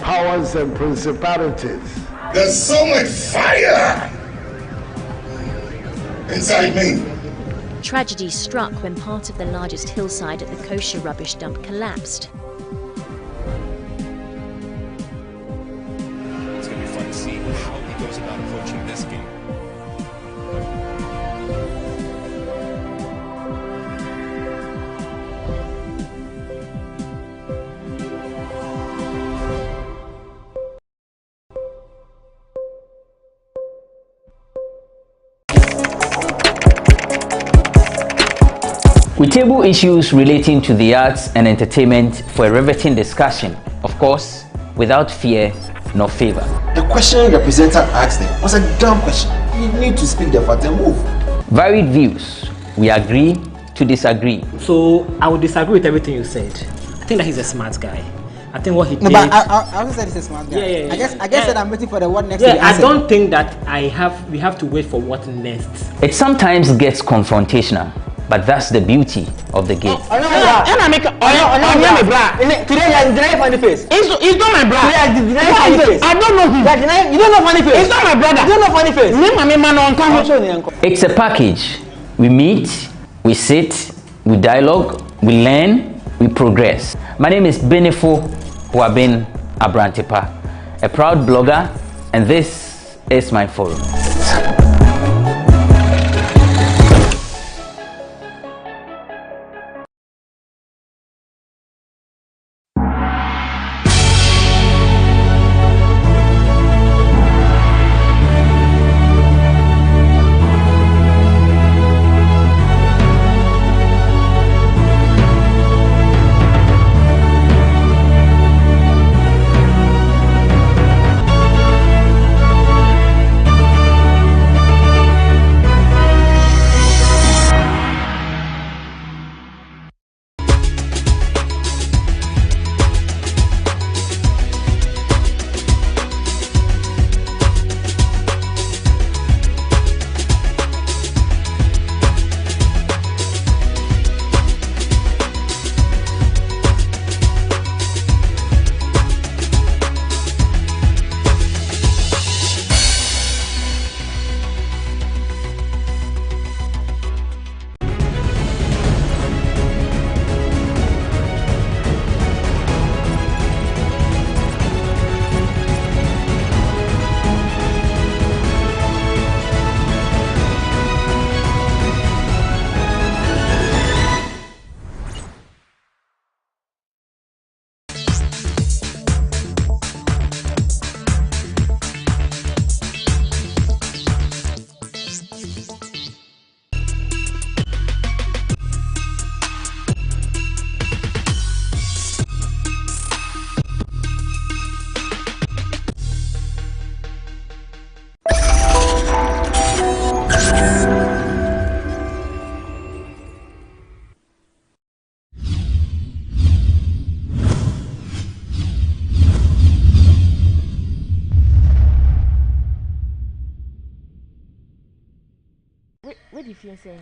powers and principalities. There's so much fire inside me. Tragedy struck when part of the largest hillside at the kosher rubbish dump collapsed. It's going to be fun to see how he goes about approaching this game. We table issues relating to the arts and entertainment for a riveting discussion, of course, without fear nor favor. The question the presenter asked them was a dumb question. You need to speak the fact and move. Varied views. We agree to disagree. So I would disagree with everything you said. I think that he's a smart guy. I think what he did. No, but I also said he's a smart guy. Yeah. I guess that I'm waiting for the what next. Yeah, I don't think that we have to wait for what next. It sometimes gets confrontational, but that's the beauty of the game. Today you're funny face. It's not my brother. Funny face. I don't know him. You don't know funny face. It's not my brother. You don't know funny face. It's a package. We meet, we sit, we dialogue, we learn, we progress. My name is Benefo Huabin Abrantepa, a proud blogger, and this is my forum. What do you feel saying?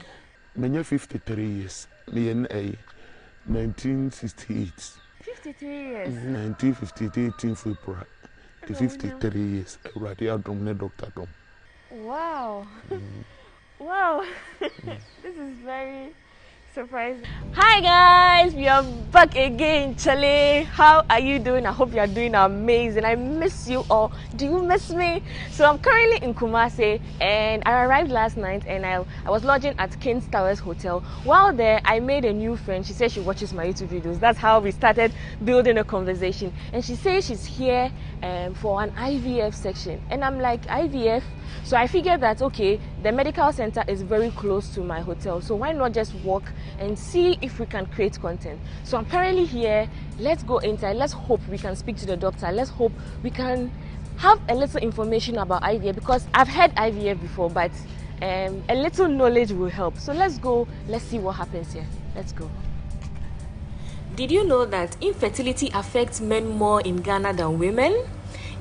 I'm 53 years. Me in 1968. 53 years. 1953, 18 February. 53 years. Dr. Dom. Wow. Wow. This is very surprising. Hi guys, we are back again. Chale, how are you doing? I hope you are doing amazing. I miss you all. Do you miss me? So I'm currently in Kumasi and I arrived last night and I was lodging at King's Towers Hotel. While there, I made a new friend. She said she watches my YouTube videos. That's how we started building a conversation. And she says she's here for an IVF section. And I'm like, IVF? So I figured that, okay, the medical center is very close to my hotel. So why not just walk and see if we can create content? So I'm currently here. Let's go inside. Let's hope we can speak to the doctor. Let's hope we can have a little information about IVF, because I've heard IVF before, but a little knowledge will help. So let's go. Let's see what happens here. Let's go. Did you know that infertility affects men more in Ghana than women?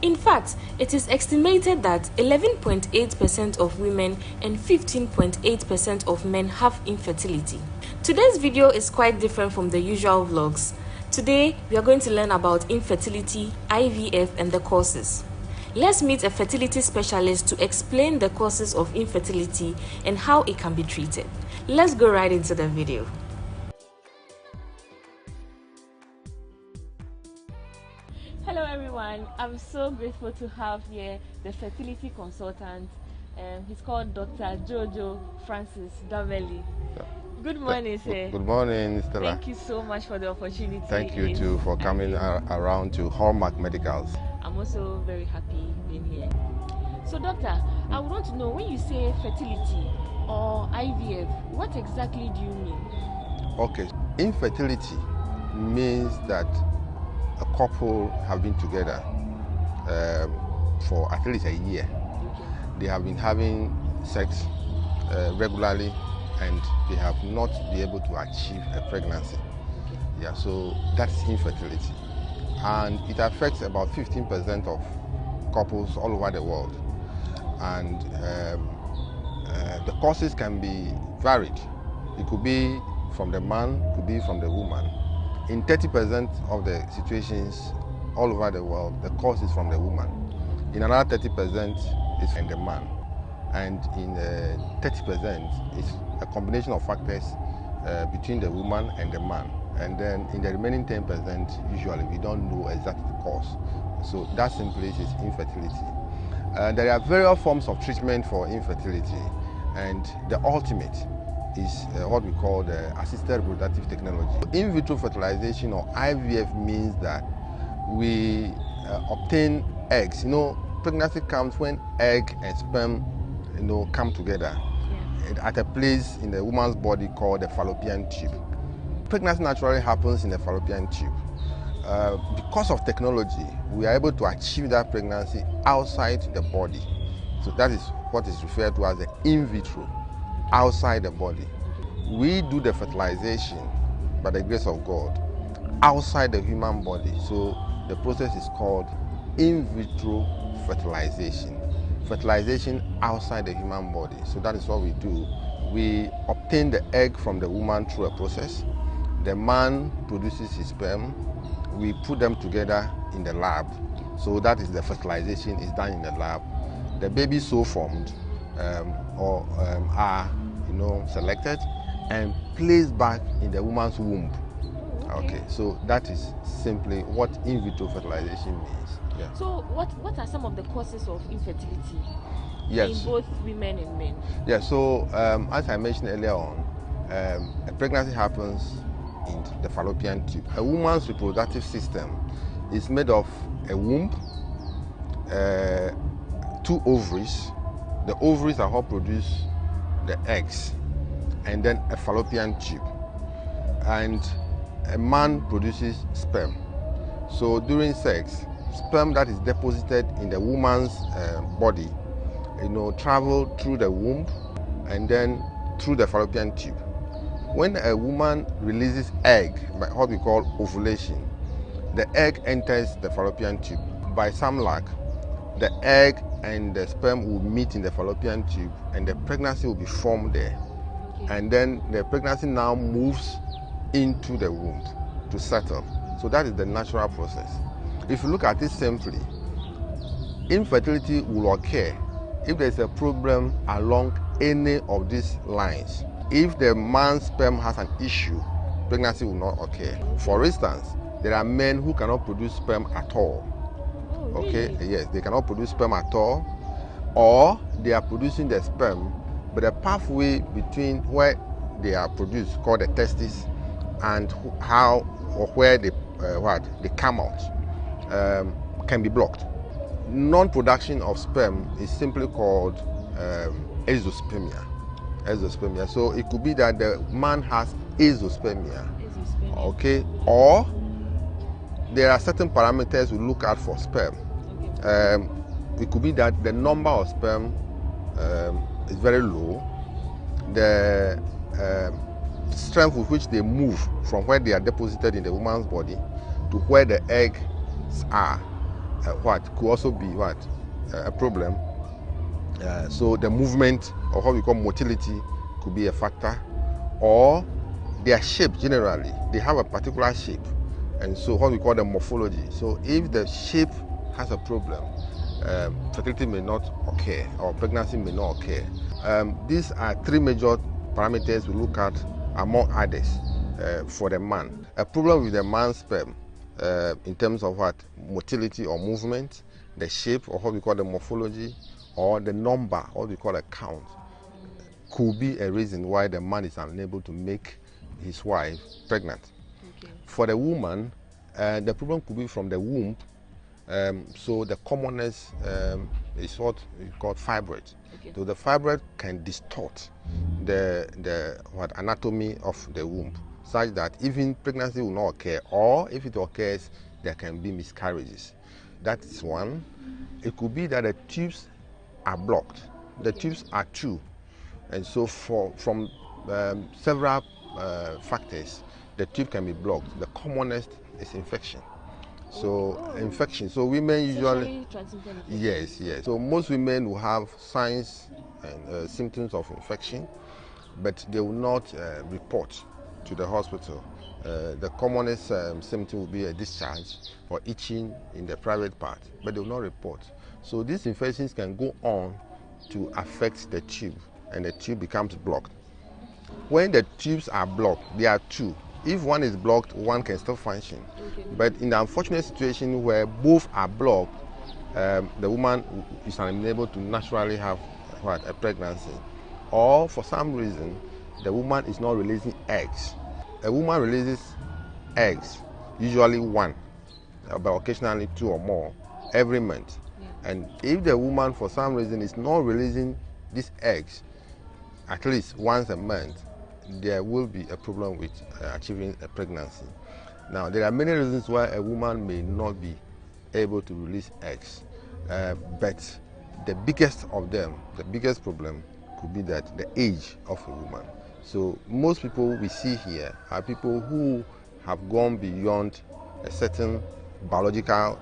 In fact, it is estimated that 11.8% of women and 15.8% of men have infertility. Today's video is quite different from the usual vlogs. Today, we are going to learn about infertility, IVF, and the causes. Let's meet a fertility specialist to explain the causes of infertility and how it can be treated. Let's go right into the video. Hello everyone, I'm so grateful to have here the fertility consultant. He's called Dr. Jojo Francis Daveli. Good morning, sir. Good morning, Stella. Thank you so much for the opportunity. Thank you too for coming around to Hallmark Medicals. I'm also very happy being here. So doctor, I would want to know, when you say fertility or IVF, what exactly do you mean? Okay, infertility means that a couple have been together for at least a year. Okay. They have been having sex regularly and they have not been able to achieve a pregnancy. Okay. Yeah, so that's infertility. And it affects about 15% of couples all over the world. And the causes can be varied. It could be from the man, it could be from the woman. In 30% of the situations all over the world, the cause is from the woman. In another 30% is from the man. And in 30% it's a combination of factors between the woman and the man. And then in the remaining 10%, usually we don't know exactly the cause. So that simply is infertility. There are various forms of treatment for infertility, and the ultimate is what we call the assisted reproductive technology. In vitro fertilization, or IVF, means that we obtain eggs. You know, pregnancy comes when egg and sperm, come together at a place in the woman's body called the fallopian tube. Pregnancy naturally happens in the fallopian tube. Because of technology, we are able to achieve that pregnancy outside the body. So that is what is referred to as the in vitro, outside the body. We do the fertilization, by the grace of God, outside the human body. So the process is called in vitro fertilization. Fertilization outside the human body. So that is what we do. We obtain the egg from the woman through a process. The man produces his sperm. We put them together in the lab. So that is the fertilization is done in the lab. The babies so formed are selected and placed back in the woman's womb. Okay, so that is simply what in vitro fertilization means. Yeah. So what are some of the causes of infertility in both women and men? Yeah, so as I mentioned earlier on, a pregnancy happens in the fallopian tube. A woman's reproductive system is made of a womb, 2 ovaries. The ovaries are what produce the eggs, and then a fallopian tube. And a man produces sperm. So during sex, sperm that is deposited in the woman's body, travel through the womb and then through the fallopian tube. When a woman releases egg, by what we call ovulation, the egg enters the fallopian tube. By some luck, the egg and the sperm will meet in the fallopian tube and the pregnancy will be formed there. Okay. And then the pregnancy now moves into the womb to settle. So that is the natural process. If you look at it simply, infertility will occur if there is a problem along any of these lines. If the man's sperm has an issue, pregnancy will not occur. For instance, there are men who cannot produce sperm at all. Oh, okay, really? Yes, they cannot produce sperm at all, or they are producing the sperm, but the pathway between where they are produced, called the testis, and how or where they come out, can be blocked. Non-production of sperm is simply called azoospermia. So it could be that the man has azoospermia. Okay, or there are certain parameters we look at for sperm. Okay. It could be that the number of sperm is very low. The strength with which they move from where they are deposited in the woman's body to where the eggs are, could also be a problem. So the movement, or what we call motility, could be a factor, or their shape generally. They have a particular shape. and so what we call the morphology. So if the shape has a problem, fertility may not occur or pregnancy may not occur. These are three major parameters we look at among others for the man. A problem with the man's sperm in terms of what? Motility or movement, the shape or what we call the morphology, or the number, what we call a count, could be a reason why the man is unable to make his wife pregnant. Okay. For the woman, the problem could be from the womb. So the commonest is what we call fibroid. Okay. So the fibroid can distort the anatomy of the womb, such that even pregnancy will not occur, or if it occurs, there can be miscarriages. That is one. It could be that the tubes are blocked. The tubes are two, and so from several factors, the tube can be blocked. The commonest is infection. So infection. So women usually, yes. So most women will have signs and symptoms of infection, but they will not report to the hospital. The commonest symptom will be a discharge or itching in the private part, but they will not report. So these infections can go on to affect the tube, and the tube becomes blocked. When the tubes are blocked, there are two. If one is blocked, one can still function. Okay. But in the unfortunate situation where both are blocked, the woman is unable to naturally have a pregnancy. Or for some reason, the woman is not releasing eggs. A woman releases eggs, usually one, but occasionally two or more, every month. Yeah. And if the woman for some reason is not releasing these eggs at least once a month, there will be a problem with achieving a pregnancy. Now, there are many reasons why a woman may not be able to release eggs, but the biggest of them, the biggest problem could be that the age of a woman. So most people we see here are people who have gone beyond a certain biological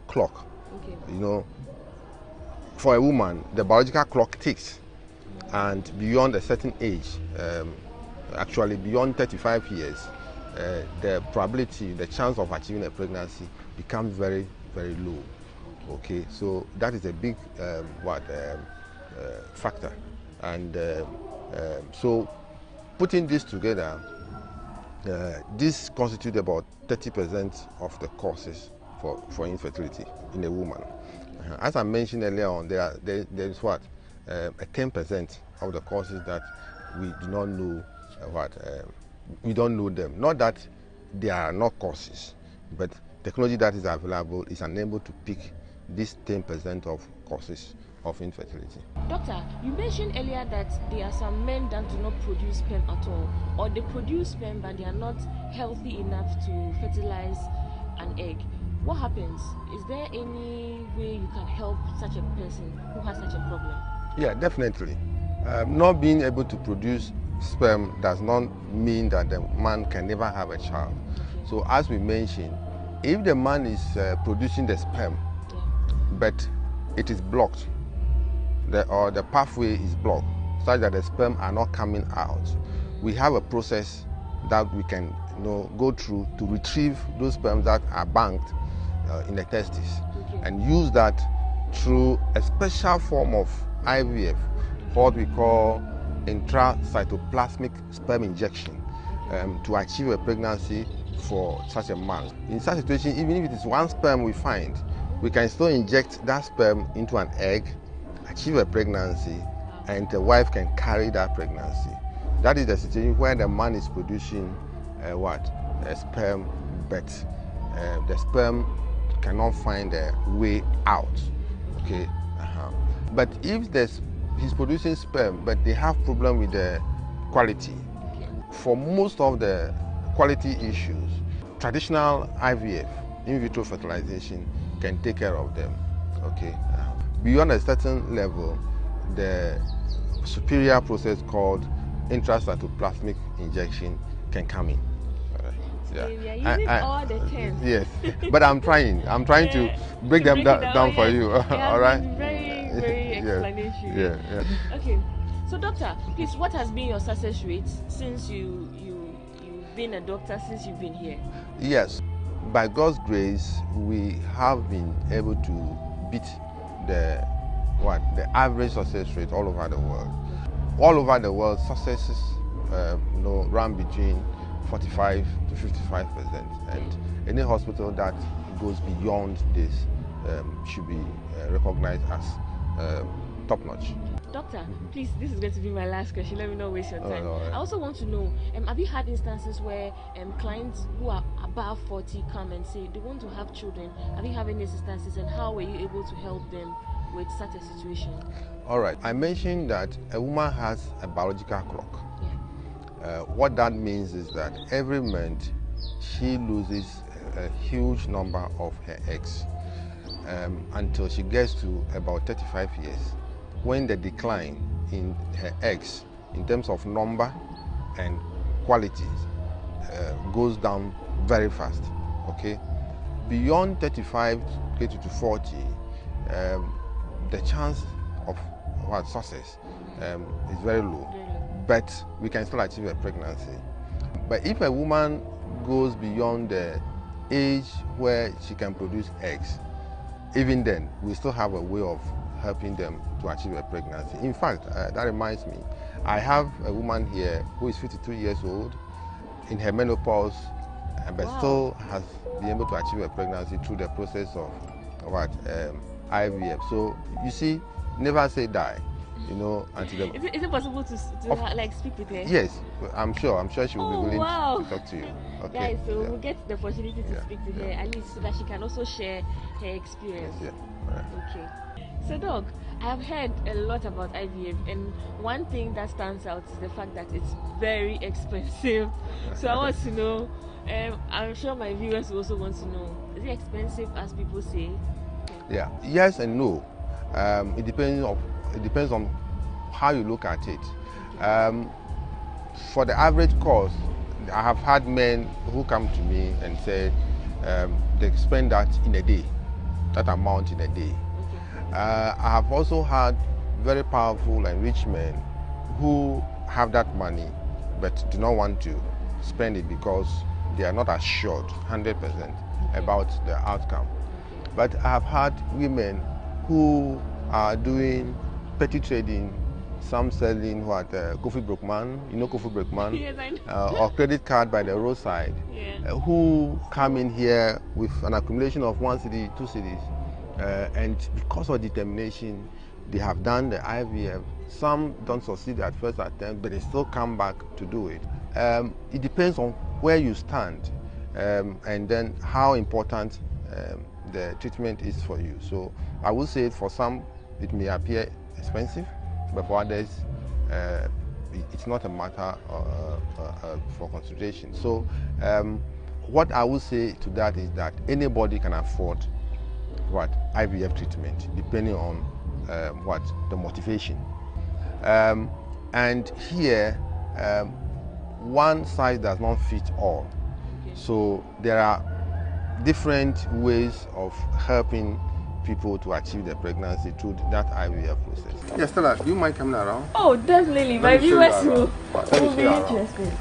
clock. Okay. You know, for a woman, the biological clock ticks. And beyond a certain age, actually beyond 35 years, the probability, the chance of achieving a pregnancy becomes very, very low. Okay, so that is a big factor. And so putting this together, this constitutes about 30% of the causes for infertility in a woman. As I mentioned earlier on, there is what? A 10% of the causes that we do not know we don't know them. Not that they are not causes, but technology that is available is unable to pick this 10% of causes of infertility. Doctor, you mentioned earlier that there are some men that do not produce sperm at all, or they produce sperm but they are not healthy enough to fertilize an egg. What happens? Is there any way you can help such a person who has such a problem? Yeah, definitely. Not being able to produce sperm does not mean that the man can never have a child. Okay. So as we mentioned, if the man is producing the sperm, but it is blocked, or the pathway is blocked, such that the sperm are not coming out, we have a process that we can go through to retrieve those sperms that are banked in the testes, and use that through a special form of IVF, what we call intracytoplasmic sperm injection, to achieve a pregnancy for such a man. In such a situation, even if it is one sperm we find, we can still inject that sperm into an egg, achieve a pregnancy, and the wife can carry that pregnancy. That is the situation where the man is producing a sperm, but the sperm cannot find a way out. Okay. But if he's producing sperm, but they have problem with the quality, for most of the quality issues, traditional IVF, in vitro fertilization, can take care of them. Okay. Beyond a certain level, the superior process called intracytoplasmic injection can come in. Yeah. We are using all the terms. Yes, but I'm trying to break them down for you. All right. Very explanatory. Yeah. Okay. So, doctor, please, what has been your success rate since you've been a doctor since you've been here? Yes. By God's grace, we have been able to beat the average success rate all over the world. All over the world, successes run between 45 to 55%, and any hospital that goes beyond this should be recognized as top-notch. Doctor, please, this is going to be my last question. Let me not waste your time. No. I also want to know, have you had instances where clients who are above 40 come and say they want to have children? Have you had any instances, and how were you able to help them with such a situation? All right. I mentioned that a woman has a biological clock. Yeah. What that means is that every month she loses a huge number of her eggs until she gets to about 35 years, when the decline in her eggs in terms of number and quality goes down very fast. Okay, beyond 35 getting to 40, the chance of success is very low, but we can still achieve a pregnancy. But if a woman goes beyond the age where she can produce eggs, even then we still have a way of helping them to achieve a pregnancy. In fact, that reminds me, I have a woman here who is 52 years old, in her menopause, but still has been able to achieve a pregnancy through the process of IVF. So you see, never say die, until the... Is it possible to speak with her? Yes, I'm sure she will be willing to talk to you. Okay. Guys, so we'll get the opportunity to speak to her, at least so that she can also share her experience. Yes, right. Okay. So Doc, I have heard a lot about IVF, and one thing that stands out is the fact that it's very expensive. So I want to know, I'm sure my viewers also want to know, is it expensive as people say? Yeah, yes and no. It depends on how you look at it. For the average cost, I have had men who come to me and say they spend that in a day, that amount in a day. I have also had very powerful and rich men who have that money but do not want to spend it because they are not assured 100% about the outcome. But I have had women who are doing petty trading, some selling coffee brokeman, coffee brokeman, Yes, I know. or credit card by the roadside, who come in here with an accumulation of 1 cedi, 2 cedis, and because of determination, they have done the IVF. Some don't succeed at first attempt, but they still come back to do it. It depends on where you stand, and then how important the treatment is for you. So I would say for some it may appear expensive, but for others it's not a matter for consideration. So what I would say to that is that anybody can afford IVF treatment, depending on the motivation. And here, one size does not fit all. So there are different ways of helping people to achieve their pregnancy through that IVF process. Yes, Stella, do you mind coming around? Oh, definitely. My viewers will be interested.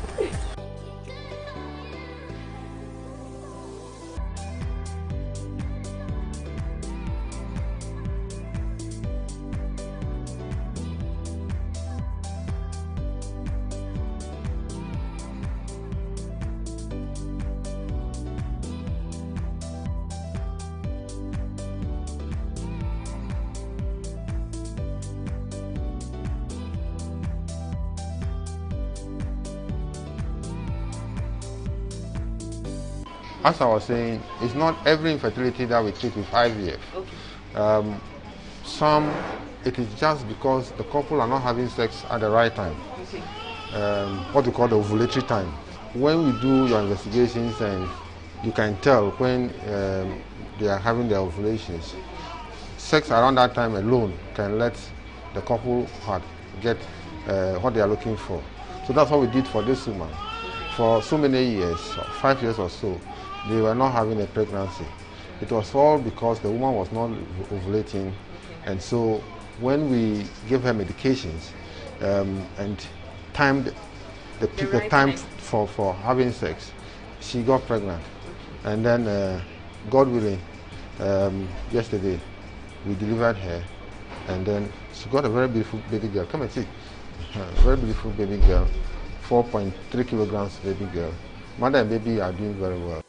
As I was saying, it's not every infertility that we treat with IVF. Okay. Some, it is just because the couple are not having sex at the right time. Okay. What we call the ovulatory time. When we do your investigations, and you can tell when they are having their ovulations, sex around that time alone can let the couple get what they are looking for. So that's what we did for this woman. For so many years, 5 years or so, they were not having a pregnancy. It was all because the woman was not ovulating, and so when we gave her medications and timed the time for having sex, she got pregnant. And then, God willing, yesterday we delivered her, and then she got a very beautiful baby girl. Come and see. Very beautiful baby girl, 4.3 kilograms baby girl. Mother and baby are doing very well.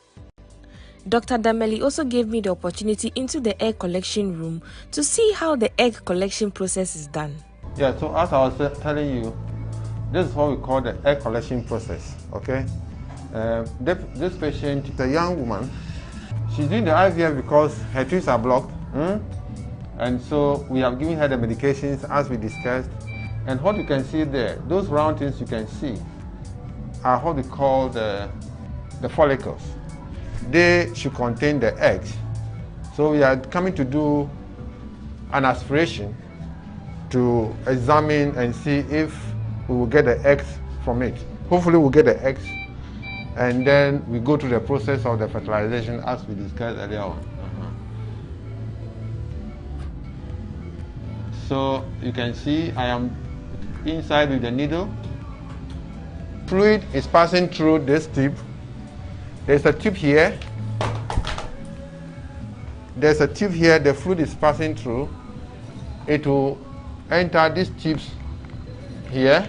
Dr. Dameli also gave me the opportunity into the egg collection room to see how the egg collection process is done. Yeah, so as I was telling you, this is what we call the egg collection process, okay? This patient is a young woman. She's doing the IVF because her tubes are blocked. And so we have given her the medications as we discussed. And what you can see there, those round things you can see are what we call the follicles. They should contain the eggs. So we are coming to do an aspiration to examine and see if we will get the eggs from it. Hopefully we'll get the eggs, and then we go through the process of the fertilization as we discussed earlier on. So you can see I am inside with the needle. Fluid is passing through this tube. There's a tube here. There's a tube here, the fluid is passing through. It will enter these tubes here.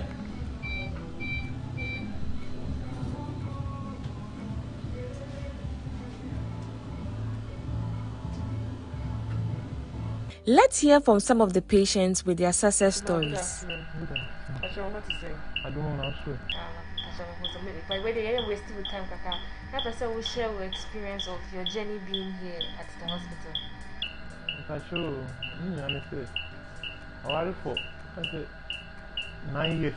Let's hear from some of the patients with their success stories. I don't know. But whether you're wasting time, Kaka, that person will share your experience of your journey being here at the hospital. I show you, I for 9 years.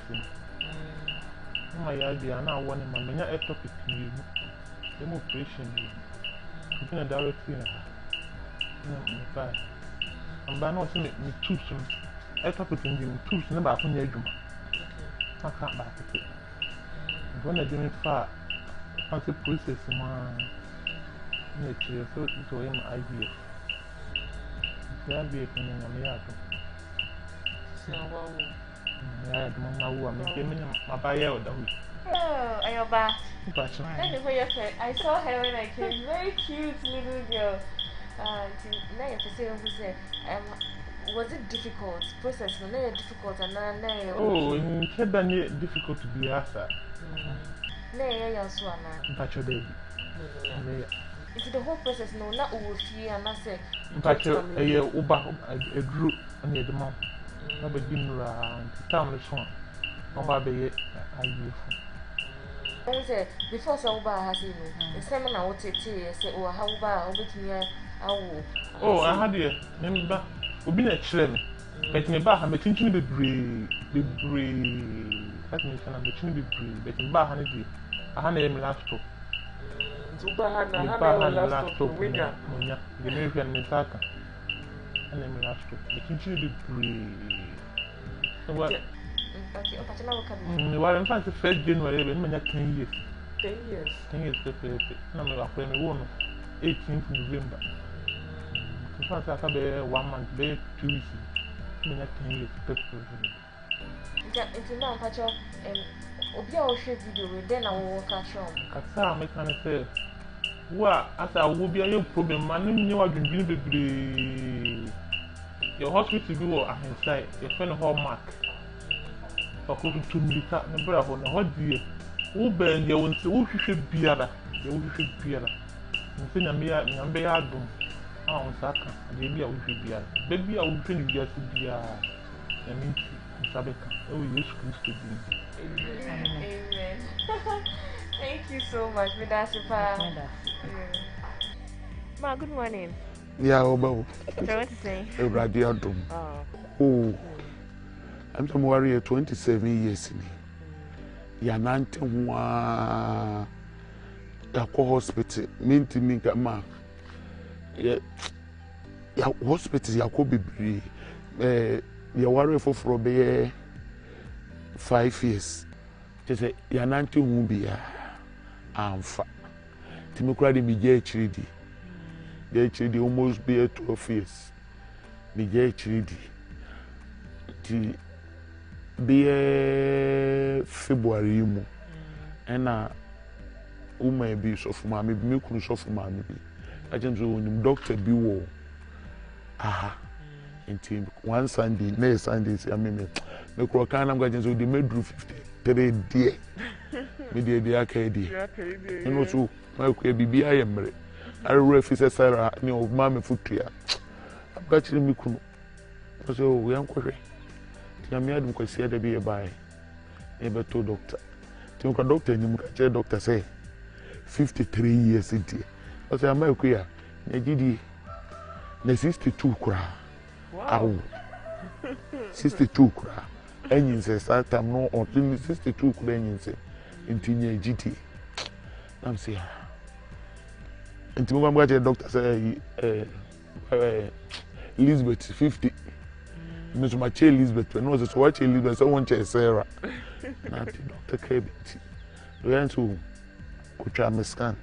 My idea now one in my many topic to you. The more patient you can direct in a I'm by not seeing me too soon. A topic in the tools never upon your room. I can't back it. When I didn't far, fancy process nature, so it's all in my idea. There be a thing in America. I had Mamma who I'm giving my buyer. Oh, I am back. I saw her when I came. Very cute little girl. Now you have to say, was it difficult? Process was not difficult, and now. Oh, it's not difficult to be asked. But your baby. It's the whole process, no, not over fear, and I say, but a group and the mom. I begin around town phone. Nobody, I said, before Sauba has you, the seminar would say, or how about oh, I had you. Remember, we've been at Shrem. But me back, I'm a thinking the breed. Let me say, I'm a thinking the breed. But in Bahani, I had a laptop. To Bahana, laptop. Winner, the American Misaka. And I'm a laptop. The thinking the breed. So what? Well, in fact, the 1st January, when I 10 years. 10 years. 10 years, no, I'm a 18th November. In fact, I can be 1 month, be 2 weeks. I 10 years. It's now, Pacho, and Obia show video, then I will walk at home. Kasa, I can say, well, as I will be a problem, my name you are going to be your hospital go inside, your friend hallmark. For cooking 2 minutes, and bravo, no, what dear. Who burn your own, who should be other, you should be other. Instead of me, I'm very hard. Oh, Saka, baby, I will be a baby. I will finish just to be a mean Sabeka. Oh, yes, Christ. Amen. Thank you so much, Midasipa. Ma, good morning. Yeah, Obo. So what to say? A radiatum. Oh, I'm some warrior 27 years in Yanante wa Yako hospital, mean to me, ma. Yeah, hospital Yako be ya warrior for 5 years. Just say Yanante Mubia. Amfa. Timokradi be HDD. The HDD almost be 12 years. Be HDD. be February mu ena uma bi so for mama bi me kunu so for mama bi agent so onim doctor bi wo aha until one Sunday next Sunday say me kro kan am agent so dey medru 53 die me dey aka die eno so ma ko bibi ayemre arure fi se Sarah ni o mama futua abachiri me kunu so we ankore me adum kwasi ada bi e bai e beto doctor ti ko doctor ni mu ka che doctor say 53 years into o say am ku ya na gidi na 62 kura wow 62 kura enyin say start time no on 62 kura enyin say intinya gidi am say intimu ga che doctor say Elizabeth 50 Miss Mache Elizabeth, no, so watch Elizabeth, so one chair Sarah. Not Dr. Kebit. We went to Kuchame scan.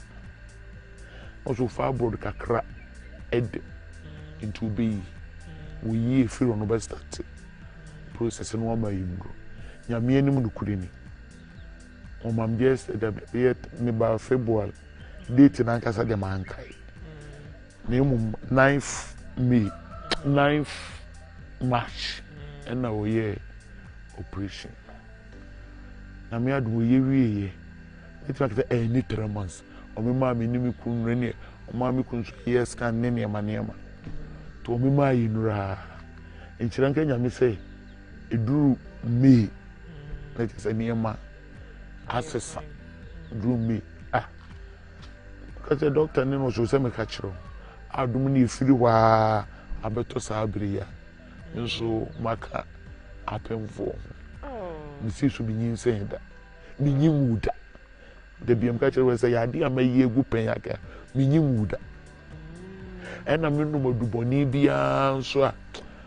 Also, far broad Accra Ed into B. We ye feel on the start process and one by you. Yammy any Mudukuni. On my guest, yet near February, date in Ankasa de Mankai. Name 9th May, 9th March, and now we operation. Na me adu we it fact any 3 months. O me ma me ni kun rene, o ma me kun yes can ne ma to me ma yinura. Enchiran ka nyame say eduru me. Let us any ma assessa eduru me. Because the doctor no so say me ka kiro. Adum ni firi wa abeto sa abriya. So maka apemfo me see so binyin saying that binyin wuda the biam ka chere we say ya dia mayi egu pen aka binyin wuda ena me no moduboni bia so a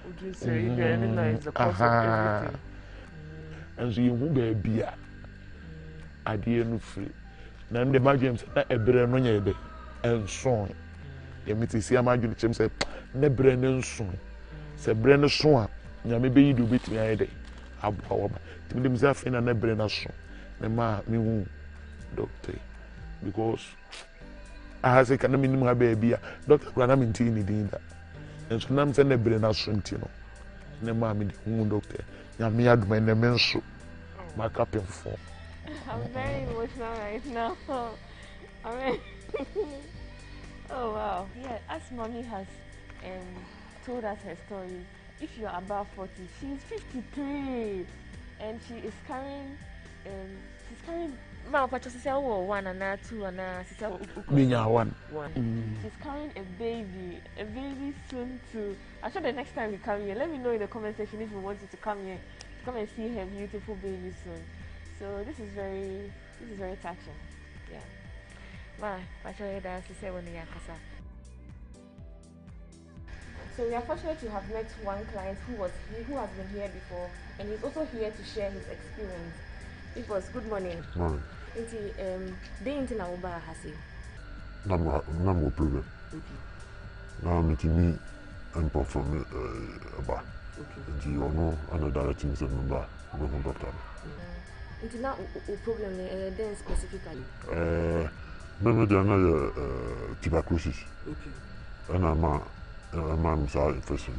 would say very nice the cause of everything and so you be bia ade no free na ndem James na ebre no nyebe enson ye mitisi amaju chem say na ebre no enson se brand so a nyame be yi do betimi ayede abwa wa timi dem za fe na brand so na ma me hu doctor because I say kana minimum ha be bia doctor kwa na minti ni din da enso nam se na brand so nti no na ma me hu doctor nyame aduma na men so ma captain for I'm very emotional right now. I mean oh wow. Yeah, as mommy has told us her story. If you're above 40, she's 53 and she is carrying one and two and one. She's carrying a baby soon too. I'm sure the next time you come here, let me know in the comment section if you want you to come here to come and see her beautiful baby soon. So this is very touching. Yeah. Ma, I show you that she said when you are. So we are fortunate to have met one client who has been here before, and he's also here to share his experience. It was good morning. Morning. They into Nauba Hasi. No problem. Okay. Now meeting me and perform about. Okay. You know, another things that number go from doctor. Into now problem then specifically. Maybe they are tuberculosis. Okay. And I'm sorry infection.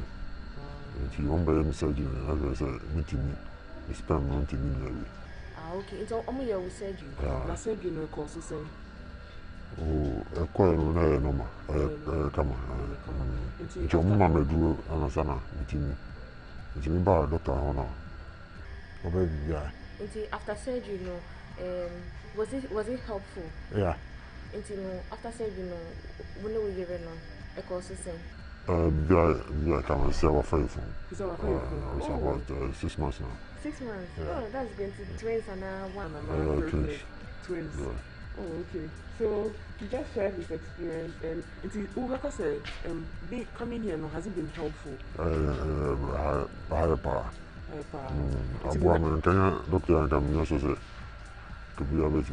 If you want to surgery, as I say, meeting me, it's spend money in okay. It's all your surgery. Yeah. Surgery no cost same. Oh, quite no normal. Come on. It's your mama do anasana meeting me. It's me by doctor Hona. Baby guy. After surgery, was it helpful? Yeah. After surgery, when we give it a course same. Yeah, come and see our phone. It's about 6 months now. 6 months? Yeah. Oh, that's going to twins and one. Twins. Yeah. Oh, okay. So he just shared his experience, and Ugaka said, coming here now, has it been helpful? Higher power. Abuam Kenya doctor and come also say to be able to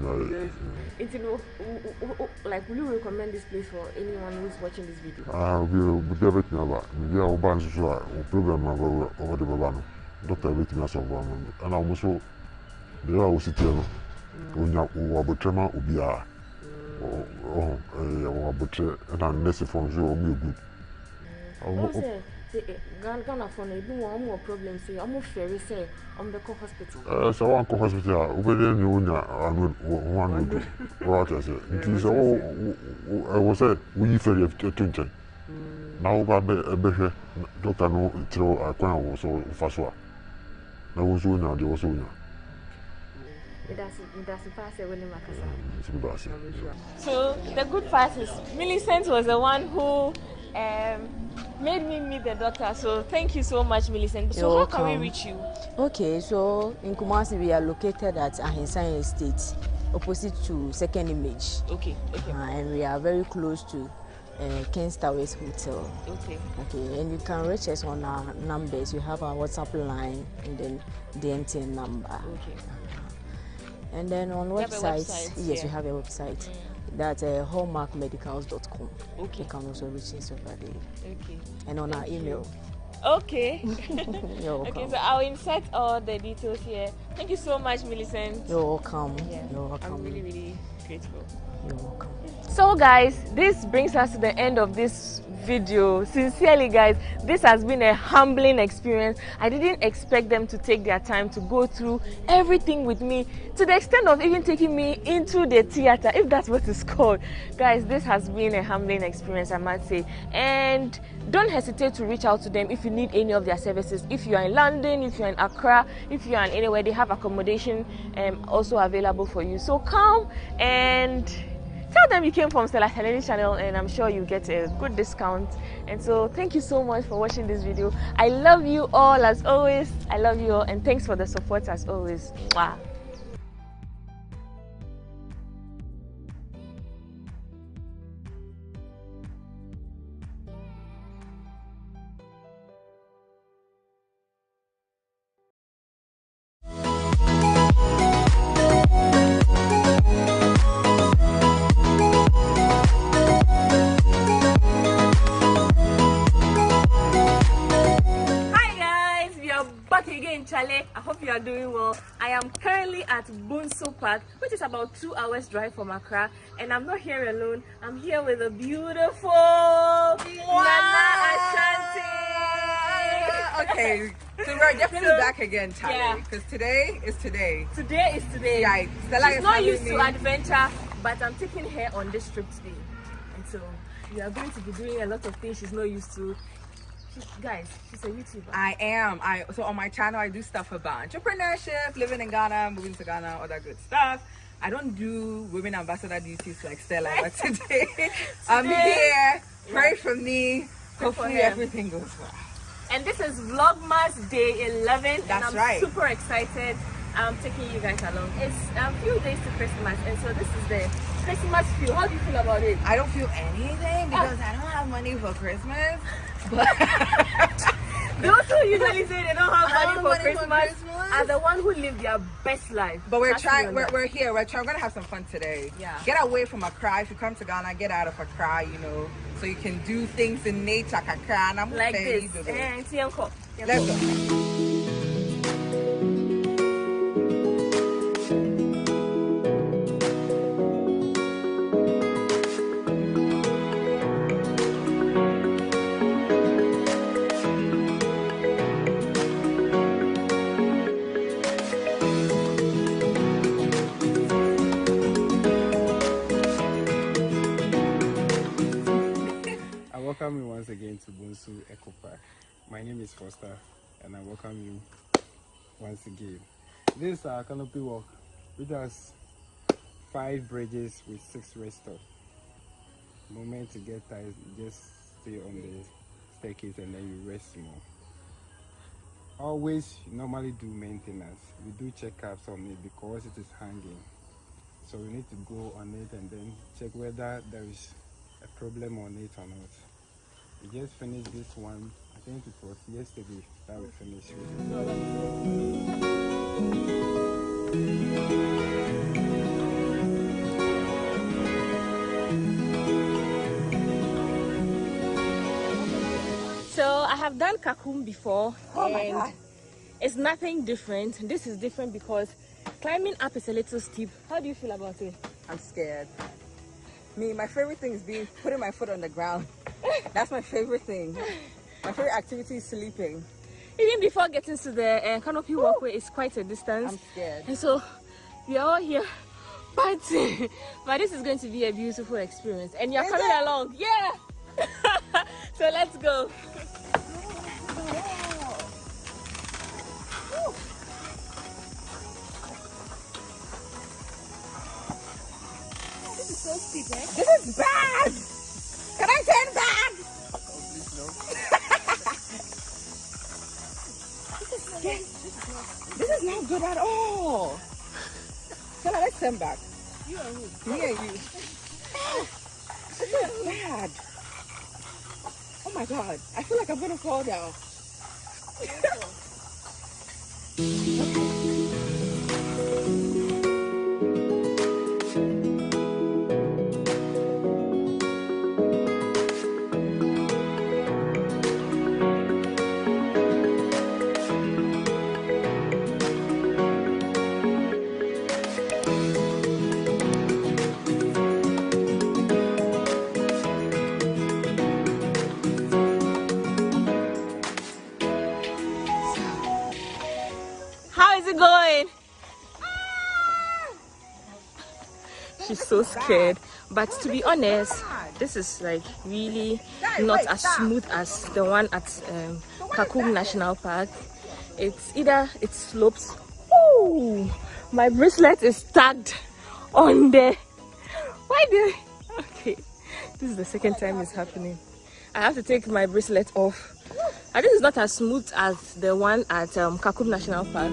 like, will you recommend this place for anyone who's watching this video? We be able to know. We are open to problem over the Babano. doctor with me as of one, and also they are also telling when you are betraying Ubia or betray and unless if on you good. Ghana for no problems. I'm more ferry say on the hospital. So one hospital, obedient you one would what I said. It is I was say we ferry attention. Now got a better doctor no throw a crown was so fast. Now was now there was one. It doesn't pass it when So the good part is Millicent was the one who made me meet the doctor. So thank you so much, Millicent. So how can we reach you? Okay, so in Kumasi we are located at Ahinsan Estate, opposite to Second Image. Okay. And we are very close to King's Towers Hotel. Okay, and you can reach us on our numbers. You have our WhatsApp line and then the MTN number. Okay. And then on website, yes, we have a website. That's hallmarkmedicals.com. Okay. You can also reach us over there. Okay. And on our email. Okay. You're welcome. Okay, so I'll insert all the details here. Thank you so much, Millicent. You're welcome. Yeah. You're welcome. I'm really, really grateful. You're welcome. So guys, this brings us to the end of this video. Sincerely guys, this has been a humbling experience. I didn't expect them to take their time to go through everything with me, to the extent of even taking me into the theater, if that's what it's called. Guys, this has been a humbling experience, I must say. And don't hesitate to reach out to them if you need any of their services. If you are in London, if you're in Accra, if you are in anywhere, they have accommodation also available for you. So come and tell them you came from Stella Television channel, and I'm sure you get a good discount. And so thank you so much for watching this video. I love you all as always. I love you all, and thanks for the support as always. Mwah. I hope you are doing well. I am currently at Bunso Park, which is about 2 hours drive from Accra, and I'm not here alone. I'm here with a beautiful Nana Ashanti. Okay, so we're definitely back again, Charlie, because today is today. Today is today. Right. She's not used to adventure, but I'm taking her on this trip today, and so we are going to be doing a lot of things she's not used to. Guys, she's a YouTuber. I am. So on my channel, I do stuff about entrepreneurship, living in Ghana, moving to Ghana, all that good stuff. I don't do women ambassador duties like Stella, but today I'm here. Pray for me. Hopefully everything goes well. And this is Vlogmas Day 11. That's and I'm right. super excited. I'm taking you guys along. It's a few days to Christmas, and so this is the Christmas feel. How do you feel about it? I don't feel anything because I don't have money for Christmas. But those who usually say they don't have money for Christmas are the ones who live their best life. But we're trying. We're here. We're gonna have some fun today. Yeah. Get away from Accra. If you come to Ghana, get out of Accra. You know, so you can do things in nature, Accra. And I'm like this. Let's go. Welcome you once again to Bunsu Eco Park. My name is Foster, and I welcome you once again. This is our canopy walk, which has 5 bridges with 6 rest stops. The moment to get tired, you just stay on the staircase and then you rest more. Always normally do maintenance. We do checkups on it because it is hanging. So we need to go on it and then check whether there is a problem on it or not. We just finished this one. I think it was yesterday that we finished with So I have done Kakum before. Oh my God. It's nothing different. This is different because climbing up is a little steep. How do you feel about it? I'm scared. My favorite thing is putting my foot on the ground. That's my favorite thing. My favorite activity is sleeping. Even before getting to the canopy walkway, it's quite a distance. I'm scared. And so we are all here fighting. But this is going to be a beautiful experience. And you're coming along. Yeah! So let's go. This is so steep, eh? This is bad! Can I turn back? This is not good at all. Stella, let's turn back. You and who? Me and you. This is bad. Oh my god. I feel like I'm gonna fall down. How is it going? She's so scared. But to be honest, this is like really not as smooth as the one at Kakum National Park. It's either it slopes. Oh, my bracelet is tagged on there. Why did? Okay, this is the second time it's happening. I have to take my bracelet off. And this is not as smooth as the one at Kakum National Park.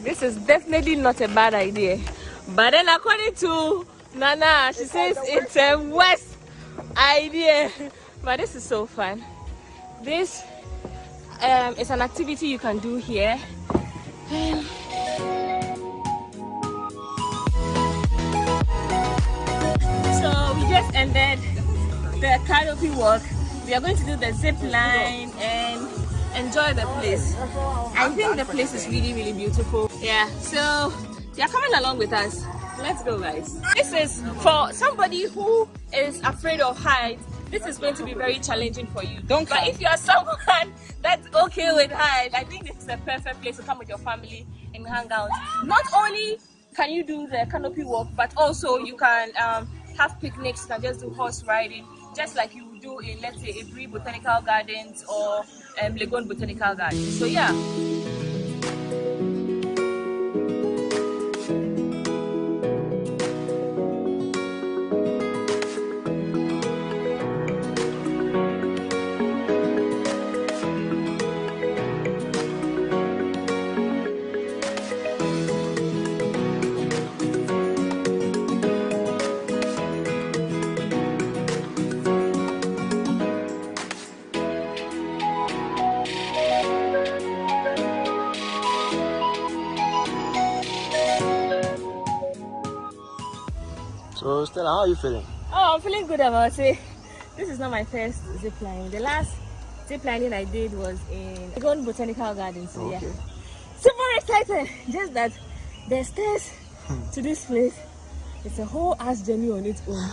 This is definitely not a bad idea. But then according to Nana, she says it's a worst idea. But this is so fun. This is an activity you can do here. So we just ended the canopy walk. We are going to do the zip line and enjoy the place. I think the place is really, really beautiful. Yeah, so you're coming along with us. Let's go, guys. This is for somebody who is afraid of heights. This is going to be very challenging for you. But if you are someone that's okay with heights, I think this is a perfect place to come with your family and hang out. Not only can you do the canopy walk, but also you can have picnics. You can just do horse riding, just like you would do in, let's say, Ebri Botanical Gardens or Legon Botanical Gardens. So yeah. So Stella, how are you feeling? Oh, I'm feeling good about it. This is not my first zip line. The last zip lining I did was in Legon Botanical Gardens. So yeah, super excited. Just that the stairs to this place, it's a whole ass journey on its own.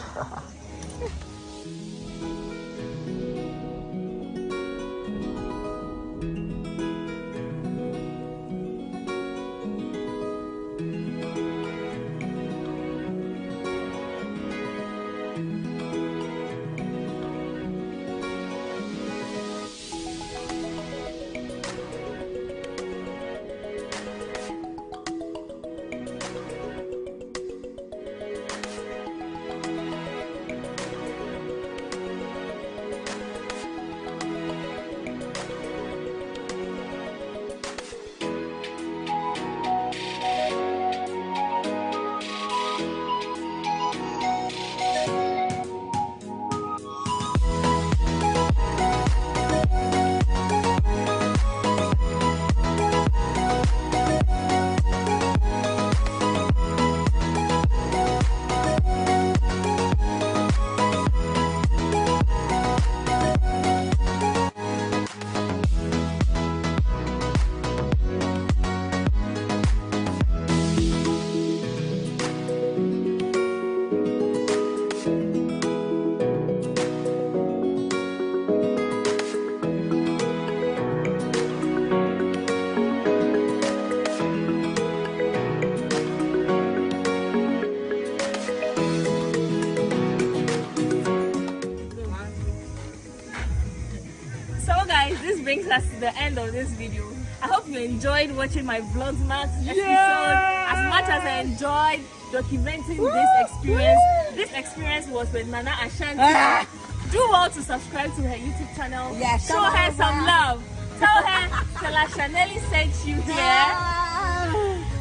us the end of this video. I hope you enjoyed watching my Vlogmas episode as much as I enjoyed documenting this experience. This experience was with Nana Ashanti. Do well to subscribe to her YouTube channel. Show her some love. Tell her Stella Chanelli sent you here.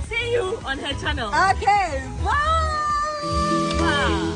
See you on her channel. Okay, bye. Wow.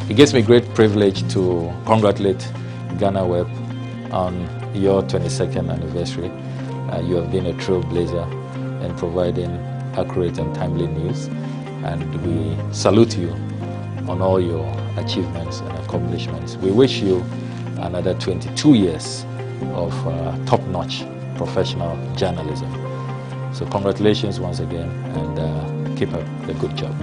It gives me great privilege to congratulate GhanaWeb on your 22nd anniversary. You have been a trailblazer in providing accurate and timely news, and we salute you on all your achievements and accomplishments. We wish you another 22 years of top-notch professional journalism. So congratulations once again, and keep up the good job.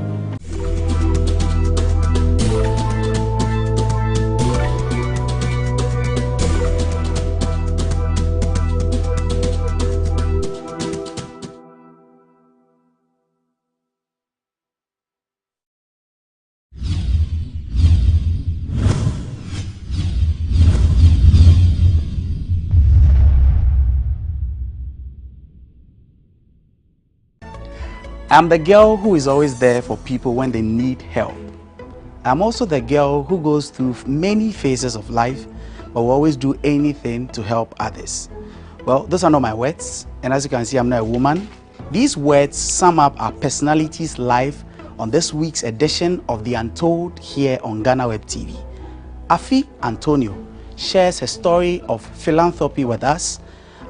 I'm the girl who is always there for people when they need help. I'm also the girl who goes through many phases of life, but will always do anything to help others. Well, those are not my words, and as you can see, I'm not a woman. These words sum up our personalities live on this week's edition of The Untold here on GhanaWeb TV. Afi Antonio shares her story of philanthropy with us,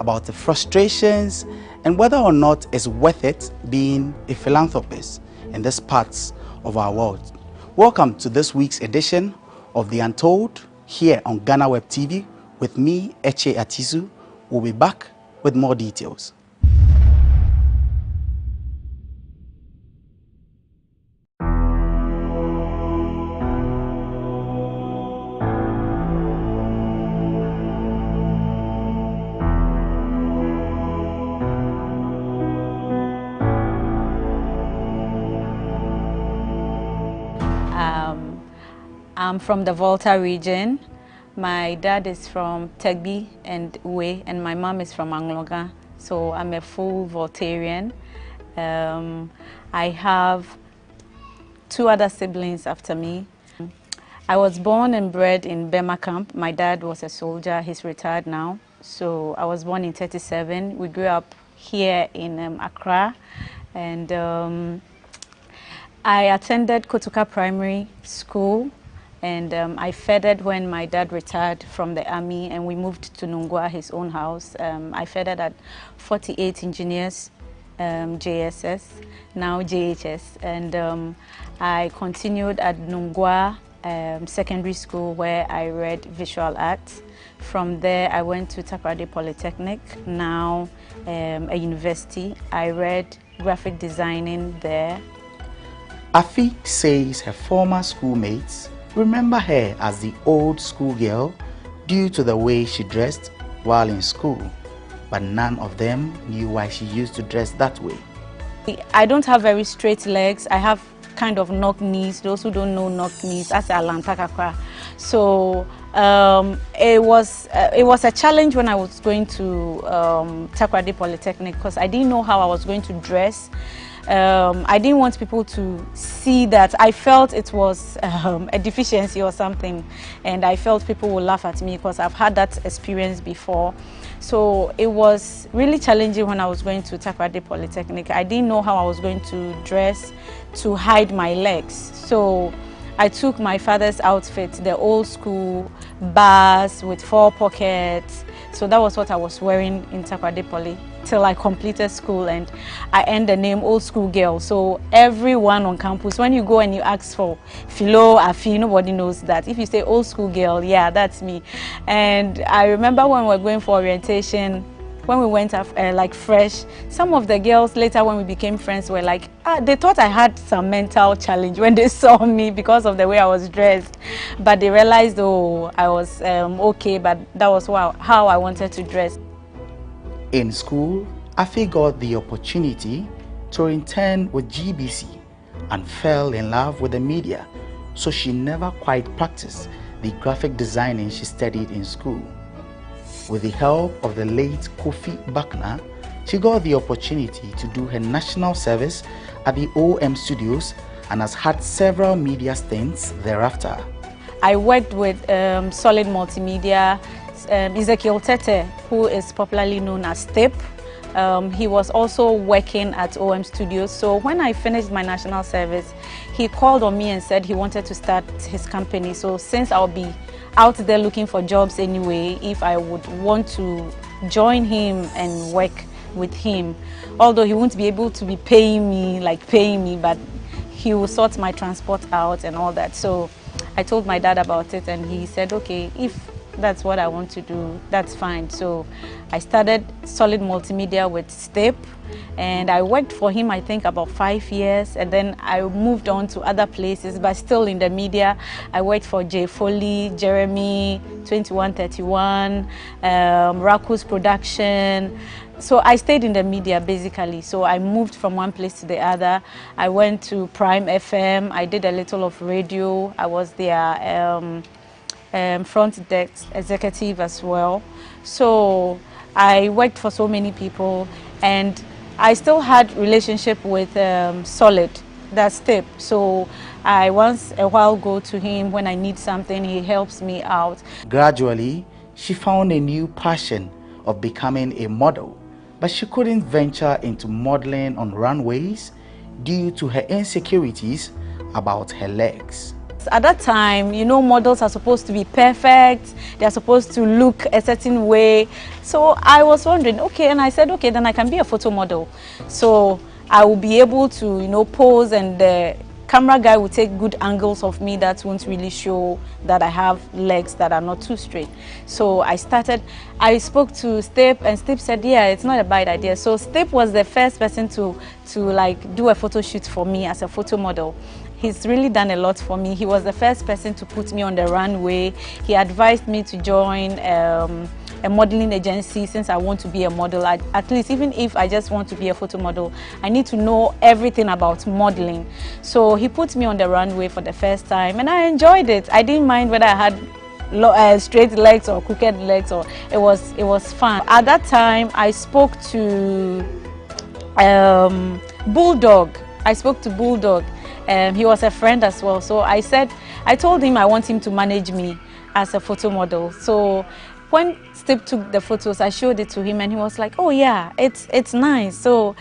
about the frustrations and whether or not it's worth it being a philanthropist in these parts of our world. Welcome to this week's edition of The Untold here on GhanaWeb TV with me, Eche Atisu. We'll be back with more details. I'm from the Volta region. My dad is from Tegbi and Uwe, and my mom is from Angloga. So I'm a full Voltarian. I have 2 other siblings after me. I was born and bred in Bema Camp. My dad was a soldier. He's retired now. So I was born in 1937. We grew up here in Accra, and I attended Kotuka Primary School. And I feathered when my dad retired from the army and we moved to Nungwa, his own house. I feathered at 48 Engineers, JSS, now JHS. And I continued at Nungwa Secondary School where I read visual arts. From there, I went to Takoradi Polytechnic, now a university. I read graphic designing there. Afi says her former schoolmates remember her as the old school girl due to the way she dressed while in school, but none of them knew why she used to dress that way. I don't have very straight legs. I have kind of knock knees. Those who don't know knock knees, that's Alantakakwa. So It was a challenge when I was going to Takoradi Polytechnic because I didn't know how I was going to dress. I didn't want people to see that. I felt it was a deficiency or something, and I felt people would laugh at me because I've had that experience before. So it was really challenging when I was going to Takoradi Polytechnic. I didn't know how I was going to dress to hide my legs. So I took my father's outfit, the old school bars with 4 pockets. So that was what I was wearing in Takoradi Poly till I completed school, and I earned the name Old School Girl. So everyone on campus, when you go and you ask for Philo, Afi, nobody knows that. If you say Old School Girl, yeah, that's me. And I remember when we were going for orientation, when we went like fresh, some of the girls later when we became friends were like, they thought I had some mental challenge when they saw me because of the way I was dressed. But they realized, oh, I was okay, but that was how I wanted to dress. In school, Afi got the opportunity to intern with GBC and fell in love with the media, so she never quite practiced the graphic designing she studied in school. With the help of the late Kofi Bakna, she got the opportunity to do her national service at the OM Studios and has had several media stints thereafter. I worked with Solid Multimedia, Ezekiel Tete, who is popularly known as Step. He was also working at OM Studios. So when I finished my national service, he called on me and said he wanted to start his company. So since I'll be out there looking for jobs anyway, if I would want to join him and work with him, although he won't be able to be paying me, but he will sort my transport out and all that. So I told my dad about it, and he said, okay, if that's what I want to do, that's fine. So I started Solid Multimedia with Step, and I worked for him I think about 5 years, and then I moved on to other places, but still in the media. I worked for J Foley, Jeremy, 2131, Raku's Production. So I stayed in the media basically. So I moved from one place to the other. I went to Prime FM. I did a little of radio. I was their front desk executive as well. So I worked for so many people, and I still had relationship with Solid, that Step. So I once a while go to him when I need something. He helps me out. Gradually, she found a new passion of becoming a model, but she couldn't venture into modeling on runways due to her insecurities about her legs. At that time, you know, models are supposed to be perfect. They're supposed to look a certain way. So I was wondering, okay, and I said, okay, then I can be a photo model. So I will be able to, you know, pose, and the camera guy will take good angles of me that won't really show that I have legs that are not too straight. So I spoke to Step, and Step said, yeah, it's not a bad idea. So Step was the first person to like do a photo shoot for me as a photo model. He's really done a lot for me. He was the first person to put me on the runway. He advised me to join a modeling agency since I want to be a model. At least even if I just want to be a photo model, I need to know everything about modeling. So he put me on the runway for the first time, and I enjoyed it. I didn't mind whether I had straight legs or crooked legs, or it was fun. At that time, I spoke to Bulldog. He was a friend as well. So I told him I want him to manage me as a photo model. So when Steve took the photos, I showed it to him, and he was like, oh yeah, it's nice. So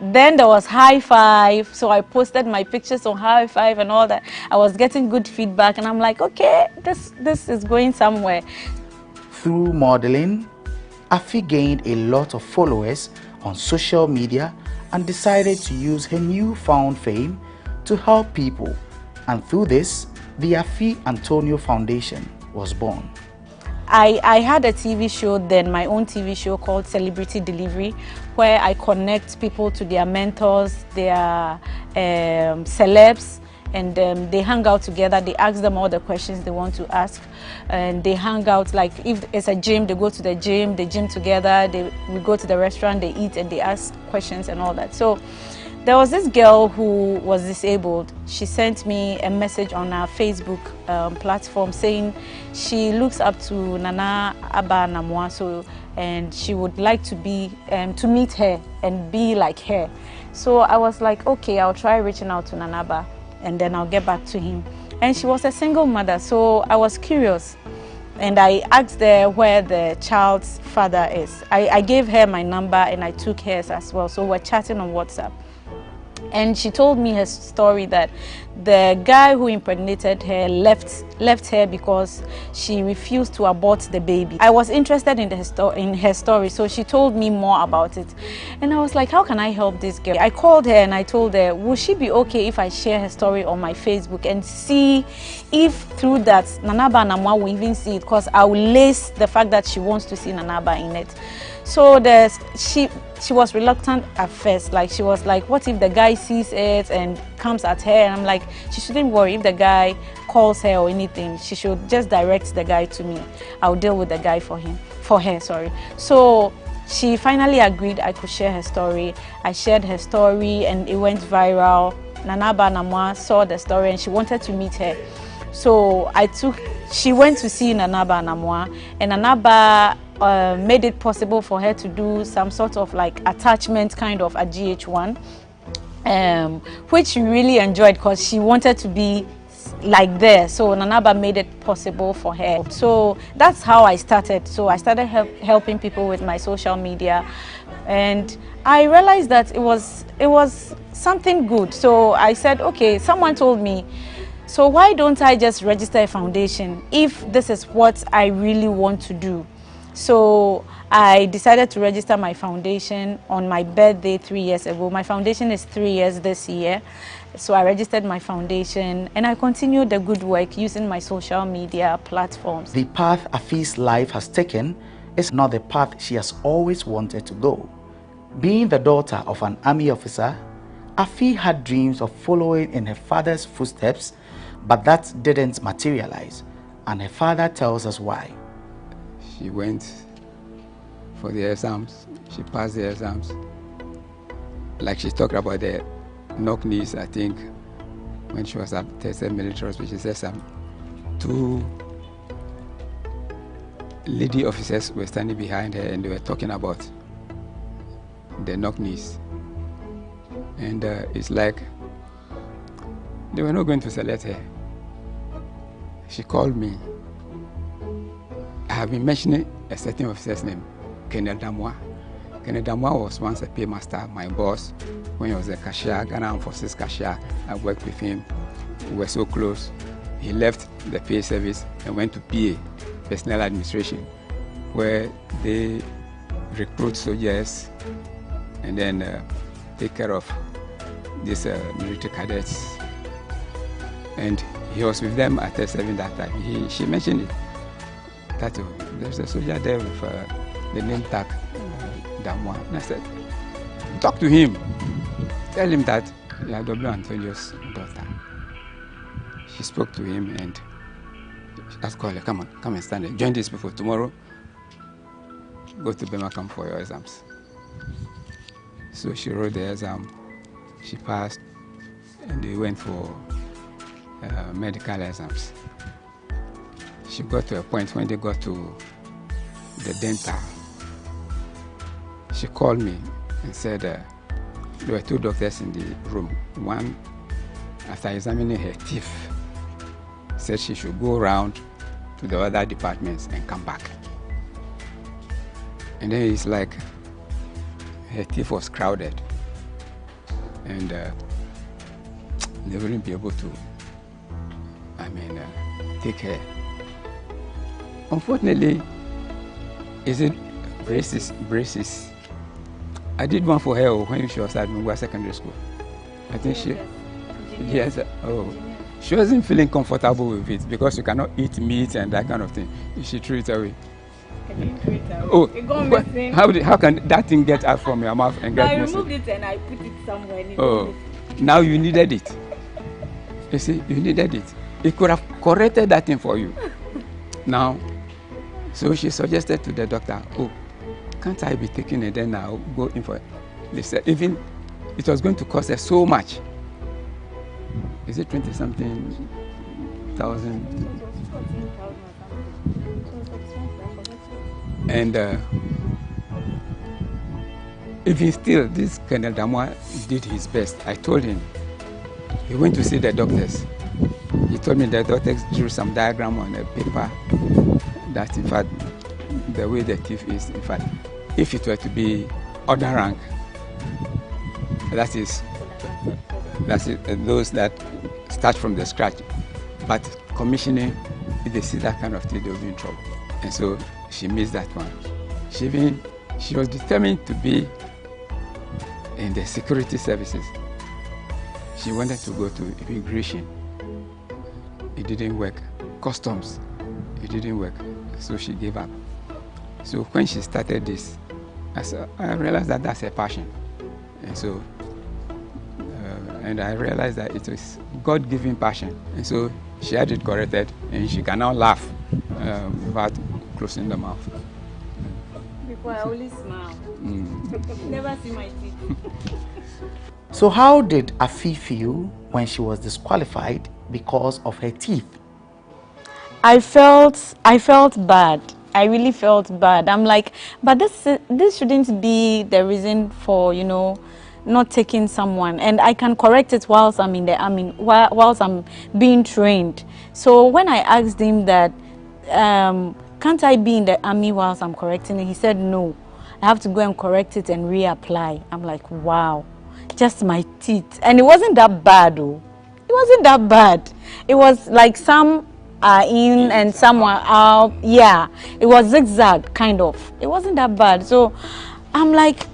then there was High Five. So I posted my pictures on High Five and all that. I was getting good feedback, and I'm like, okay, this is going somewhere. Through modeling, Afi gained a lot of followers on social media and decided to use her newfound fame to help people, and through this, the Afi Antonio Foundation was born. I had a TV show then, my own TV show called Celebrity Delivery, where I connect people to their mentors, their celebs, and they hang out together. They ask them all the questions they want to ask, and they hang out. Like if it's a gym, they go to the gym, they gym together, we go to the restaurant, they eat, and they ask questions and all that. So There was this girl who was disabled. She sent me a message on our Facebook platform saying she looks up to Nana Aba Namwa, and she would like to be to meet her and be like her. So I was like, okay, I'll try reaching out to Nanaba and then I'll get back to him. And she was a single mother, so I was curious. And I asked her where the child's father is. I gave her my number and I took hers as well. So we're chatting on WhatsApp. And she told me her story that the guy who impregnated her left her because she refused to abort the baby. I was interested in her story, so she told me more about it. And I was like, how can I help this girl? I called her and I told her, will she be okay if I share her story on my Facebook and see if through that Nanaba Namwa will even see it, because I will lace the fact that she wants to see Nanaba in it. So she was reluctant at first. Like, she was like, what if the guy sees it and comes at her? And I'm like, she shouldn't worry. If the guy calls her or anything, she should just direct the guy to me. I'll deal with the guy for her. So she finally agreed I could share her story. I shared her story and it went viral. Nanaba Namwa saw the story and she wanted to meet her. So she went to see Nanaba Namwa, and Nanaba made it possible for her to do some sort of like attachment kind of at GH1, which she really enjoyed because she wanted to be like there. So Nanaba made it possible for her. So that's how I started. So I started helping people with my social media, and I realized that it was something good. So I said, okay, someone told me, so why don't I just register a foundation if this is what I really want to do? So I decided to register my foundation on my birthday 3 years ago. My foundation is 3 years this year. So I registered my foundation and I continued the good work using my social media platforms. The path Afi's life has taken is not the path she has always wanted to go. Being the daughter of an army officer, Afi had dreams of following in her father's footsteps, but that didn't materialize, and her father tells us why. She went for the exams, she passed the exams. Like she talked about the knock knees, I think, when she was at Tested Military Hospital, she said some 2 lady officers were standing behind her and they were talking about the knock knees. And it's like they were not going to select her. She called me. I have been mentioning a certain officer's name, Kenneth Damwa. Kenneth Damwa was once a paymaster, my boss, when he was a cashier, Ghana Armed Forces cashier. I worked with him. We were so close. He left the pay service and went to PA, Personnel Administration, where they recruit soldiers and then take care of these military cadets. And he was with them at S7 that time. She mentioned it. That there's a soldier there with the name tag, Damwa. And I said, talk to him. Tell him that you are W. Antonio's daughter. She spoke to him and asked her, come on, come and stand there. Join these people tomorrow. Go to Bemakam for your exams. So she wrote the exam. She passed and they went for medical exams. She got to a point when they got to the dental. She called me and said there were 2 doctors in the room. One, after examining her teeth, said she should go around to the other departments and come back. And then it's like her teeth was crowded and they wouldn't be able to, take her. Unfortunately, is it braces? I did one for her when she was at Mungwa Secondary School. I think she wasn't feeling comfortable with it because you cannot eat meat and that kind of thing. She threw it away. Can you throw it away? Oh, it got missing. How can that thing get out from your mouth and get missing? I removed it and I put it somewhere. Oh, now you needed it. You see, you needed it. It could have corrected that thing for you. Now, so she suggested to the doctor, oh, can't I be taking it then I'll go in for it? They said, even it was going to cost us so much. Is it 20-something thousand? And even still, this Colonel Damwa did his best. I told him, he went to see the doctors. He told me the doctors drew some diagram on a paper that, in fact, the way the teeth is, in fact, if it were to be other rank, that is those that start from the scratch. But commissioning, if they see that kind of thing, they'll be in trouble. And so she missed that one. She was determined to be in the security services. She wanted to go to immigration. It didn't work. Customs, it didn't work. So she gave up. So when she started this, I realized that that's her passion. And so, and I realized that it was God-given passion. And so she had it corrected, and she can now laugh without closing the mouth. Before I always smile. Never see my teeth. So how did Afi feel when she was disqualified because of her teeth? I felt bad. I really felt bad. I'm like, but this shouldn't be the reason for, not taking someone. And I can correct it whilst I'm in the army, whilst I'm being trained. So when I asked him that, can't I be in the army whilst I'm correcting it? He said, no, I have to go and correct it and reapply. I'm like, wow, just my teeth. And it wasn't that bad, though. It wasn't that bad. It was like some are in and some are out. Yeah, it was zigzag, kind of. It wasn't that bad. So I'm like,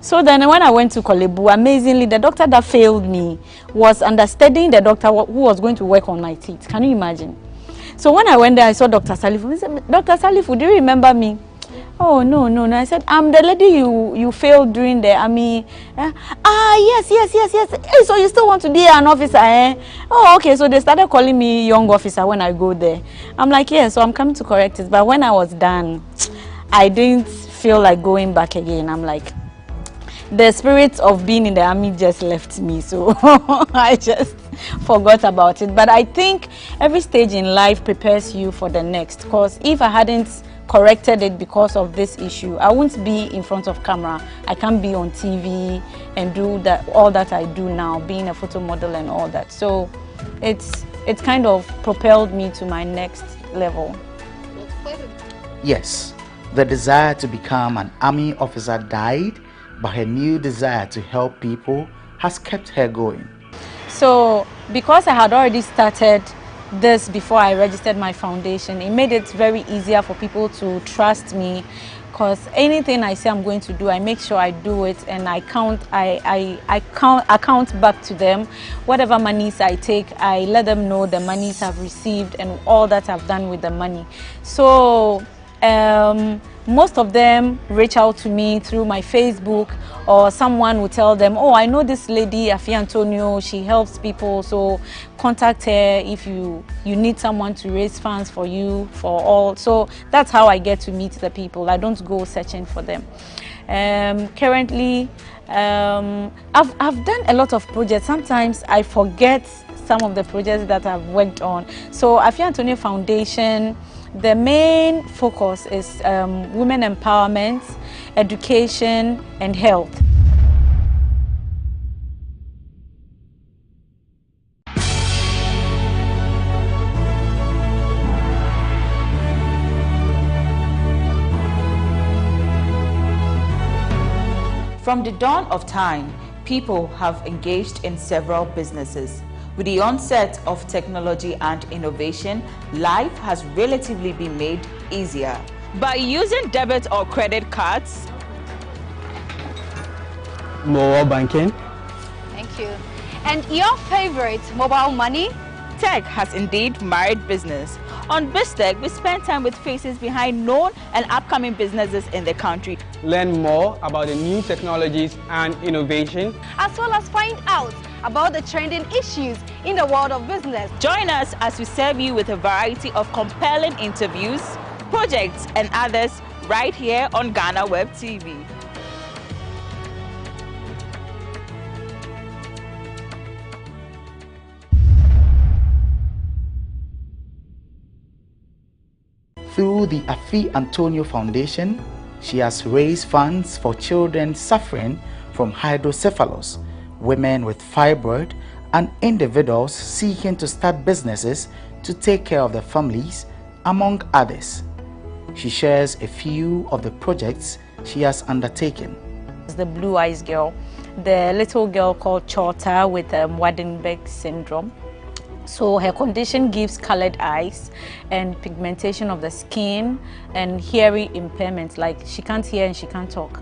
so then when I went to Kolebu, amazingly, the doctor that failed me was understudying the doctor who was going to work on my teeth. Can you imagine? So when I went there, I saw Dr. Salifu. He said, Dr. Salifu, do you remember me? Oh, no. I said, I'm the lady you failed during the army. Yes. Hey, so you still want to be an officer, eh? Oh, okay. So they started calling me young officer when I go there. I'm like, yeah, so I'm coming to correct it. But when I was done, I didn't feel like going back again. I'm like, the spirit of being in the army just left me. So I just forgot about it. But I think every stage in life prepares you for the next. Because if I hadn't corrected it because of this issue, I wouldn't be in front of camera. I can't be on TV and do all that I do now, being a photo model and all that. So it's kind of propelled me to my next level. Yes, the desire to become an army officer died, but her new desire to help people has kept her going. So because I had already started this before I registered my foundation, it made it very easier for people to trust me, because anything I say I'm going to do, I make sure I do it, and I account back to them. Whatever monies I take, I let them know the monies I've received and all that I've done with the money. So most of them reach out to me through my Facebook, or someone will tell them, oh, I know this lady, Afi Antonio, she helps people, so contact her if you need someone to raise funds for you, for all. So that's how I get to meet the people. I don't go searching for them. Currently, I've done a lot of projects. Sometimes I forget some of the projects that I've worked on. So Afi Antonio Foundation, the main focus is women empowerment, education, and health. From the dawn of time, people have engaged in several businesses. With the onset of technology and innovation, life has relatively been made easier. By using debit or credit cards, mobile banking. Thank you. And your favorite, mobile money? Tech has indeed married business. On BizTech, we spend time with faces behind known and upcoming businesses in the country. Learn more about the new technologies and innovation, as well as find out about the trending issues in the world of business. Join us as we serve you with a variety of compelling interviews, projects, and others right here on GhanaWeb TV. Through the Afi Antonio Foundation, she has raised funds for children suffering from hydrocephalus, women with fibroid, and individuals seeking to start businesses to take care of their families, among others. She shares a few of the projects she has undertaken. The Blue Eyes Girl, the little girl called Chota with Waardenburg syndrome. So her condition gives colored eyes and pigmentation of the skin and hearing impairments, like she can't hear and she can't talk.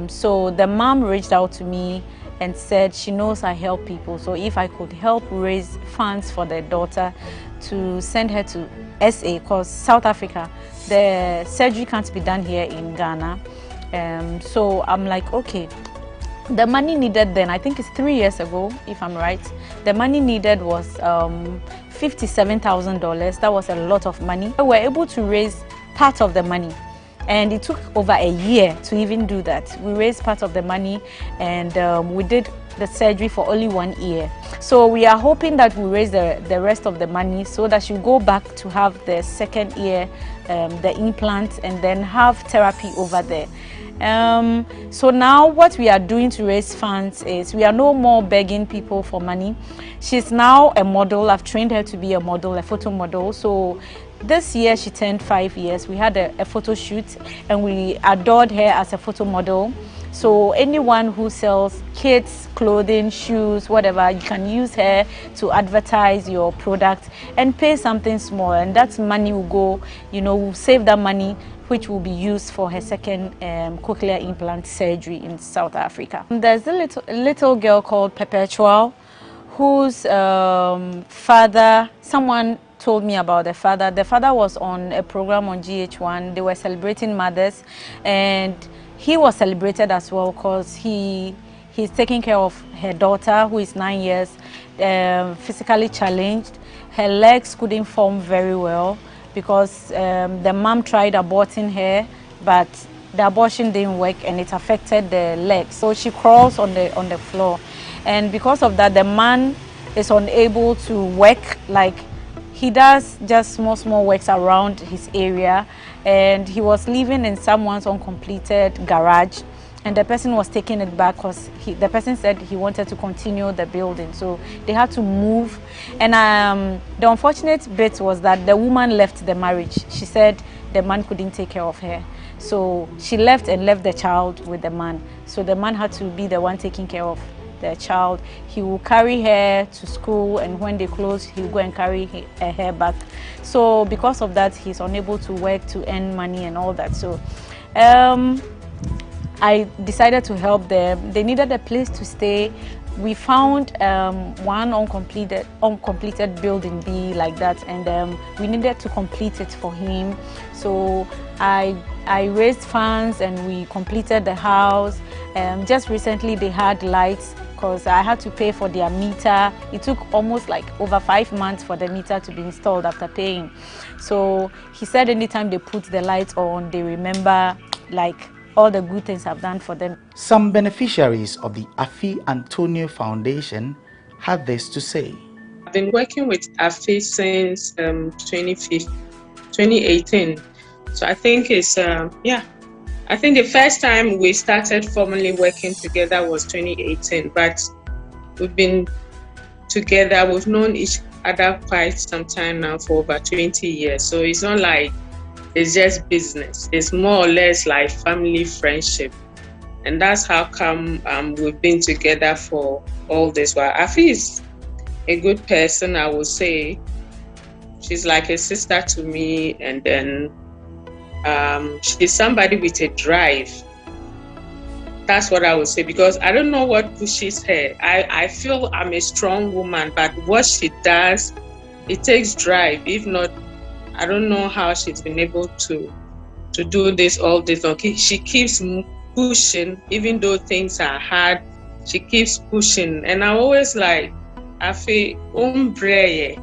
So the mom reached out to me and said she knows I help people, so if I could help raise funds for their daughter to send her to SA, because South Africa, the surgery can't be done here in Ghana. So I'm like, okay. The money needed then, I think it's 3 years ago, if I'm right, the money needed was $57,000. That was a lot of money. We were able to raise part of the money, and it took over a year to even do that. We raised part of the money, and we did the surgery for only 1 year. So we are hoping that we raise the rest of the money so that she'll go back to have the second year, the implant, and then have therapy over there. So now what we are doing to raise funds is we are no more begging people for money. She's now a model. I've trained her to be a model, a photo model. So this year she turned 5 years. We had a photo shoot and we adored her as a photo model. So anyone who sells kids, clothing, shoes, whatever, you can use her to advertise your product and pay something small, and that money will go, we'll save that money, which will be used for her second cochlear implant surgery in South Africa. There's a little girl called Perpetual, whose father, someone told me about the father. The father was on a program on GH1. They were celebrating mothers, and he was celebrated as well because he's taking care of her daughter, who is 9 years, physically challenged. Her legs couldn't form very well because the mom tried aborting her, but the abortion didn't work and it affected the legs. So she crawls on the floor, and because of that, the man is unable to work. Like, he does just small works around his area, and he was living in someone's uncompleted garage, and the person was taking it back because the person said he wanted to continue the building, so they had to move. And the unfortunate bit was that the woman left the marriage. She said the man couldn't take care of her, so she left and left the child with the man. So the man had to be the one taking care of the child. He will carry her to school, and when they close, he will go and carry her back. So because of that, he's unable to work to earn money and all that. So I decided to help them. They needed a place to stay. We found one uncompleted building B like that, and we needed to complete it for him. So I raised funds and we completed the house. Just recently they had lights because I had to pay for their meter. It took almost like over 5 months for the meter to be installed after paying. So he said anytime they put the lights on, they remember like all the good things I've done for them. Some beneficiaries of the Afi Antonio Foundation had this to say. I've been working with Afi since 2018. So I think it's, I think the first time we started formally working together was 2018, but we've been together, we've known each other quite some time now for over 20 years. So it's not like it's just business. It's more or less like family friendship. And that's how come we've been together for all this while. Afi is a good person, I would say. She's like a sister to me, and then she's somebody with a drive. That's what I would say, because I don't know what pushes her. I feel I'm a strong woman, but what she does, it takes drive. If not, I don't know how she's been able to do this all this. Okay, she keeps pushing, even though things are hard. She keeps pushing, and I always like, Afi, umbrella,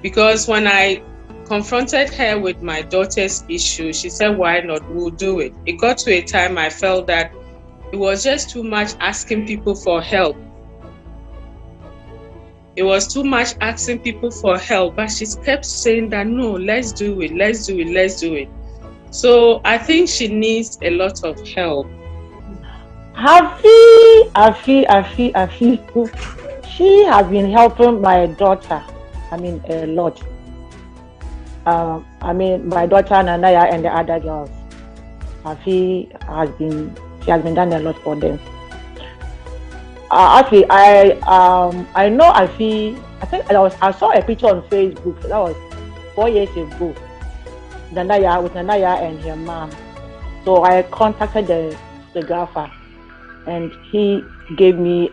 because when I confronted her with my daughter's issue, she said, why not, we'll do it. It got to a time I felt that it was just too much asking people for help. it was too much asking people for help, but she kept saying that, no, let's do it, let's do it, let's do it. So I think she needs a lot of help. Afi. She has been helping my daughter, a lot. My daughter Nanaya and the other girls. She has been done a lot for them. Actually, I know Afi. I think I saw a picture on Facebook. That was 4 years ago. Nanaya and her mom. So I contacted the photographer, and he gave me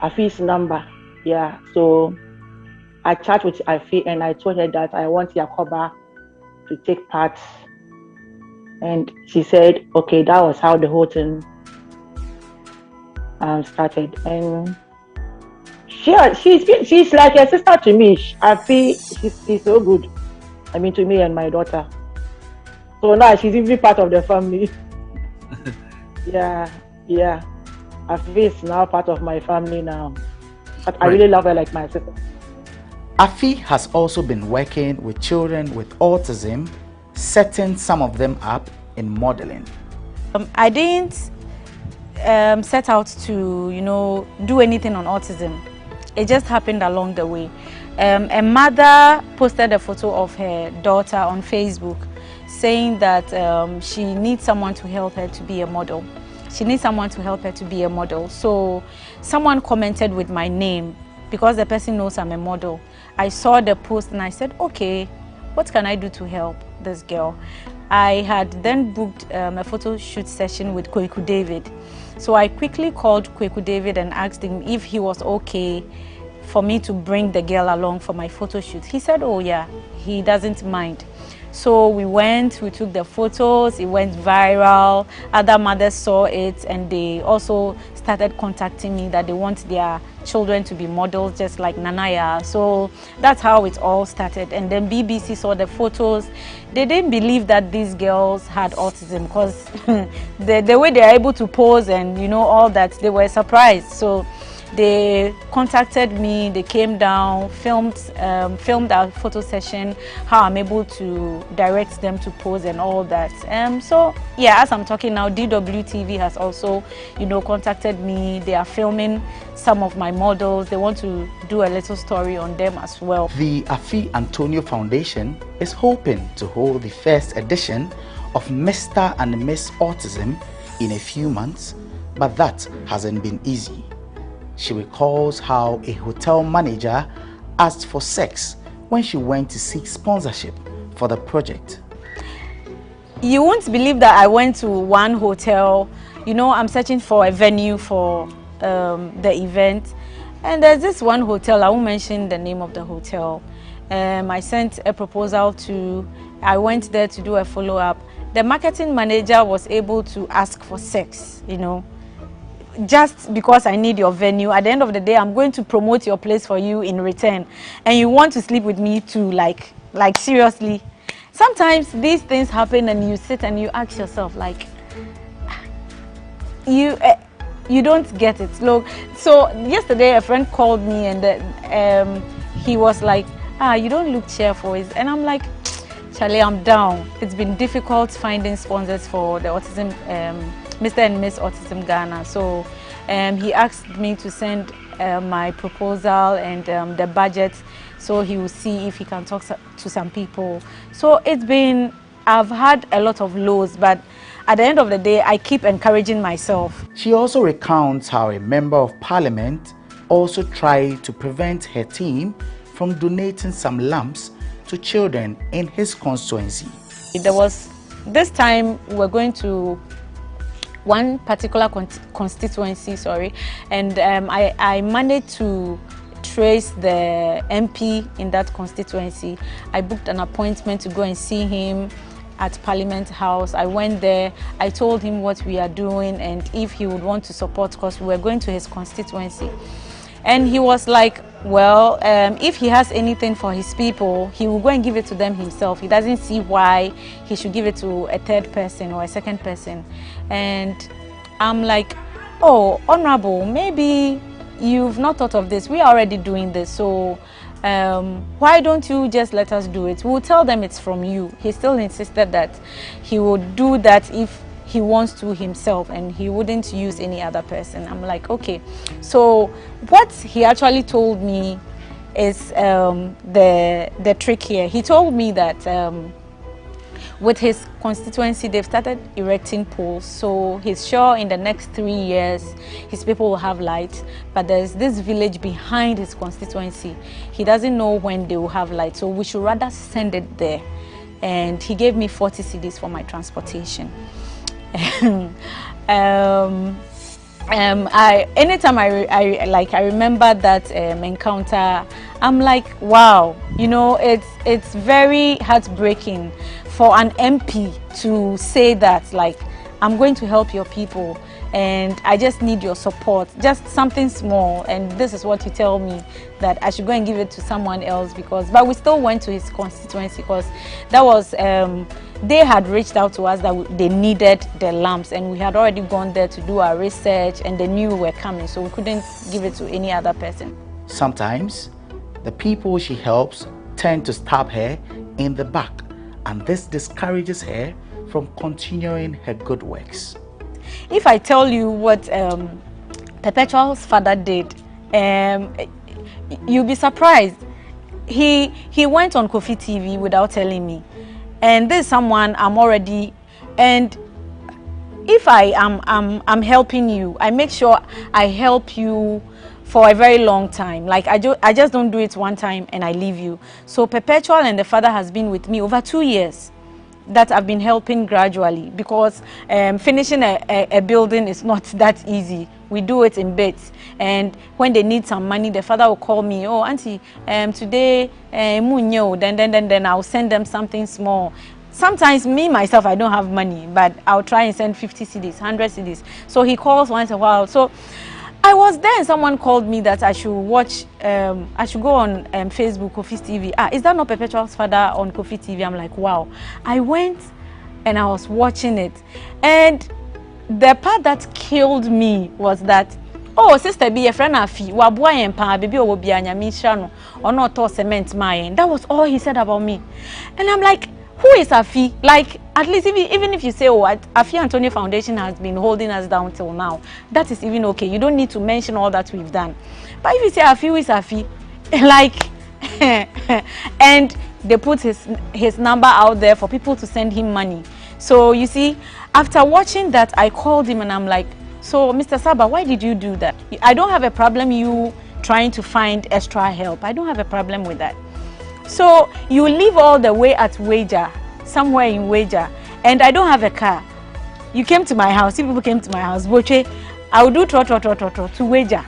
Afi's number. Yeah. So I chatted with Afi and I told her that I want Yakoba to take part. And she said, okay, that was how the whole thing started. And she's like a sister to me. Afi, she's so good. To me and my daughter. So now she's even part of the family. Yeah. Afi is now part of my family now. But I really love her like my sister. Afi has also been working with children with autism, setting some of them up in modeling. I didn't set out to, do anything on autism. It just happened along the way. A mother posted a photo of her daughter on Facebook saying that she needs someone to help her to be a model. So someone commented with my name because the person knows I'm a model. I saw the post and I said, okay, what can I do to help this girl? I had then booked a photo shoot session with Kweku David. So I quickly called Kweku David and asked him if he was okay for me to bring the girl along for my photo shoot. He said, oh yeah, he doesn't mind. So we took the photos, it went viral, other mothers saw it, and they also started contacting me that they want their children to be models just like Nanaya. So that's how it all started. And then BBC saw the photos. They didn't believe that these girls had autism because the way they are able to pose and all that, they were surprised. So they contacted me, they came down, filmed our photo session, how I'm able to direct them to pose and all that. So yeah, as I'm talking now, DWTV has also, contacted me. They are filming some of my models. They want to do a little story on them as well. The Afi Antonio Foundation is hoping to hold the first edition of Mr. and Miss Autism in a few months, but that hasn't been easy. She recalls how a hotel manager asked for sex when she went to seek sponsorship for the project. You won't believe that I went to one hotel. I'm searching for a venue for the event. And there's this one hotel, I won't mention the name of the hotel. I sent a proposal I went there to do a follow-up. The marketing manager was able to ask for sex, just because I need your venue. At the end of the day, I'm going to promote your place for you in return, and you want to sleep with me too, like seriously. Sometimes these things happen and you sit and you ask yourself, like, you don't get it. Look, so yesterday a friend called me and he was like, you don't look cheerful, and I'm like, Charlie, I'm down. It's been difficult finding sponsors for the autism Mr. and Miss Autism Ghana. So he asked me to send my proposal and the budget, so he will see if he can talk to some people. So I've had a lot of lows, but at the end of the day, I keep encouraging myself. She also recounts how a member of parliament also tried to prevent her team from donating some lamps to children in his constituency. There was this time we're going to one particular constituency, and I managed to trace the MP in that constituency. I booked an appointment to go and see him at Parliament House. I went there, I told him what we are doing and if he would want to support, because we were going to his constituency. And he was like, well, if he has anything for his people, he will go and give it to them himself. He doesn't see why he should give it to a third person or a second person. And I'm like, oh, Honorable, maybe you've not thought of this. We are already doing this, so why don't you just let us do it? We'll tell them it's from you. He still insisted that he would do that if he wants to himself and he wouldn't use any other person. I'm like, okay. So what he actually told me is the trick here. He told me that with his constituency, they've started erecting poles. So he's sure in the next 3 years, his people will have light. But there's this village behind his constituency. He doesn't know when they will have light. So we should rather send it there. And he gave me 40 cedis for my transportation. Anytime I remember that encounter, I'm like, wow, you know, it's very heartbreaking for an MP to say that, like, I'm going to help your people and I just need your support, just something small, and this is what you tell me that I should go and give it to someone else. But we still went to his constituency because that was they had reached out to us that they needed the lamps, and we had already gone there to do our research and they knew we were coming, so we couldn't give it to any other person. Sometimes the people she helps tend to stab her in the back, and this discourages her from continuing her good works. If I tell you what Perpetual's father did, you'll be surprised. He went on Kofi TV without telling me, and this is someone I'm already. And if I'm helping you, I make sure I help you for a very long time. Like I just don't do it one time and I leave you. So Perpetual and the father has been with me over 2 years. That I've been helping gradually, because finishing a building is not that easy. We do it in bits, and when they need some money, the father will call me, oh auntie, today then I'll send them something small. Sometimes me myself, I don't have money, but I'll try and send 50 cedis, 100 cedis. So he calls once in a while. So I was there and someone called me that I should watch, I should go on Facebook, Kofi TV. Is that not Perpetual's father on Kofi TV? I'm like, wow. I went and I was watching it. And the part that killed me was that, oh, sister, be a friend of you, waboy and pa, baby, or be a nyamishano, or not to cement my. That was all he said about me. And I'm like, who is Afi? Like, at least even if you say, oh, Afi Antonio Foundation has been holding us down till now, that is even okay. You don't need to mention all that we've done. But if you say Afi, who is Afi? Like, and they put his number out there for people to send him money. So you see, after watching that, I called him and I'm like, so Mr. Saba, why did you do that? I don't have a problem you trying to find extra help. I don't have a problem with that. So you live all the way at Wager, somewhere in Wager, and I don't have a car. You came to my house, people came to my house, Boche, I will do to Wager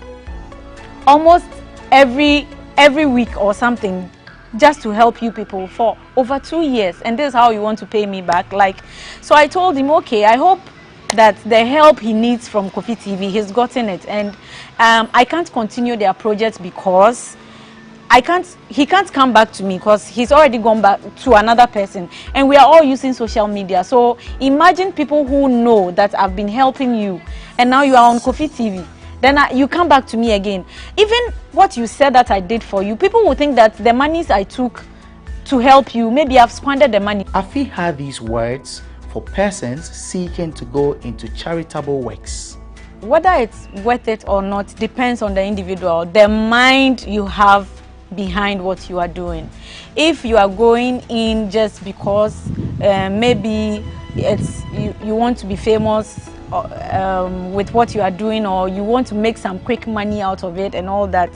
almost every week or something, just to help you people for over 2 years, and this is how you want to pay me back. Like, so I told him, okay, I hope that the help he needs from Kofi TV, he's gotten it, and I can't continue their project because he can't come back to me because he's already gone back to another person, and we are all using social media. So imagine people who know that I've been helping you and now you are on Kofi TV, then you come back to me again. Even what you said that I did for you, people will think that the monies I took to help you, maybe I've squandered the money. Afi had these words for persons seeking to go into charitable works. Whether it's worth it or not depends on the individual, the mind you have behind what you are doing. If you are going in just because maybe it's you want to be famous with what you are doing, or you want to make some quick money out of it and all that,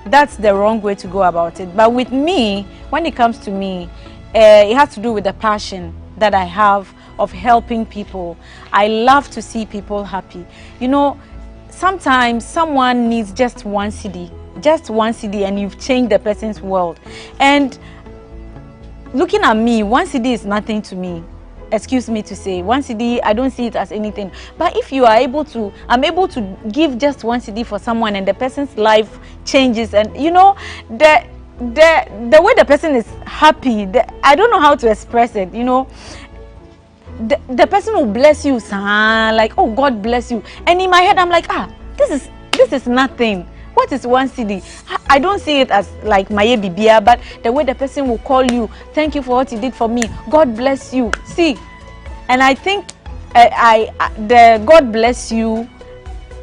that's the wrong way to go about it. But with me, when it comes to me, it has to do with the passion that I have of helping people. I love to see people happy. You know, sometimes someone needs just one CD, and you've changed the person's world. And looking at me, one CD is nothing to me. Excuse me to say, one CD, I don't see it as anything. But if you are able to, I'm able to give just one CD for someone and the person's life changes, and you know, the way the person is happy, I don't know how to express it, you know. The person will bless you, like, oh, God bless you. And in my head, I'm like, This is nothing. What is 1 cedi? I don't see it as like my bibia, but the way the person will call you, thank you for what you did for me. God bless you. See, and I think the God bless you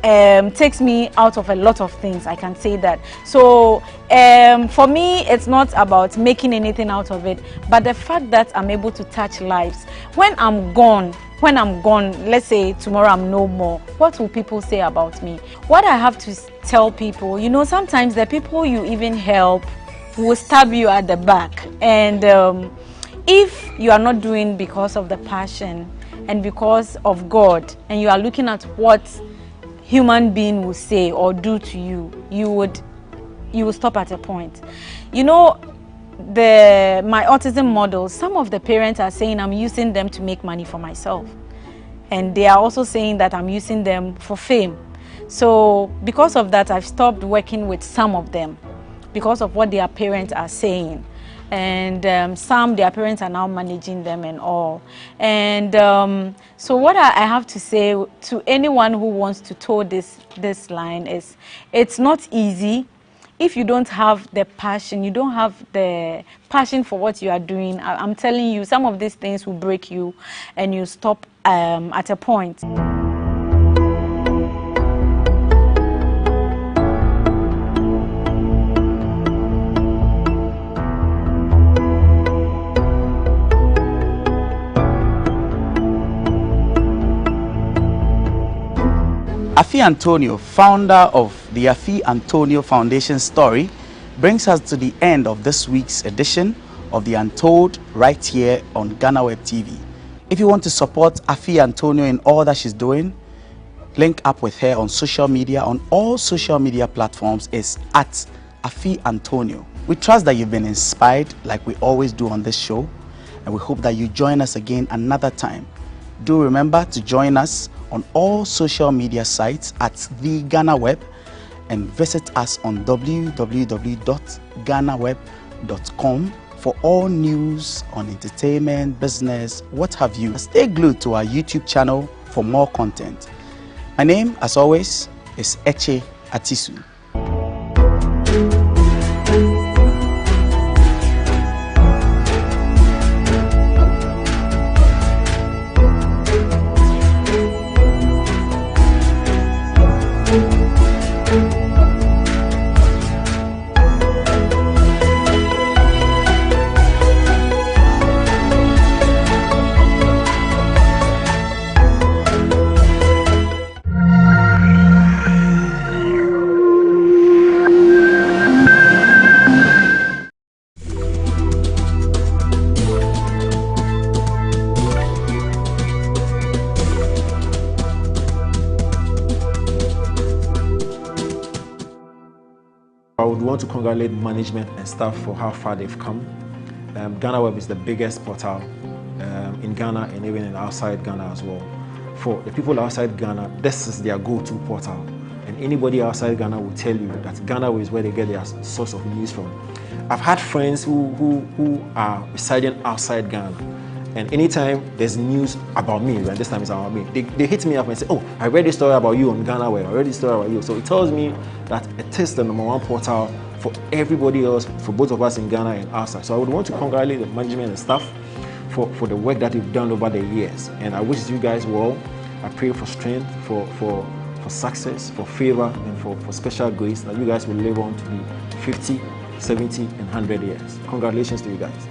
takes me out of a lot of things. I can say that. So for me, it's not about making anything out of it, but the fact that I'm able to touch lives. When I'm gone, let's say tomorrow I'm no more, what will people say about me? What I have to tell people, you know, sometimes the people you even help will stab you at the back. And if you are not doing because of the passion and because of God, and you are looking at what human being will say or do to you, you will stop at a point. You know, my autism models, some of the parents are saying I'm using them to make money for myself, and they are also saying that I'm using them for fame. So because of that, I've stopped working with some of them because of what their parents are saying. And their parents are now managing them and all. And so what I have to say to anyone who wants to toe this line is, it's not easy. If you don't have the passion, you don't have the passion for what you are doing, I'm telling you, some of these things will break you and you stop at a point. Afi Antonio, founder of the Afi Antonio Foundation story, brings us to the end of this week's edition of The Untold right here on GhanaWeb TV. If you want to support Afi Antonio in all that she's doing, link up with her on social media. On all social media platforms is at Afi Antonio. We trust that you've been inspired like we always do on this show, and we hope that you join us again another time. Do remember to join us on all social media sites at The GhanaWeb, and visit us on www.ghanaweb.com for all news on entertainment, business, what have you. Stay glued to our YouTube channel for more content. My name, as always, is Eche Atisu. I would want to congratulate management and staff for how far they've come. GhanaWeb is the biggest portal in Ghana and even in outside Ghana as well. For the people outside Ghana, this is their go-to portal. And anybody outside Ghana will tell you that GhanaWeb is where they get their source of news from. I've had friends who are residing outside Ghana, and anytime there's news about me, and this time it's about me, they hit me up and say, oh, I read this story about you on GhanaWeb, I read this story about you. So it tells me that it is the #1 portal for everybody else, for both of us in Ghana and outside. So I would want to congratulate the management and staff for the work that you've done over the years. And I wish you guys well. I pray for strength, for success, for favor, and for special grace, that you guys will live on to be 50, 70, and 100 years. Congratulations to you guys.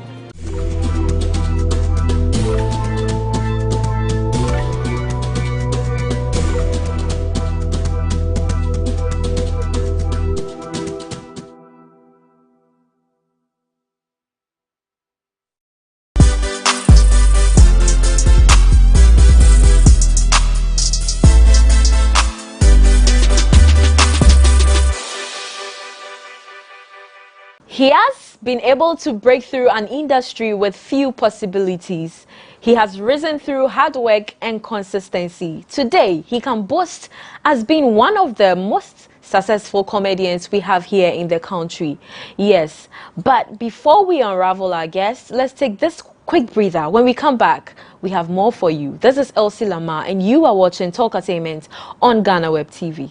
He has been able to break through an industry with few possibilities. He has risen through hard work and consistency. Today, he can boast as being one of the most successful comedians we have here in the country. Yes, but before we unravel our guests, let's take this quick breather. When we come back, we have more for you. This is Elsie Lamar, and you are watching Talkatainment on GhanaWeb TV.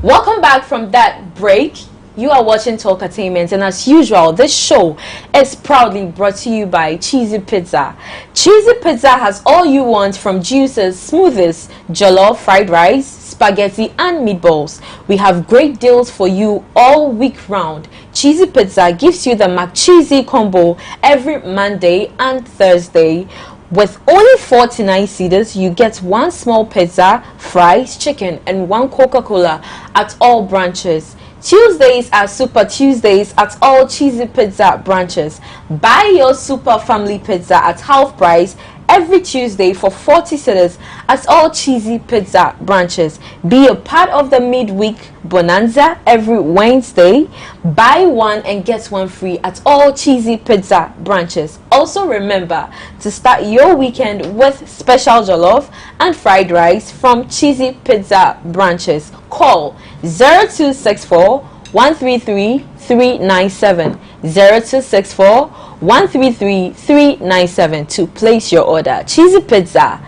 Welcome back from that break. You are watching Talkatainment, and as usual, this show is proudly brought to you by Cheesy Pizza. Cheesy Pizza has all you want from juices, smoothies, jollof, fried rice, spaghetti, and meatballs. We have great deals for you all week round. Cheesy Pizza gives you the McCheesy combo every Monday and Thursday. With only 49 cedis, you get one small pizza, fries, chicken, and one Coca-Cola at all branches. Tuesdays are Super Tuesdays at all Cheesy Pizza branches. Buy your Super Family Pizza at half price every Tuesday for 40 cedis at all Cheesy Pizza branches. Be a part of the midweek bonanza every Wednesday. Buy one and get one free at all Cheesy Pizza branches. Also remember to start your weekend with special jollof and fried rice from Cheesy Pizza branches. Call 0264 133 397 0264 133 397 to place your order. Cheesy Pizza,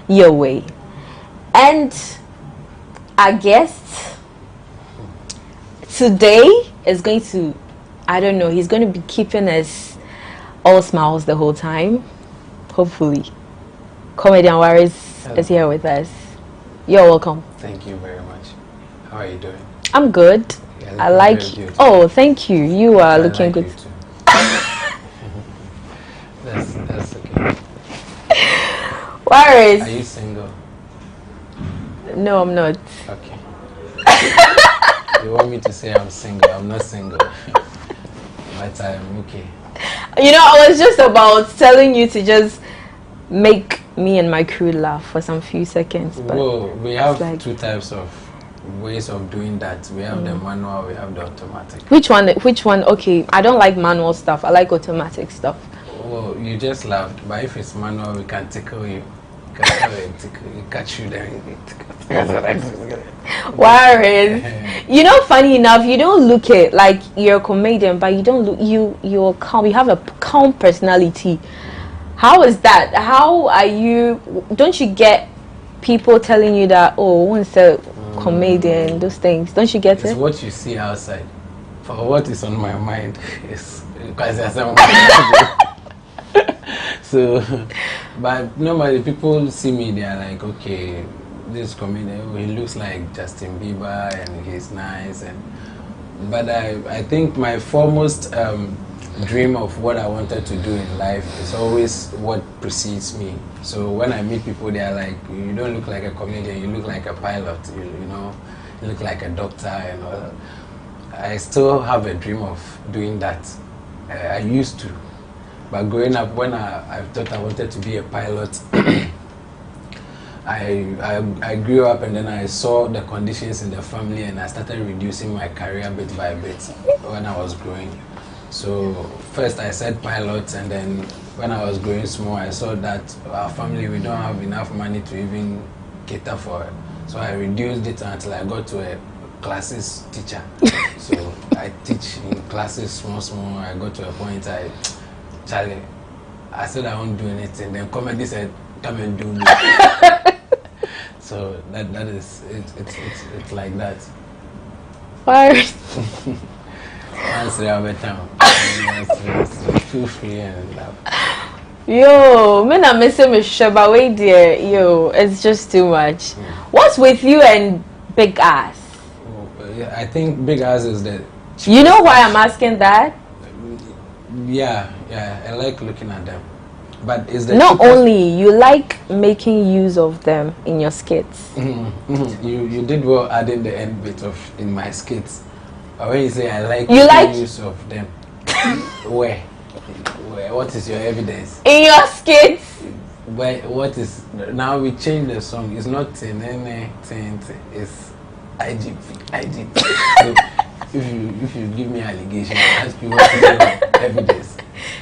your way. And our guest today is going to, I don't know, he's going to be keeping us all smiles the whole time, hopefully. Comedian Waris is here with us. You're welcome. Thank you very much. How are you doing? I'm good. I like. Oh, thank you. You are looking good. That's okay. Waris. Are you single? No, I'm not. Okay. You want me to say I'm single? I'm not single. But I'm okay. You know, I was just about telling you to just make me and my crew laugh for some few seconds. But well, we have like two types of ways of doing that. We have the manual, we have the automatic. Which one? Okay, I don't like manual stuff. I like automatic stuff. Well, you just laughed, but if it's manual, we can tickle you. You catch you there. Waris, you know, funny enough, you don't look it like you're a comedian, but you don't look, you're calm. You have a calm personality. How is that? How are you? Don't you get people telling you that, oh, once a comedian, those things? Don't you get it? It's what you see outside. For what is on my mind is because so, but normally people see me, they are like, okay, this comedian, he looks like Justin Bieber and he's nice, but I think my foremost dream of what I wanted to do in life is always what precedes me. So when I meet people, they are like, you don't look like a comedian, you look like a pilot, you know, you look like a doctor and all that. I still have a dream of doing that. I used to. But growing up, when I thought I wanted to be a pilot, I grew up and then I saw the conditions in the family and I started reducing my career bit by bit when I was growing. So first I said pilot, and then when I was growing small, I saw that our family, we don't have enough money to even cater for it. So I reduced it until I got to a classes teacher. So I teach in classes small. I got to a point Charlie, I said I won't do anything. Then comedy said, come and do me. So that is it's like that. First. Feel free and laugh. Yo, man, I'm missing my shaba way dear. Yo, it's just too much. What's with you and big ass? I think big ass is the. You know why I'm asking that? Yeah, I like looking at them, but is the not only you like making use of them in your skits. You did well adding the end bit of in my skits. But when you say I like making use of them, where? What is your evidence? In your skits. What is now? We change the song. It's not in anything. It's IGP. So, if you give me allegation, ask me what is your evidence.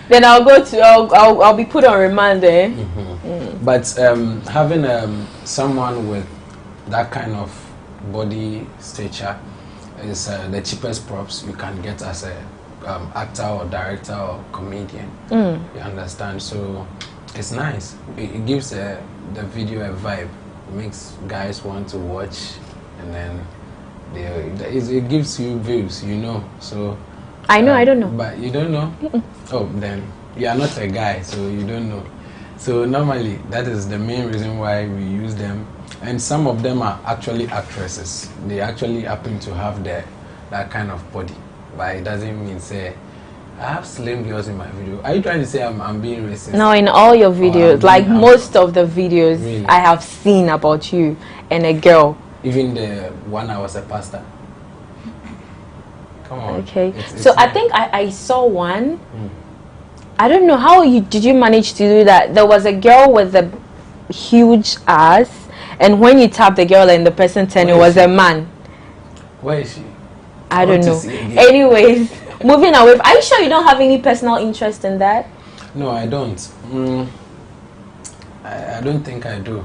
Then I'll be put on remand. But having someone with that kind of body stature is the cheapest props you can get as a actor or director or comedian. You understand? So it's nice. It gives the video a vibe. It makes guys want to watch, and then it gives you views, you know. So I know, I don't know. But you don't know? Oh, then you are not a guy, so you don't know. So normally that is the main reason why we use them. And some of them are actually actresses. They actually happen to have that kind of body. But it doesn't mean say I have slim girls in my video. Are you trying to say I'm being racist? No, in all your videos, like most of the videos really? I have seen about you and a girl. Even the one I was a pastor. Come on. Okay. So I think I saw one. I don't know how did you manage to do that? There was a girl with a huge ass, and when you tap the girl and the person turned, it was a man. Where is she? I don't know. Anyways, moving away. Are you sure you don't have any personal interest in that? No, I don't. I don't think I do.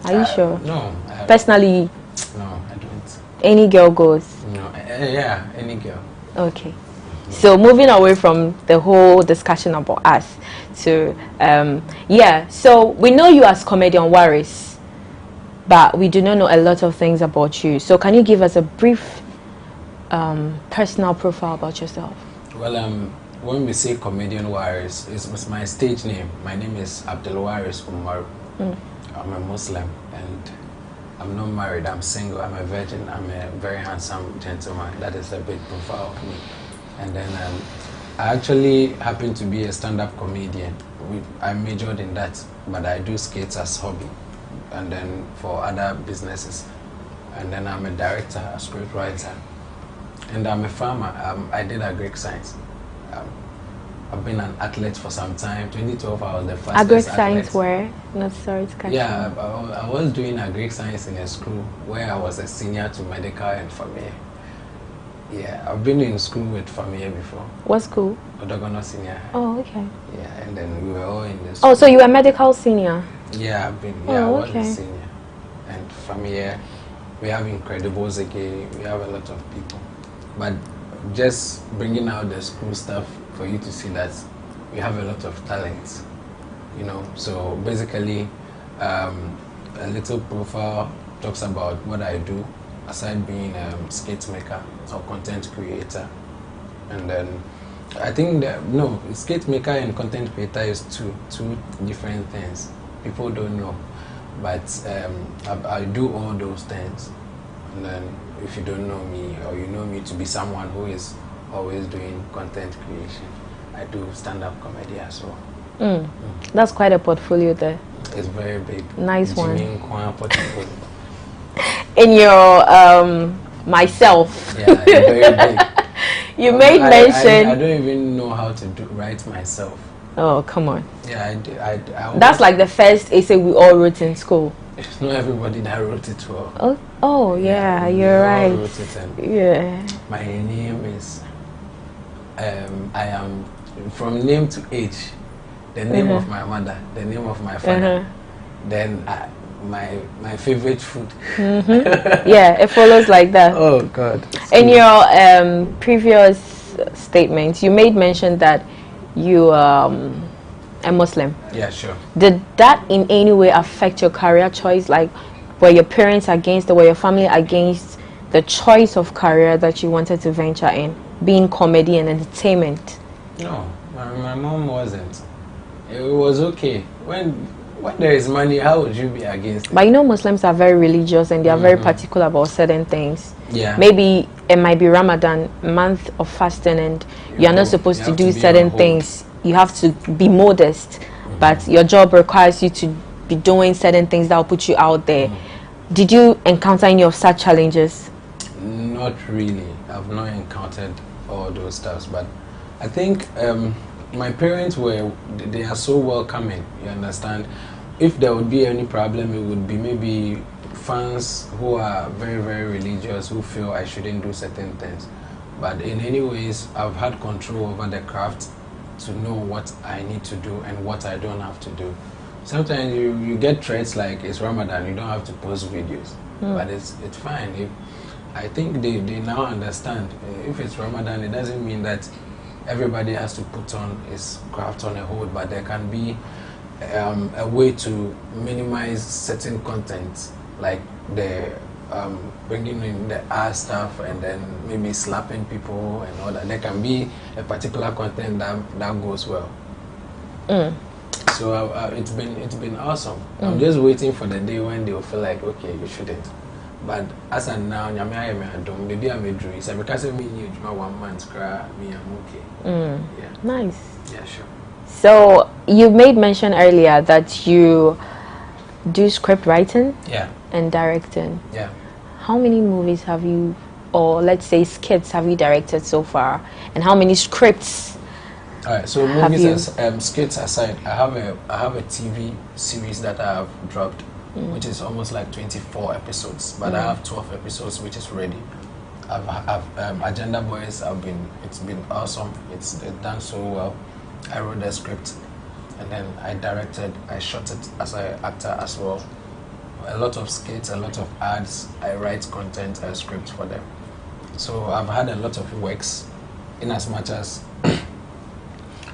Are you sure? No. Personally? No, I don't. Any girl goes? No. Yeah, any girl. Okay. So moving away from the whole discussion about us to yeah, so we know you as comedian Waris, but we do not know a lot of things about you. So can you give us a brief personal profile about yourself? Well, when we say comedian Waris, it's my stage name. My name is Abdul Waris Umar. I'm a Muslim and I'm not married. I'm single. I'm a virgin. I'm a very handsome gentleman. That is a big profile of me. And then I actually happen to be a stand-up comedian. I majored in that, but I do skits as hobby, and then for other businesses. And then I'm a director, a script writer, and I'm a farmer. I did agric science. I've been an athlete for some time. 2012, I was the fastest agric athlete. Science where? Not sorry to catch you. Yeah, I was doing agric science in a school where I was a senior to medical and family. Yeah, I've been in school with family before. What school? Odogono Senior. Oh, okay. Yeah, and then we were all in the school. Oh, so you were medical senior? Yeah, I've been. Oh, yeah, I was okay. a senior. And family, we have Incredibles again. We have a lot of people. But just bringing out the school stuff for you to see that we have a lot of talent, you know. So basically, a little profile talks about what I do, aside being a skate maker or content creator. And then I think that, no, skate maker and content creator is two different things. People don't know, but I do all those things. And then if you don't know me, or you know me to be someone who is always doing content creation, I do stand-up comedy as well. That's quite a portfolio there. It's very big. Nice one. Portfolio. In your myself. Yeah, it's very big. You made mention. I don't even know how to write myself. Oh, come on. Yeah, that's like the first essay we all wrote in school. It's not everybody that wrote it well. Oh yeah, you're right. Wrote it, yeah. My name is. I am from name to age. The name of my mother, the name of my father, then my favorite food. Yeah, it follows like that. Oh God. In your previous statements, you made mention that you are a Muslim. Yeah, sure. Did that in any way affect your career choice? Like, were your parents against or were your family against the choice of career that you wanted to venture in, being comedy and entertainment? No, my mom wasn't. It was okay. When there is money, how would you be against it? But you know, Muslims are very religious and they are very particular about certain things. Yeah. Maybe it might be Ramadan, month of fasting, and you are not supposed to do certain things. You have to be modest, but your job requires you to be doing certain things that will put you out there. Did you encounter any of such challenges? Not really. I've not encountered all those stuff, but I think my parents they are so welcoming, you understand. If there would be any problem, it would be maybe fans who are very, very religious, who feel I shouldn't do certain things. But in any ways, I've had control over the craft to know what I need to do and what I don't have to do. Sometimes you get threats like it's Ramadan, you don't have to post videos, but it's fine. I think they now understand. If it's Ramadan, it doesn't mean that everybody has to put on his craft on a hold, but there can be a way to minimize certain content, like the bringing in the art stuff and then maybe slapping people and all that. There can be a particular content that goes well. So it's been awesome. I'm just waiting for the day when they will feel like, okay, you shouldn't. But as of now, maybe I'm a dream. So because of me, 1 month, me I'm okay. Yeah. Nice. Yeah, sure. So you made mention earlier that you do script writing and directing. Yeah. How many movies have you, or let's say skits, have you directed so far? And how many scripts? All right. So movies, skits aside, I have a TV series that I have dropped, which is almost like 24 episodes. But I have 12 episodes, which is ready. I've Agenda Boys. It's been awesome. It's done so well. I wrote the script, and then I directed. I shot it as an actor as well. A lot of skits, a lot of ads. I write content, I script for them. So I've had a lot of works, in as much as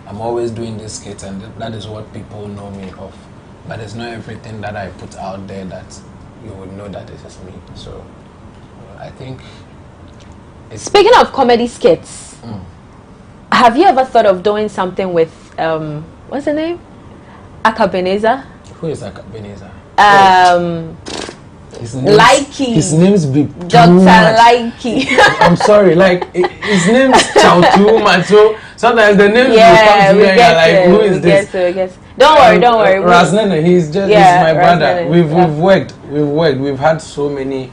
I'm always doing this skit, and that is what people know me of. But it's not everything that I put out there that you would know that it is me. So I think. Speaking of comedy skits, have you ever thought of doing something with what's the name? Akabeneza? Who is Akabeneza? Likey. His name's Dr. Likey. I'm sorry, like his name's Chow too much. So sometimes the names will come to me and you're like, who is this? Don't worry. Raznene, he's my brother. We've worked. We've had so many.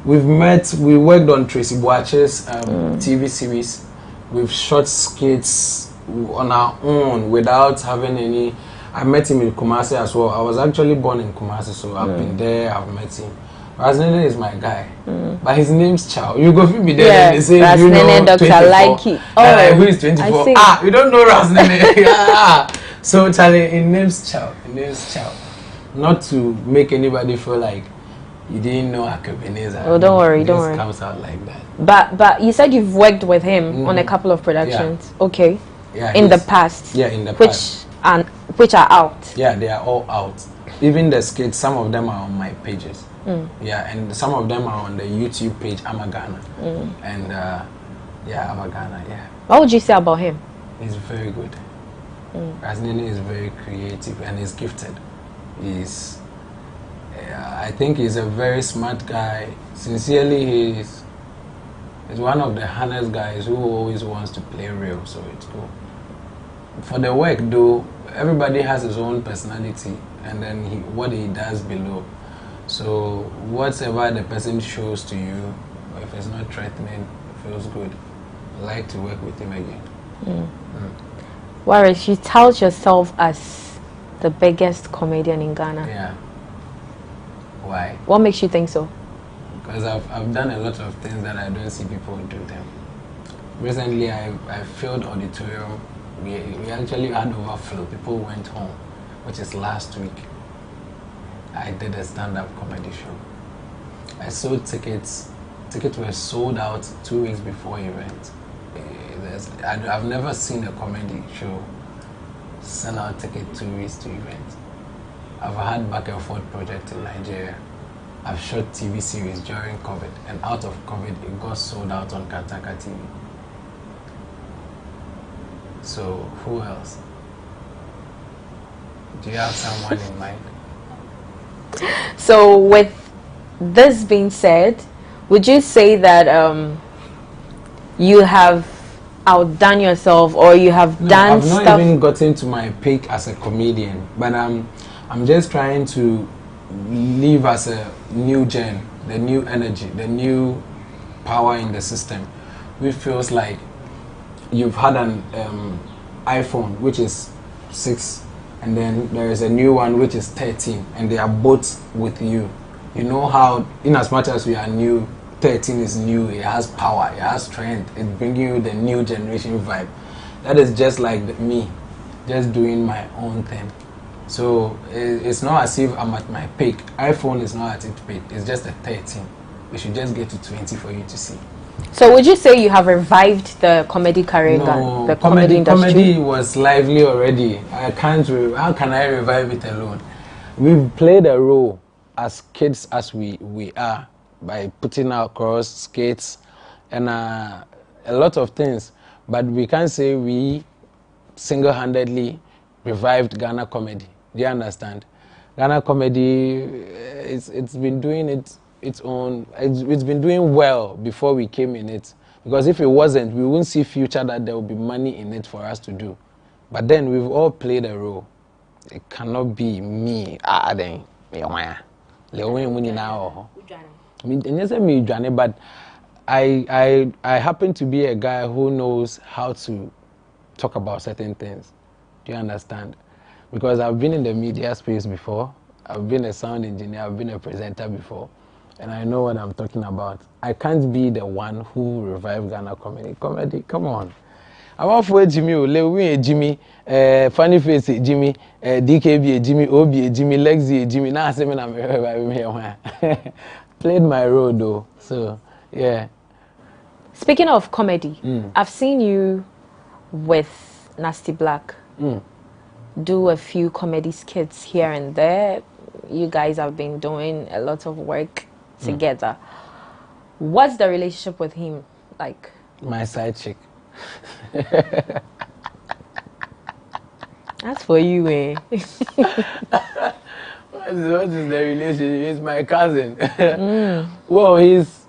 We've met. We worked on Tracy Boache's TV series. We've shot skits on our own without having any. I met him in Kumasi as well. I was actually born in Kumasi, so I've been there. I've met him. Raznene is my guy, but his name's Chow. You go be there and they say, you know, Dr. 24. Likey. Who is 24? You don't know Raznene. So Charlie, his name's Chow. His name's Chow. Not to make anybody feel like you didn't know Akabeneza. Oh, don't worry. It comes out like that. But you said you've worked with him on a couple of productions. Yeah. Okay. Yeah. In the past. Yeah, in the past. Which are out. Yeah, they are all out. Even the skits, some of them are on my pages. Yeah, and some of them are on the YouTube page, Amagana. And Amagana, yeah. What would you say about him? He's very good. Raznene is very creative and he's gifted. I think he's a very smart guy. Sincerely, he's one of the honest guys who always wants to play real, so it's cool. For the work though, everybody has his own personality and then what he does below. So whatever the person shows to you, if it's not threatening, it feels good. I like to work with him again. Waris, you tout yourself as the biggest comedian in Ghana. Yeah. Why? What makes you think so? Because I've done a lot of things that I don't see people do them. Recently, I filled auditorium. We actually had overflow. People went home, which is last week. I did a stand-up comedy show. I sold tickets. Tickets were sold out 2 weeks before event. I've never seen a comedy show sell out ticket 2 weeks to event. I've had back and forth project in Nigeria. I've shot TV series during COVID, and out of COVID, it got sold out on Kataka TV. So who else? Do you have someone in mind? So with this being said, would you say that you have outdone yourself, or you have done stuff? I've not even gotten to my peak as a comedian, but I'm just trying to live as a new gen, the new energy, the new power in the system, which feels like you've had an iPhone which is 6, and then there is a new one which is 13, and they are both with you. You know how, in as much as we are new, 13 is new, it has power, it has strength, it brings you the new generation vibe. That is just like me, just doing my own thing. So it's not as if I'm at my peak. iPhone is not at its peak, it's just a 13. We should just get to 20 for you to see. So would you say you have revived the comedy career? No, the comedy industry? Comedy was lively already. How can I revive it alone? We've played a role as kids as we are, by putting across skits and a lot of things. But we can't say we single-handedly revived Ghana comedy. Do you understand? Ghana comedy, it's been doing its own. It's been doing well before we came in it. Because if it wasn't, we wouldn't see future that there will be money in it for us to do. But then we've all played a role. It cannot be me. But I happen to be a guy who knows how to talk about certain things. Do you understand? Because I've been in the media space before. I've been a sound engineer. I've been a presenter before. And I know what I'm talking about. I can't be the one who revived Ghana comedy. Comedy, come on. I'm off with Jimmy, Lewi Jimmy, Funny Face Jimmy, DKB Jimmy, Obi Jimmy, Lexi Jimmy. Now I'm reviving here. Played my role though. So, yeah. Speaking of comedy, I've seen you with Nasty Black do a few comedy skits here and there. You guys have been doing a lot of work together. What's the relationship with him like? My side chick. That's for you, eh? What is the relationship? He's my cousin. Well, it's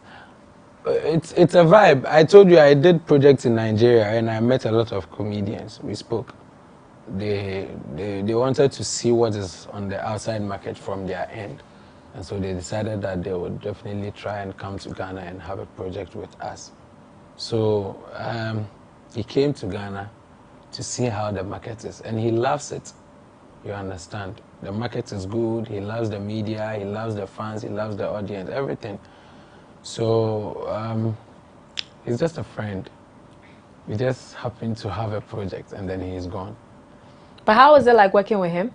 a vibe. I told you I did projects in Nigeria and I met a lot of comedians. We spoke. They wanted to see what is on the outside market from their end. And so they decided that they would definitely try and come to Ghana and have a project with us. So he came to Ghana to see how the market is. And he loves it. You understand? The market is good. He loves the media. He loves the fans. He loves the audience. Everything. So he's just a friend. We just happened to have a project and then he's gone. But how was it like working with him?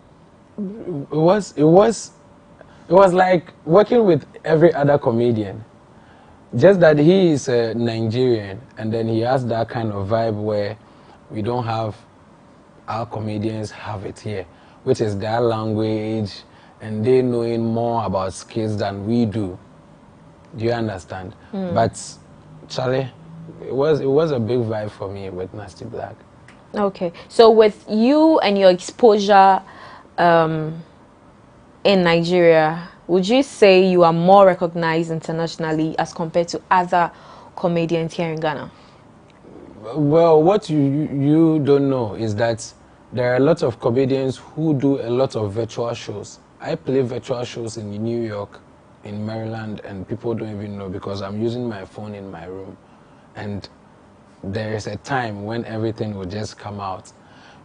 It was like working with every other comedian. Just that he is a Nigerian and then he has that kind of vibe where we don't have our comedians have it here, which is their language and they knowing more about skills than we do. Do you understand? But Charlie, it was a big vibe for me with Nasty Black. Okay, so with you and your exposure in Nigeria, would you say you are more recognized internationally as compared to other comedians here in Ghana? Well, what you don't know is that there are a lot of comedians who do a lot of virtual shows. I play virtual shows in New York, in Maryland, and people don't even know because I'm using my phone in my room. And there is a time when everything will just come out.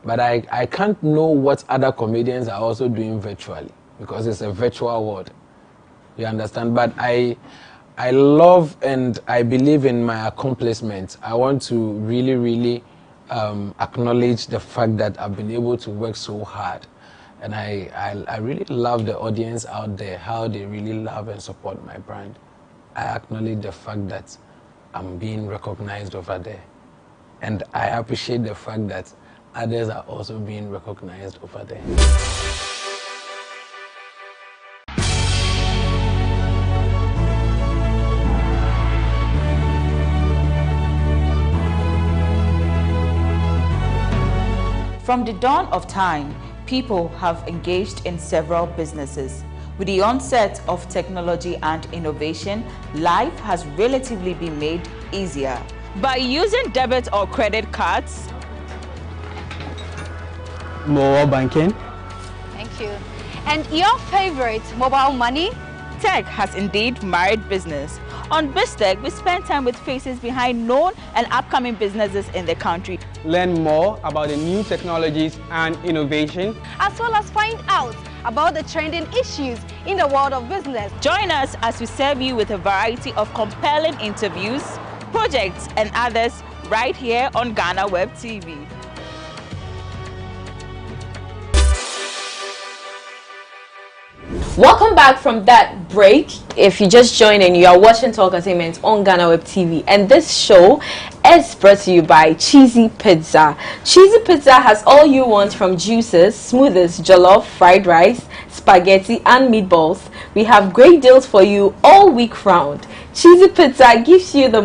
But I can't know what other comedians are also doing virtually because it's a virtual world. You understand? But I love and I believe in my accomplishments. I want to really, really acknowledge the fact that I've been able to work so hard. And I really love the audience out there, how they really love and support my brand. I acknowledge the fact that I'm being recognized over there. And I appreciate the fact that others are also being recognized over there. From the dawn of time, people have engaged in several businesses. With the onset of technology and innovation, life has relatively been made easier. By using debit or credit cards, mobile banking. Thank you. And your favorite, mobile money? Tech has indeed married business. On BizTech, we spend time with faces behind known and upcoming businesses in the country. Learn more about the new technologies and innovation, as well as find out about the trending issues in the world of business. Join us as we serve you with a variety of compelling interviews, projects and others right here on GhanaWeb TV. Welcome back from that break. If you just joined in, you are watching Talk Entertainment on GhanaWeb TV, and this show is brought to you by Cheesy Pizza. Cheesy Pizza has all you want from juices, smoothies, jollof, fried rice, spaghetti, and meatballs, we have great deals for you all week round. Cheesy Pizza gives you the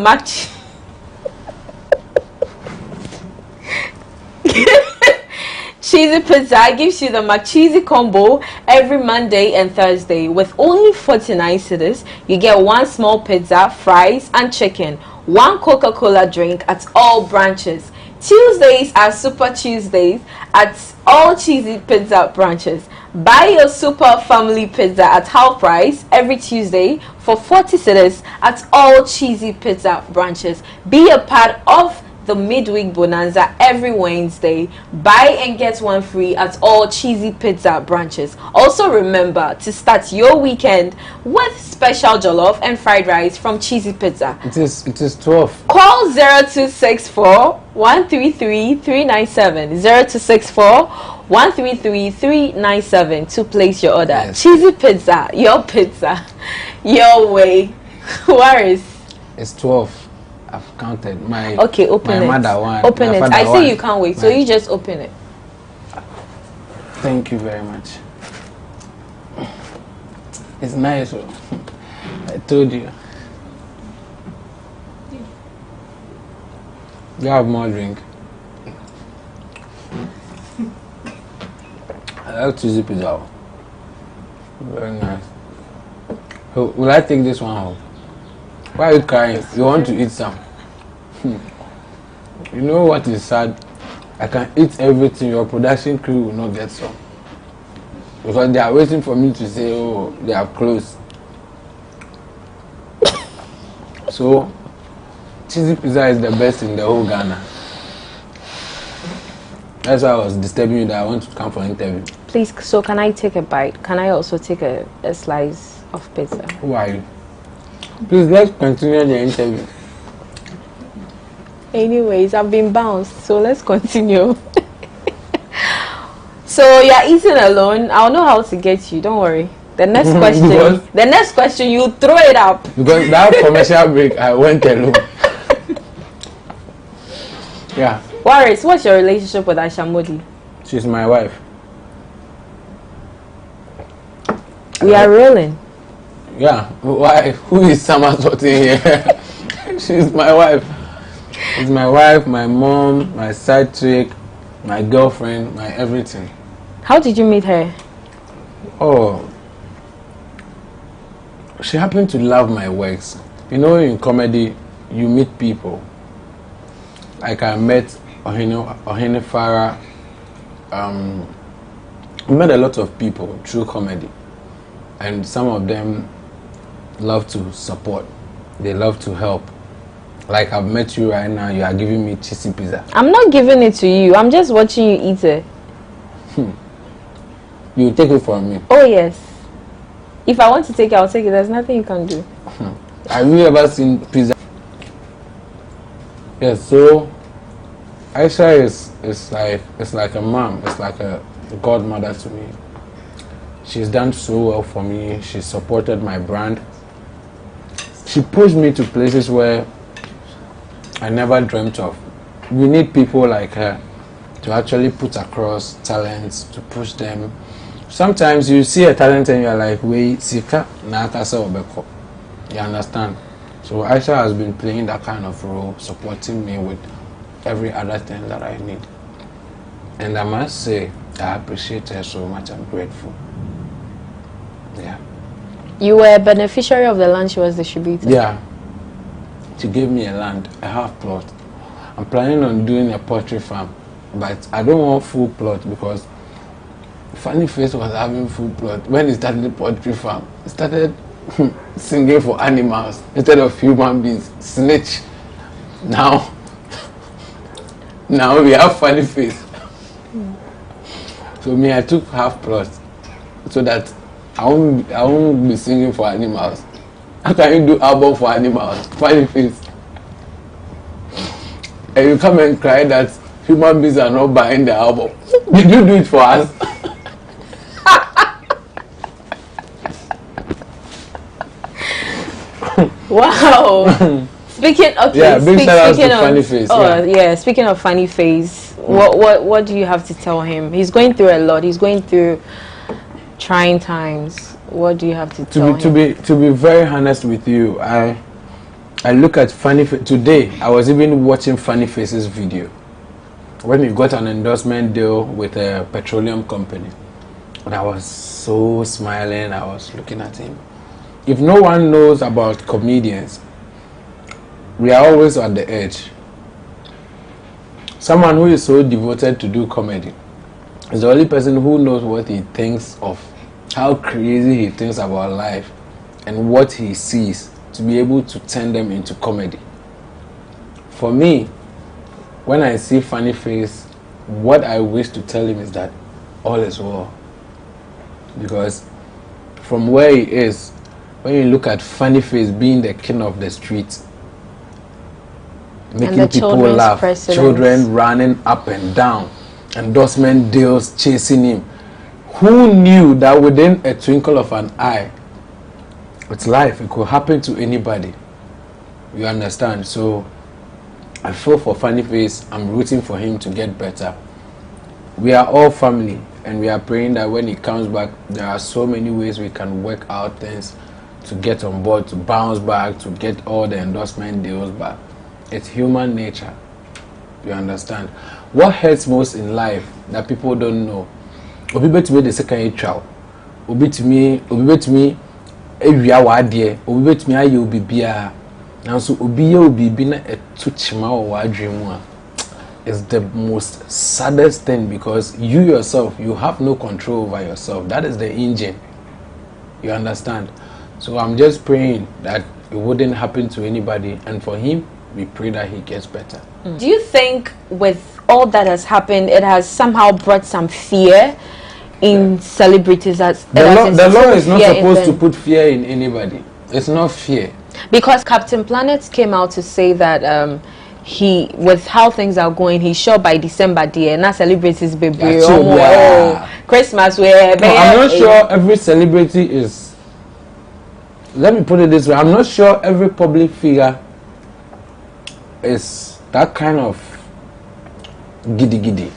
Cheesy Pizza gives you the McCheesy combo every Monday and Thursday. With only 49 cedis, you get one small pizza, fries, and chicken, one Coca-Cola drink at all branches. Tuesdays are Super Tuesdays at all Cheesy Pizza branches. Buy your Super Family Pizza at half price every Tuesday for 40 cedis at all Cheesy Pizza branches. Be a part of the midweek bonanza every Wednesday. Buy and get one free at all Cheesy Pizza branches. Also remember to start your weekend with special jollof and fried rice from Cheesy Pizza. It is 12. Call 0264 133 397 0264 133 397 to place your order. Yes. Cheesy Pizza, your way. Where is? It's 12. I've counted. Okay, open my it. Mother one. Open My it. father I see one. you can't wait, so you just open it. Thank you very much. It's nice. I told you. You have more drink. I like cheesy pizza. Very nice. So, will I take this one home? Why are you crying? You want to eat some? You know what is sad? I can eat everything. Your production crew will not get some. Because they are waiting for me to say, oh, they are closed. So, cheesy pizza is the best in the whole Ghana. That's why I was disturbing you that I want to come for an interview. Please, so can I take a bite? Can I also take a slice of pizza? Who are you? Please, let's continue the interview. Anyways, I've been bounced, so let's continue. So you're eating alone. I'll know how to get you. Don't worry. The next question, you throw it up. Because that commercial break, I went alone. Yeah. Waris, what's your relationship with Aisha Modi? She's my wife. We are rolling. Yeah. Why? Who is Samasotin here? She's my wife. She's my wife, my mom, my side chick, my girlfriend, my everything. How did you meet her? Oh, she happened to love my works. You know, in comedy, you meet people. Like I met Ohene Farah. I met a lot of people through comedy, and some of them love to support. They love to help. Like I've met you right now, you are giving me cheesy pizza. I'm not giving it to you. I'm just watching you eat it. You take it from me. Oh yes. If I want to take it, I'll take it. There's nothing you can do. Have you ever seen pizza? Yes. So Aisha is like a mom. It's like a godmother to me. She's done so well for me. She supported my brand. She pushed me to places where I never dreamt of. We need people like her to actually put across talents, to push them. Sometimes you see a talent and you're like, wait, Sika, you understand? So Aisha has been playing that kind of role, supporting me with every other thing that I need. And I must say, I appreciate her so much. I'm grateful. Yeah. You were a beneficiary of the land she was distributing? Yeah. She gave me a land, a half plot. I'm planning on doing a poultry farm, but I don't want full plot because Funny Face was having full plot. When he started the poultry farm, he started singing for animals instead of human beings. Snitch. Now we have Funny Face. So me, I took half plot so that I won't be singing for animals. How can you do album for animals? Funny Face. And you come and cry that human beings are not buying the album. Did you do it for us? Wow. Speaking of Funny Face. Speaking of Funny Face, what do you have to tell him? He's going through a lot. He's going through trying times, what do you have to tell him? To be very honest with you, I look at today. I was even watching Funny Face's video when he got an endorsement deal with a petroleum company, and I was so smiling. I was looking at him. If no one knows about comedians, we are always on the edge. Someone who is so devoted to do comedy is the only person who knows what he thinks of, how crazy he thinks about life, and what he sees to be able to turn them into comedy. For me, when I see Funny Face, what I wish to tell him is that all is well. Because from where he is, when you look at Funny Face being the king of the streets, making people laugh, children running up and down, endorsement deals chasing him. Who knew that within a twinkle of an eye, it's life, it could happen to anybody. You understand? So I feel for Funny Face. I'm rooting for him to get better. We are all family, and we are praying that when he comes back, there are so many ways we can work out things to get on board, to bounce back, to get all the endorsement deals back. It's human nature. You understand? What hurts most in life that people don't know? Obi betumi the second trial. Obi betumi ewia wade. Obi betumi aye obi bia. Nanso obi ye obi bi na etu chima wo wadwemu a. It's the most saddest thing, because you yourself, you have no control over yourself. That is the engine. You understand? So I'm just praying that it wouldn't happen to anybody, and for him, we pray that he gets better. Do you think with all that has happened, it has somehow brought some fear in celebrities? The law is not supposed to put fear in anybody. It's not fear. Because Captain Planet came out to say that he, with how things are going, he's sure by December, dear, now celebrities be Christmas where. No, I'm not sure every celebrity is. Let me put it this way: I'm not sure every public figure is that kind of giddy.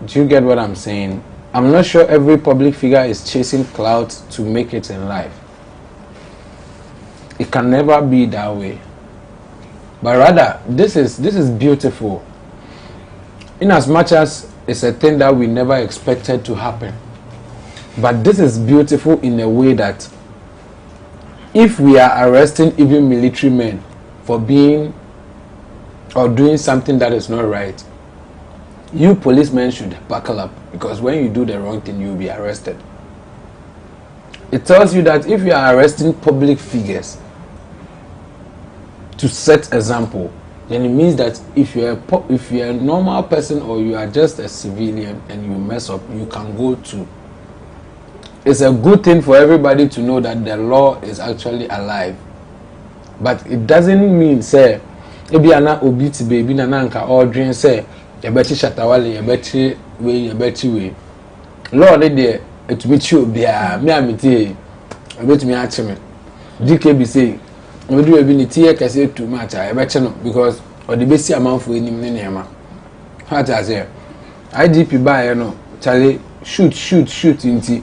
Do you get what I'm saying? I'm not sure every public figure is chasing clout to make it in life. It can never be that way. But rather, this is beautiful. In as much as it's a thing that we never expected to happen. But this is beautiful in a way that if we are arresting even military men for being or doing something that is not right, you policemen should buckle up, because when you do the wrong thing, you'll be arrested. It tells you that if you are arresting public figures to set example, then it means that if you're a normal person or you are just a civilian and you mess up, you can go too. It's a good thing for everybody to know that the law is actually alive. But it doesn't mean, say, ebi ana obi ti baby na nanka ordering say e beti shatawale e beti we law dey etumi chi obi a me amiti e betumi achi me DK be say we do ebi ni tie kase too much e beti no, because o dey besi amanfo enim ne nema hat as here IDP buy no chale shoot inti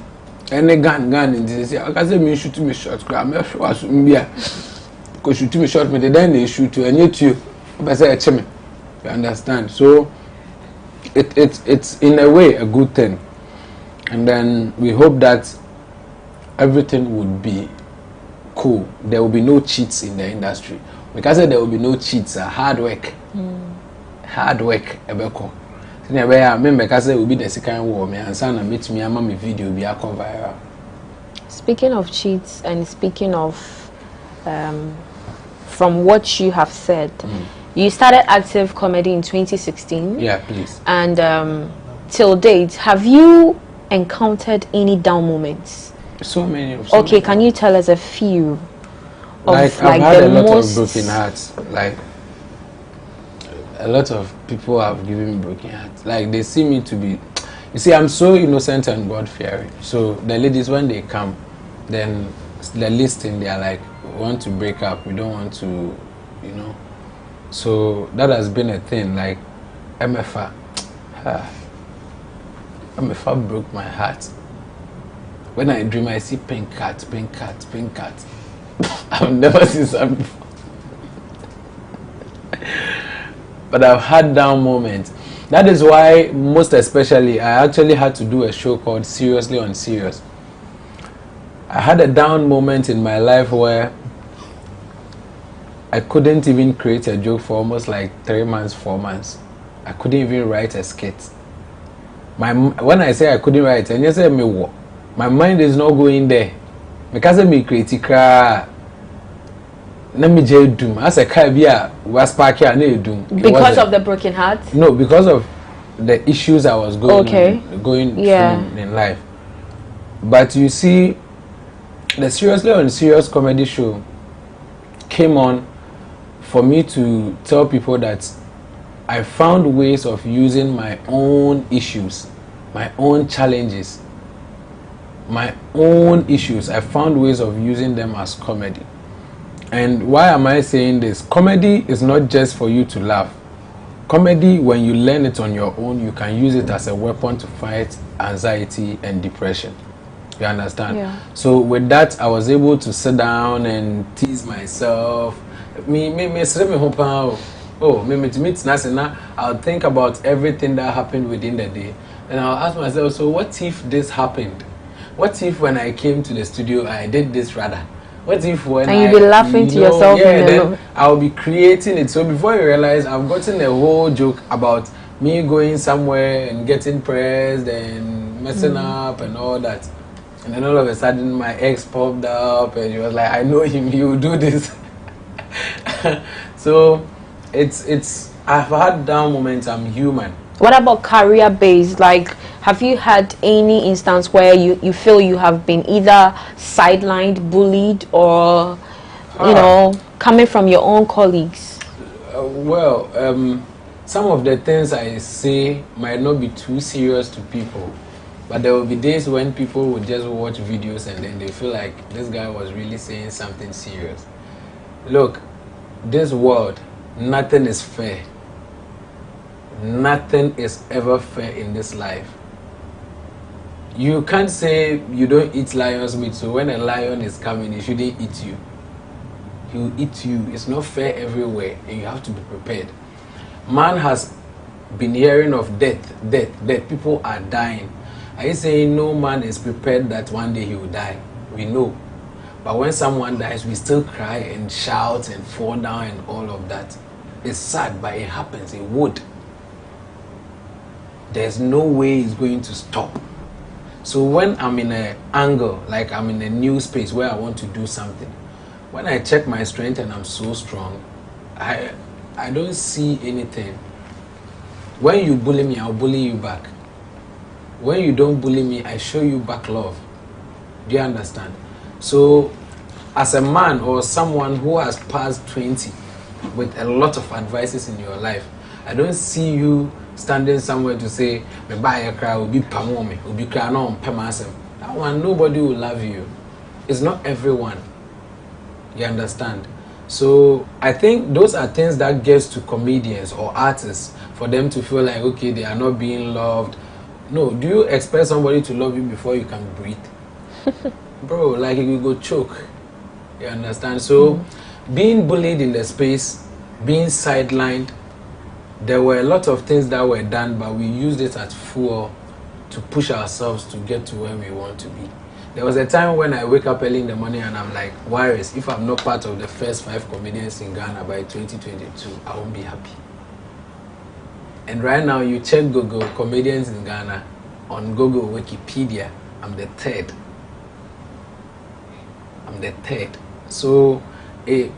any gun inti say akase me shoot me shot kra me aso mbia ko shoot me shot me then they shoot you and you understand? So it's in a way a good thing, and then we hope that everything would be cool. There will be no cheats in the industry. Because there will be no cheats, hard work. Hard work ebeko. I remember because it will be the second war. Me and son meet me and my video be a viral. Speaking of cheats and speaking of from what you have said, you started active comedy in 2016. Yeah, please. And till date, have you encountered any down moments? So many. Okay, can you tell us a few? I've had a lot of broken hearts. Like a lot of people have given me broken hearts. Like they see me to be. You see, I'm so innocent and God-fearing. So the ladies, when they come, then they're listening. They are like, we want to break up. We don't want to, you know. So that has been a thing. Like MFA broke my heart. When I dream, I see pink cat. I've never seen some before. But I've had down moments. That is why, most especially, I actually had to do a show called Seriously on Serious. I had a down moment in my life where I couldn't even create a joke for almost like 3 months, 4 months. I couldn't even write a skit. When I say I couldn't write, and you say me what? My mind is not going there. Because I me create let me just doom. As a career was parking and doom. Because of the broken heart? No, because of the issues I was going through in life. But you see, the Seriously on Serious comedy show came on for me to tell people that I found ways of using my own issues, my own challenges, my own issues. I found ways of using them as comedy. And why am I saying this? Comedy is not just for you to laugh. Comedy, when you learn it on your own, you can use it as a weapon to fight anxiety and depression. You understand? Yeah. So with that, I was able to sit down and tease myself. I'll think about everything that happened within the day. And I'll ask myself, so what if this happened? What if when I came to the studio, I did this rather? What if when and you'll be laughing to yourself? Yeah, then I'll be creating it. So before you realize, I've gotten a whole joke about me going somewhere and getting pressed and messing up and all that. And then all of a sudden, my ex popped up and he was like, I know him, he will do this. So I've had down moments. I'm human. What about career based? Like, have you had any instance where you feel you have been either sidelined, bullied, or you know, coming from your own colleagues? Some of the things I say might not be too serious to people, but there will be days when people will just watch videos and then they feel like this guy was really saying something serious. Look, this world, nothing is fair. Nothing is ever fair in this life. You can't say you don't eat lion's meat, so when a lion is coming, he shouldn't eat you. He will eat you. It's not fair everywhere, and you have to be prepared. Man has been hearing of death. People are dying. Are you saying no man is prepared that one day he will die? We know. But when someone dies, we still cry and shout and fall down and all of that. It's sad, but it happens. It would. There's no way it's going to stop. So when I'm in an angle, like I'm in a new space where I want to do something, when I check my strength and I'm so strong, I don't see anything. When you bully me, I'll bully you back. When you don't bully me, I show you back love. Do you understand? So as a man or someone who has passed 20 with a lot of advices in your life, I don't see you standing somewhere to say, me buy a cry, will be pamome, will be crying on pemasem. That one, nobody will love you. It's not everyone. You understand? So I think those are things that gets to comedians or artists for them to feel like, okay, they are not being loved. No, do you expect somebody to love you before you can breathe? Bro, like you go choke. You understand? So being bullied in the space, being sidelined, there were a lot of things that were done, but we used it as fuel to push ourselves to get to where we want to be. There was a time when I wake up early in the morning and I'm like, Warriors, if I'm not part of the first 5 comedians in Ghana by 2022, I won't be happy. And right now, you check Google comedians in Ghana, on Google Wikipedia, I'm the third. I'm the third. So, I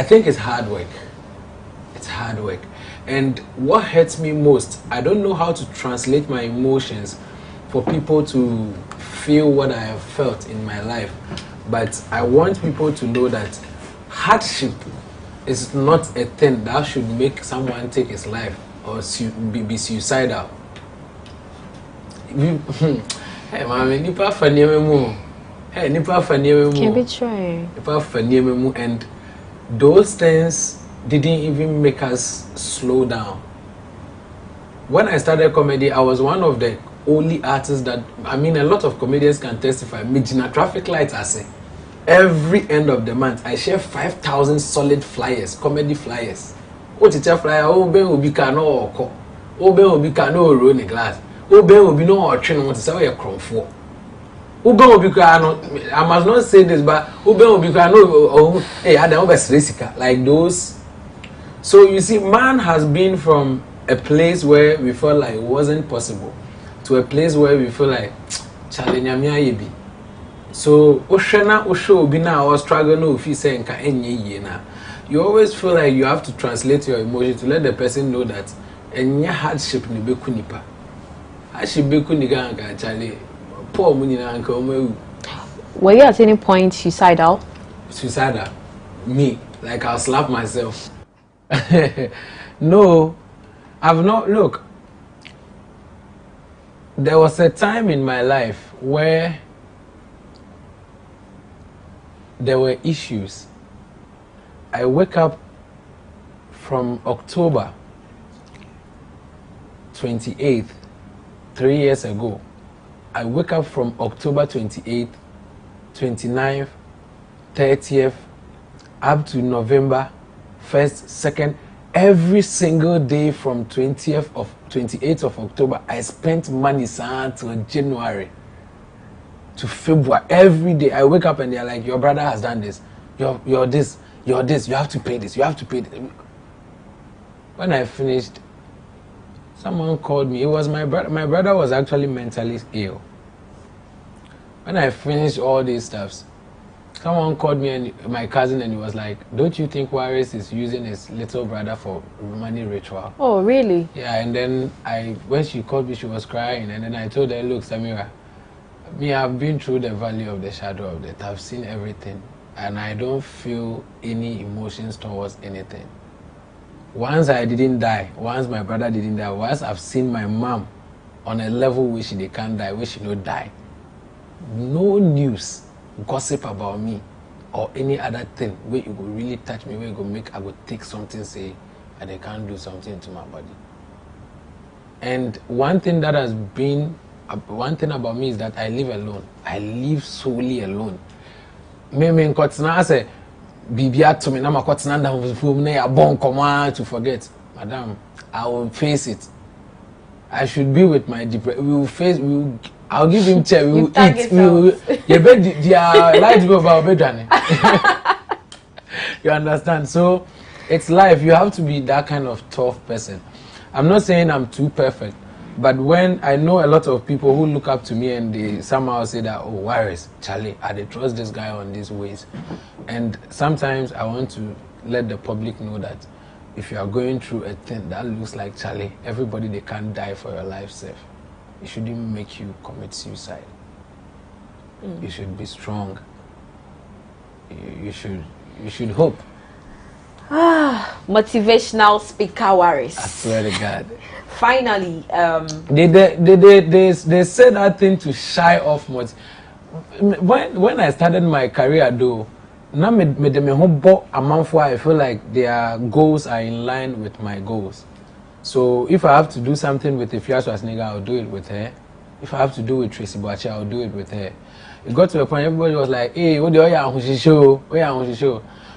think it's hard work. It's hard work. And what hurts me most, I don't know how to translate my emotions for people to feel what I have felt in my life. But I want people to know that hardship is not a thing that should make someone take his life or be suicidal. Hey, mommy, nipa faniye mu. Hey, nipa faniye mu. Can be trying. Nipa faniye mu, and those things didn't even make us slow down. When I started comedy, I was one of the only artist that, I mean, a lot of comedians can testify. Mijina traffic lights, I say. Every end of the month, I share 5,000 solid flyers, comedy flyers. What is a flyer? Oh, Ben will be cano or co. Oh, Ben will be cano or run a glass. Oh, Ben will be no or train what to say a crumb for. Oh, Ben will be cano. I must not say this, but oh, Ben will be cano. Oh, hey, I don't best risica like those. So you see, man has been from a place where we felt like it wasn't possible to a place where we feel like challenge yebi. So Oshana Osho Bina or struggle no if you say na. You always feel like you have to translate your emotion to let the person know that any hardship ni beku nipa. Hardship beku niga anka chale. Poor money na anka omewu. Were you at any point suicidal? Suicidal? Me. Like I'll slap myself. No, I've not. Look, there was a time in my life where there were issues. I wake up from October 28th, 3 years ago. I wake up from October 28th, 29th, 30th, up to November 1st, 2nd, every single day from 28th of October, I spent money till January to February. Every day I wake up and they're like, your brother has done this, you're this, you have to pay this, you have to pay this. When I finished, someone called me. It was my brother. My brother was actually mentally ill. When I finished all these stuffs, someone called me and my cousin and he was like, don't you think Waris is using his little brother for money ritual? Oh, really? Yeah, and then when she called me, she was crying. And then I told her, look, Samira, I've been through the valley of the shadow of death. I've seen everything. And I don't feel any emotions towards anything. Once I didn't die, once my brother didn't die, once I've seen my mom on a level where they can't die, where she don't die, no news, gossip about me or any other thing where you go really touch me, where you go make I go take something, say, and they can't do something to my body. And one thing about me is that I live alone. I live solely alone. Me say bibia to me na makotena down from na ya bon command to forget. Madam, I will face it. I should be with my depression. I'll give him chair, we will eat. You bet the light go about bedane. You understand? So it's life. You have to be that kind of tough person. I'm not saying I'm too perfect, but when I know a lot of people who look up to me and they somehow say that, oh, Waris, Charlie, I trust this guy on these ways. And sometimes I want to let the public know that if you are going through a thing that looks like Charlie, everybody, they can't die for your life safe. It shouldn't make you commit suicide. You should be strong. You should hope. Motivational speaker Waris. I swear to God. Finally, they said that thing to shy off much. When I started my career though, now I feel like their goals are in line with my goals. So if I have to do something with Ifya Swasnega, I'll do it with her. If I have to do with Tracy Boache, I'll do it with her. It got to a point everybody was like, hey, what the show?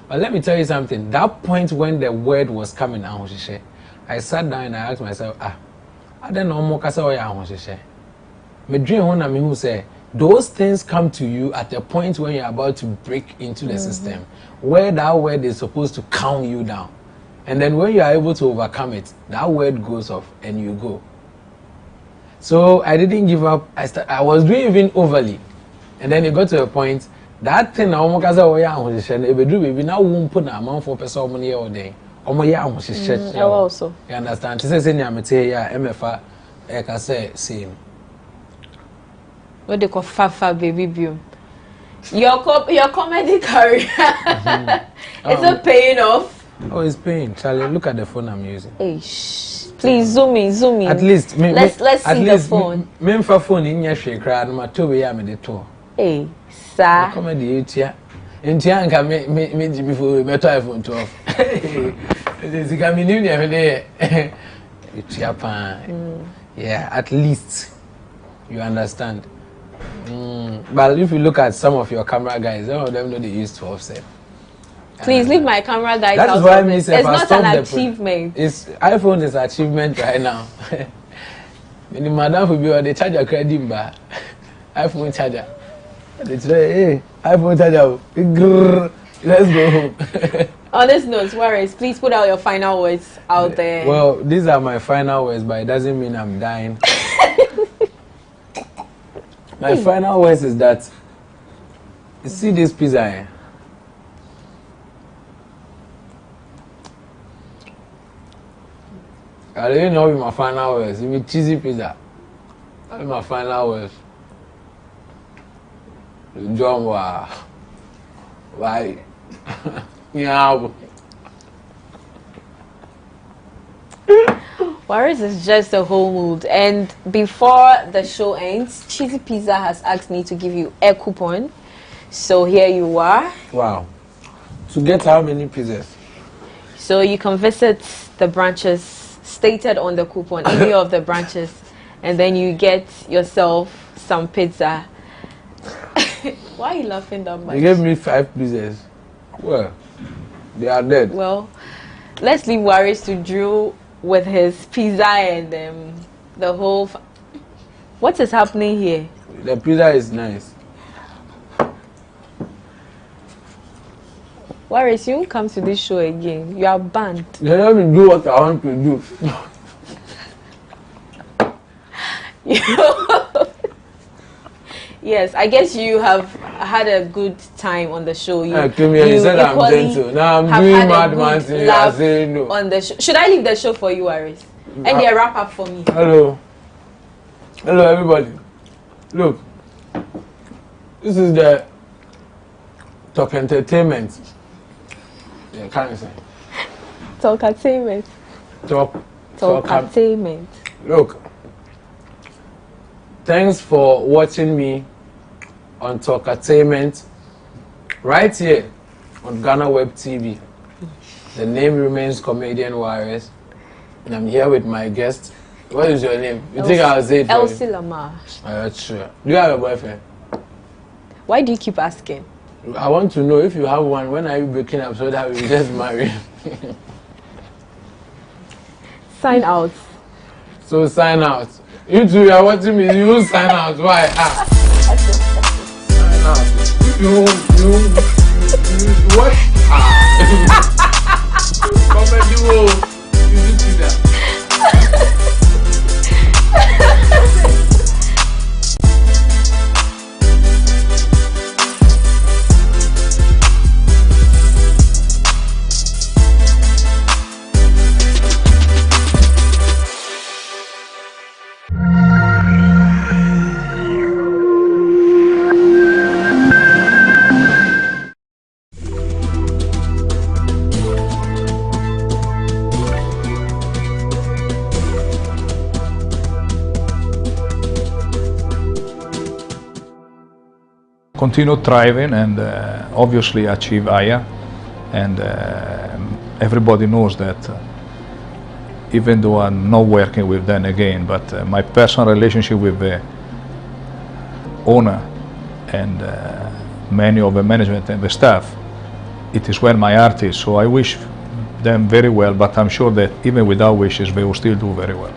But let me tell you something. That point when the word was coming, I sat down and I asked myself, I don't know more kasa oya. Me dream one me who say those things come to you at a point when you're about to break into the system, where that word is supposed to calm you down. And then when you are able to overcome it, that word goes off and you go. So I didn't give up. I was doing even overly. And then it got to a point, that thing now you also. You understand? This is in MFA, I say same. What they call Fafa baby beam. Your comedy career is it paying off? Oh, it's paying. Charlie, look at the phone I'm using. Hey, please zoom in. At least let's see the phone. Me for phone in your shake crowd, my 2 way I'm the tour. Hey, sir. Comedy here. In Tianka me before me iPhone 12. It's coming new every day. It's Japan. Yeah, at least. You understand? But if you look at some of your camera guys, some of them know they use 12 cent. Please leave my camera guys That out is why of it. It's not an achievement. It's iPhone is achievement right now. The madam will be on the charger credit bar. iPhone charger. They say, hey, iPhone charger. Let's go home. On this note, Warris, please put out your final words out there. Well, these are my final words, but it doesn't mean I'm dying. My final words is that, you see this pizza here? I don't know my final words. It's a cheesy pizza. That's my final words. John, wow. Why? Yeah. Warris is just a whole mood. And before the show ends, Cheesy Pizza has asked me to give you a coupon. So here you are. Wow. To get how many pizzas? So you can visit the branches stated on the coupon, any of the branches, and then you get yourself some pizza. Why are you laughing that much? They gave me 5 pizzas. Well, they are dead. Well, let's leave Warris to Drew with his pizza and the whole. What is happening here? The pizza is nice. Warris, you won't come to this show again. You are banned. They let me do what I want to do. Yes, I guess you have had a good time on the show. You said I'm gentle. Now I'm doing madman thing. I say no. On the show. Should I leave the show for you, Warris? And they wrap up for me. Hello. Hello, everybody. Look. This is the Talk Entertainment. Yeah, can't say. Talk Entertainment. Talk Entertainment. Look. Thanks for watching me on Talk Entertainment right here on GhanaWeb TV. The name remains Comedian Warriors, and I'm here with my guest. What is your name? You think I'll say it for Elsie you? Lamar. That's true. Do you have a boyfriend? Why do you keep asking? I want to know if you have one. When are you breaking up so that we just marry? Sign out. So sign out. You two, you are watching me. You won't sign out. Why? Sign out. You what? Comedy world. You did see that. Continue thriving and obviously achieve higher, and everybody knows that even though I'm not working with them again, but my personal relationship with the owner and many of the management and the staff, it is where my heart is. So I wish them very well, but I'm sure that even without wishes they will still do very well.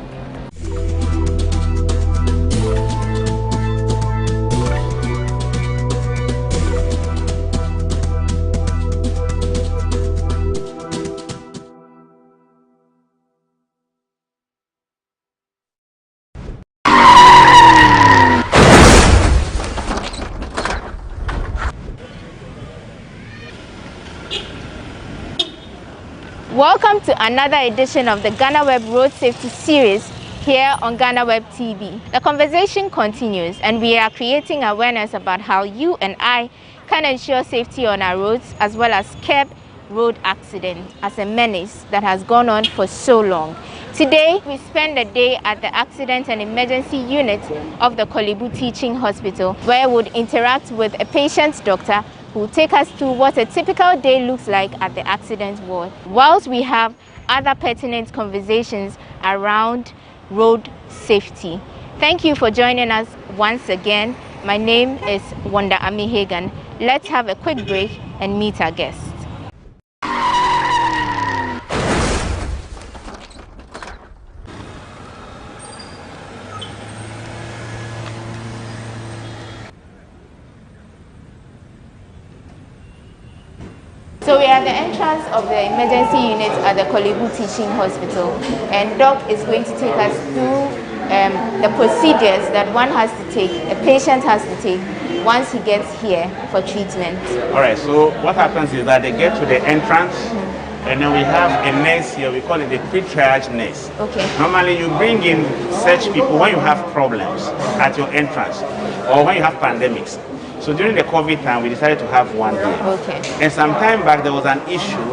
Welcome to another edition of the GhanaWeb Road Safety Series here on GhanaWeb TV. The conversation continues, and we are creating awareness about how you and I can ensure safety on our roads, as well as curb road accidents as a menace that has gone on for so long. Today, we spend the day at the Accident and Emergency Unit of the Kolebu Teaching Hospital, where we would interact with a patient's doctor who will take us through what a typical day looks like at the accident ward, whilst we have other pertinent conversations around road safety. Thank you for joining us once again. My name is Wanda Ami Hagan. Let's have a quick break and meet our guest. So we are at the entrance of the emergency unit at the Kolebu Teaching Hospital, and Doc is going to take us through the procedures that one has to take, a patient has to take once he gets here for treatment. All right, so what happens is that they get to the entrance, and then we have a nurse here, we call it the pre-triage nurse. Okay. Normally you bring in such people when you have problems at your entrance or when you have pandemics. So during the COVID time, we decided to have one here. Okay. And some time back, there was an issue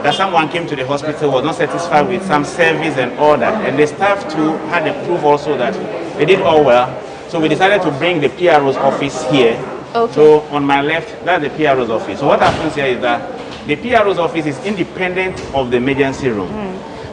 that someone came to the hospital, was not satisfied with some service and all that. And the staff too had the proof also that they did all well. So we decided to bring the PRO's office here. Okay. So on my left, that's the PRO's office. So what happens here is that the PRO's office is independent of the emergency room.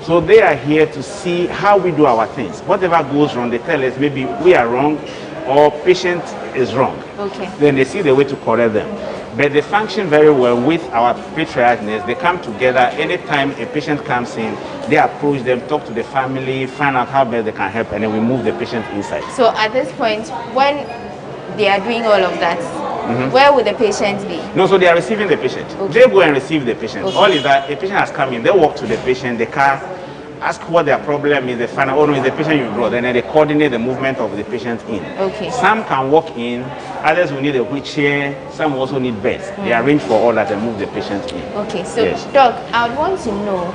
So they are here to see how we do our things. Whatever goes wrong, they tell us maybe we are wrong or patient is wrong. Okay. Then they see the way to correct them. But they function very well with our pre-triage nurse. They come together anytime a patient comes in, they approach them, talk to the family, find out how best they can help, and then we move the patient inside. So at this point, when they are doing all of that, where would the patient be? No, so they are receiving the patient. Okay. They go and receive the patient. Okay. All is that a patient has come in, they walk to the patient, the car, ask what their problem is, they find out, oh no, it's the patient you brought, and then they coordinate the movement of the patient in. Okay. Some can walk in, others will need a wheelchair, some also need beds. They arrange for all that and move the patient in. Okay, so Yes. Doc, I would want to know,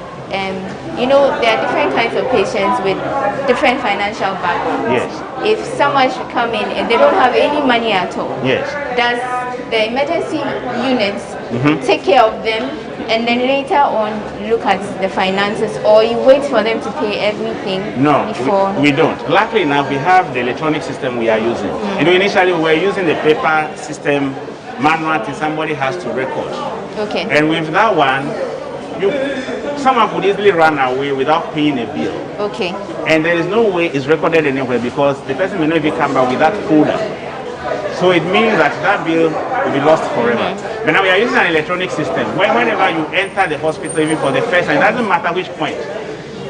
you know, there are different kinds of patients with different financial backgrounds. Yes. If someone should come in and they don't have any money at all, Yes. does the emergency units take care of them and then later on look at the finances, or you wait for them to pay everything No, before? we don't. Luckily enough, we have the electronic system we are using. You know, initially we were using the paper system, manual thing, somebody has to record. Okay. And with that one, someone could easily run away without paying a bill. Okay. And there is no way it's recorded anywhere because the person may not even come back with that folder. So it means that that bill will be lost forever. But now we are using an electronic system. Whenever you enter the hospital, even for the first time, it doesn't matter which point.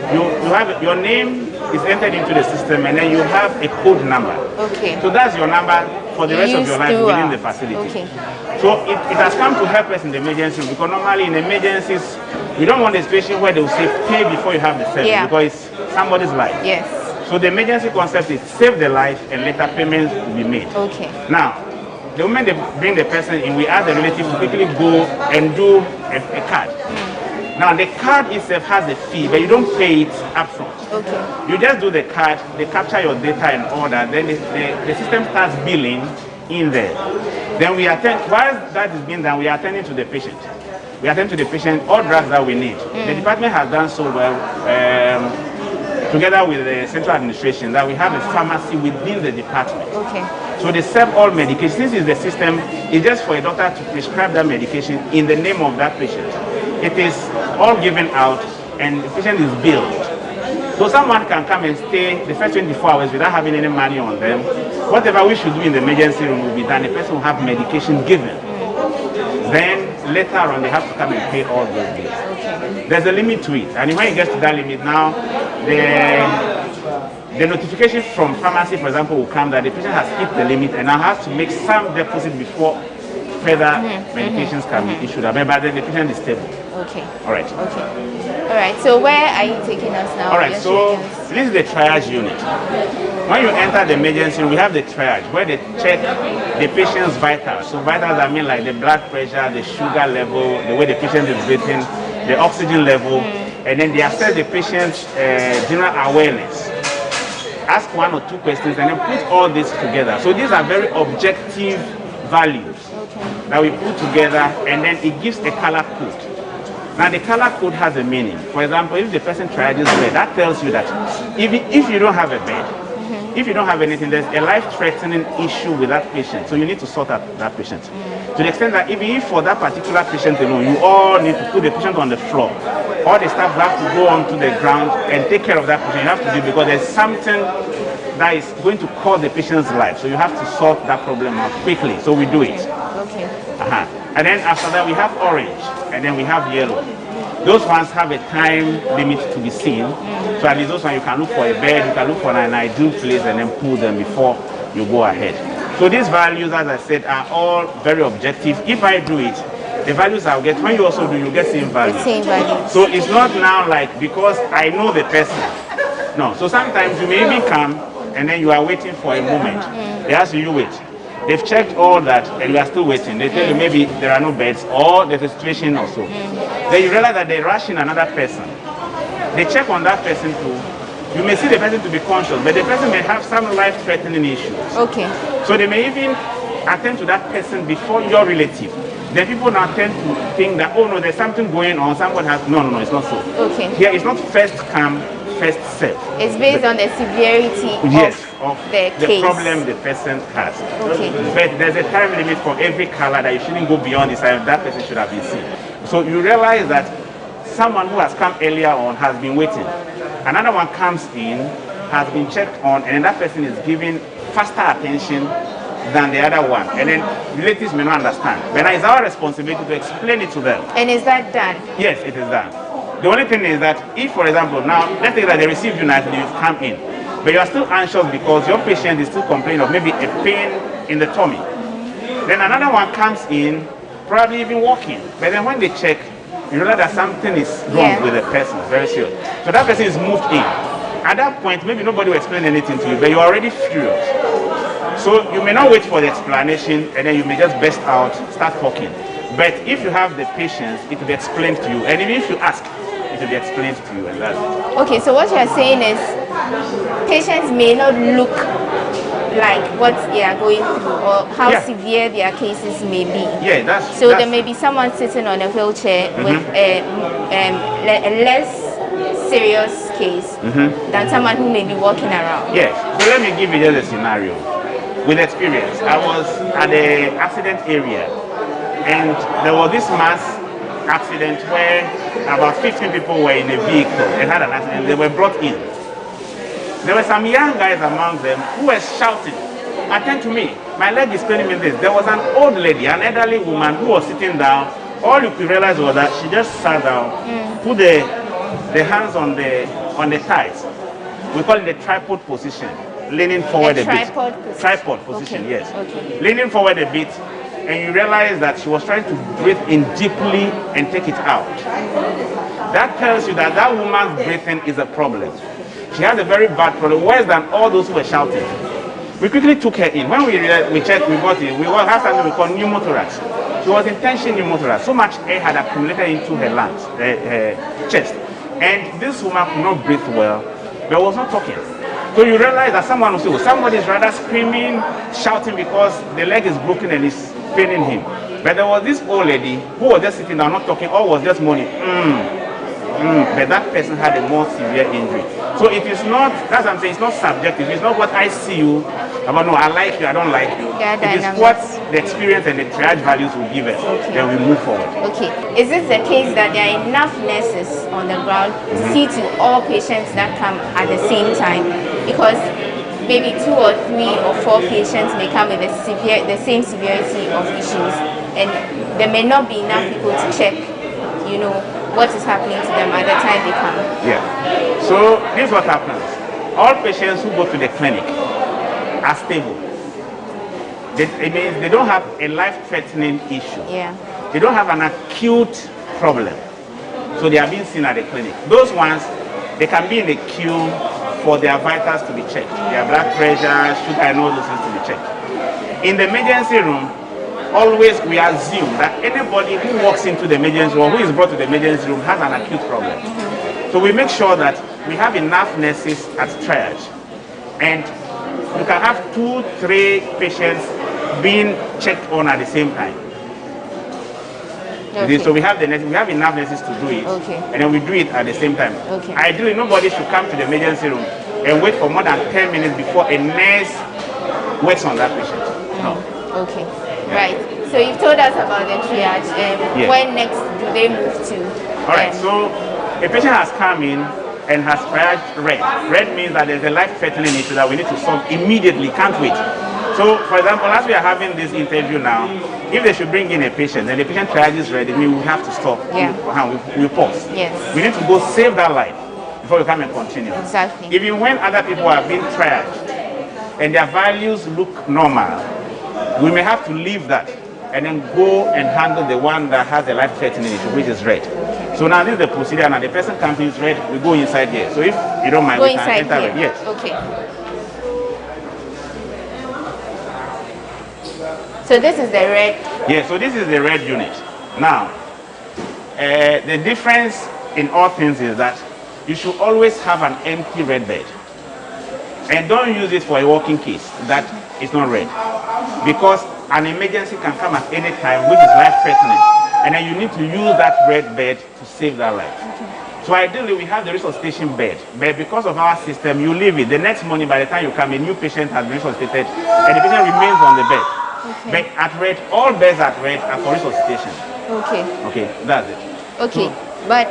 You have your name is entered into the system, and then you have a code number. Okay. So that's your number for the rest of your life within the facility. Okay. So it has come to help us in the emergency room, because normally in emergencies, we don't want a situation where they will say pay before you have the service, because it's somebody's life. Yes. So the emergency concept is save the life and later payments will be made. Okay. Now, the moment they bring the person in, we ask the relative to quickly go and do a card. Now the card itself has a fee, but you don't pay it upfront. Okay. You just do the card, they capture your data and all that, then the system starts billing in there. Then we attend, while that is being done, we are attending to the patient. We attend to the patient all drugs that we need. The department has done so well, together with the central administration, that we have a pharmacy within the department. Okay. So they serve all medication. Since it's the system, it's just for a doctor to prescribe that medication in the name of that patient. It is all given out and the patient is billed. So someone can come and stay the first 24 hours without having any money on them. Whatever we should do in the emergency room will be done. The person will have medication given. Then later on they have to come and pay all those bills. Okay. There's a limit to it. And when it gets to that limit now, the notification from pharmacy, for example, will come that the patient has hit the limit and now has to make some deposit before further medications can be issued. But then the patient is stable. Okay. All right. Okay. All right. So where are you taking us now? All right. So this is the triage unit. When you enter the emergency room, we have the triage where they check the patient's vitals. So vitals, I mean like the blood pressure, the sugar level, the way the patient is breathing, the oxygen level, and then they assess the patient's general awareness. Ask one or two questions and then put all this together. So these are very objective values that we put together, and then it gives a color code. Now the color code has a meaning. For example, if the person triages bed, that tells you that if you don't have a bed, if you don't have anything, there's a life-threatening issue with that patient. So you need to sort out that patient. To the extent that even if for that particular patient alone, you all need to put the patient on the floor. All the staff have to go onto the ground and take care of that patient. You have to do it because there's something that is going to cause the patient's life. So you have to sort that problem out quickly. So we do it. Okay. And then after that, we have orange, and then we have yellow. Those ones have a time limit to be seen. So at least those ones you can look for a bed, you can look for an ideal place, and then pull them before you go ahead. So these values, as I said, are all very objective. If I do it, the values I'll get, when you also do, you get same values. Same values. So it's not now like because I know the person. No. So sometimes you may even come and then you are waiting for a moment. They ask you wait. They've checked all that and you are still waiting. They tell you maybe there are no beds or there's a situation or so. Then you realize that they're rushing another person. They check on that person too. You may see the person to be conscious, but the person may have some life-threatening issues. Okay. So they may even attend to that person before your relative. Then people now tend to think that, oh no, there's something going on, someone has, no, it's not so. Okay. Here it's not first come, first serve. It's based on the severity of the case. Problem the person has. Okay. But there's a time limit for every color that you shouldn't go beyond this time. That person should have been seen. So you realize that someone who has come earlier on has been waiting. Another one comes in, has been checked on, and then that person is given faster attention than the other one. And then relatives may not understand. But it's our responsibility to explain it to them. And is that done? Yes, it is done. The only thing is that if, for example, now, let's say that they received you nicely, you've come in, but you are still anxious because your patient is still complaining of maybe a pain in the tummy. Then another one comes in, probably even walking. But then when they check, you realize that something is wrong with the person, very serious. So that person is moved in. At that point, maybe nobody will explain anything to you, but you're already furious. So you may not wait for the explanation, and then you may just burst out, start talking. But if you have the patience, it will be explained to you. And even if you ask, it will be explained to you, and that's it. Okay, so what you're saying is patients may not look like what they are going through or how severe their cases may be. Yeah, that's so there may be someone sitting on a wheelchair with a less serious case than someone who may be walking around. Yes. So let me give you just a scenario. With experience, I was at the accident area, and there was this mass accident where about 15 people were in a vehicle and had an accident. They were brought in. There were some young guys among them who were shouting, "Attend to me, my leg is paining me this." There was an old lady, an elderly woman who was sitting down. All you could realize was that she just sat down, put the hands on the thighs. We call it the tripod position, leaning forward a bit. Tripod position, yes. Okay. Leaning forward a bit, and you realize that she was trying to breathe in deeply and take it out. That tells you that that woman's breathing is a problem. She has a very bad problem, worse than all those who were shouting. We quickly took her in. When we checked, we got it. We have something we call pneumothorax. She was in tension pneumothorax. So much air had accumulated into her lungs, her chest. And this woman could not breathe well, but was not talking. So you realize that somebody is rather screaming, shouting because the leg is broken and it's paining him. But there was this old lady who was just sitting down, not talking, or was just moaning. But that person had a more severe injury. So it is not, that's what I'm saying, it's not subjective. It's not what I see you about, no, I like you, I don't like you. It is what the experience and the triage values will give us. Then we move forward. Okay. Is it the case that there are enough nurses on the ground to see to all patients that come at the same time? Because maybe 2 or 3 or 4 patients may come with the same severity of issues, and there may not be enough people to check, what is happening to them at the time they come. Yeah. So this is what happens. All patients who go to the clinic are stable. It means they don't have a life-threatening issue. Yeah. They don't have an acute problem. So they are being seen at the clinic. Those ones, they can be in the queue for their vitals to be checked. Their blood pressure, sugar, and all those things to be checked. In the emergency room, always we assume that anybody who walks into the emergency room or who is brought to the emergency room has an acute problem. So we make sure that we have enough nurses at triage. And you can have 2, 3 patients being checked on at the same time. Okay. So we have enough nurses to do it, and then we do it at the same time. Okay. Ideally, nobody should come to the emergency room and wait for more than 10 minutes before a nurse works on that patient. No. Okay. Yeah. Right. So you've told us about the triage. When next do they move to? All right. So a patient has come in, and has triaged red. Red means that there's a life-threatening issue that we need to solve immediately, can't wait. So, for example, as we are having this interview now, if they should bring in a patient and the patient triages red, it means we have to stop. Yeah. We pause. Yes. We need to go save that life before we come and continue. Exactly. Even when other people are being triaged and their values look normal, we may have to leave that and then go and handle the one that has a life-threatening issue, which is red. So now this is the procedure. Now the person comes in red, we go inside here. So if you don't mind, Go we can inside enter here. red. Yes. Okay. So this is the red. Yeah, so this is the red unit. Now, the difference in all things is that you should always have an empty red bed. And don't use it for a walking case that is not red. Because an emergency can come at any time, which is life-threatening. And then you need to use that red bed to save that life. Okay. So ideally, we have the resuscitation bed. But because of our system, you leave it. The next morning, by the time you come, a new patient has been resuscitated, and the patient remains on the bed. Okay. But at red, all beds at red are for resuscitation. Okay. Okay, that's it. Okay, but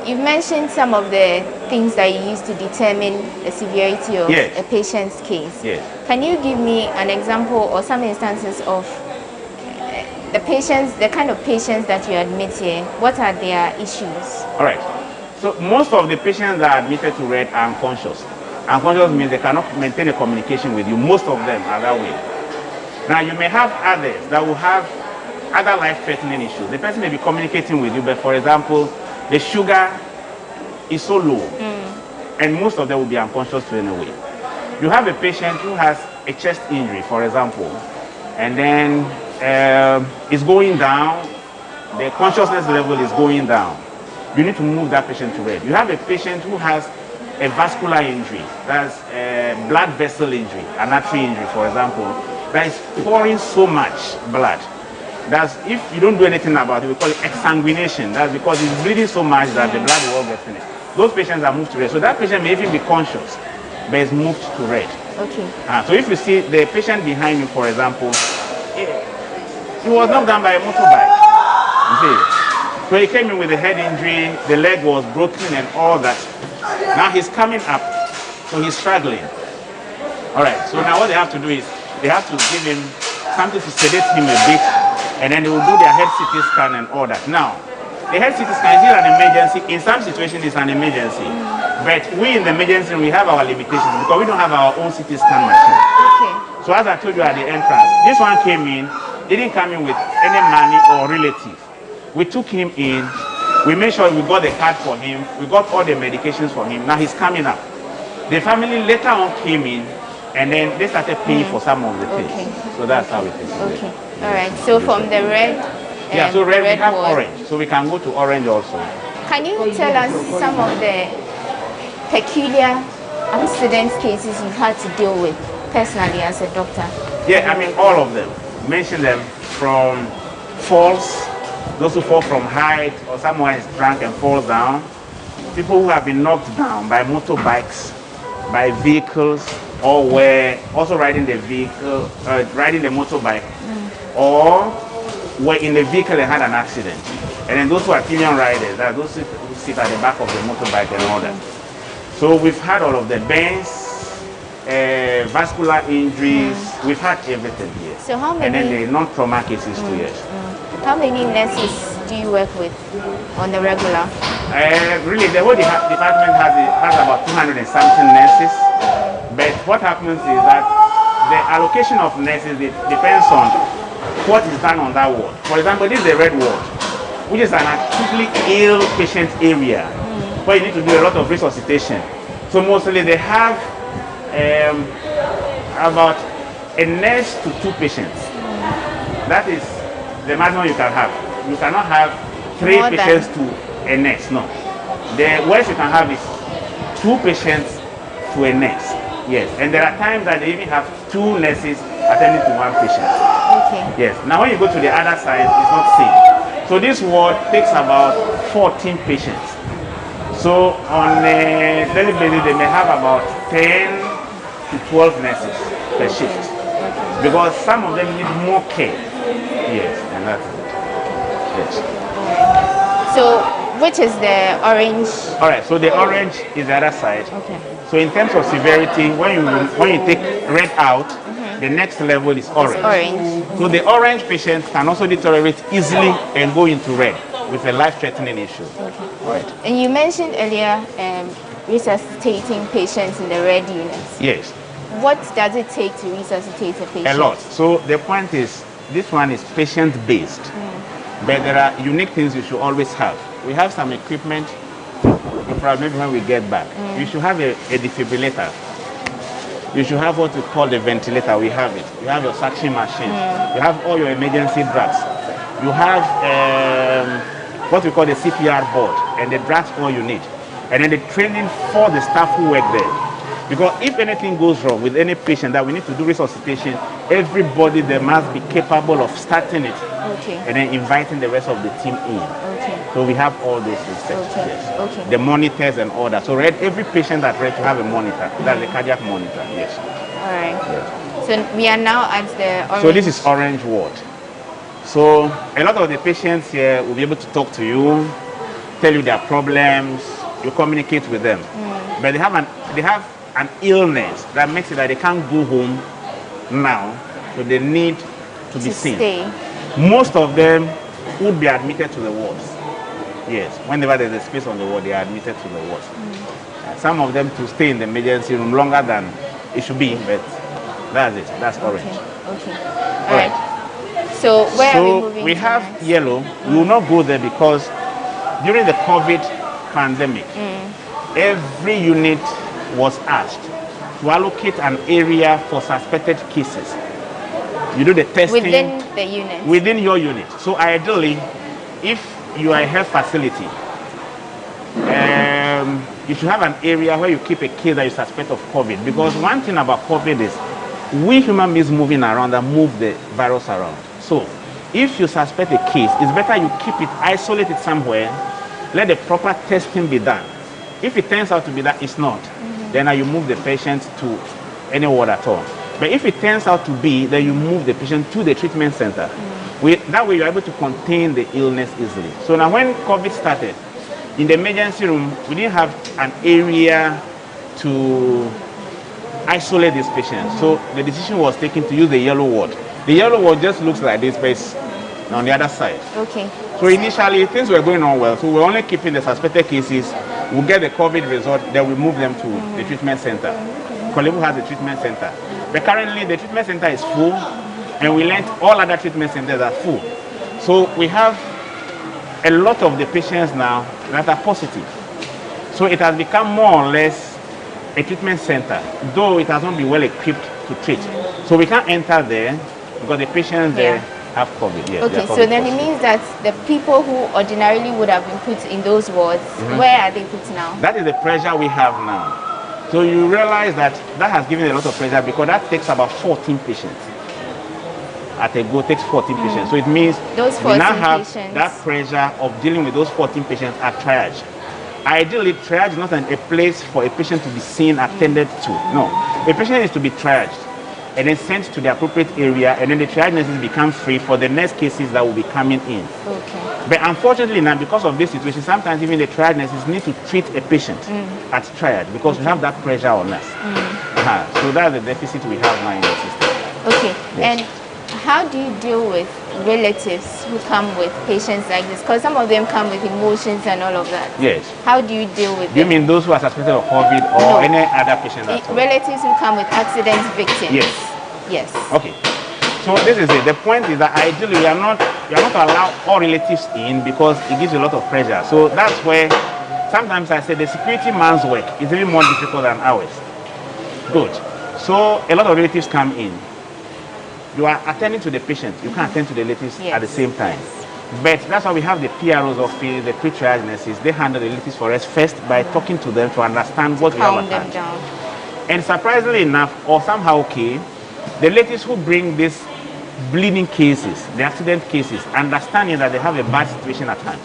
you've mentioned some of the things that you use to determine the severity of Yes. a patient's case. Yes. Can you give me an example or some instances of the patients, the kind of patients that you admit here? What are their issues? All right. So most of the patients that are admitted to red are unconscious. Unconscious means they cannot maintain a communication with you. Most of them are that way. Now you may have others that will have other life-threatening issues. The person may be communicating with you, but for example, the sugar is so low, and most of them will be unconscious to anyway. You have a patient who has a chest injury, for example, and then it's going down, the consciousness level is going down. You need to move that patient to red. You have a patient who has a vascular injury, that's a blood vessel injury, an artery injury, for example, that is pouring so much blood. That's, if you don't do anything about it, we call it exsanguination. That's because it's bleeding so much that the blood will all get finished. Those patients are moved to red. So that patient may even be conscious, but is moved to red. Okay. So if you see the patient behind you, for example, he was knocked down by a motorbike. You see? So he came in with a head injury, the leg was broken and all that. Now he's coming up, so he's struggling. All right, so now what they have to do is, they have to give him something to sedate him a bit, and then they will do their head CT scan and all that. Now, the head CT scan is an emergency. In some situations, it's an emergency. But we in the emergency, we have our limitations because we don't have our own CT scan machine. Okay. So as I told you at the entrance, this one came in, didn't come in with any money or relative. We took him in, we made sure we got the card for him, we got all the medications for him. Now he's coming up. The family later on came in, and then they started paying for some of the things. Okay. So that's how it is. Okay. All right. So from the red. Yeah. So red, we have ward. orange. So we can go to orange also. Can you tell us some of the peculiar accident cases you've had to deal with personally as a doctor? Yeah, I mean all of them. Mention them, from falls, those who fall from height, or someone is drunk and falls down. People who have been knocked down by motorbikes, by vehicles, or were also riding the vehicle, riding the motorbike, or were in the vehicle and had an accident. And then those who are pillion riders, that are those who sit at the back of the motorbike and all that. So we've had all of the burns, vascular injuries, we've had everything here. So how many? And then the non-trauma cases too, yes. How many nurses do you work with on the regular? Really, the whole department has about 200 and something nurses. But what happens is that the allocation of nurses depends on what is done on that ward. For example, this is the red ward, which is an acutely ill patient area where you need to do a lot of resuscitation. So mostly they have about a nurse to 2 patients. That is the maximum you can have. You cannot have 3 More patients to a nurse, no. The worst you can have is 2 patients to a nurse. Yes, and there are times that they even have 2 nurses attending to 1 patient. Okay. Yes, now when you go to the other side, it's not safe. So this ward takes about 14 patients. So on a daily basis, they may have about 10 to 12 nurses per shift. Because some of them need more care. Yes, and that's it. Yes. So Which is the orange? All right, so the orange is the other side. Okay. So in terms of severity, when you take red out, the next level is orange. It's orange. So the orange patient can also deteriorate easily and go into red with a life-threatening issue. Okay. Right. And you mentioned earlier resuscitating patients in the red units. Yes. What does it take to resuscitate a patient? A lot. So the point is, this one is patient-based, but there are unique things you should always have. We have some equipment, probably when we get back. You should have a defibrillator. You should have what we call the ventilator. We have it. You have your suction machine. You have all your emergency drugs. You have what we call the CPR board and the drugs all you need. And then the training for the staff who work there. Because if anything goes wrong with any patient that we need to do resuscitation, everybody there must be capable of starting it and then inviting the rest of the team in. So we have all those systems. Yes. The monitors and all that. So every patient that ready to have a monitor, that's the cardiac monitor. Yes. All right. Yes. So we are now at the orange. So this is orange ward. So a lot of the patients here will be able to talk to you, tell you their problems, you communicate with them. But they have an illness that makes it that they can't go home now, so they need to be seen. Most of them would be admitted to the wards. Yes, whenever there's a space on the ward, they are admitted to the wards. Some of them to stay in the emergency room longer than it should be, but that's it. That's orange. Okay. All right. So where are we moving? We have yellow. We will not go there because during the COVID pandemic, every unit was asked to allocate an area for suspected cases. You do the testing within the unit. Within your unit. So ideally, if you are a health facility, you should have an area where you keep a case that you suspect of COVID. Because one thing about COVID is we human beings moving around and move the virus around. So if you suspect a case, it's better you keep it, isolate it somewhere, let the proper testing be done. If it turns out to be that it's not, then you move the patient to any ward at all. But if it turns out to be, then you move the patient to the treatment center. That way you're able to contain the illness easily. So now when COVID started, in the emergency room, we didn't have an area to isolate these patients. So the decision was taken to use the yellow ward. The yellow ward just looks like this, but it's on the other side. Okay. So initially, things were going on well. So we're only keeping the suspected cases. We'll get the COVID result, then we move them to the treatment center. Kolebu has a treatment center. But currently, the treatment center is full, and we learned all other treatment centers are full. So we have a lot of the patients now that are positive. So it has become more or less a treatment center, though it has not been well equipped to treat. So we can't enter there because the patients there have COVID. Yes, okay, so then it means that the people who ordinarily would have been put in those wards, where are they put now? That is the pressure we have now. So you realize that has given a lot of pressure because that takes about 14 patients. At a go takes 14 patients. So it means those 14 we now have patients. that pressure of dealing with those 14 patients at triage. Ideally, triage is not a place for a patient to be seen, attended to. No, a patient is to be triaged and then sent to the appropriate area, and then the triage nurses become free for the next cases that will be coming in. Okay. But unfortunately now, because of this situation, sometimes even the triage nurses need to treat a patient at triage because we have that pressure on us. So that's the deficit we have now in the system. Okay. Yes. And how do you deal with relatives who come with patients like this? Because some of them come with emotions and all of that. Yes. How do you deal with them? You mean those who are suspected of COVID or any other patient at all? Relatives who come with accident victims. Yes. Yes. Okay. So this is it. The point is that ideally you are not to allow all relatives in because it gives a lot of pressure. So that's where sometimes I say the security man's work is even more difficult than ours. Good. So a lot of relatives come in. You are attending to the patient. You can't attend to the relatives at the same time. But that's why we have the PRO's office, the pre-triage nurses. They handle the relatives for us first by talking to them to understand what we have at hand. And surprisingly enough, or somehow okay, the relatives who bring these bleeding cases, the accident cases, understanding that they have a bad situation at hand.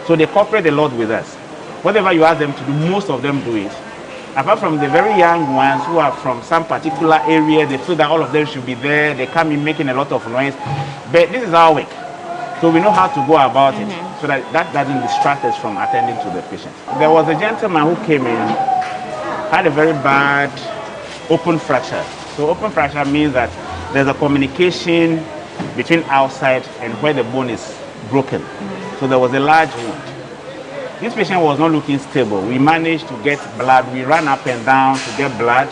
So they cooperate a lot with us. Whatever you ask them to do, most of them do it. Apart from the very young ones who are from some particular area, they feel that all of them should be there. They come in making a lot of noise. But this is our work. So we know how to go about it. so that doesn't distract us from attending to the patient. There was a gentleman who came in, had a very bad open fracture. So open fracture means that there's a communication between outside and where the bone is broken. So there was a large wound. This patient was not looking stable. We managed to get blood. We ran up and down to get blood.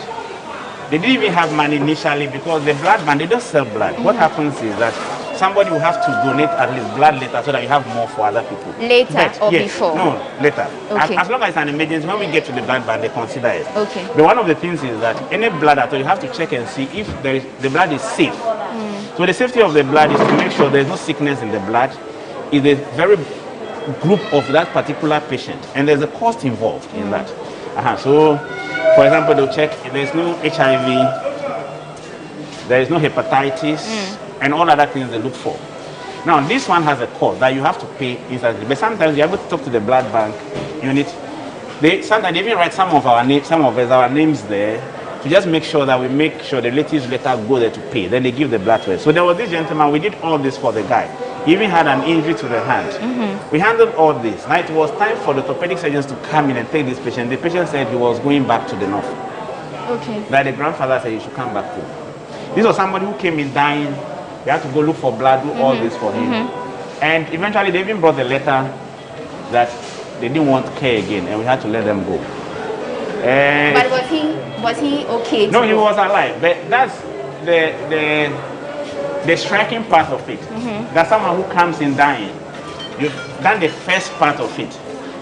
They didn't even have money initially because the blood bank, they don't sell blood. What happens is that somebody will have to donate at least blood later so that you have more for other people. Later or yes, before? No, later. Okay. As long as it's an emergency, when we get to the blood bank, they consider it. Okay. But one of the things is that any blood at all, you have to check and see if the blood is safe. So the safety of the blood is to make sure there's no sickness in the blood. It's a very group of that particular patient, and there's a cost involved in that. So, for example, they'll check if there's no HIV, there is no hepatitis, and all other things they look for. Now, this one has a cost that you have to pay instantly, but sometimes you're able to talk to the blood bank unit. Sometimes they even write some of our names there to just make sure that we make sure the relatives later go there to pay. Then they give the blood to us. So there was this gentleman, we did all this for the guy. He even had an injury to the hand. We handled all this. Now it was time for the orthopedic surgeons to come in and take this patient. The patient said he was going back to the north. Okay. That the grandfather said he should come back home. This was somebody who came in dying. They had to go look for blood, do all this for him. And eventually they even brought the letter that they didn't want care again, and we had to let them go. But was he okay? No, he was alive. But that's the striking part of it. That someone who comes in dying, you've done the first part of it,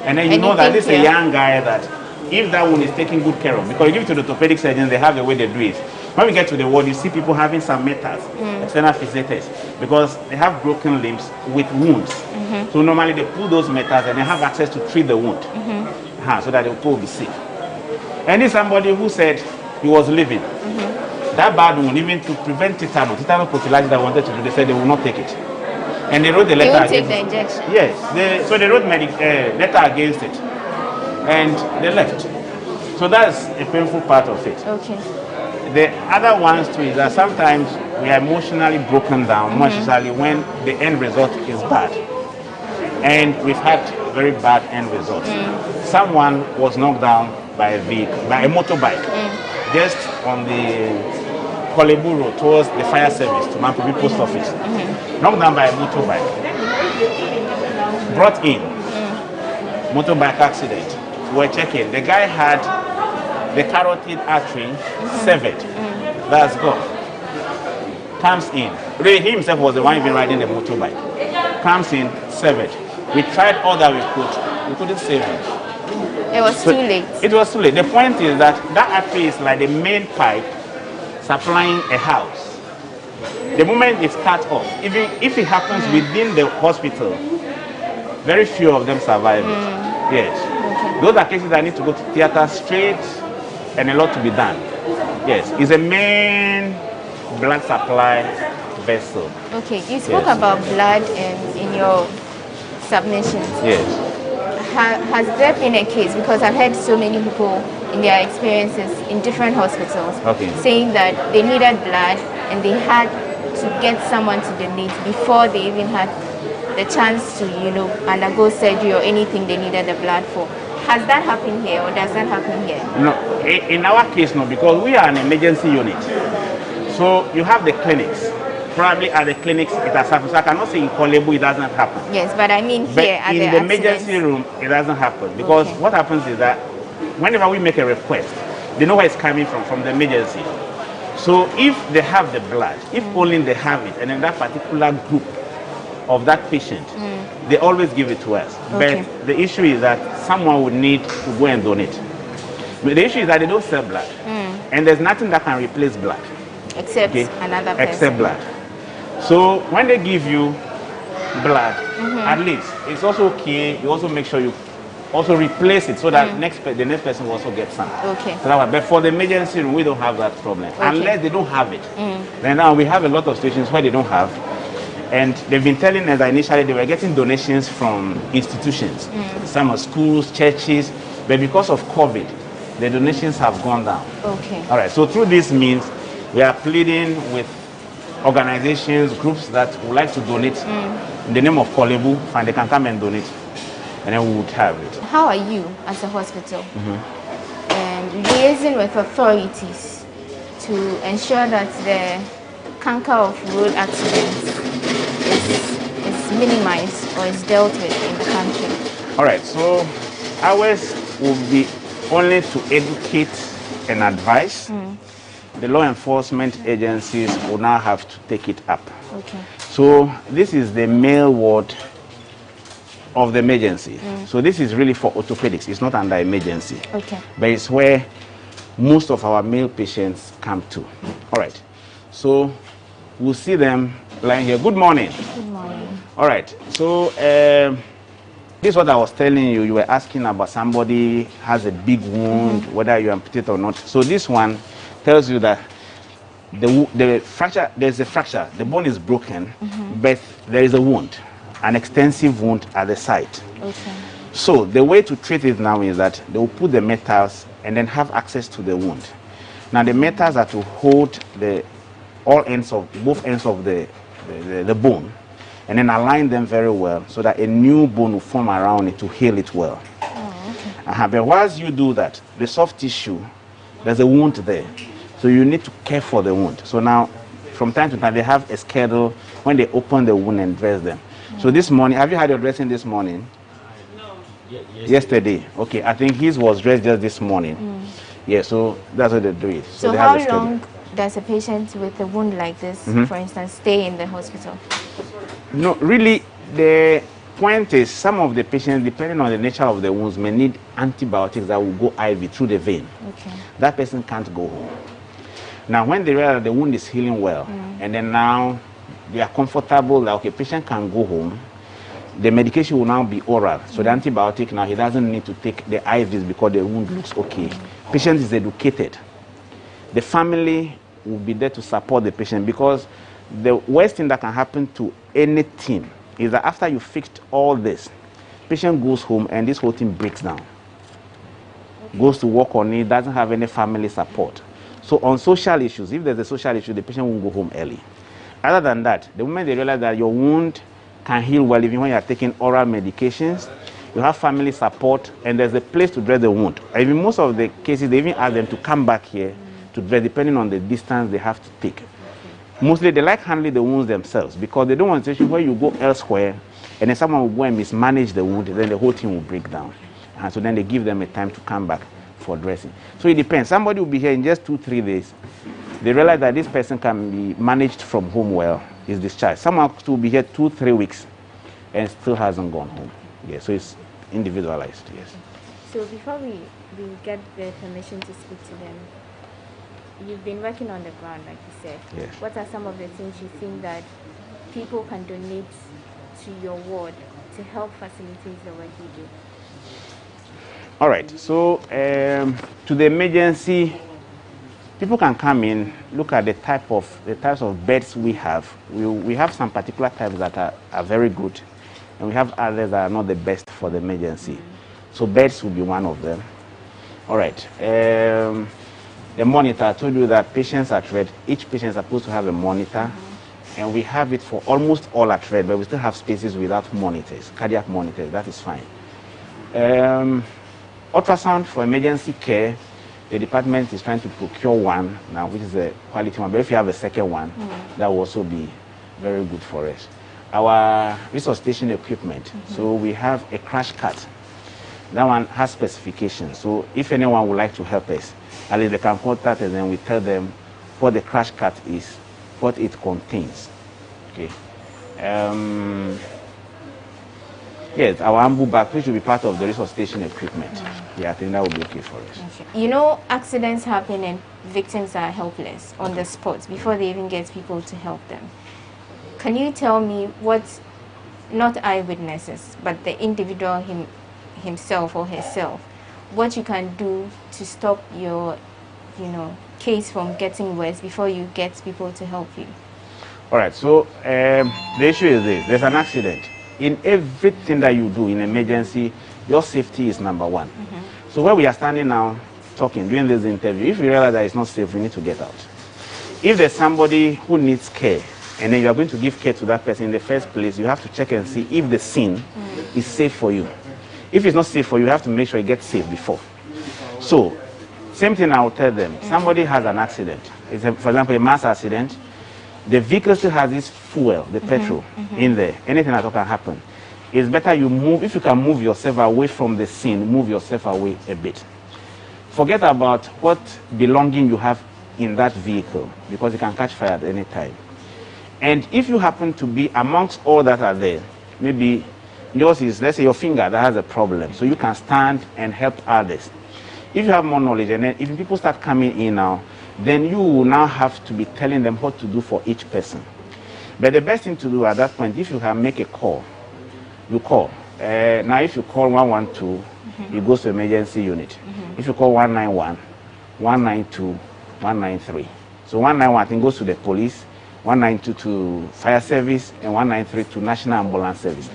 and then you know that this is a young guy that if that one is taken good care of, because you give it to the orthopedic surgeons, they have the way they do it. When we get to the ward, you see people having some metals, external fixators, because they have broken limbs with wounds. So normally they pull those metals and they have access to treat the wound, so that the people will be safe. And it's somebody who said he was living. That bad wound, even to prevent tetanus prophylaxis that wanted to do, they said they will not take it. And they wrote the letter against it. They won't take the injection? Yes. So they wrote letter against it. And they left. So that's a painful part of it. Okay. The other ones too is that sometimes we are emotionally broken down, more especially when the end result is bad. And we've had very bad end results. Someone was knocked down by a motorbike, just on the Kolebu Road towards the fire service to Mampubi Post Office. Knocked down by a motorbike. Brought in. Motorbike accident. We were checking. The guy had the carotid artery severed. That's gone. Comes in. Ray himself was the one even riding the motorbike. Comes in, severed. We tried all that we could. We couldn't save him. It was too late. It was too late. The point is that artery is like the main pipe supplying a house. The moment it's cut off, even if it happens within the hospital, very few of them survive it. Yes. Those are cases that need to go to theater straight and a lot to be done. Yes. It's a main blood supply vessel. Okay. You spoke about blood in your submissions. Yes. Has there been a case, because I've heard so many people in their experiences in different hospitals saying that they needed blood and they had to get someone to donate before they even had the chance to, undergo surgery or anything they needed the blood for. Has that happened here, or does that happen here? No, in our case, no, because we are an emergency unit. So you have the clinics. Probably at the clinics it has happened. So I cannot say in Kolebu it doesn't happen. Yes, but I mean here at in the emergency room it doesn't happen, because what happens is that whenever we make a request, they know where it's coming from the emergency. So if they have the blood, if only they have it, and in that particular group of that patient, they always give it to us. But the issue is that someone would need to go and donate. But the issue is that they don't sell blood, and there's nothing that can replace blood except another person. Except blood. So when they give you blood, at least it's also okay. You also make sure you also replace it so that the next person will also get some. Okay. So but for the emergency room, we don't have that problem unless they don't have it. Then now we have a lot of situations where they don't have, and they've been telling us that initially they were getting donations from institutions, some are schools, churches, but because of COVID, the donations have gone down. Okay. All right. So through this means we are pleading with organizations, groups that would like to donate in the name of Kolebu, and they can come and donate, and then we would have it. How are you as a hospital liaising with authorities to ensure that the canker of road accidents is minimized or is dealt with in the country? All right, so ours will be only to educate and advise. The law enforcement agencies will now have to take it up. Okay. So this is the male ward of the emergency. So this is really for orthopedics. It's not under emergency. Okay. But it's where most of our male patients come to. All right. So we'll see them lying here. Good morning. Good morning. All right. So this is what I was telling you. You were asking about somebody has a big wound, whether you amputate or not. So this one tells you that the fracture, there's a fracture. The bone is broken, but there is a wound, an extensive wound at the site. Okay. So the way to treat it now is that they will put the metals and then have access to the wound. Now the metals are to hold both ends of the bone, and then align them very well so that a new bone will form around it to heal it well. Oh, okay. But once you do that, the soft tissue, there's a wound there. So you need to care for the wound. So now, from time to time, they have a schedule when they open the wound and dress them. So this morning, have you had your dressing this morning? No. Yesterday. Okay, I think his was dressed just this morning. Yeah, so that's what they do it. So they how have a schedule. long does a patient with a wound like this, for instance, stay in the hospital? No, really, the point is some of the patients, depending on the nature of the wounds, may need antibiotics that will go IV through the vein. Okay. That person can't go home. Now, when they realize the wound is healing well, and then now they are comfortable that, okay, patient can go home, the medication will now be oral. So the antibiotic now, he doesn't need to take the IVs because the wound looks okay. Patient is educated. The family will be there to support the patient, because the worst thing that can happen to any team is that after you fixed all this, patient goes home and this whole thing breaks down. Goes to work on it, doesn't have any family support. So on social issues, if there's a social issue, the patient won't go home early. Other than that, the moment they realize that your wound can heal well even when you are taking oral medications, you have family support, and there's a place to dress the wound. In most of the cases, they even ask them to come back here to dress, depending on the distance they have to take. Mostly they like handling the wounds themselves, because they don't want a situation where you go elsewhere and then someone will go and mismanage the wound, then the whole thing will break down. And so then they give them a time to come back for dressing. So it depends. Somebody will be here in just 2-3 days. They realize that this person can be managed from home well, is discharged. Someone will be here 2-3 weeks and still hasn't gone home. Yeah, so it's individualized, yes. So before we get the permission to speak to them, you've been working on the ground, like you said. Yes. What are some of the things you think that people can donate to your ward to help facilitate the work you do? All right, so to the emergency, people can come in, look at the types of beds we have. We have some particular types that are very good, and we have others that are not the best for the emergency. So beds will be one of them. All right. The monitor, I told you that patients at red, each patient is supposed to have a monitor, and we have it for almost all at red, but we still have spaces without monitors, cardiac monitors, that is fine. Ultrasound for emergency care, the department is trying to procure one now, which is a quality one, but if you have a second one, that will also be very good for us. Our resuscitation equipment, so we have a crash cart. That one has specifications, so if anyone would like to help us, at least they can contact us and we tell them what the crash cart is, what it contains. Okay. Yes, our ambu bag, which will be part of the resuscitation equipment. Yeah, I think that will be okay for us. Okay. You know, accidents happen and victims are helpless on the spot before they even get people to help them. Can you tell me what, not eyewitnesses, but the individual himself or herself, what you can do to stop your, case from getting worse before you get people to help you? All right, so the issue is this. There's an accident. In everything that you do in emergency, your safety is number one. So where we are standing now, talking, doing this interview, if we realize that it's not safe, we need to get out. If there's somebody who needs care, and then you are going to give care to that person in the first place, you have to check and see if the scene is safe for you. If it's not safe for you, you have to make sure it gets safe before. So, same thing I will tell them. Somebody has an accident. It's for example, a mass accident. The vehicle still has this fuel, the petrol, in there. Anything at all can happen. It's better you move, if you can move yourself away from the scene, move yourself away a bit. Forget about what belonging you have in that vehicle, because it can catch fire at any time. And if you happen to be amongst all that are there, maybe yours is, let's say, your finger that has a problem, so you can stand and help others. If you have more knowledge, and then if people start coming in now, then you will now have to be telling them what to do for each person. But the best thing to do at that point, if you can make a call, you call. Now if you call 112, it goes to emergency unit. If you call 191, 192, 193. So 191 I think goes to the police, 192 to fire service, and 193 to national ambulance service.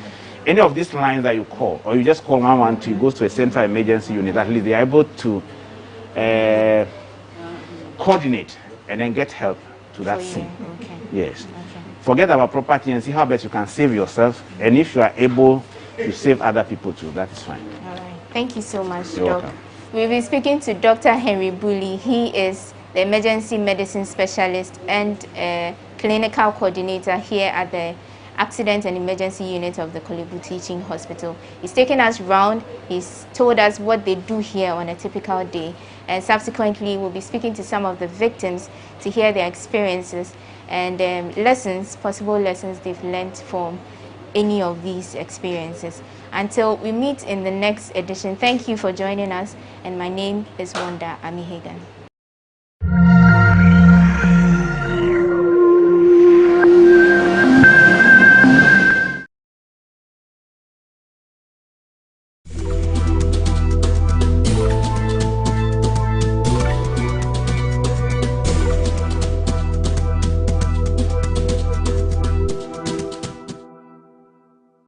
Any of these lines that you call, or you just call 112, it goes to a central emergency unit. At least they are able to coordinate and then get help to that scene. Yes. Forget about property and see how best you can save yourself, and if you are able to save other people too, that is fine. All right. Thank you so much, You're Doc. welcome. We'll be speaking to Dr. Henry Bully. He is the emergency medicine specialist and clinical coordinator here at the Accident and Emergency Unit of the Kolebu Teaching Hospital. He's taken us round. He's told us what they do here on a typical day, and subsequently we'll be speaking to some of the victims to hear their experiences and lessons, possible lessons they've learned from any of these experiences. Until we meet in the next edition, thank you for joining us, and my name is Wanda Amihegan.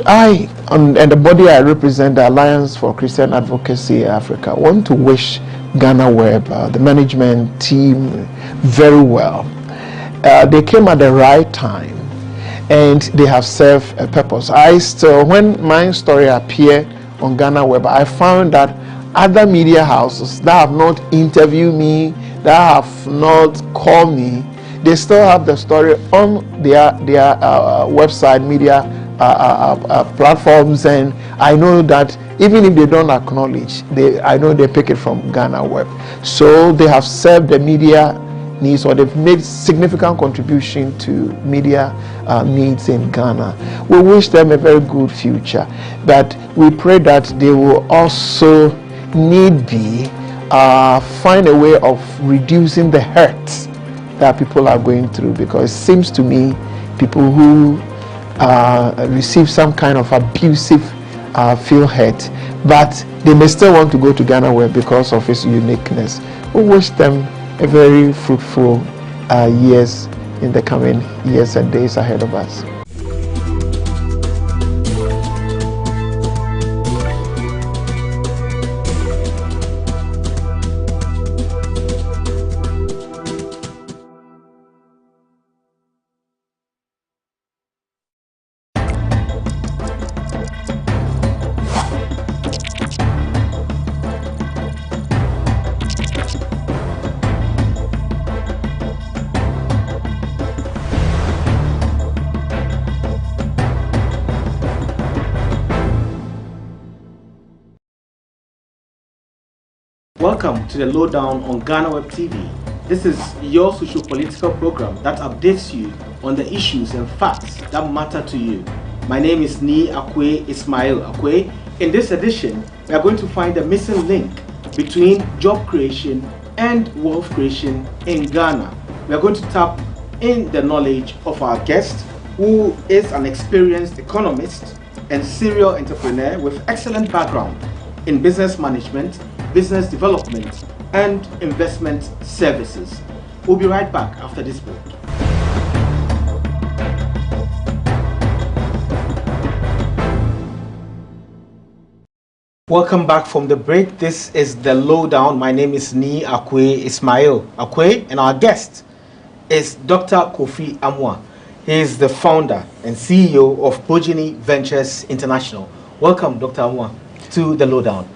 I and the body I represent, the Alliance for Christian Advocacy Africa, want to wish GhanaWeb, the management team, very well. They came at the right time, and they have served a purpose. When my story appeared on GhanaWeb, I found that other media houses that have not interviewed me, that have not called me, they still have the story on their website, media platforms, and I know that even if they don't acknowledge, I know they pick it from GhanaWeb. So they have served the media needs, or they've made significant contribution to media needs in Ghana. We wish them a very good future, but we pray that they will also need be find a way of reducing the hurt that people are going through, because it seems to me people who receive some kind of abusive feel hurt, but they may still want to go to GhanaWeb because of its uniqueness. We wish them a very fruitful years in the coming years and days ahead of us. Welcome to the Lowdown on GhanaWeb TV. This is your socio-political program that updates you on the issues and facts that matter to you. My name is Ni Akwe Ismail Akwe. In this edition, we are going to find the missing link between job creation and wealth creation in Ghana. We are going to tap in the knowledge of our guest, who is an experienced economist and serial entrepreneur with excellent background in business management, business development, and investment services. We'll be right back after this break. Welcome back from the break. This is the Lowdown. My name is Ni Akwe Ismail Akwe, and our guest is Dr. Kofi Amoah. He is the founder and CEO of Progeny Ventures International. Welcome, Dr. Amwa, to the Lowdown.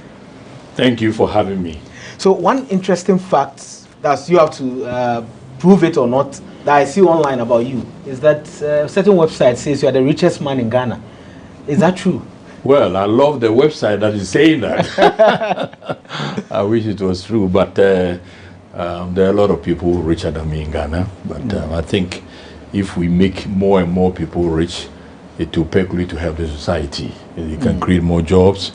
Thank you for having me. So one interesting fact that you have to prove it or not that I see online about you is that a certain website says you are the richest man in Ghana. Is that true? Well, I love the website that is saying that. I wish it was true, but there are a lot of people richer than me in Ghana. But I think if we make more and more people rich, it will percolate to help the society. It can create more jobs,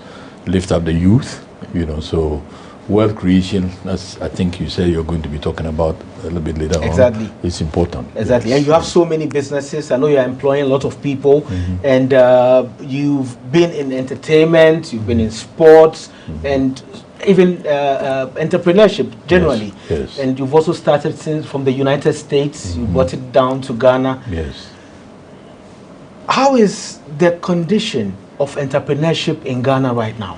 lift up the youth, you know, so wealth creation, as I think you said you're going to be talking about a little bit later on. It's important. Exactly. Yes. And you have so many businesses. I know you're employing a lot of people, and you've been in entertainment, you've been in sports, and even entrepreneurship generally. Yes. And you've also started since from the United States. You brought it down to Ghana. Yes. How is the condition of entrepreneurship in Ghana right now?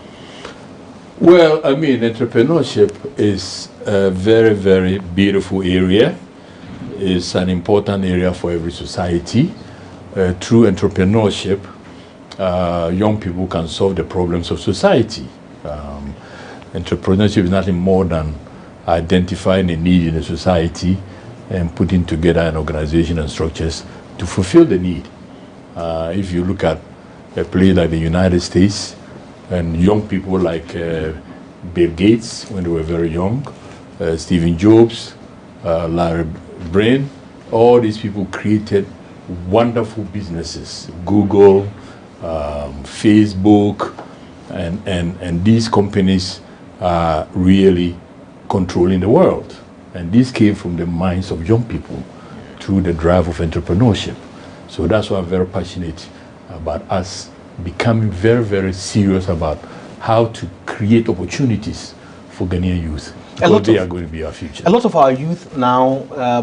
Well, I mean, entrepreneurship is a very, very beautiful area. It's an important area for every society. Through entrepreneurship, young people can solve the problems of society. Entrepreneurship is nothing more than identifying a need in a society and putting together an organization and structures to fulfill the need. If you look at a place like the United States, and young people like Bill Gates when they were very young, Stephen Jobs, Larry Brain, all these people created wonderful businesses. Google, Facebook, and these companies are really controlling the world. And this came from the minds of young people through the drive of entrepreneurship. So that's why I'm very passionate about us becoming very, very serious about how to create opportunities for Ghanaian youth, because they are going to be our future. A lot of our youth now,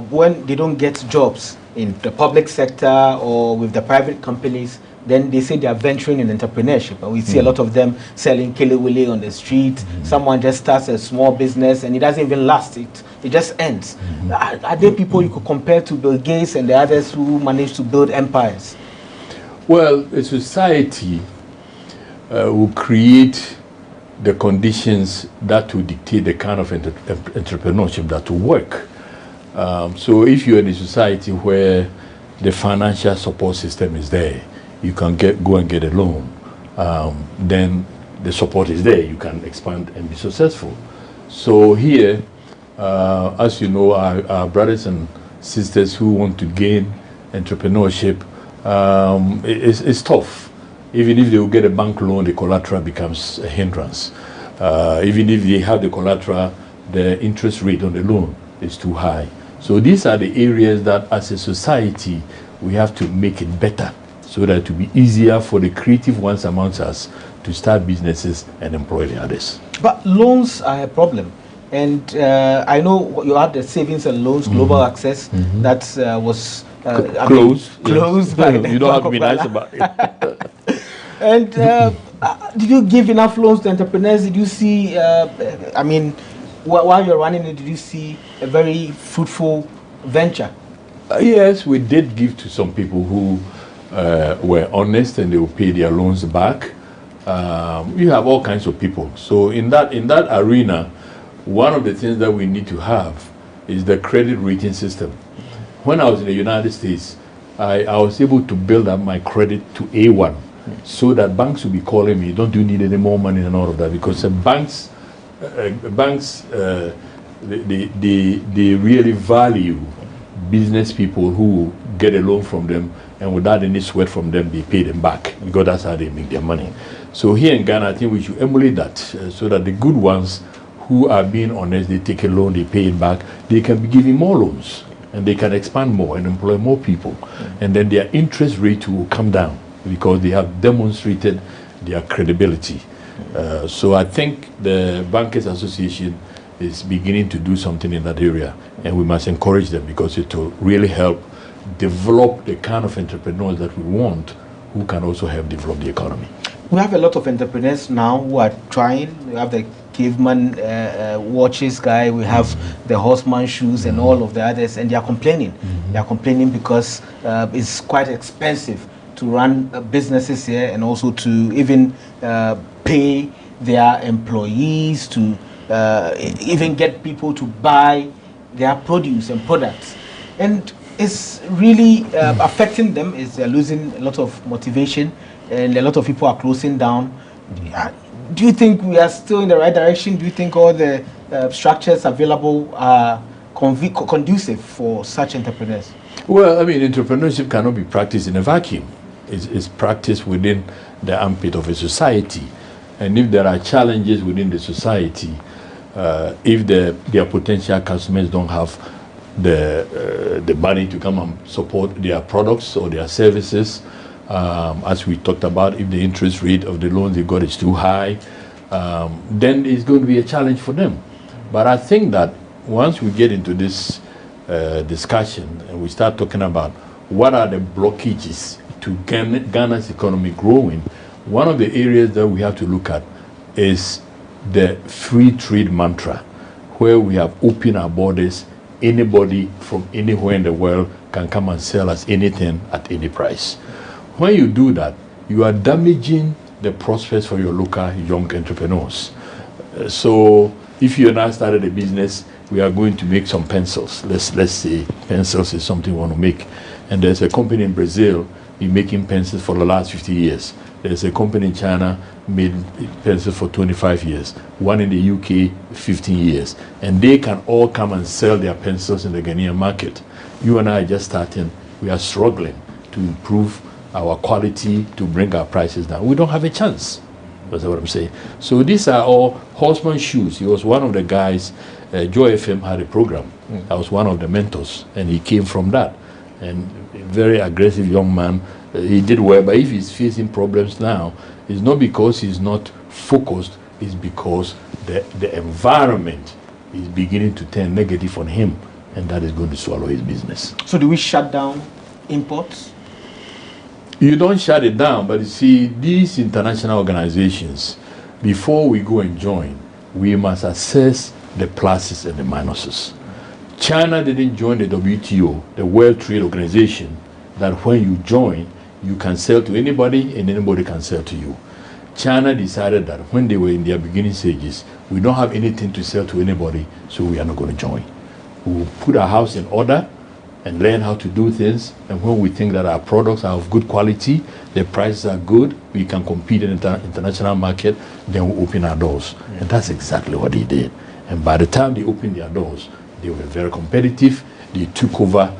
when they don't get jobs in the public sector or with the private companies, then they say they are venturing in entrepreneurship. And we see a lot of them selling kelewele on the street. Someone just starts a small business and it doesn't even last. It just ends. Are there people you could compare to Bill Gates and the others who managed to build empires? Well, a society will create the conditions that will dictate the kind of entrepreneurship that will work. So if you're in a society where the financial support system is there, you can go and get a loan, then the support is there, you can expand and be successful. So here, as you know, our brothers and sisters who want to gain entrepreneurship, it's tough. Even if they will get a bank loan, the collateral becomes a hindrance. Even if they have the collateral, the interest rate on the loan is too high. So these are the areas that as a society, we have to make it better so that it will be easier for the creative ones amongst us to start businesses and employ the others. But loans are a problem. And I know you had the savings and loans, global access, that was closed by the you don't have to be nice about it. And did you give enough loans to entrepreneurs? Did you see, I mean, while you're running it, did you see a very fruitful venture? Yes, we did give to some people who were honest and they will pay their loans back. You have all kinds of people. So in that arena, one of the things that we need to have is the credit rating system. When I was in the United States, I was able to build up my credit to A1, so that banks will be calling me, don't you need any more money and all of that, because banks they really value business people who get a loan from them and without any sweat from them, they pay them back, because that's how they make their money. So here in Ghana, I think we should emulate that, so that the good ones who are being honest, they take a loan, they pay it back, they can be giving more loans and they can expand more and employ more people. And then their interest rate will come down because they have demonstrated their credibility. So I think the Bankers Association is beginning to do something in that area, and we must encourage them because it will really help develop the kind of entrepreneurs that we want who can also help develop the economy. We have a lot of entrepreneurs now who are trying. We have the caveman watches guy, we have the horseman shoes and all of the others, and they are complaining. They are complaining because it's quite expensive to run businesses here, and also to even pay their employees, to even get people to buy their produce and products. And it's really affecting them. They're losing a lot of motivation, and a lot of people are closing down. Do you think we are still in the right direction? Do you think all the structures available are conducive for such entrepreneurs? Well, I mean, entrepreneurship cannot be practiced in a vacuum. It's practiced within the armpit of a society. And if there are challenges within the society, if their potential customers don't have the money to come and support their products or their services, as we talked about, if the interest rate of the loans they got is too high, then it's going to be a challenge for them. But I think that once we get into this discussion and we start talking about what are the blockages to Ghana's economy growing, one of the areas that we have to look at is the free trade mantra, where we have opened our borders. Anybody from anywhere in the world can come and sell us anything at any price. When you do that, you are damaging the prospects for your local young entrepreneurs. So if you and I started a business, we are going to make some pencils. Let's say pencils is something we want to make. And there's a company in Brazil been making pencils for the last 50 years. There's a company in China made pencils for 25 years. One in the UK, 15 years. And they can all come and sell their pencils in the Ghanaian market. You and I are just starting. We are struggling to improve our quality, to bring our prices down. We don't have a chance. That's what I'm saying. So these are all horseman shoes. He was one of the guys. Joy FM had a program. I was one of the mentors, and he came from that. And a very aggressive young man. He did well, but if he's facing problems now, it's not because he's not focused, it's because the environment is beginning to turn negative on him, and that is going to swallow his business. So do we shut down imports? You don't shut it down, but you see, these international organizations, before we go and join, we must assess the pluses and the minuses. China didn't join the WTO, the World Trade Organization, that when you join, you can sell to anybody and anybody can sell to you. China decided that when they were in their beginning stages, we don't have anything to sell to anybody, so we are not going to join. We will put our house in order and learn how to do things, and when we think that our products are of good quality, the prices are good, we can compete in the international market, then we open our doors. And that's exactly what they did. And by the time they opened their doors, they were very competitive, they took over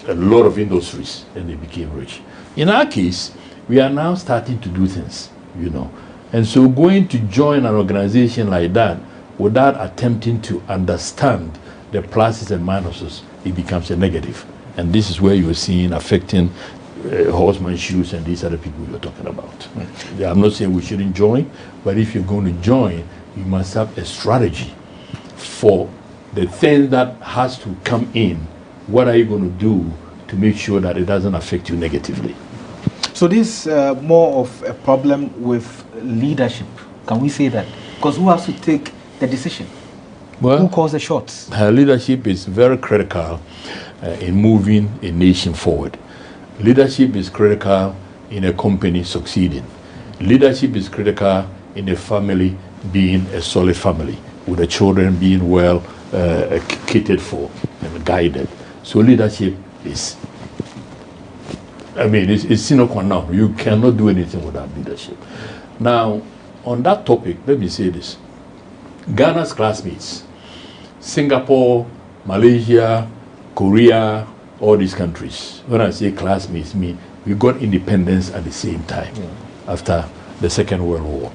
a lot of industries, and they became rich. In our case, we are now starting to do things, you know. And so going to join an organization like that without attempting to understand the pluses and minuses, it becomes a negative. And this is where you're seeing affecting horseman shoes and these other people you're talking about. I'm not saying we shouldn't join, but if you're going to join, you must have a strategy for the thing that has to come in. What are you going to do to make sure that it doesn't affect you negatively? So this is more of a problem with leadership. Can we say that? Because who has to take the decision? Well, who calls the shots? Leadership is very critical in moving a nation forward. Leadership is critical in a company succeeding. Leadership is critical in a family being a solid family, with the children being well catered for and guided. So leadership is, I mean, it's sine qua non. You cannot do anything without leadership. Now, on that topic, let me say this. Ghana's classmates, Singapore, Malaysia, Korea, all these countries, when I say classmates, mean we got independence at the same time after the Second World War.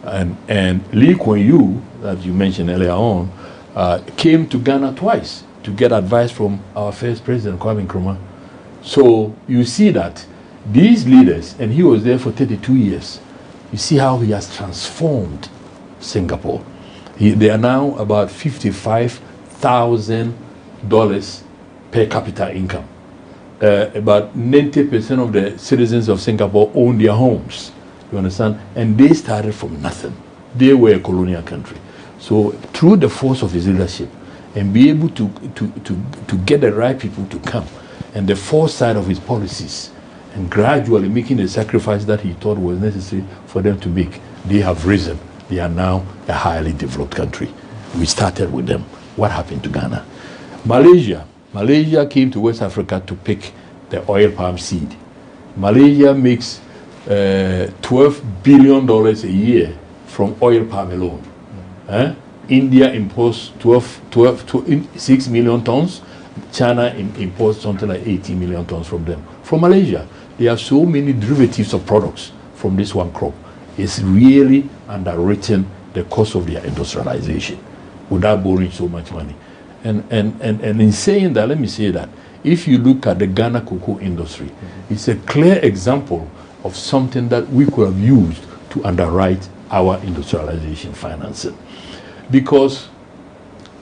And Lee Kuan Yew, that you mentioned earlier on, came to Ghana twice to get advice from our first president, Kwame Nkrumah. So you see that these leaders, and he was there for 32 years, you see how he has transformed Singapore. They are now about $55,000 per capita income. about 90% of the citizens of Singapore own their homes. You understand? And they started from nothing. They were a colonial country. So through the force of his leadership and be able to get the right people to come and the foresight of his policies and gradually making the sacrifice that he thought was necessary for them to make, they have risen. They are now a highly developed country. We started with them. What happened to Ghana? Malaysia came to West Africa to pick the oil palm seed. Malaysia makes $12 billion a year from oil palm alone. India imports 6 million tons. China imports something like 80 million tons from them. From Malaysia, there are so many derivatives of products from this one crop. It's really underwritten the cost of their industrialization without borrowing so much money. And in saying that, let me say that if you look at the Ghana cocoa industry, it's a clear example of something that we could have used to underwrite our industrialization financing. Because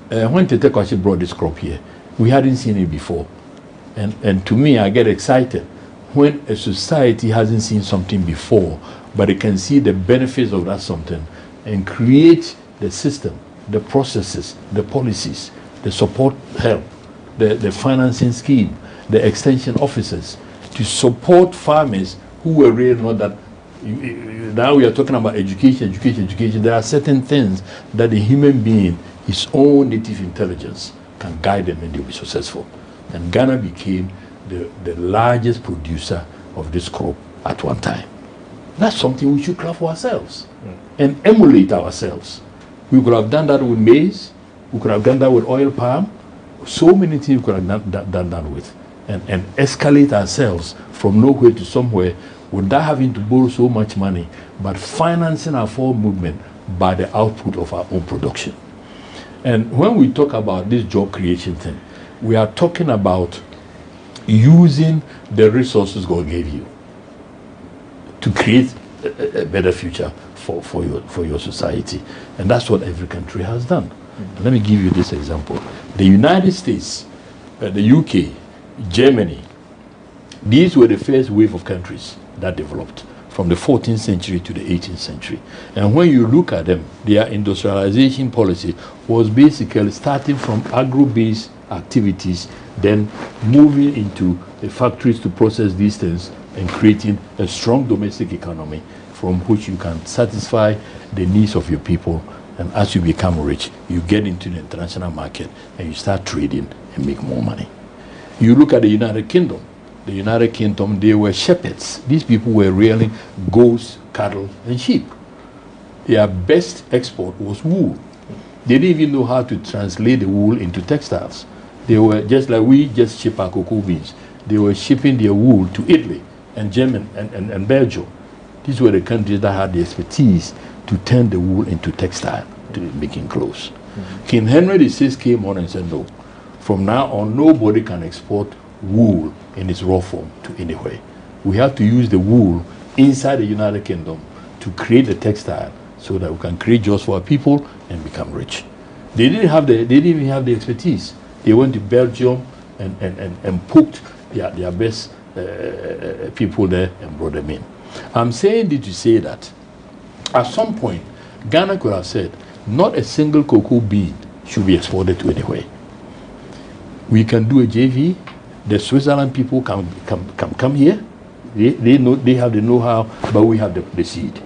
when Tete Kwashi brought this crop here, we hadn't seen it before. And to me, I get excited when a society hasn't seen something before, but it can see the benefits of that something and create the system, the processes, the policies, the support help, the financing scheme, the extension officers to support farmers who were really not that. Now we are talking about education. There are certain things that the human being, his own native intelligence, can guide them and they'll be successful. And Ghana became the largest producer of this crop at one time. That's something we should clap for ourselves and emulate ourselves. We could have done that with maize. We could have done that with oil palm. So many things we could have done that with. And escalate ourselves from nowhere to somewhere without having to borrow so much money, but financing our forward movement by the output of our own production. And when we talk about this job creation thing, we are talking about using the resources God gave you to create a better future for your society. And that's what every country has done. Let me give you this example. The United States, the UK, Germany, these were the first wave of countries that developed from the 14th century to the 18th century. And when you look at them, their industrialization policy was basically starting from agro-based activities, then moving into the factories to process these things and creating a strong domestic economy from which you can satisfy the needs of your people. And as you become rich, you get into the international market and you start trading and make more money. You look at the United Kingdom. The United Kingdom, they were shepherds. These people were rearing goats, cattle, and sheep. Their best export was wool. They didn't even know how to translate the wool into textiles. They were just like we just ship our cocoa beans. They were shipping their wool to Italy and Germany and Belgium. These were the countries that had the expertise to turn the wool into textile, to making clothes. King Henry VI came on and said, no, from now on, nobody can export wool in its raw form to anywhere. We have to use the wool inside the United Kingdom to create the textile so that we can create jobs for our people and become rich. They didn't even have the expertise. They went to Belgium and poked their best people there and brought them in. I'm saying this to say that at some point, Ghana could have said, not a single cocoa bean should be exported to anywhere. We can do a JV. The Switzerland people can come here. They have the know-how, but we have the seed.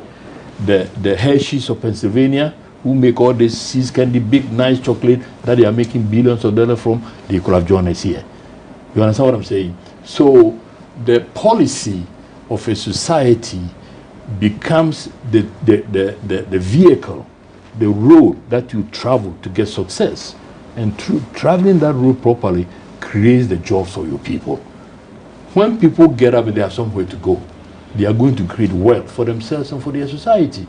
The Hershey's of Pennsylvania, who make all this seeds candy, big nice chocolate that they are making billions of dollars from, they could have joined us here. You understand what I'm saying? So the policy of a society becomes the vehicle, the road that you travel to get success. And through traveling that road properly creates the jobs for your people. When people get up and they have somewhere to go, they are going to create wealth for themselves and for their society.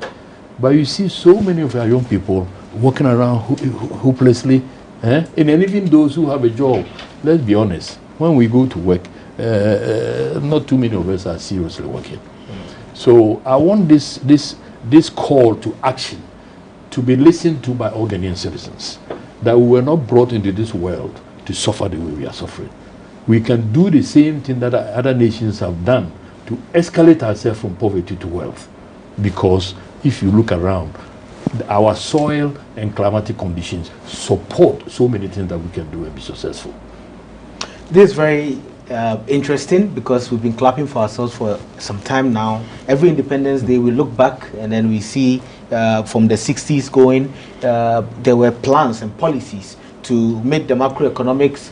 But you see so many of our young people walking around hopelessly, and even those who have a job, let's be honest, when we go to work, not too many of us are seriously working. So I want this call to action to be listened to by all Ghanaian citizens, that we were not brought into this world to suffer the way we are suffering. We can do the same thing that other nations have done to escalate ourselves from poverty to wealth. Because if you look around, our soil and climatic conditions support so many things that we can do and be successful. This is very interesting because we've been clapping for ourselves for some time now. Every Independence Day we look back and then we see from the 60s going, there were plans and policies to make the macroeconomics,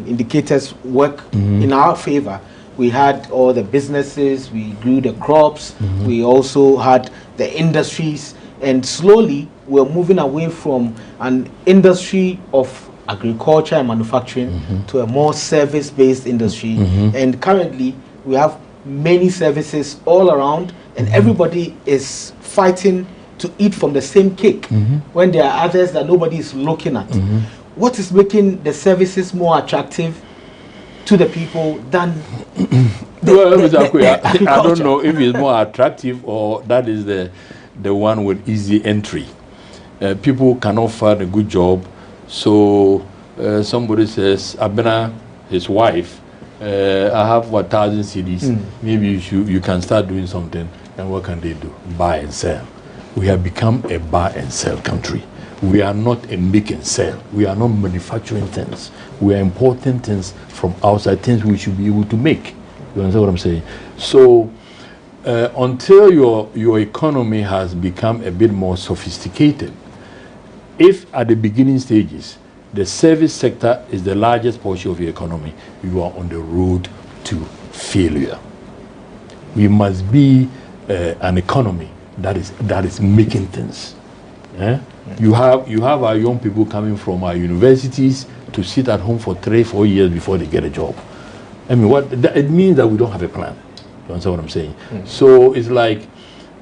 indicators work in our favor. We had all the businesses, we grew the crops, we also had the industries, and slowly we're moving away from an industry of agriculture and manufacturing to a more service-based industry. And currently we have many services all around, and everybody is fighting to eat from the same cake when there are others that nobody is looking at. What is making the services more attractive to the people than I don't know if it's more attractive or that is the one with easy entry. People cannot find a good job, so somebody says, Abena, his wife, I have 1,000 CDs. Maybe you can start doing something. And what can they do? Buy and sell. We have become a buy and sell country. We are not a make and sell. We are not manufacturing things. We are importing things from outside, things we should be able to make. You understand what I'm saying? So until your economy has become a bit more sophisticated, if at the beginning stages the service sector is the largest portion of your economy, you are on the road to failure. We must be an economy that is making things. You have our young people coming from our universities to sit at home for 3-4 years before they get a job. I mean, it means that we don't have a plan. You understand what I'm saying? So it's like,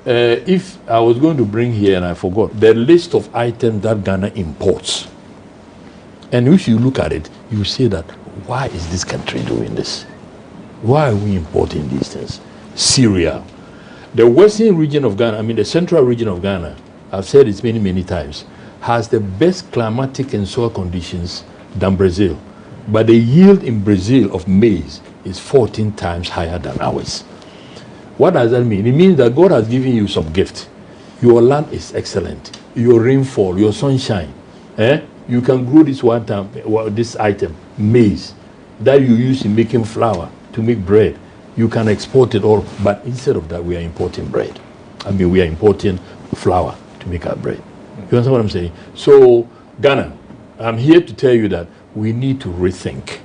if I was going to bring here and I forgot, the list of items that Ghana imports. And if you look at it, you say that, why is this country doing this? Why are we importing these things? Cereal. The western region of Ghana, the central region of Ghana, I've said it many times, has the best climatic and soil conditions than Brazil. But the yield in Brazil of maize is 14 times higher than ours. What does that mean? It means that God has given you some gift. Your land is excellent. Your rainfall, your sunshine. You can grow this this item, maize, that you use in making flour to make bread. You can export it all. But instead of that, we are importing bread. We are importing flour to make our bread. You understand what I'm saying? So, Ghana, I'm here to tell you that we need to rethink.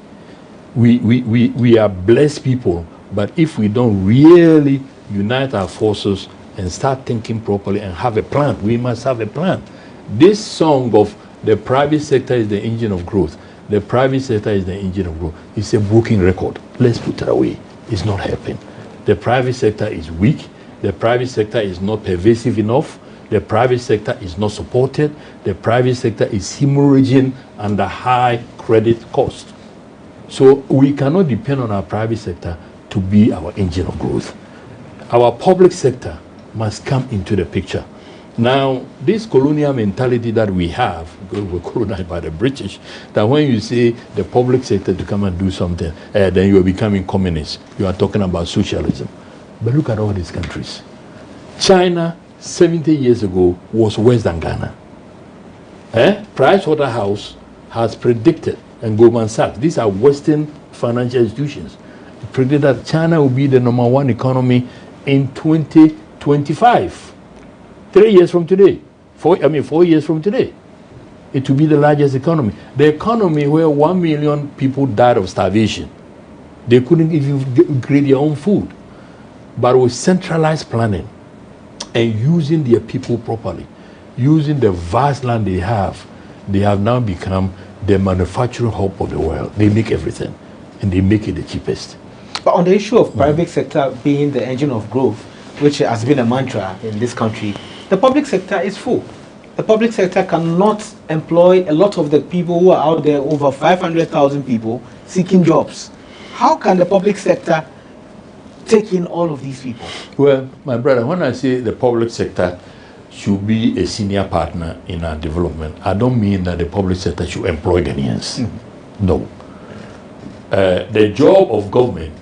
We are blessed people, but if we don't really unite our forces and start thinking properly and have a plan, we must have a plan. This song of the private sector is the engine of growth. The private sector is the engine of growth. It's a broken record. Let's put it away. It's not helping. The private sector is weak. The private sector is not pervasive enough. The private sector is not supported. The private sector is hemorrhaging under high credit cost. So we cannot depend on our private sector to be our engine of growth. Our public sector must come into the picture. Now, this colonial mentality that we have, because we're colonized by the British, that when you say the public sector to come and do something, then you are becoming communist. You are talking about socialism. But look at all these countries. China, 70 years ago, was worse than Ghana. Pricewaterhouse has predicted, and Goldman Sachs, these are Western financial institutions, predicted that China will be the #1 economy in 2025. 3 years from today. 4 years from today. It will be the largest economy. The economy where 1 million people died of starvation. They couldn't even create their own food. But with centralized planning and using their people properly, using the vast land they have now become the manufacturing hub of the world. They make everything, and they make it the cheapest. But on the issue of private sector being the engine of growth, which has been a mantra in this country, the public sector is full. The public sector cannot employ a lot of the people who are out there, over 500,000 people seeking jobs. How can the public sector take in all of these people? Well, my brother, when I say the public sector should be a senior partner in our development, I don't mean that the public sector should employ Ghanaians. No. the job of government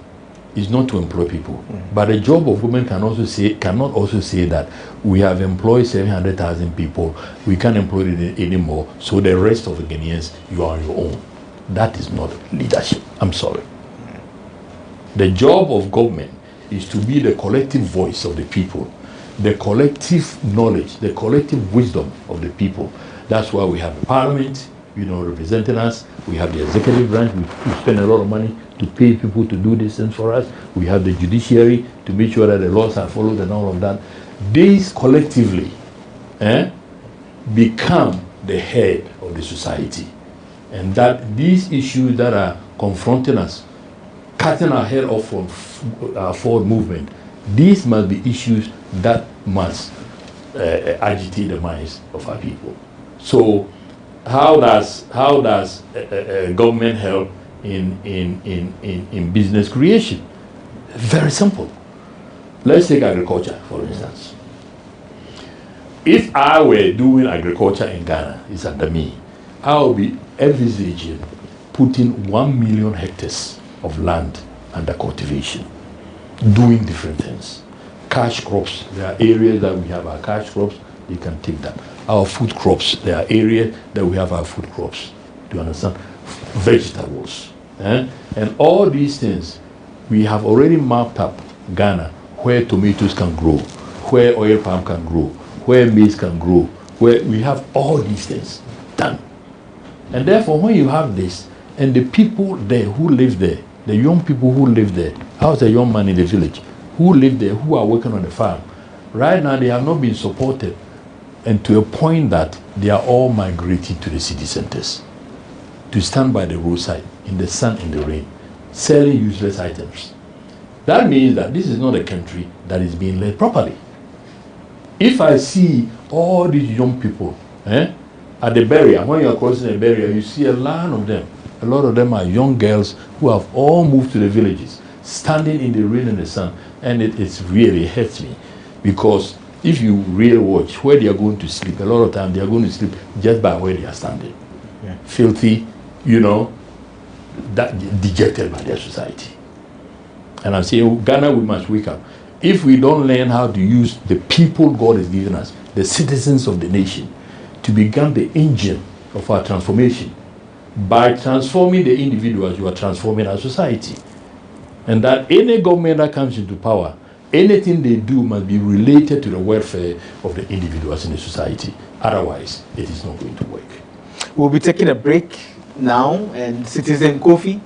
is not to employ people, but the job of government cannot also say that we have employed 700,000 people, we can't employ it anymore, so the rest of the Ghanaians, you are on your own. That is not leadership. I'm sorry. The job of government is to be the collective voice of the people, the collective knowledge, the collective wisdom of the people. That's why we have a parliament, representing us. We have the executive branch. We spend a lot of money to pay people to do these things for us. We have the judiciary to make sure that the laws are followed and all of that. These collectively become the head of the society. And that these issues that are confronting us, cutting our head off from our forward movement, these must be issues that must agitate the minds of our people. So how does government help in business creation? Very simple. Let's take agriculture, for instance. If I were doing agriculture in Ghana, it's under me, I will be envisaging putting 1 million hectares of land under cultivation, doing different things. Cash crops, there are areas that we have our cash crops, you can take that. Our food crops, there are areas that we have our food crops. Do you understand? Vegetables. And all these things, we have already mapped up Ghana, where tomatoes can grow, where oil palm can grow, where maize can grow, where we have all these things done. And therefore, when you have this, and the people there who live there, the young people who live there, how's a young man in the village, who live there, who are working on the farm, right now they have not been supported, and to a point that they are all migrating to the city centers to stand by the roadside in the sun, in the rain, selling useless items. That means that this is not a country that is being led properly. If I see all these young people at the barrier, when you are crossing the barrier, you see a lot of them. A lot of them are young girls who have all moved to the villages, standing in the rain and the sun, and it really hurts me, because if you really watch where they are going to sleep, a lot of times they are going to sleep just by where they are standing. Yeah. Filthy, that dejected by their society. And I'm saying, Ghana, we must wake up. If we don't learn how to use the people God has given us, the citizens of the nation, to become the engine of our transformation, by transforming the individuals, you are transforming our society. And that any government that comes into power, anything they do must be related to the welfare of the individuals in the society. Otherwise, it is not going to work. We'll be taking a break now, and Citizen Kofi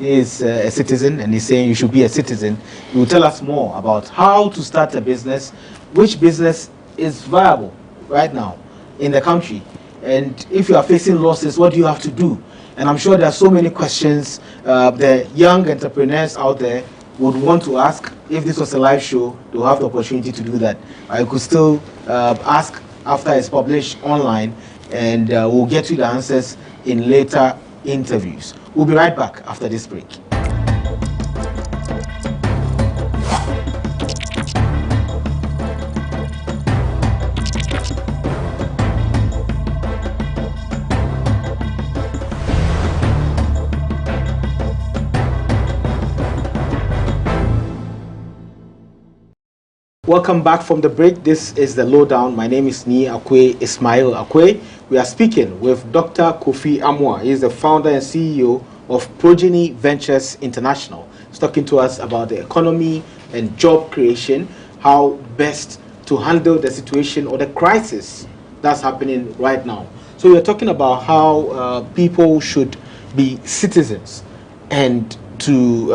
is a citizen, and he's saying you should be a citizen. He will tell us more about how to start a business, which business is viable right now in the country, and if you are facing losses, what do you have to do? And I'm sure there are so many questions the young entrepreneurs out there would want to ask. If this was a live show, they'll have the opportunity to do that. I could still ask after it's published online, and we'll get you the answers in later interviews. We'll be right back after this break. Welcome back from the break. This is the Lowdown. My name is Akwe Ismail Akwe. We are speaking with Dr. Kofi Amoah. He is the founder and CEO of Progeny Ventures International. He's talking to us about the economy and job creation, how best to handle the situation or the crisis that's happening right now. So we're talking about how people should be citizens and to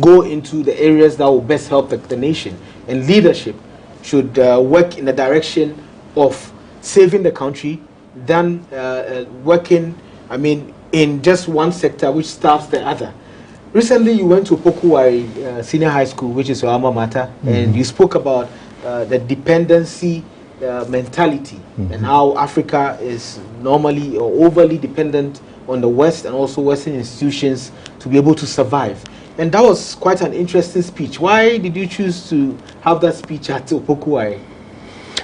go into the areas that will best help the nation. And leadership should work in the direction of saving the country than working, in just one sector which starves the other. Recently, you went to Pokuwari Senior High School, which is your alma mater, and you spoke about the dependency mentality and how Africa is normally or overly dependent on the West and also Western institutions to be able to survive. And that was quite an interesting speech. Why did you choose to have that speech at Opokuwari?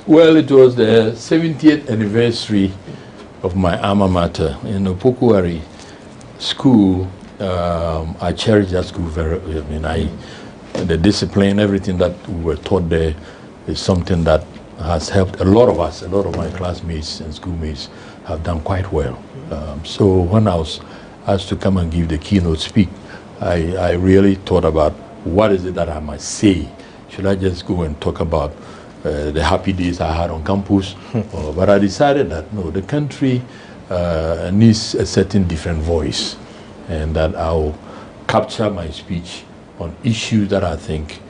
Well, it was the 70th anniversary of my alma mater. In Opokuwari School I cherish that school very. The discipline, everything that we were taught there, is something that has helped a lot of us. A lot of my classmates and schoolmates have done quite well. So when I was asked to come and give the keynote speak, I really thought about what is it that I must say. Should I just go and talk about the happy days I had on campus? But I decided that no, the country needs a certain different voice, and that I'll capture my speech on issues that I think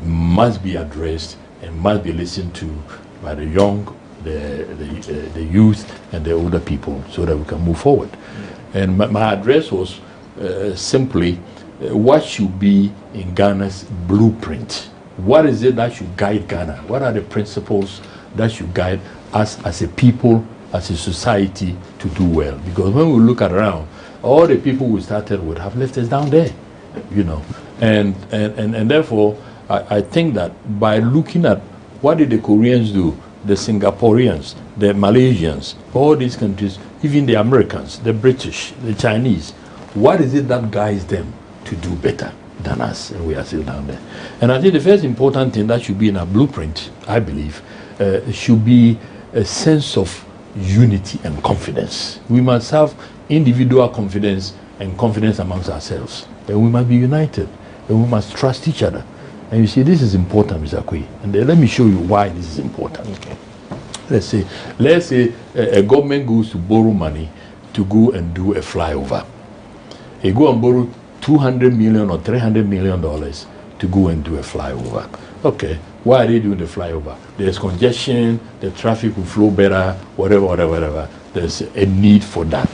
must be addressed and must be listened to by the young, the youth, and the older people, so that we can move forward. And my address was simply what should be in Ghana's blueprint. What is it that should guide Ghana? What are the principles that should guide us as a people, as a society, to do well? Because when we look around, all the people we started with have left us down there, you know. And therefore, I think that by looking at what did the Koreans do, the Singaporeans, the Malaysians, all these countries, even the Americans, the British, the Chinese, what is it that guides them to do better than us? And we are still down there. And I think the first important thing that should be in our blueprint, I believe, should be a sense of unity and confidence. We must have individual confidence and confidence amongst ourselves. And we must be united. And we must trust each other. And you see, this is important, Mr. Kwe. And let me show you why this is important. Okay. Let's say a government goes to borrow money to go and do a flyover. They go and borrow $200 million or $300 million to go and do a flyover. Okay, why are they doing the flyover? There's congestion, the traffic will flow better, whatever. There's a need for that,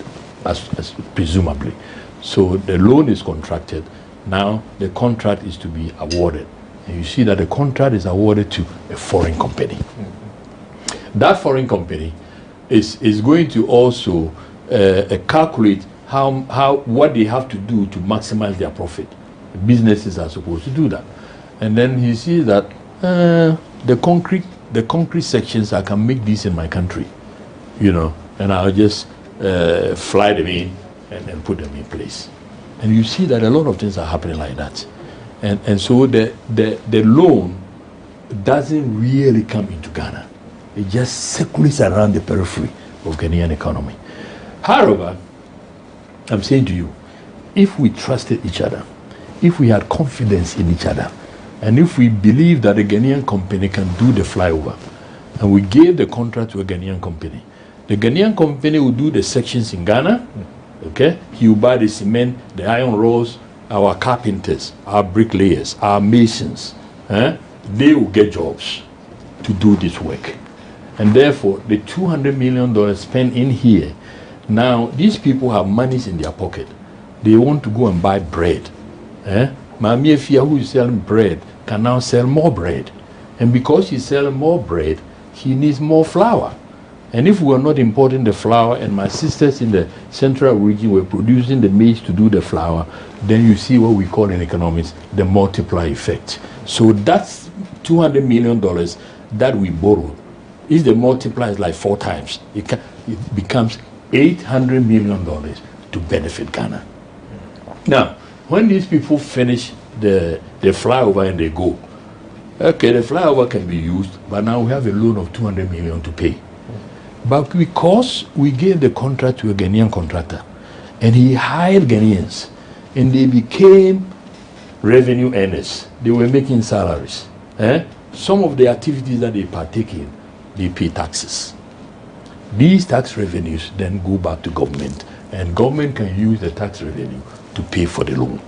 as presumably. So the loan is contracted. Now the contract is to be awarded. And you see that the contract is awarded to a foreign company. That foreign company is going to also calculate what they have to do to maximize their profit. Businesses are supposed to do that. And then he sees that the concrete sections, I can make these in my country, you know, and I'll just fly them in and put them in place. And you see that a lot of things are happening like that. And so the loan doesn't really come into Ghana. It just circulates around the periphery of Ghanaian economy. However, I'm saying to you, if we trusted each other, if we had confidence in each other, and if we believe that a Ghanaian company can do the flyover, and we gave the contract to a Ghanaian company, the Ghanaian company will do the sections in Ghana, okay? He will buy the cement, the iron rods, our carpenters, our bricklayers, our masons, they will get jobs to do this work. And therefore, the $200 million spent in here, now these people have monies in their pocket. They want to go and buy bread. Mami Efia, who is selling bread, can now sell more bread. And because he's selling more bread, he needs more flour. And if we are not importing the flour, and my sisters in the central region were producing the maize to do the flour, then you see what we call in economics the multiply effect. So that's $200 million that we borrowed. If the multiply is like 4 times, it becomes $800 million to benefit Ghana. Now, when these people finish the flyover and they go, okay, the flyover can be used, but now we have a loan of $200 million to pay. But because we gave the contract to a Ghanaian contractor, and he hired Ghanaians, and they became revenue earners, they were making salaries. Some of the activities that they partake in, they pay taxes. These tax revenues then go back to government, and government can use the tax revenue to pay for the loan.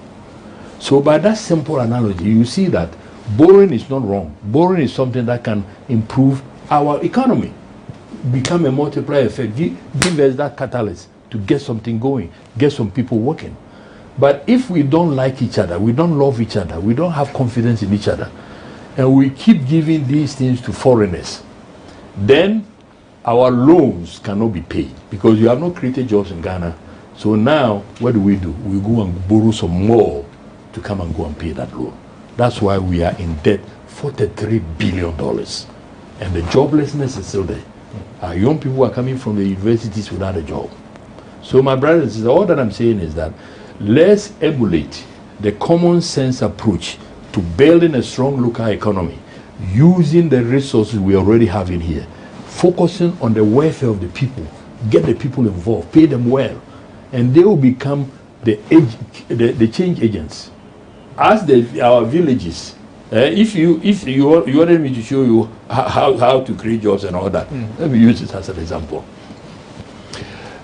So by that simple analogy, you see that borrowing is not wrong. Borrowing is something that can improve our economy, become a multiplier effect, give us that catalyst to get something going, get some people working. But if we don't like each other, we don't love each other, we don't have confidence in each other, and we keep giving these things to foreigners, then our loans cannot be paid because you have not created jobs in Ghana. So now, what do? We go and borrow some more to come and go and pay that loan. That's why we are in debt $43 billion. And the joblessness is still there. Our young people are coming from the universities without a job. So my brothers and sisters, all that I'm saying is that Let's emulate the common sense approach to building a strong local economy, using the resources we already have in here, focusing on the welfare of the people, get the people involved, pay them well, and they will become the change agents. As our villages, if you wanted me to show you how to create jobs and all that, let me use it as an example.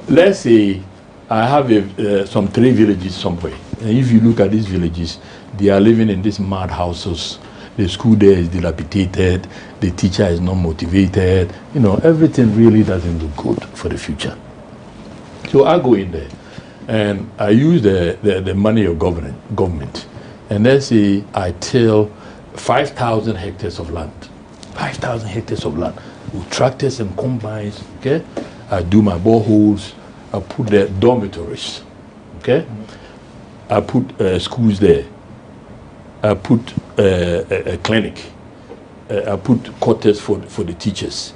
Let's say I have some 3 villages somewhere, and if you look at these villages, they are living in these mad houses. The school there is dilapidated, the teacher is not motivated, you know, everything really doesn't look good for the future. So I go in there and I use the money of government, and let's say I till 5,000 hectares of land. 5,000 hectares of land with tractors and combines, okay? I do my boreholes, I put the dormitories, okay? I put schools there. I put a clinic. I put quarters for the teachers.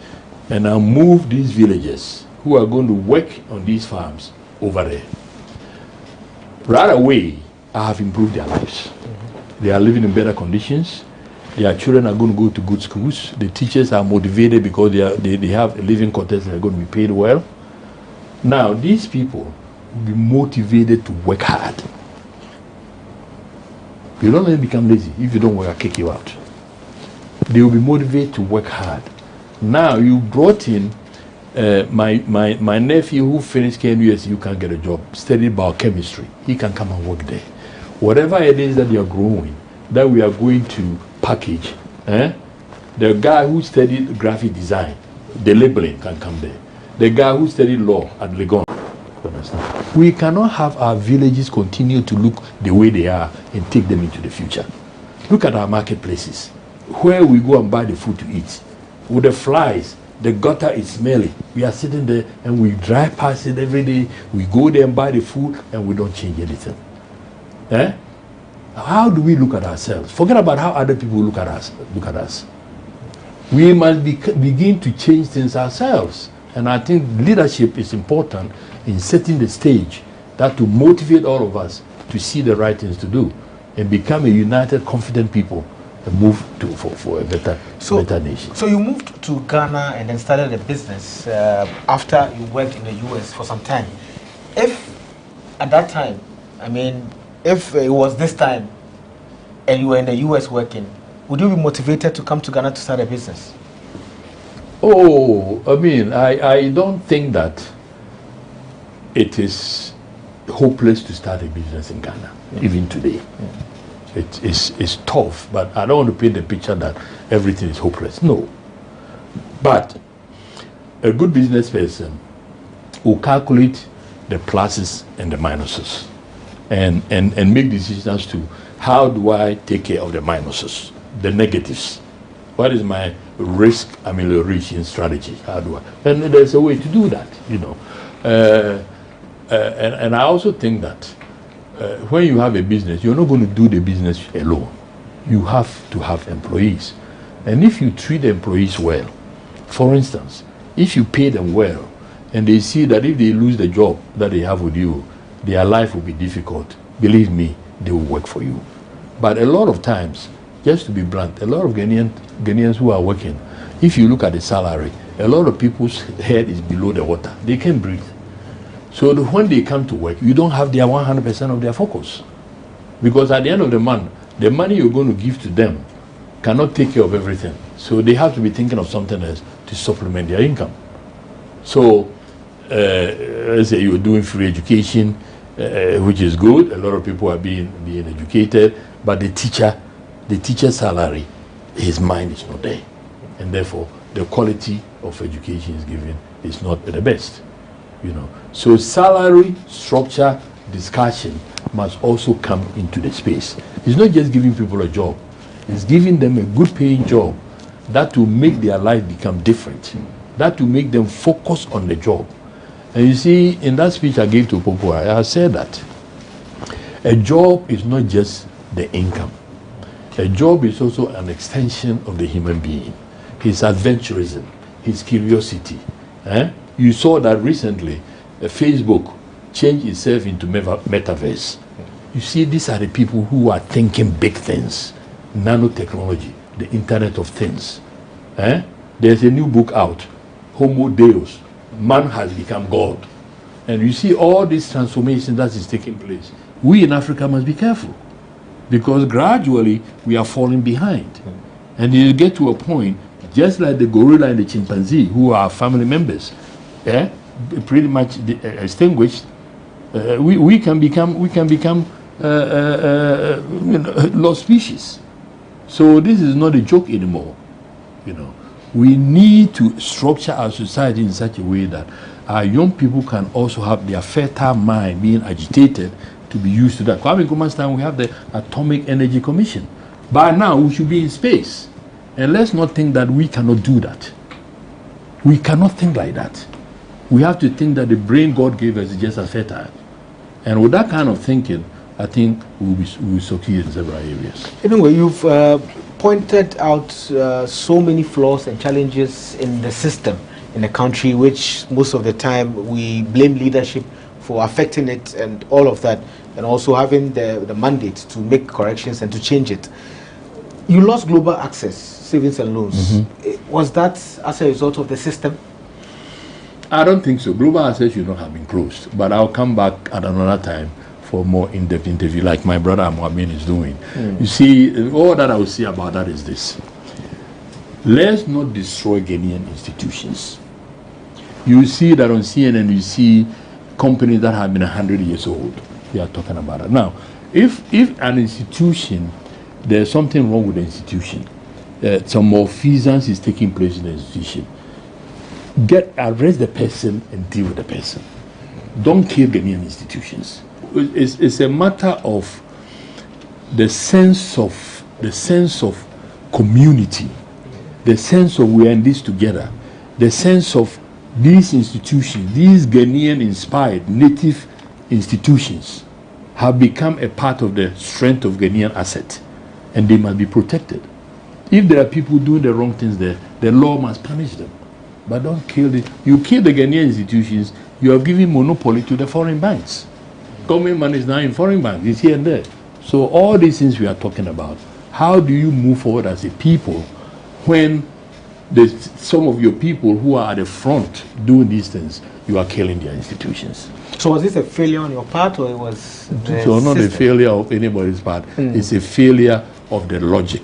And I move these villagers who are going to work on these farms over there. Right away, I have improved their lives. They are living in better conditions. Their children are going to go to good schools. The teachers are motivated because they have living quarters and they're going to be paid well. Now, these people will be motivated to work hard. You don't let them become lazy. If you don't work, I'll kick you out. They will be motivated to work hard. Now, you brought in my nephew who finished KNUS, you can get a job, studied biochemistry. He can come and work there. Whatever it is that you're growing, that we are going to package, the guy who studied graphic design, the labeling can come there. The guy who studied law at Legon. We cannot have our villages continue to look the way they are and take them into the future. Look at our marketplaces, where we go and buy the food to eat. With the flies, the gutter is smelly. We are sitting there and we drive past it every day. We go there and buy the food and we don't change anything. How do we look at ourselves? Forget about how other people look at us. We must begin to change things ourselves. And I think leadership is important in setting the stage that to motivate all of us to see the right things to do and become a united, confident people and move for a better nation. So you moved to Ghana and then started a business after you worked in the US for some time. If at that time, I mean, if it was this time and you were in the US working, would you be motivated to come to Ghana to start a business? Oh, I mean, I don't think that it is hopeless to start a business in Ghana, even today. It's tough, but I don't want to paint the picture that everything is hopeless. No. But a good business person will calculate the pluses and the minuses and make decisions to how do I take care of the minuses, the negatives. What is my risk amelioration strategy? How do I? And there's a way to do that, you know. And I also think that when you have a business, you're not going to do the business alone. You have to have employees. And if you treat the employees well, for instance, if you pay them well, and they see that if they lose the job that they have with you, their life will be difficult, believe me, they will work for you. But a lot of times, just to be blunt, a lot of Ghanaians who are working, if you look at the salary, a lot of people's head is below the water. They can't breathe. So when they come to work, you don't have their 100% of their focus. Because at the end of the month, the money you're going to give to them cannot take care of everything. So they have to be thinking of something else to supplement their income. So let's say you're doing free education, which is good. A lot of people are being educated, but the teacher's salary, his mind is not there. And therefore, the quality of education is given is not the best. You know, so salary structure discussion must also come into the space. It's not just giving people a job; it's giving them a good-paying job that will make their life become different. That will make them focus on the job. And you see, in that speech I gave to Popo, I said that a job is not just the income. A job is also an extension of the human being. His adventurism, his curiosity. You saw that recently, Facebook change itself into metaverse. You see, these are the people who are thinking big things. Nanotechnology, the Internet of Things. There's a new book out, Homo Deus, man has become God. And you see all this transformation that is taking place. We in Africa must be careful, because gradually we are falling behind. And you get to a point, just like the gorilla and the chimpanzee, who are family members, pretty much extinguished, we can become lost species. So this is not a joke anymore. We need to structure our society in such a way that our young people can also have their fertile mind being agitated to be used to that. Kwame Nkrumah's time, we have the Atomic Energy Commission. By now, we should be in space. And let's not think that we cannot do that. We cannot think like that. We have to think that the brain God gave us is just as fertile. And with that kind of thinking, I think we'll succeed in several areas. Anyway, you've pointed out so many flaws and challenges in the system in the country, which most of the time we blame leadership for affecting it and all of that, and also having the mandate to make corrections and to change it. You lost global access, savings and loans. Was that as a result of the system? I don't think so. Global access should not have been closed, but I'll come back at another time for more in-depth interview like my brother Mohamed is doing. You see, all that I will say about that is this. Let's not destroy Ghanaian institutions. You see that on CNN, you see companies that have been 100 years old. They are talking about it. Now, if an institution, there's something wrong with the institution, some malfeasance is taking place in the institution, arrest the person and deal with the person. Don't kill Ghanaian institutions. It's a matter of the sense of community, the sense of we are in this together, the sense of these institutions, these Ghanaian-inspired native institutions have become a part of the strength of Ghanaian asset, and they must be protected. If there are people doing the wrong things there, the law must punish them. But don't kill it. You kill the Ghanaian institutions, you are giving monopoly to the foreign banks. Government money is now in foreign banks, it's here and there. So all these things we are talking about, how do you move forward as a people when some of your people who are at the front doing these things, you are killing their institutions? So was this a failure on your part, or it was So not a failure of anybody's part. It's a failure of the logic.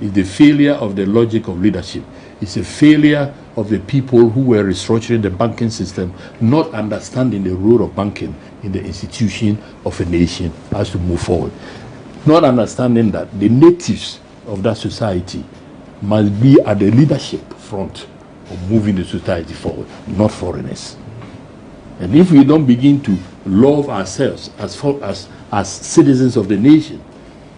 It's the failure of the logic of leadership. It's a failure of the people who were restructuring the banking system, not understanding the role of banking in the institution of a nation as to move forward. Not understanding that the natives of that society must be at the leadership front of moving the society forward, not foreigners. And if we don't begin to love ourselves as citizens of the nation,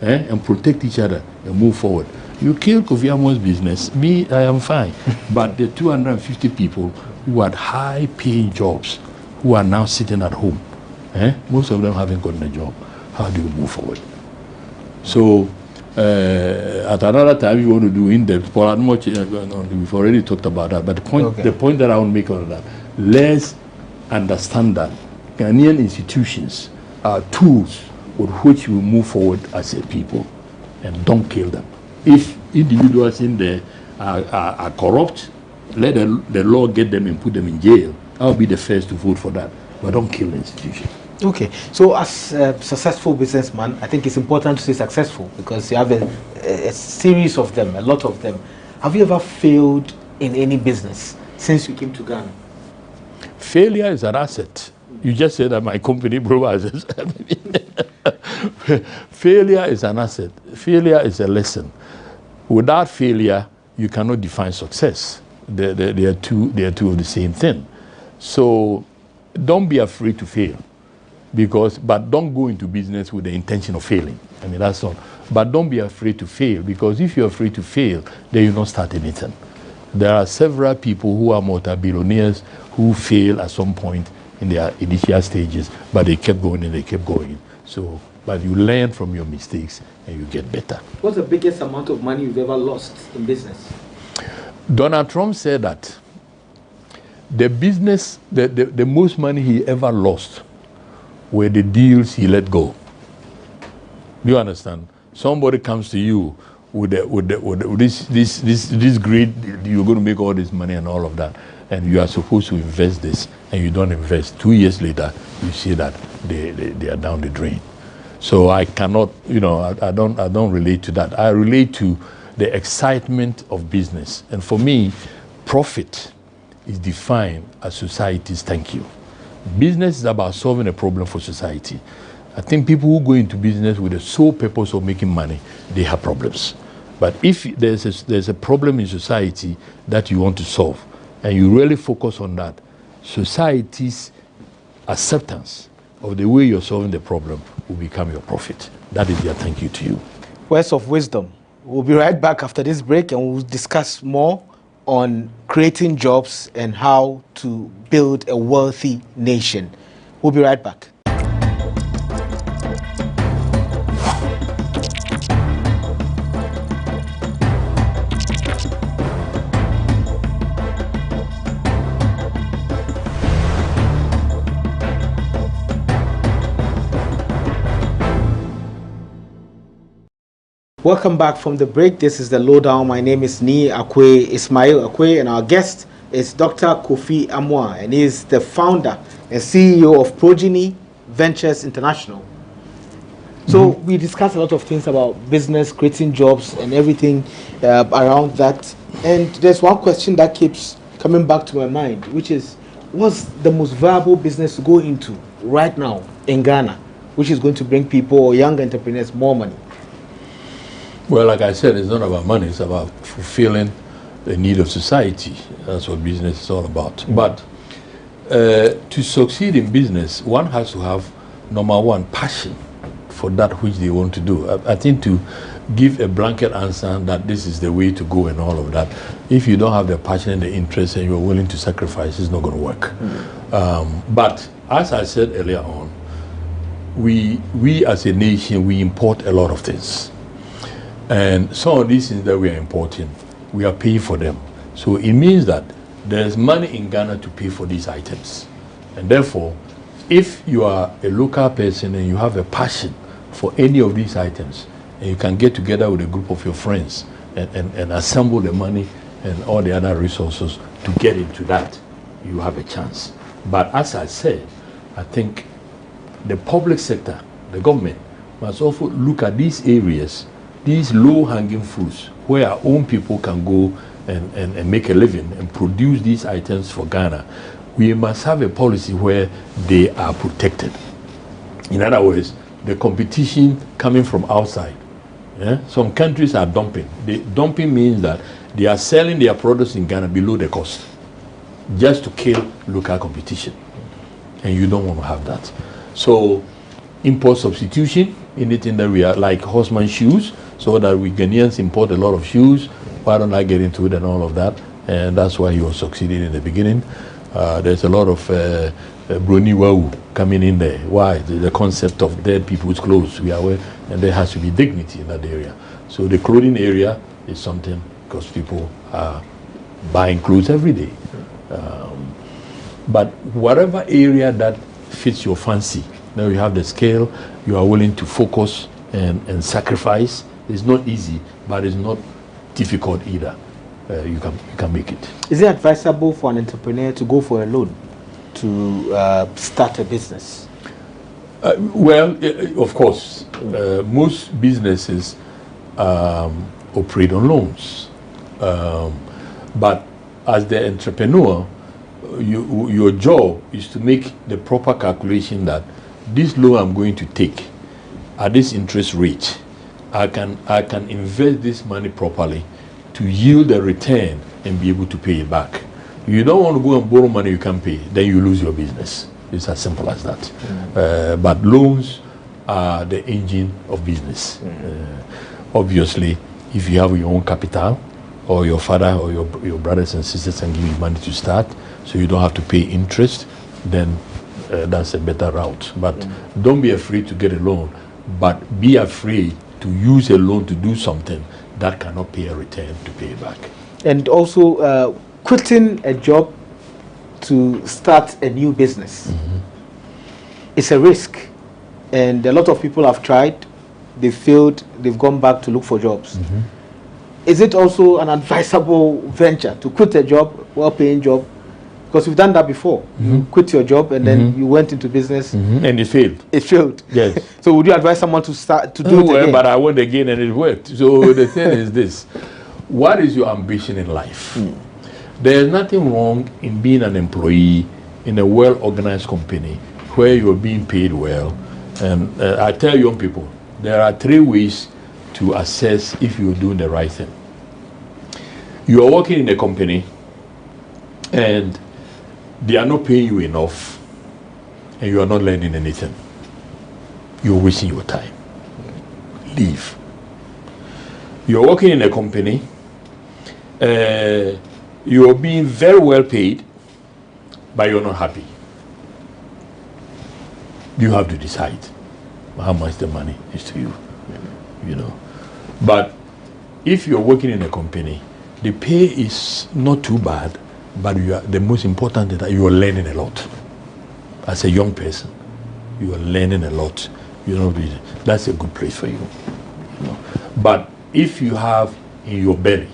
and protect each other and move forward, you kill Kofi Amon's business, me, I am fine. But the 250 people who had high-paying jobs, who are now sitting at home, most of them haven't gotten a job. How do you move forward? So, at another time, you want to do in-depth, we've already talked about that. But the point that I want to make on that, let's understand that Ghanaian institutions are tools with which we move forward as a people, and don't kill them. If individuals in there are corrupt, let the law get them and put them in jail. I'll be the first to vote for that, but don't kill the institution. Okay, so as a successful businessman, I think it's important to say successful because you have a series of them, a lot of them. Have you ever failed in any business since you came to Ghana? Failure is an asset. You just said that my company provides. Failure is an asset. Failure is a lesson. Without failure, you cannot define success. They are two of the same thing. So don't be afraid to fail, but don't go into business with the intention of failing. I mean, that's all. But don't be afraid to fail, because if you're afraid to fail, then you don't start anything. There are several people who are multi-billionaires who fail at some point in their initial stages, but they kept going and they kept going. So, but you learn from your mistakes and you get better. What's the biggest amount of money you've ever lost in business? Donald Trump said that the most money he ever lost were the deals he let go. Do you understand? Somebody comes to you with this greed, you're going to make all this money and all of that, and you are supposed to invest this, and you don't invest. 2 years later, you see that they are down the drain. So I cannot, I don't relate to that. I relate to the excitement of business. And for me, profit is defined as society's thank you. Business is about solving a problem for society. I think people who go into business with the sole purpose of making money, they have problems. But if there's a problem in society that you want to solve, and you really focus on that, society's acceptance of the way you're solving the problem will become your profit. That is their thank you to you. Words of wisdom. We'll be right back after this break, and we'll discuss more on creating jobs and how to build a wealthy nation. We'll be right back. Welcome back from the break. This is the Lowdown. My name is Ismail Akwe, and our guest is Dr. Kofi Amoah, and he is the founder and CEO of Progeny Ventures International. So we discussed a lot of things about business, creating jobs, and everything around that. And there's one question that keeps coming back to my mind, which is, what's the most viable business to go into right now in Ghana, which is going to bring people or young entrepreneurs more money? Well, like I said, it's not about money. It's about fulfilling the need of society. That's what business is all about. But to succeed in business, one has to have, number one, passion for that which they want to do. I think to give a blanket answer that this is the way to go and all of that, if you don't have the passion and the interest and you're willing to sacrifice, it's not going to work. But as I said earlier on, we as a nation, we import a lot of things. And some of these things that we are importing, we are paying for them. So it means that there's money in Ghana to pay for these items. And therefore, if you are a local person and you have a passion for any of these items, and you can get together with a group of your friends and assemble the money and all the other resources to get into that, you have a chance. But as I said, I think the public sector, the government, must also look at these areas, these low-hanging fruits, where our own people can go and make a living and produce these items for Ghana. We must have a policy where they are protected. In other words, the competition coming from outside. Some countries are dumping. Dumping means that they are selling their products in Ghana below the cost, just to kill local competition. And you don't want to have that. So, import substitution, anything that we are, like horseman shoes, so that we Ghanaians import a lot of shoes. Why don't I get into it and all of that? And that's why he was succeeding in the beginning. There's a lot of broni wau coming in there. Why? The concept of dead people's clothes. We are aware, and there has to be dignity in that area. So the clothing area is something, because people are buying clothes every day. But whatever area that fits your fancy, now you have the scale, you are willing to focus and sacrifice. It's not easy, but it's not difficult either. You can make it. Is it advisable for an entrepreneur to go for a loan to start a business? Well, of course, most businesses operate on loans. But as the entrepreneur, your job is to make the proper calculation that this loan I'm going to take at this interest rate, I can invest this money properly to yield a return and be able to pay it back. You don't want to go and borrow money you can't pay, then you lose your business. It's as simple as that. But loans are the engine of business. Obviously, if you have your own capital, or your father or your brothers and sisters can give you money to start, so you don't have to pay interest, then that's a better route. But don't be afraid to get a loan, but be afraid to use a loan to do something that cannot pay a return to pay it back. And also quitting a job to start a new business. it's a risk, and a lot of people have tried, they failed, they've gone back to look for jobs. Is it also an advisable venture to quit a job, well-paying job? Because you've done that before. You quit your job and then you went into business. And it failed. It failed. Yes. So would you advise someone to start to do it again? But I went again and it worked. So the thing is this. What is your ambition in life? There is nothing wrong in being an employee in a well-organized company where you're being paid well. And I tell young people, there are 3 ways to assess if you're doing the right thing. You are working in a company and they are not paying you enough and you are not learning anything. You're wasting your time. Leave. You're working in a company, you're being very well paid, but you're not happy. You have to decide how much the money is to you, you know. But if you're working in a company, the pay is not too bad, but the most important is that you are learning a lot. As a young person, you are learning a lot. You know, that's a good place for you. But if you have in your belly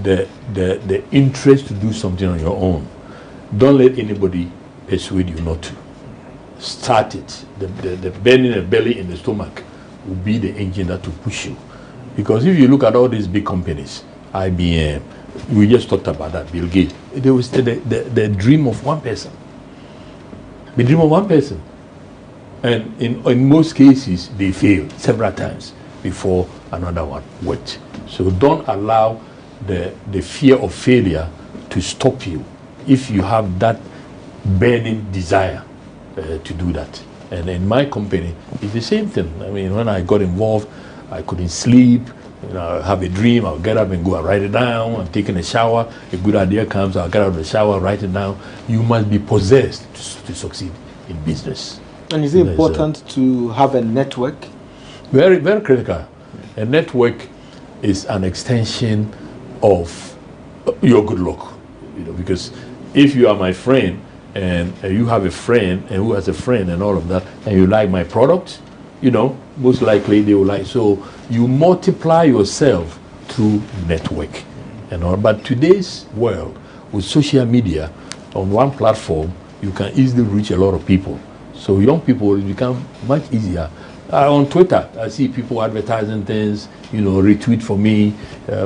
the interest to do something on your own, don't let anybody persuade you not to. Start it. The burning the belly in the stomach will be the engine that will push you. Because if you look at all these big companies, IBM, we just talked about that, Bill Gates, they was the dream of one person. The dream of one person. And in most cases, they failed several times before another one worked. So don't allow the fear of failure to stop you if you have that burning desire to do that. And in my company, it's the same thing. I mean, when I got involved, I couldn't sleep. You know, I have a dream, I'll get up and go and write it down. I'm taking a shower, a good idea comes, I'll get out of the shower, write it down. You must be possessed to succeed in business. And is it important to have a network? Very, very critical. A network is an extension of your good luck. You know, because if you are my friend and you have a friend and who has a friend and all of that, and you like my product, you know, most likely they will like. So you multiply yourself through network and all. But today's world with social media, on one platform, you can easily reach a lot of people. So young people, it become much easier. On Twitter, I see people advertising things, you know, retweet for me.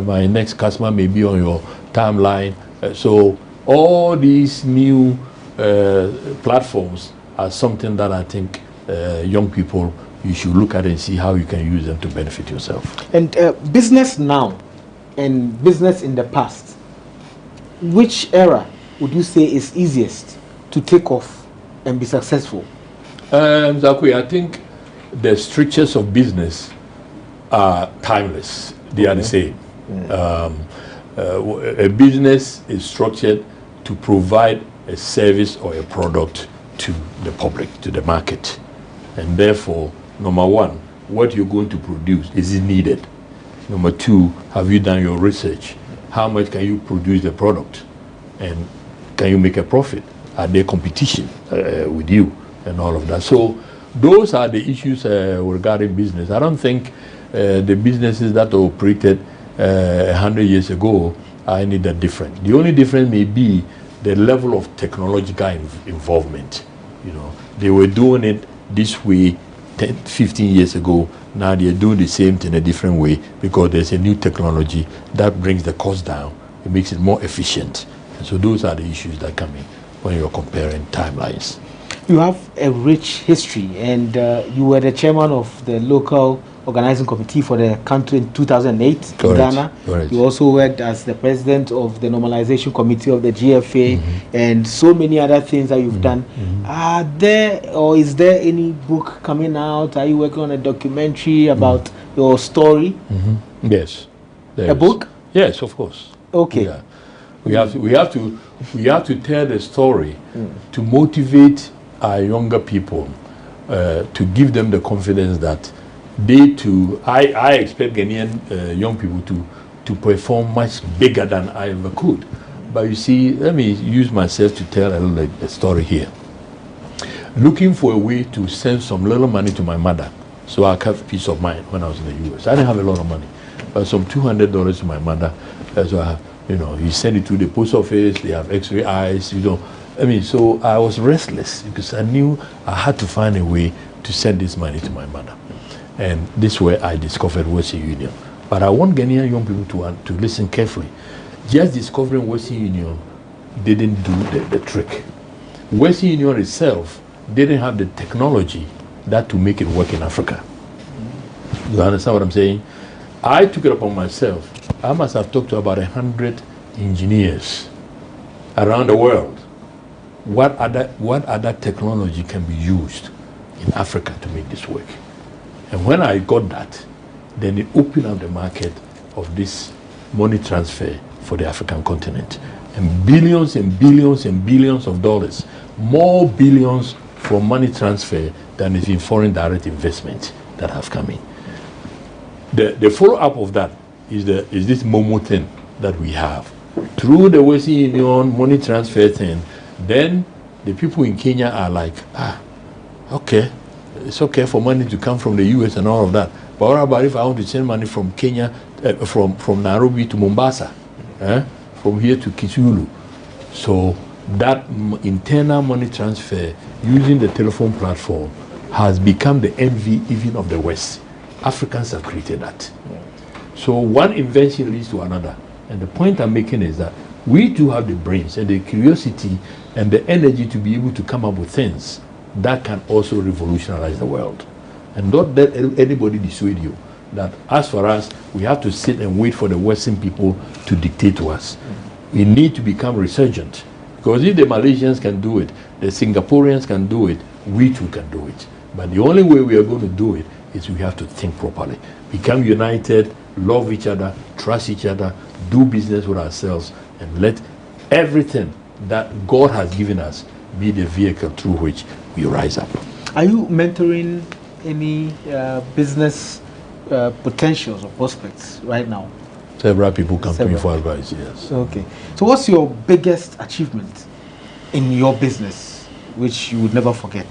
My next customer may be on your timeline. So all these new platforms are something that I think young people, you should look at and see how you can use them to benefit yourself. And business now and business in the past, which era would you say is easiest to take off and be successful? Zakwe, I think the strictures of business are timeless. They are the same. A business is structured to provide a service or a product to the public, to the market. And therefore, number one, what you're going to produce, is it needed? Number two, have you done your research? How much can you produce the product? And can you make a profit? Are there competition with you? And all of that. So those are the issues regarding business. I don't think the businesses that operated 100 years ago are any that different. The only difference may be the level of technological involvement. You know, they were doing it this way 10, 15 years ago. Now they're doing the same thing a different way because there's a new technology that brings the cost down. It makes it more efficient. And so those are the issues that come in when you're comparing timelines. You have a rich history, and you were the chairman of the local organizing committee for the country in 2008 in Ghana. Correct. You also worked as the president of the normalization committee of the GFA, and so many other things that you've done. Are there, or is there any book coming out? Are you working on a documentary about your story? Yes. A book? Yes, of course. Okay. Yeah. We have to tell the story to motivate our younger people, to give them the confidence that they too, I expect Ghanaian young people to perform much bigger than I ever could. But you see, let me use myself to tell a story here. looking for a way to send some little money to my mother so I have peace of mind when I was in the US. I didn't have a lot of money, but some $200 to my mother. So I, you send it to the post office, they have x-ray eyes, so I was restless because I knew I had to find a way to send this money to my mother. And this way I discovered Western Union. But I want Ghanaian young people to listen carefully. Just discovering Western Union didn't do the trick. Western Union itself didn't have the technology that to make it work in Africa. You understand what I'm saying? I took it upon myself. I must have talked to about 100 engineers around the world. What other technology can be used in Africa to make this work? And when I got that, then it opened up the market of this money transfer for the African continent. And billions and billions and billions of dollars, more billions for money transfer than is in foreign direct investment that have come in. The follow-up of that is this Momo thing that we have. Through the Western Union money transfer thing, then the people in Kenya are like, okay, it's okay for money to come from the US and all of that. But what about if I want to send money from Kenya, from Nairobi to Mombasa, from here to Kisumu? So that internal money transfer using the telephone platform has become the envy even of the West. Africans have created that. So one invention leads to another. And the point I'm making is that we too have the brains and the curiosity and the energy to be able to come up with things that can also revolutionize the world. And don't let anybody dissuade you that as for us, we have to sit and wait for the Western people to dictate to us. We need to become resurgent. Because if the Malaysians can do it, the Singaporeans can do it, we too can do it. But the only way we are going to do it is we have to think properly. Become united, love each other, trust each other, do business with ourselves, and let everything that God has given us be the vehicle through which we rise up. Are you mentoring any business potentials or prospects right now? Several people come to me for advice, yes. Okay. So what's your biggest achievement in your business, which you would never forget?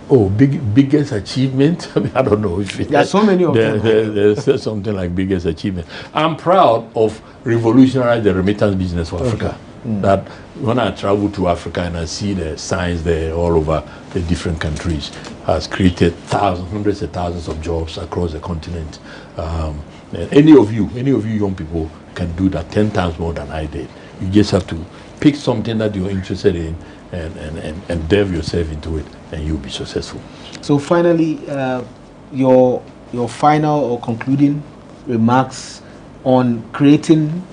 Oh, biggest achievement? I mean, I don't know if there are so many of them. There's something like biggest achievement. I'm proud of revolutionizing the remittance business for Africa. That when I travel to Africa and I see the signs there all over the different countries, has created hundreds of thousands of jobs across the continent. And any of you young people can do that 10 times more than I did. You just have to pick something that you're interested in and delve yourself into it, and you'll be successful. So finally, your final or concluding remarks on creating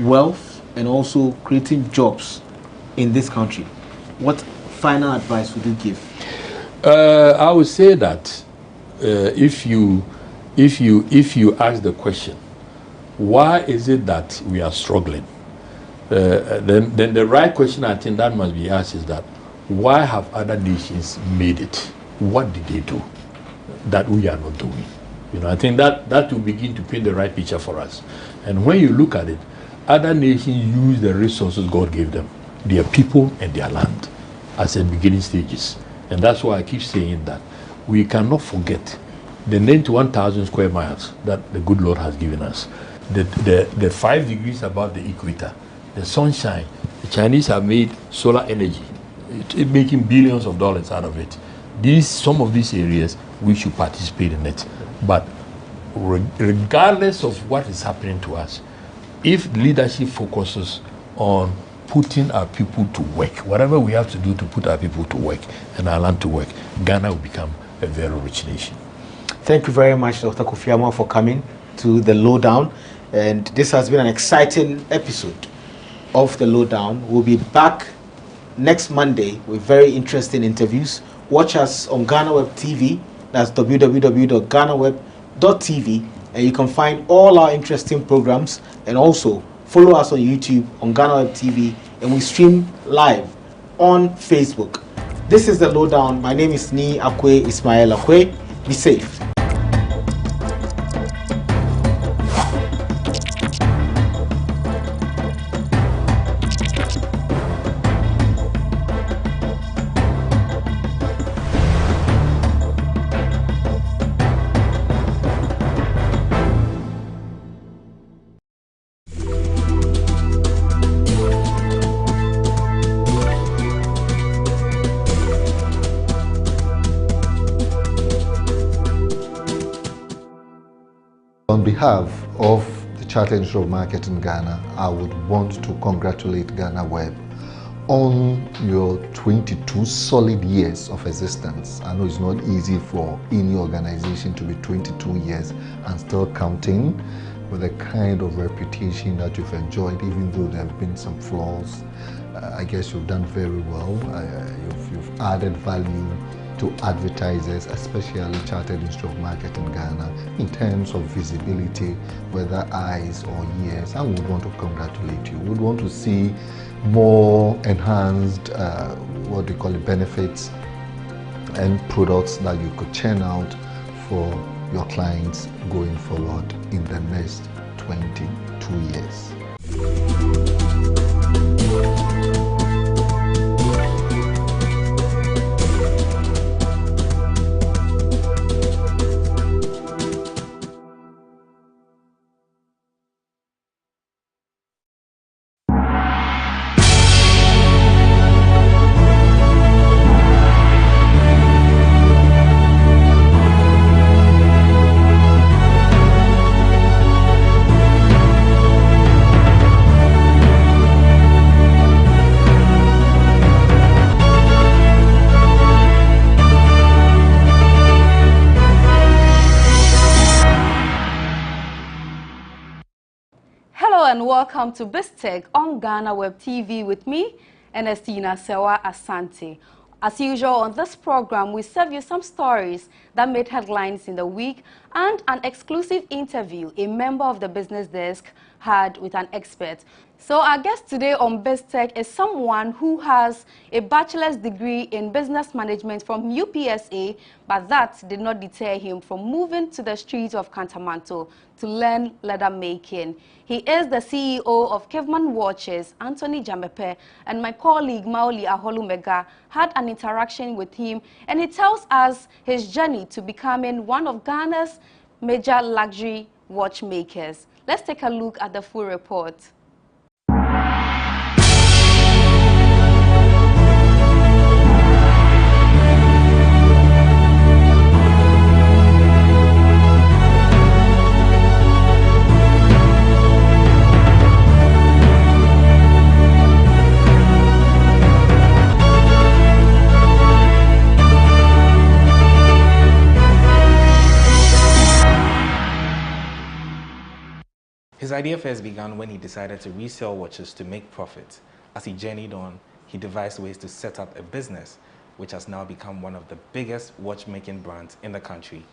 wealth and also creating jobs in this country. What final advice would you give? I would say that if you ask the question, why is it that we are struggling? Then the right question I think that must be asked is that why have other nations made it? What did they do that we are not doing? I think that will begin to paint the right picture for us. And when you look at it, other nations use the resources God gave them, their people and their land, as a beginning stages. And that's why I keep saying that we cannot forget the 91,000 square miles that the good Lord has given us, the 5 degrees above the equator, the sunshine. The Chinese have made solar energy, making billions of dollars out of it. Some of these areas, we should participate in it. But regardless of what is happening to us, if leadership focuses on putting our people to work, whatever we have to do to put our people to work and our land to work, Ghana will become a very rich nation. Thank you very much, Dr. Kofi Amon, for coming to the Lowdown. And this has been an exciting episode of the Lowdown. We'll be back next Monday with very interesting interviews. Watch us on GhanaWeb TV. That's www.ghanaweb.tv. And you can find all our interesting programs, and also follow us on YouTube on GhanaWeb TV, and we stream live on Facebook. This is the Lowdown. My name is Ni Akwe Ismail Akwe. Be safe. behalf of the Chartered Institute of Market in Ghana, I would want to congratulate GhanaWeb on your 22 solid years of existence. I know it's not easy for any organization to be 22 years and still counting, with the kind of reputation that you've enjoyed, even though there have been some flaws. I guess you've done very well. You've added value to advertisers, especially Chartered Institute of Market in Ghana, in terms of visibility, whether eyes or ears. I would want to congratulate you. We would want to see more enhanced, what do you call it, benefits and products that you could churn out for your clients going forward in the next 22 years. And welcome to BizTech on GhanaWeb TV with me, Ernestina Sewa Asante. As usual on this program, we serve you some stories that made headlines in the week and an exclusive interview a member of the business desk had with an expert. So our guest today on BizTech is someone who has a bachelor's degree in business management from UPSA, but that did not deter him from moving to the streets of Kantamanto to learn leather making. He is the CEO of Caveman Watches, Anthony Jamepe, and my colleague Maoli Aholumega had an interaction with him, and he tells us his journey to becoming one of Ghana's major luxury watchmakers. Let's take a look at the full report. His idea first began when he decided to resell watches to make profit. As he journeyed on, he devised ways to set up a business, which has now become one of the biggest watchmaking brands in the country.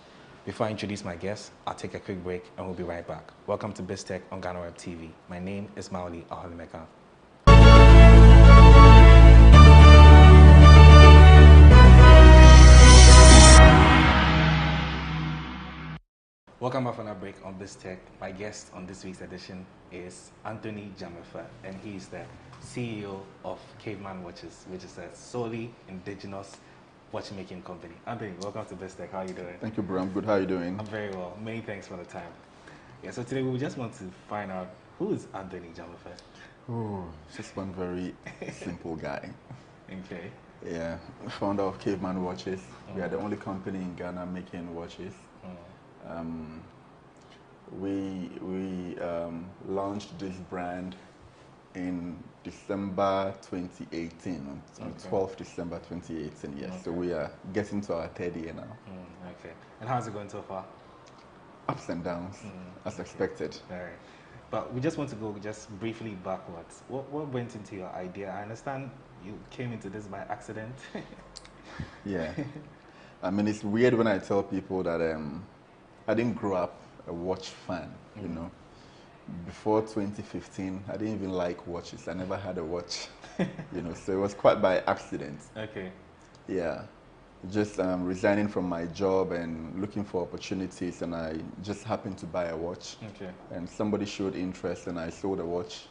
Before I introduce my guest, I'll take a quick break and we'll be right back. Welcome to BizTech on GhanaWeb TV. My name is Maoli Aholumeka. Welcome back from our break on BizTech. My guest on this week's edition is Anthony Jamepe, and he is the CEO of Caveman Watches, which is a solely indigenous watchmaking company. Anthony, welcome to BizTech. How are you doing? Thank you, bro. I'm good. How are you doing? I'm very well. Many thanks for the time. Yeah, so today we just want to find out, who is Anthony Jamepe? Oh, just one very simple guy. Okay. Yeah, founder of Caveman Watches. We are the only company in Ghana making watches. We launched this brand in December 2018, on 12th December 2018, yes. Okay. So we are getting to our third year now. Okay. And how's it going so far? Ups and downs, as expected. All right. But we just want to go just briefly backwards. What went into your idea? I understand you came into this by accident. Yeah. I mean, it's weird when I tell people that I didn't grow up a watch fan, you know. Before 2015, I didn't even like watches. I never had a watch, you know, so it was quite by accident. Okay. Yeah. Just resigning from my job and looking for opportunities, and I just happened to buy a watch. Okay. And somebody showed interest and I sold a watch.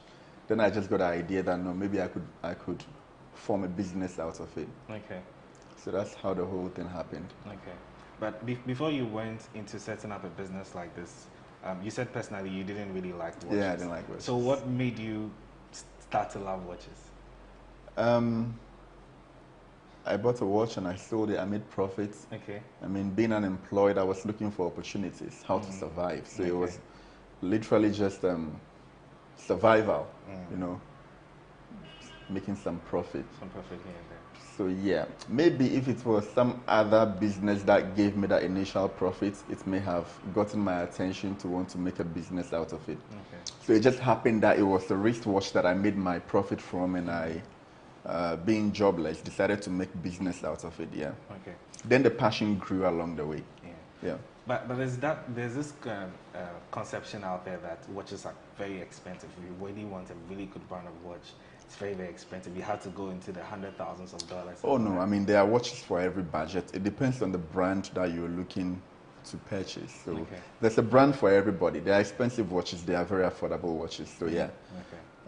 Then I just got the idea that, no, maybe I could form a business out of it. Okay. So that's how the whole thing happened. Okay. But before you went into setting up a business like this, you said personally you didn't really like watches. Yeah, I didn't like watches. So what made you start to love watches? I bought a watch and I sold it. I made profits. Okay. I mean, being unemployed, I was looking for opportunities, how to survive. So literally just survival, you know, making some profit. Some profit here and there. So yeah, maybe if it was some other business that gave me that initial profit, it may have gotten my attention to want to make a business out of it. Okay. So it just happened that it was the wristwatch that I made my profit from, and I, being jobless, decided to make business out of it. Yeah. Okay. Then the passion grew along the way. Yeah. Yeah. But there's this conception out there that watches are very expensive. If you really want a really good brand of watch, it's very, very expensive. You have to go into the hundred thousands of dollars. Oh no, I mean there are watches for every budget. It depends on the brand that you're looking to purchase. So Okay. there's a brand for everybody. There are expensive watches, there are very affordable watches. So yeah.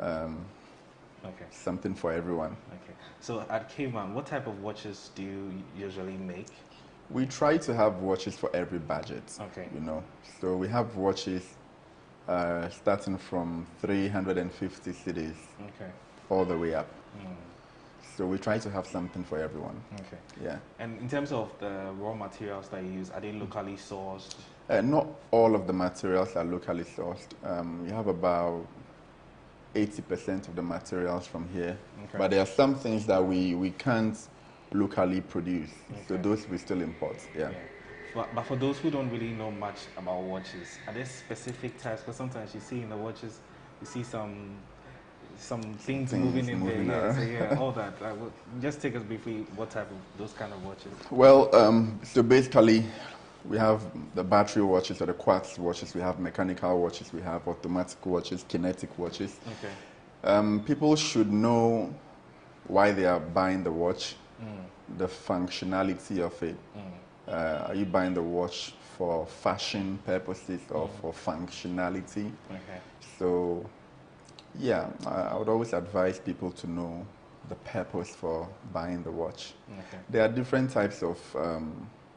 Okay. Okay. Something for everyone. Okay. So at Caveman, what type of watches do you usually make? We try to have watches for every budget. Okay. You know, so we have watches starting from 350 cedis Okay. all the way up. Mm. So we try to have something for everyone. Okay. Yeah. And in terms of the raw materials that you use, are they locally sourced? Not all of the materials are locally sourced. We have about 80% of the materials from here. Okay. But there are some things that we can't locally produce. So Okay. those we still import. Yeah. But for those who don't really know much about watches, are there specific types? Because sometimes you see in the watches, you see some things moving in moving there. around. So yeah, all that. Just take us briefly what type of those kind of watches. Well, so basically, we have the battery watches or the quartz watches. We have mechanical watches. We have automatic watches, kinetic watches. Okay. People should know why they are buying the watch, the functionality of it. Are you buying the watch for fashion purposes or for functionality? Okay. So, yeah, I would always advise people to know the purpose for buying the watch. Okay. There are different types of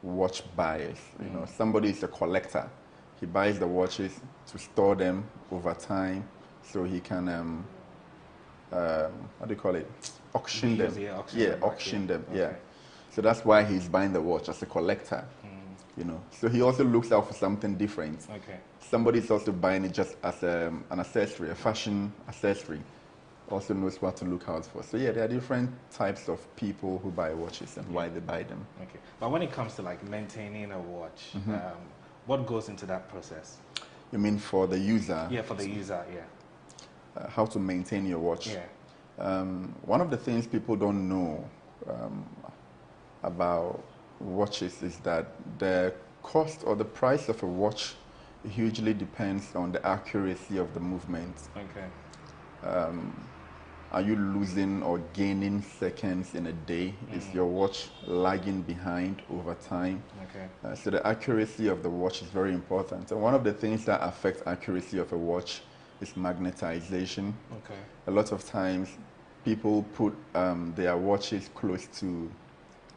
watch buyers. You know, somebody is a collector. He buys the watches to store them over time, so he can what do you call it? Auction them. Auction them. Okay. Yeah. So that's why he's buying the watch as a collector. You know, so he also looks out for something different. Okay. Somebody is also buying it just as an accessory, a fashion accessory. Also knows what to look out for. So yeah, there are different types of people who buy watches and why they buy them. Okay. But when it comes to like maintaining a watch, what goes into that process? You mean for the user? Yeah, for the user. Yeah. How to maintain your watch. Yeah. One of the things people don't know about watches is that the cost or the price of a watch hugely depends on the accuracy of the movement. Okay. Are you losing or gaining seconds in a day? Is your watch lagging behind over time? Okay. So the accuracy of the watch is very important. And one of the things that affects accuracy of a watch is magnetization. Okay. A lot of times people put their watches close to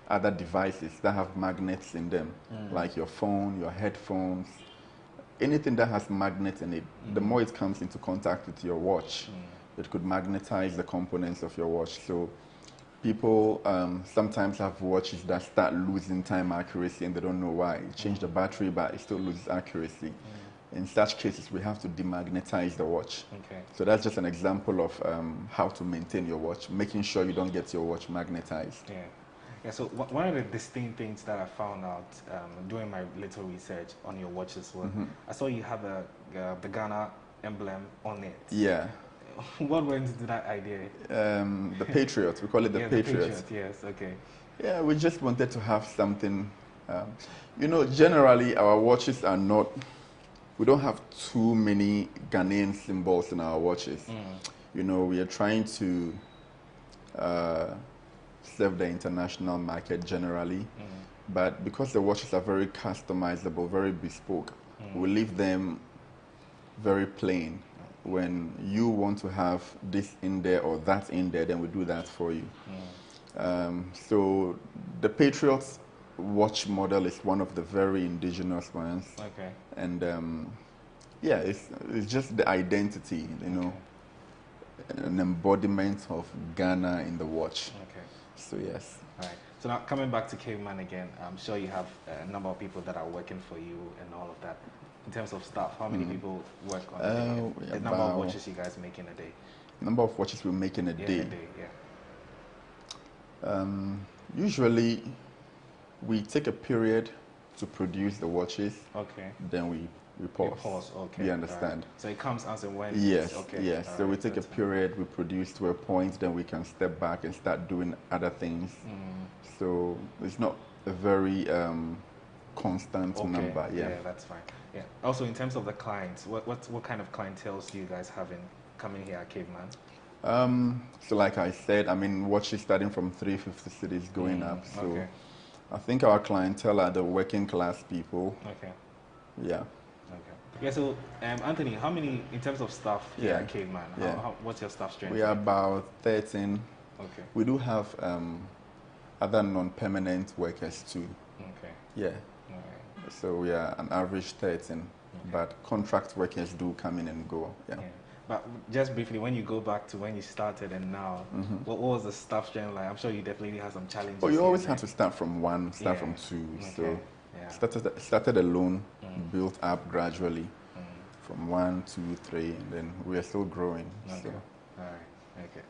other devices that have magnets in them, like your phone, your headphones, anything that has magnets in it. The more it comes into contact with your watch, it could magnetize the components of your watch. So people sometimes have watches that start losing time accuracy and they don't know why. You change the battery, but it still loses accuracy. In such cases, we have to demagnetize the watch. Okay. So that's just an example of how to maintain your watch, making sure you don't get your watch magnetized. Yeah. Yeah, so one of the distinct things that I found out doing my little research on your watches was I saw you have the Ghana emblem on it. Yeah. What went into that idea? The Patriot, we call it the Patriot. The Patriot, yes, okay. Yeah, we just wanted to have something. You know, generally our watches are not, we don't have too many Ghanaian symbols in our watches. You know, we are trying to serve the international market generally, but because the watches are very customizable, very bespoke, we leave them very plain. When you want to have this in there or that in there, then we do that for you. So the Patriot watch model is one of the very indigenous ones. Okay. And yeah, it's just the identity, you know, an embodiment of Ghana in the watch. Okay. So yes. All right. So now coming back to Caveman again, I'm sure you have a number of people that are working for you and all of that. in terms of staff? How many people work on a day? The number of watches you guys make in a day? Number of watches we make in a day? Yeah. Usually, we take a period to produce the watches. Okay. Then we pause. Okay. You understand? So it comes as and when. Yes. Okay. Yes. So we take a period, we produce to a point, then we can step back and start doing other things. So it's not a very constant number. Yeah. That's fine. Yeah. Also, in terms of the clients, what kind of clientele do you guys have coming here at Caveman? So like I said, I mean, watches starting from 350 cities going up. So I think our clientele are the working class people. Okay. Yeah. Okay. Yeah. So Anthony, how many in terms of staff here at Caveman? What's your staff strength? We are about 13. Okay. We do have other non-permanent workers too. Okay. Yeah. So we are an average 13, but contract workers do come in and go. Yeah. But just briefly, when you go back to when you started and now, what was the staff strength like? I'm sure you definitely had some challenges. Oh, you always had to start from one, start from two. So started alone, built up gradually from 1, 2, 3, and then we are still growing. Okay. So. All right. Okay.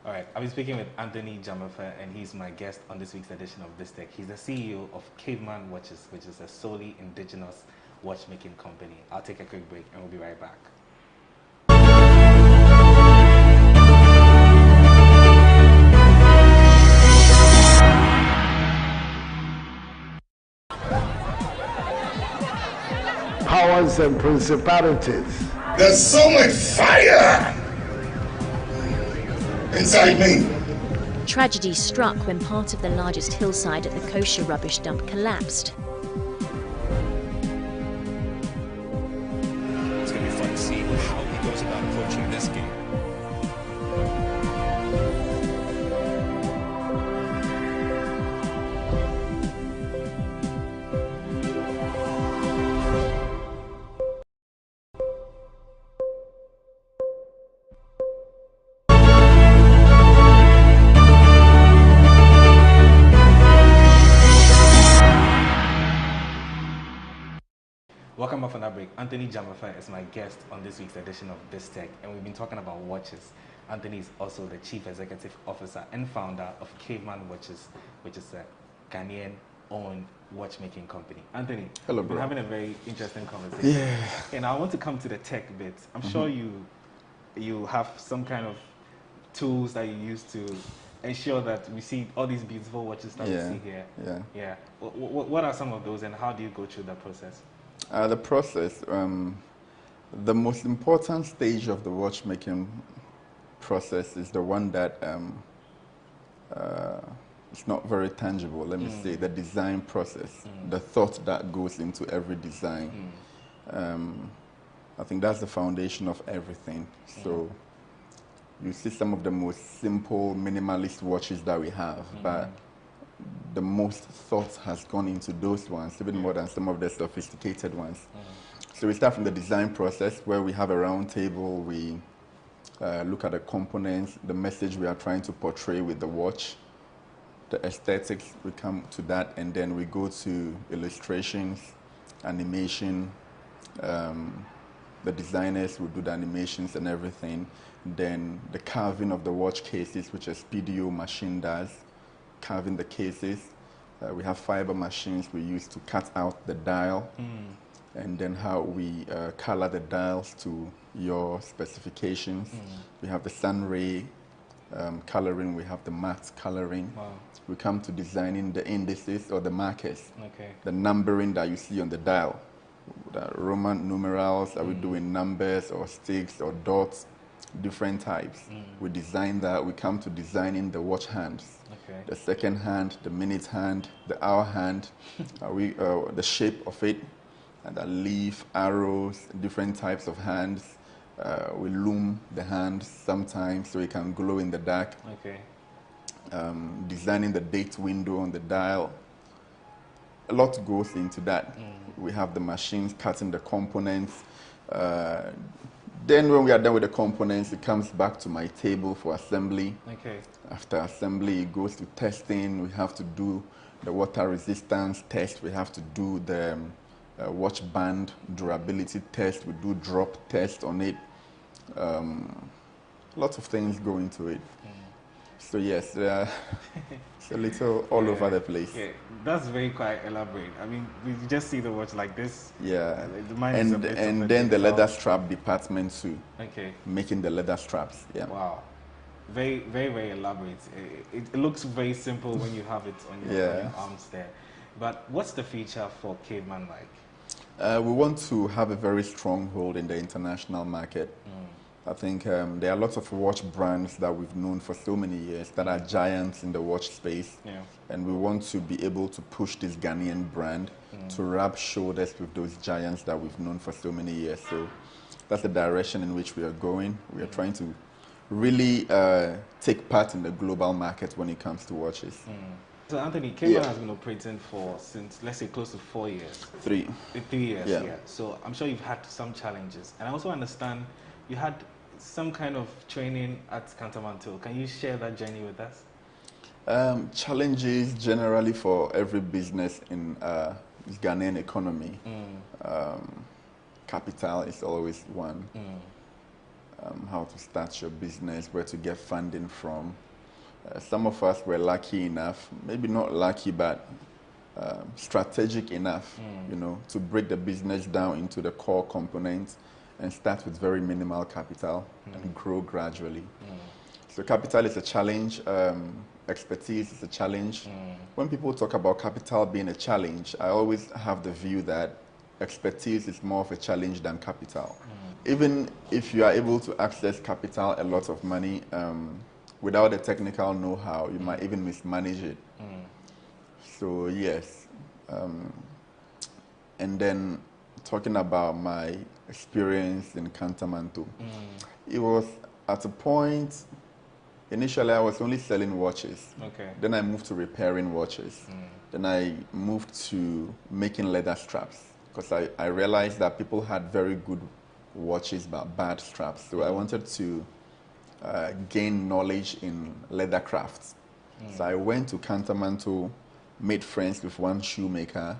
All right. I've been speaking with Anthony Jamafa, and he's my guest on this week's edition of This Tech. He's the CEO of Caveman Watches, which is a solely indigenous watchmaking company. I'll take a quick break, and we'll be right back. Powers and principalities. There's so much fire inside me. Tragedy struck when part of the largest hillside at the kosher rubbish dump collapsed. It's going to be fun to see how he goes about approaching this game. Welcome back from that break. Anthony Jamafa is my guest on this week's edition of This Tech, and we've been talking about watches. Anthony is also the Chief Executive Officer and founder of Caveman Watches, which is a Ghanaian-owned watchmaking company. Anthony, hello, we've been bro. having a very interesting conversation. Yeah. And I want to come to the tech bit. I'm sure you have some kind of tools that you use to ensure that we see all these beautiful watches that we see here. Yeah. What are some of those, and how do you go through that process? The process, the most important stage of the watchmaking process is the one that it's not very tangible. Let me say the design process, the thought that goes into every design. I think that's the foundation of everything. So you see some of the most simple minimalist watches that we have, but the most thought has gone into those ones, even more than some of the sophisticated ones. So we start from the design process, where we have a round table, we look at the components, the message we are trying to portray with the watch, the aesthetics, we come to that, and then we go to illustrations, animation, the designers will do the animations and everything, then the carving of the watch cases, which a PDO machine does, carving the cases. We have fiber machines we use to cut out the dial, and then how we color the dials to your specifications. We have the sun ray coloring, we have the matte coloring. We come to designing the indices or the markers, the numbering that you see on the dial. The Roman numerals, are we doing numbers or sticks or dots, different types. We design that, we come to designing the watch hands. The second hand, the minute hand, the hour hand, the shape of it, and the leaf, arrows, different types of hands. We loom the hands sometimes so it can glow in the dark. Designing the date window on the dial. A lot goes into that. We have the machines cutting the components. Then when we are done with the components, it comes back to my table for assembly. After assembly, it goes to testing. We have to do the water resistance test. We have to do the watch band durability test. We do drop test on it. Lots of things go into it. So yes, it's a little all over the place. Yeah, that's very quite elaborate. I mean, you just see the watch like this. Yeah, the mind is a bit and of a then the jigsaw. leather strap department too. Okay. Making the leather straps. Yeah. Wow. Very, very, very elaborate. It looks very simple when you have it on your arms there. But what's the feature for Caveman like? We want to have a very strong hold in the international market. I think there are lots of watch brands that we've known for so many years that are giants in the watch space. Yeah. And we want to be able to push this Ghanaian brand to rub shoulders with those giants that we've known for so many years. So that's the direction in which we are going. We are trying to really take part in the global market when it comes to watches. So Anthony, Caveman has been operating since, let's say, close to 4 years. 3. 3 years, Yeah. So I'm sure you've had some challenges. And I also understand you had some kind of training at Kantamanto. Can you share that journey with us? Challenges generally for every business in this Ghanaian economy. Capital is always one. How to start your business, where to get funding from. Some of us were lucky enough, maybe not lucky, but strategic enough, you know, to break the business down into the core components and start with very minimal capital and grow gradually. So capital is a challenge, expertise is a challenge. When people talk about capital being a challenge, I always have the view that expertise is more of a challenge than capital. Even if you are able to access capital, a lot of money, without the technical know-how, you might even mismanage it. So yes, and then talking about my experience in Kantamanto, it was at a point, initially I was only selling watches. Okay. Then I moved to repairing watches. Then I moved to making leather straps because I realized that people had very good watches but bad straps. So I wanted to gain knowledge in leather crafts. So I went to Kantamanto, made friends with one shoemaker,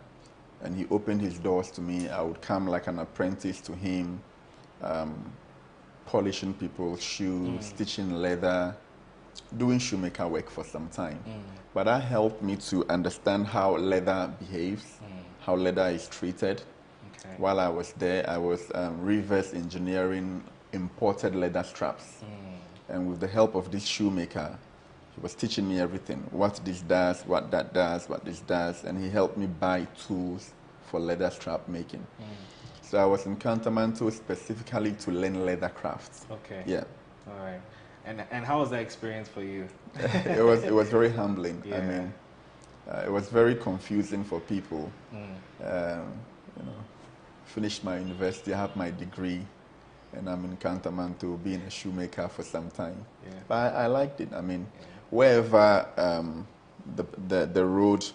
and he opened his doors to me. I would come like an apprentice to him, polishing people's shoes, stitching leather, doing shoemaker work for some time. But that helped me to understand how leather behaves, how leather is treated. While I was there, I was reverse engineering imported leather straps. And with the help of this shoemaker, he was teaching me everything, what this does, what that does, what this does, and he helped me buy tools for leather strap making. So I was in Kantamanto specifically to learn leather crafts. Okay. Yeah. All right. And how was that experience for you? It was very humbling. Yeah. I mean, it was very confusing for people. You know, finished my university, I have my degree, and I'm in Kantamanto being a shoemaker for some time. Yeah. But I liked it. I mean, wherever the road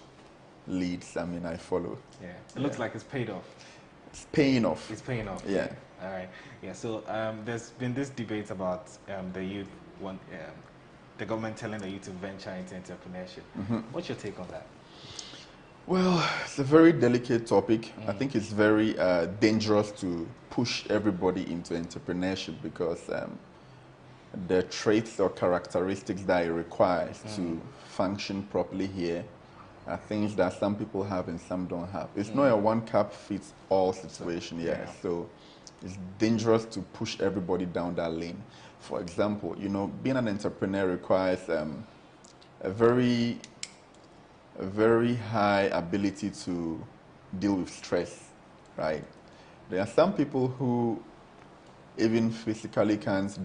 leads, I mean, I follow. Yeah. It looks like it's paid off. It's paying off. It's paying off. Yeah. All right. Yeah. So there's been this debate about the youth the government telling the youth to venture into entrepreneurship. What's your take on that? Well, it's a very delicate topic. I think it's very dangerous to push everybody into entrepreneurship because the traits or characteristics that it requires to function properly here are things that some people have and some don't have. It's not a one-cap-fits-all situation, so it's dangerous to push everybody down that lane. For example, you know, being an entrepreneur requires a very high ability to deal with stress, right? There are some people who even physically can't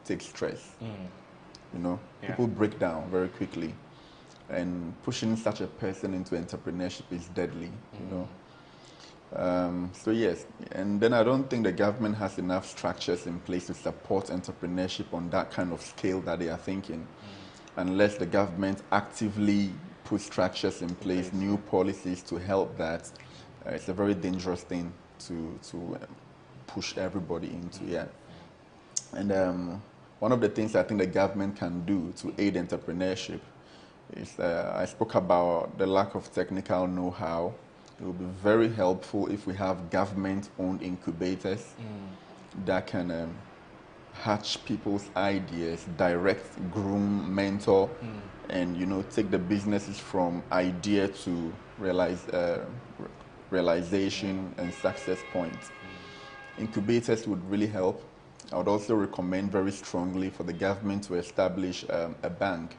take stress. You know, people break down very quickly, and pushing such a person into entrepreneurship is deadly, you know. So yes, and then I don't think the government has enough structures in place to support entrepreneurship on that kind of scale that they are thinking, unless the government actively put structures in place, new policies to help that. It's a very dangerous thing to push everybody into, And one of the things I think the government can do to aid entrepreneurship is, I spoke about the lack of technical know-how It will be very helpful if we have government-owned incubators that can hatch people's ideas, direct, groom, mentor, and take the businesses from idea to realization and success points. Incubators would really help. I would also recommend very strongly for the government to establish a bank.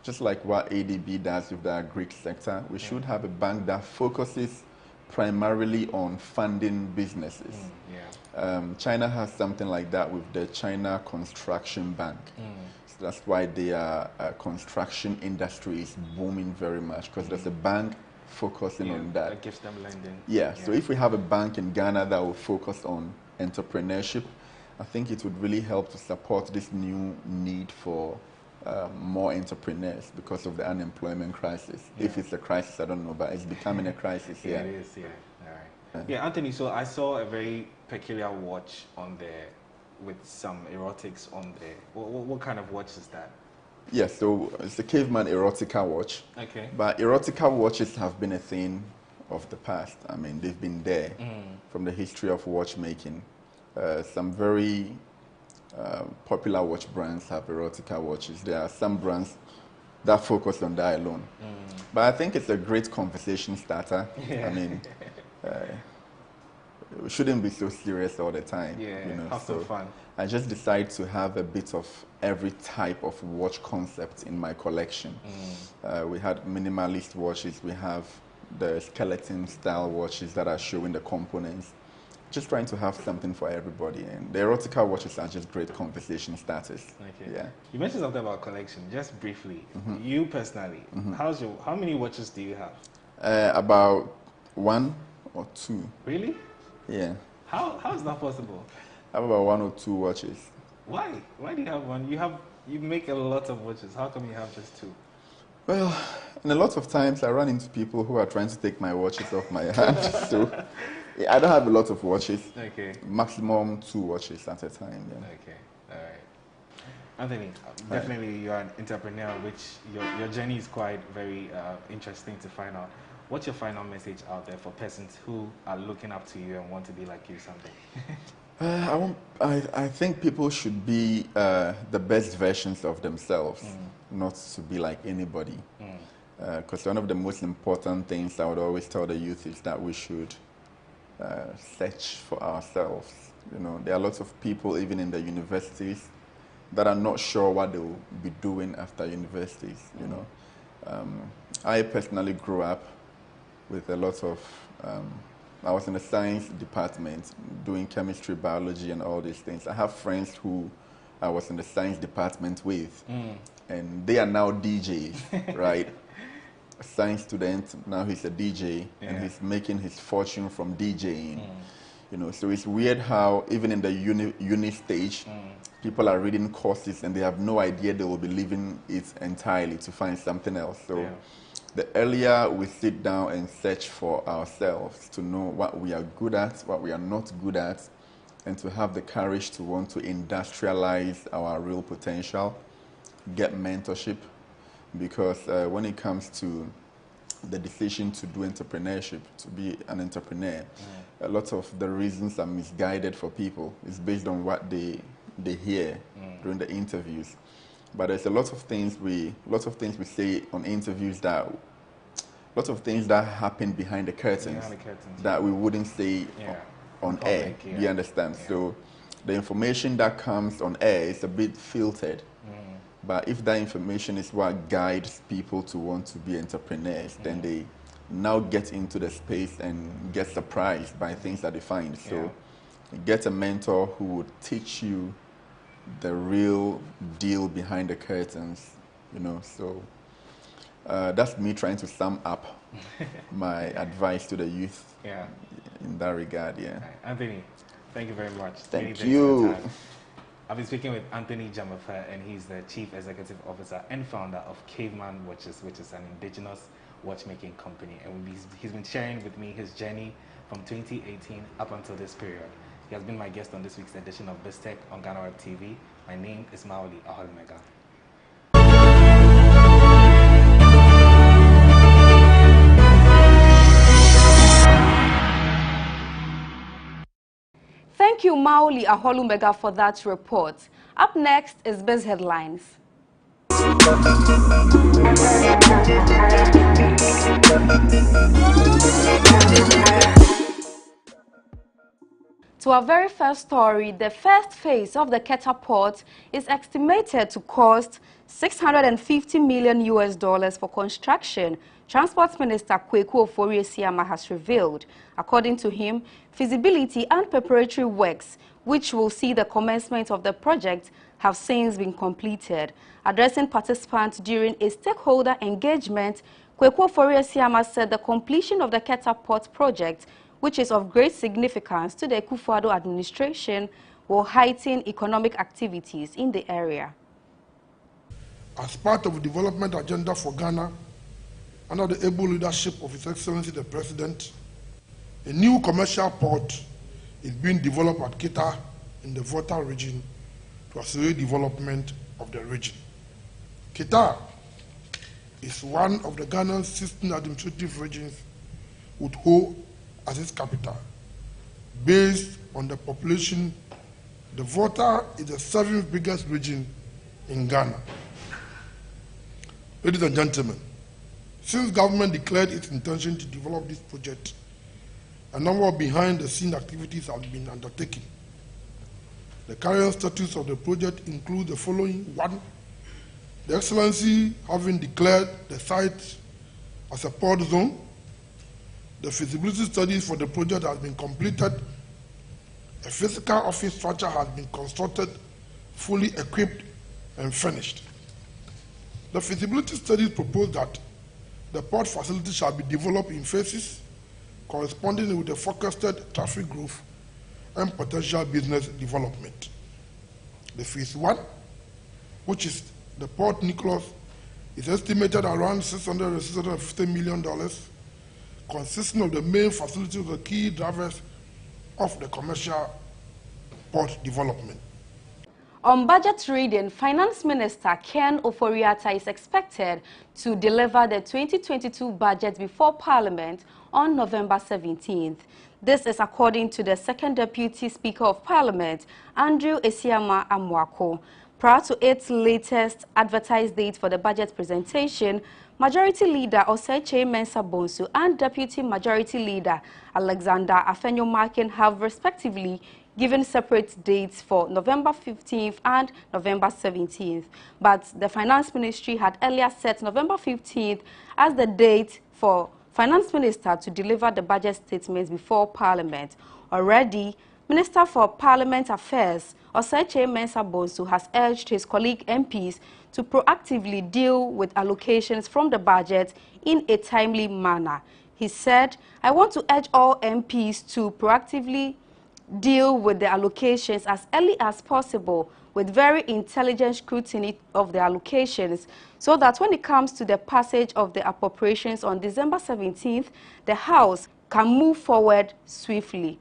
Just like what ADB does with the agri sector, we should have a bank that focuses primarily on funding businesses. China has something like that with the China Construction Bank. So that's why their construction industry is booming very much, because there's a bank focusing on that. That gives them lending. So if we have a bank in Ghana that will focus on entrepreneurship, I think it would really help to support this new need for more entrepreneurs because of the unemployment crisis. If it's a crisis, I don't know, but it's becoming a crisis. It is, all right. Anthony, so I saw a very peculiar watch on there with some erotics on there. What kind of watch is that? So it's a caveman erotica watch. Okay. But erotica watches have been a thing of the past. I mean, they've been there from the history of watchmaking. Some very popular watch brands have erotica watches. There are some brands that focus on that alone. But I think it's a great conversation starter. I mean, we shouldn't be so serious all the time. Have some fun. I just decided to have a bit of every type of watch concept in my collection. We had minimalist watches. We have the skeleton style watches that are showing the components. Just trying to have something for everybody, and the erotica watches are just great conversation starters. You mentioned something about collection, just briefly. You personally, how many watches do you have? About 1 or 2. Really? Yeah. How is that possible? I have about 1 or 2 watches. Why? Why do you have one? You make a lot of watches. How come you have just 2? Well, and a lot of times I run into people who are trying to take my watches off my hand. So I don't have a lot of watches. Maximum 2 watches at a time. Okay, all right. Anthony, definitely you're an entrepreneur, which your journey is quite very interesting to find out. What's your final message out there for persons who are looking up to you and want to be like you someday? I think people should be the best versions of themselves, not to be like anybody. Because one of the most important things I would always tell the youth is that we should search for ourselves. There are lots of people, even in the universities, that are not sure what they will be doing after universities. I personally grew up with a lot of I was in the science department doing chemistry, biology, and all these things. I have friends who I was in the science department with, and they are now DJs, right? A science student, now he's a DJ, and he's making his fortune from DJing. So it's weird how even in the uni stage, people are reading courses and they have no idea they will be leaving it entirely to find something else. So the earlier we sit down and search for ourselves to know what we are good at, what we are not good at, and to have the courage to want to industrialize our real potential, get mentorship, because when it comes to the decision to do entrepreneurship, to be an entrepreneur, a lot of the reasons are misguided for people. It's based on what they hear during the interviews. But there's a lot of things we say on interviews that, lots of things that happen behind the curtains, that we wouldn't say on air. Do you understand? So the information that comes on air is a bit filtered. But if that information is what guides people to want to be entrepreneurs, then they now get into the space and get surprised by things that they find. So get a mentor who would teach you the real deal behind the curtains, So that's me trying to sum up my advice to the youth in that regard. Anthony, thank you very much. Thank you. I've been speaking with Anthony Jamafa, and he's the Chief Executive Officer and founder of Caveman Watches, which is an indigenous watchmaking company. And he's been sharing with me his journey from 2018 up until this period. He has been my guest on this week's edition of BizTech on GhanaWeb TV. My name is Maoli Aholmega. Thank you, Mauli Aholumega, for that report. Up next is Biz Headlines. To our very first story, the first phase of the Keta port is estimated to cost $650 million for construction, Transport Minister Kweku Ofori-Esiama has revealed. According to him, feasibility and preparatory works, which will see the commencement of the project, have since been completed. Addressing participants during a stakeholder engagement, Kweku Ofori-Esiama said the completion of the Keta port project, which is of great significance to the Akufo-Addo administration, will heighten economic activities in the area. As part of the development agenda for Ghana, under the able leadership of His Excellency the President, a new commercial port is being developed at Keta in the Volta region to accelerate development of the region. Keta is one of the Ghana's 16 administrative regions with Ho as its capital. Based on the population, the Volta is the 7th biggest region in Ghana. Ladies and gentlemen, since government declared its intention to develop this project, a number of behind-the-scenes activities have been undertaken. The current status of the project includes the following. 1, the Excellency having declared the site as a port zone. The feasibility studies for the project has been completed. A physical office structure has been constructed, fully equipped and finished. The feasibility studies propose that the port facility shall be developed in phases corresponding with the forecasted traffic growth and potential business development. The phase 1, which is the Port Nicholas, is estimated around $650 million, consisting of the main facilities, the key drivers of the commercial port development. On budget reading, Finance Minister Ken Ofori-Atta is expected to deliver the 2022 budget before Parliament on November 17th. This is according to the Second Deputy Speaker of Parliament, Andrew Esiama Amwako. Prior to its latest advertised date for the budget presentation, Majority Leader Osei Mensah Bonsu and Deputy Majority Leader Alexander Afenyo-Markin have respectively given separate dates for November 15th and November 17th. But the Finance Ministry had earlier set November 15th as the date for Finance Minister to deliver the budget statements before Parliament. Already, Minister for Parliament Affairs, Osei Mensah Bonsu, has urged his colleague MPs to proactively deal with allocations from the budget in a timely manner. He said, "I want to urge all MPs to proactively deal with the allocations as early as possible with very intelligent scrutiny of the allocations so that when it comes to the passage of the appropriations on December 17th, the House can move forward swiftly."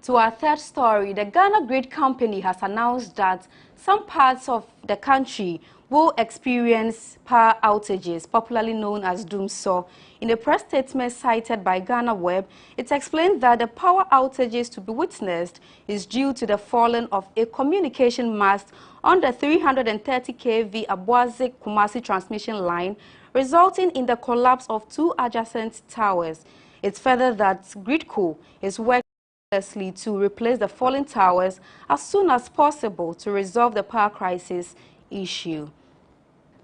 To our third story, the Ghana Grid Company has announced that some parts of the country will experience power outages, popularly known as doomsday. In a press statement cited by GhanaWeb, it explained that the power outages to be witnessed is due to the falling of a communication mast on the 330 kV Abuazik-Kumasi transmission line, resulting in the collapse of 2 adjacent towers. It's further that Gridco is working tirelessly to replace the fallen towers as soon as possible to resolve the power crisis issue.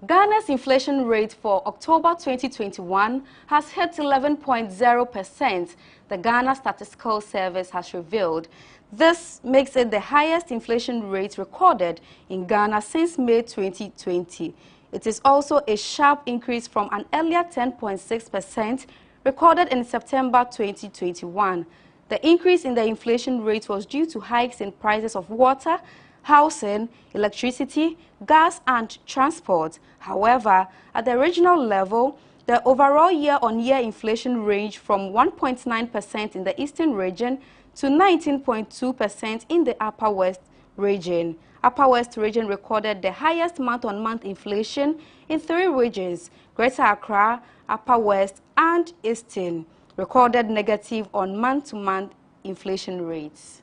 Ghana's inflation rate for October 2021 has hit 11.0%, the Ghana Statistical Service has revealed. This makes it the highest inflation rate recorded in Ghana since May 2020. It is also a sharp increase from an earlier 10.6% recorded in September 2021. The increase in the inflation rate was due to hikes in prices of water, housing, electricity, gas and transport. However, at the regional level, the overall year-on-year inflation ranged from 1.9% in the eastern region to 19.2% in the Upper West region. Upper West region recorded the highest month-on-month inflation in 3 regions. Greater Accra, Upper West and Eastern recorded negative on month-to-month inflation rates.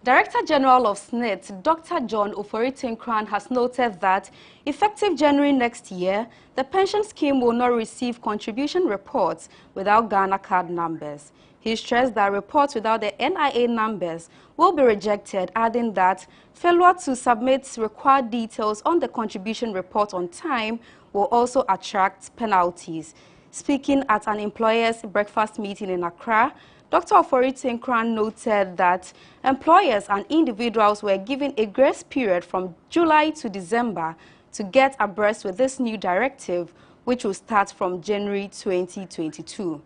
Director General of SNIT, Dr. John Ofori-Tinkran, has noted that effective January next year, the pension scheme will not receive contribution reports without Ghana card numbers. He stressed that reports without the NIA numbers will be rejected, adding that failure to submit required details on the contribution report on time will also attract penalties. Speaking at an employers' breakfast meeting in Accra, Dr. Ofori-Tinkran noted that employers and individuals were given a grace period from July to December to get abreast with this new directive, which will start from January 2022.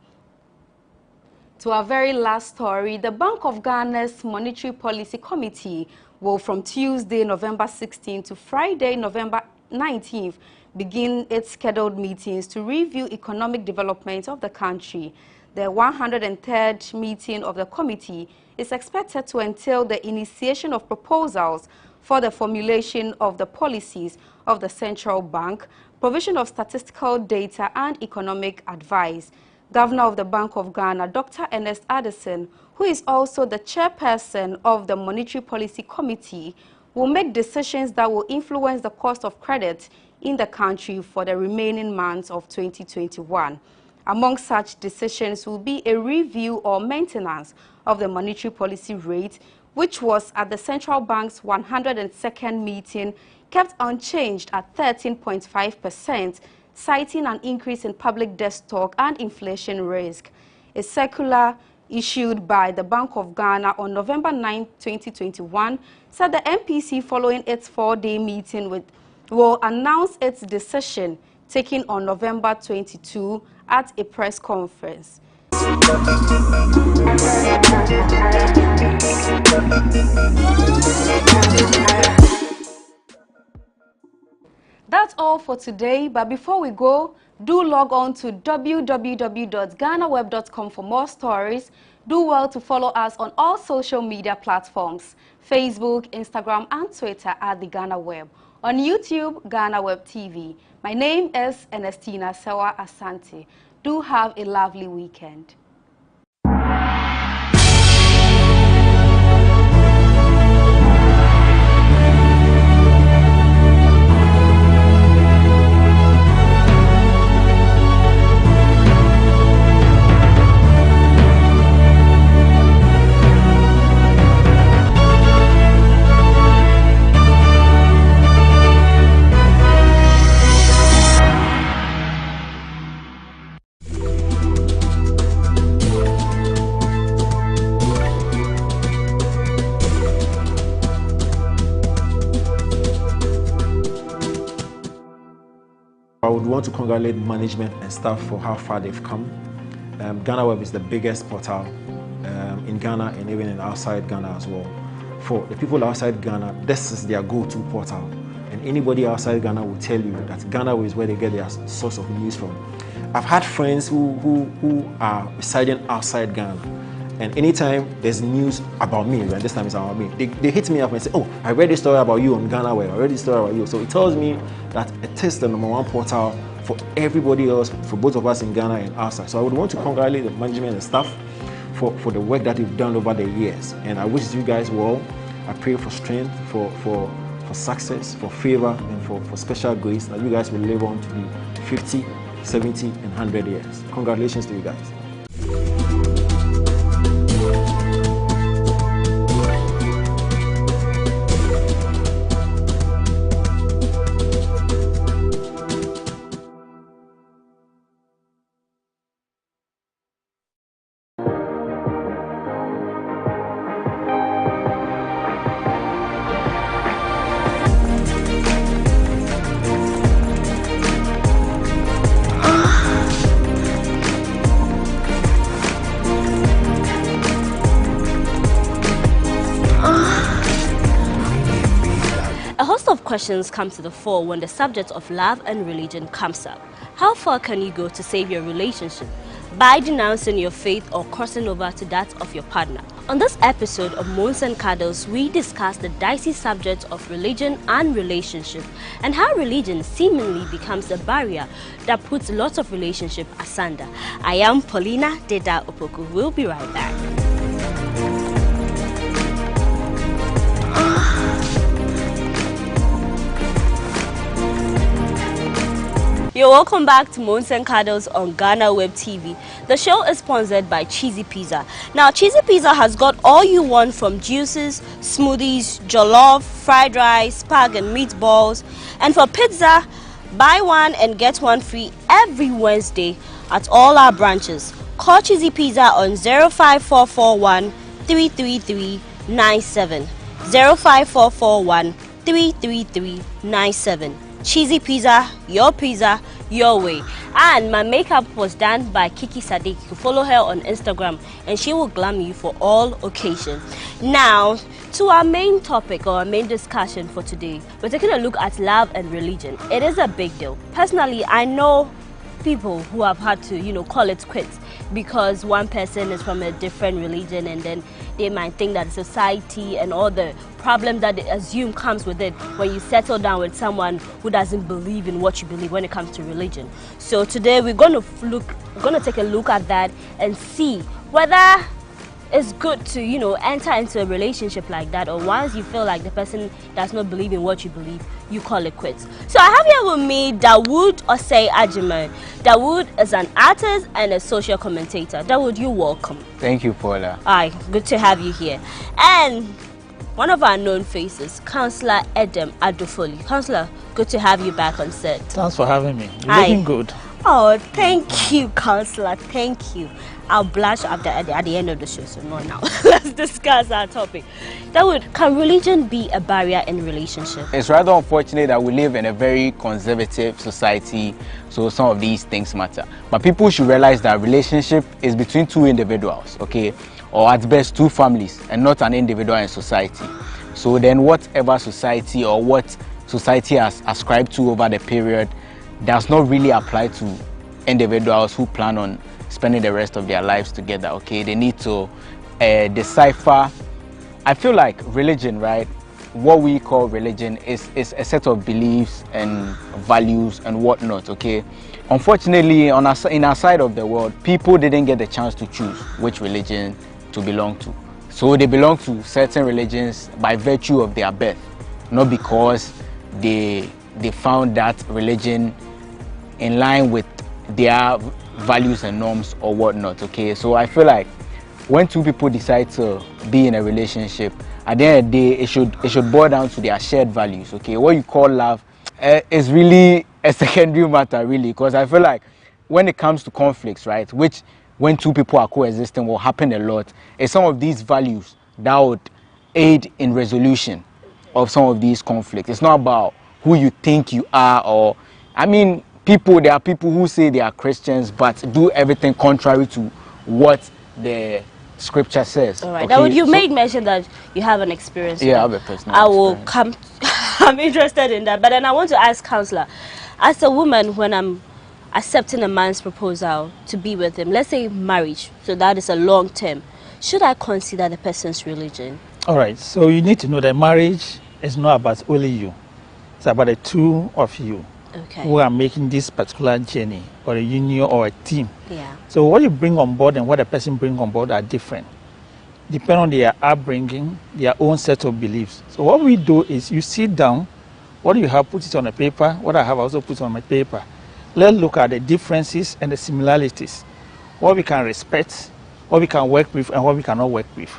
To our very last story, the Bank of Ghana's Monetary Policy Committee will from Tuesday, November 16 to Friday, November 19th, begin its scheduled meetings to review economic development of the country. The 103rd meeting of the committee is expected to entail the initiation of proposals for the formulation of the policies of the central bank, provision of statistical data and economic advice. Governor of the Bank of Ghana, Dr. Ernest Addison, who is also the chairperson of the Monetary Policy Committee, will make decisions that will influence the cost of credit in the country for the remaining months of 2021. Among such decisions will be a review or maintenance of the monetary policy rate, which was at the central bank's 102nd meeting kept unchanged at 13.5%, citing an increase in public debt stock and inflation risk. A circular issued by the Bank of Ghana on November 9, 2021, said the MPC, following its 4-day meeting, will announce its decision taken on November 22 at a press conference. That's all for today, but before we go, do log on to www.ghanaweb.com for more stories. Do well to follow us on all social media platforms, Facebook, Instagram, and Twitter at the Ghana Web. On YouTube, GhanaWeb TV. My name is Ernestina Sewa Asante. Do have a lovely weekend. I would want to congratulate management and staff for how far they've come. GhanaWeb is the biggest portal in Ghana and even outside Ghana as well. For the people outside Ghana, this is their go-to portal. And anybody outside Ghana will tell you that GhanaWeb is where they get their source of news from. I've had friends who are residing outside Ghana, and anytime there's news about me, and this time it's about me, they hit me up and say, oh, I read this story about you on GhanaWeb, I read this story about you. So it tells me that it is the #1 portal for everybody else, for both of us in Ghana and outside. So I would want to congratulate the management and staff for the work that they've done over the years. And I wish you guys well. I pray for strength, for success, for favor, and for special grace, that you guys will live on to be 50, 70, and 100 years. Congratulations to you guys. Questions come to the fore when the subject of love and religion comes up. How far can you go to save your relationship? By denouncing your faith or crossing over to that of your partner? On this episode of Moons and Cuddles, we discuss the dicey subject of religion and relationship, and how religion seemingly becomes a barrier that puts lots of relationship asunder. I am Paulina Deda Opoku. We'll be right back. You're welcome back to Moons and Cuddles on GhanaWeb TV. The show is sponsored by Cheesy Pizza. Now, Cheesy Pizza has got all you want from juices, smoothies, jollof, fried rice, spag and meatballs. And for pizza, buy one and get one free every Wednesday at all our branches. Call Cheesy Pizza on 05441 333 97. 05441 333 97. Cheesy Pizza, your way. And my makeup was done by Kiki Sadiq. You can follow her on Instagram and she will glam you for all occasions. Now, to our main topic or our main discussion for today, we're taking a look at love and religion. It is a big deal. Personally, I know people who have had to, call it quits because one person is from a different religion and then they might think that society and all the problems that they assume comes with it when you settle down with someone who doesn't believe in what you believe when it comes to religion. So today we're going to take a look at that and see whether it's good to, enter into a relationship like that, or once you feel like the person does not believe in what you believe, you call it quits. So I have here with me Dawood Osei Ajima. Dawood is an artist and a social commentator. Dawood, you're welcome. Thank you, Paula. Aye, good to have you here. And one of our known faces, Councillor Edem Adofoli. Councillor, good to have you back on set. Thanks for having me. You're looking good. Oh, thank you, Councillor. Thank you. I'll blush at the end of the show, so not now. Let's discuss our topic. Can religion be a barrier in relationship? It's rather unfortunate that we live in a very conservative society, so some of these things matter. But people should realize that relationship is between two individuals, okay? Or at best two families, and not an individual in society. So then whatever society or what society has ascribed to over the period does not really apply to individuals who plan on spending the rest of their lives together, okay? They need to decipher. I feel like religion, right? What we call religion is a set of beliefs and values and whatnot, okay? Unfortunately, in our side of the world, people didn't get the chance to choose which religion to belong to. So they belong to certain religions by virtue of their birth, not because they found that religion in line with their values and norms or whatnot, okay? So I feel like when two people decide to be in a relationship, at the end of the day, it should boil down to their shared values, okay? What you call love is really a secondary matter, really, because I feel like when it comes to conflicts, right, which when two people are coexisting will happen a lot, is some of these values that would aid in resolution of some of these conflicts. It's not about who you think you are, or, I mean, there are people who say they are Christians but do everything contrary to what the scripture says. All right. Okay? Now, you made mention that you have an experience. Yeah, I have a personal I will come. I'm interested in that. But then I want to ask Councillor, as a woman, when I'm accepting a man's proposal to be with him, let's say marriage, so that is a long term, should I consider the person's religion? All right. So you need to know that marriage is not about only you. It's about the two of you. Okay. Who are making this particular journey, or a union or a team. Yeah. So what you bring on board and what a person brings on board are different, depending on their upbringing, their own set of beliefs. So what we do is you sit down, what you have, put it on a paper, what I have also put on my paper. Let's look at the differences and the similarities, what we can respect, what we can work with, and what we cannot work with.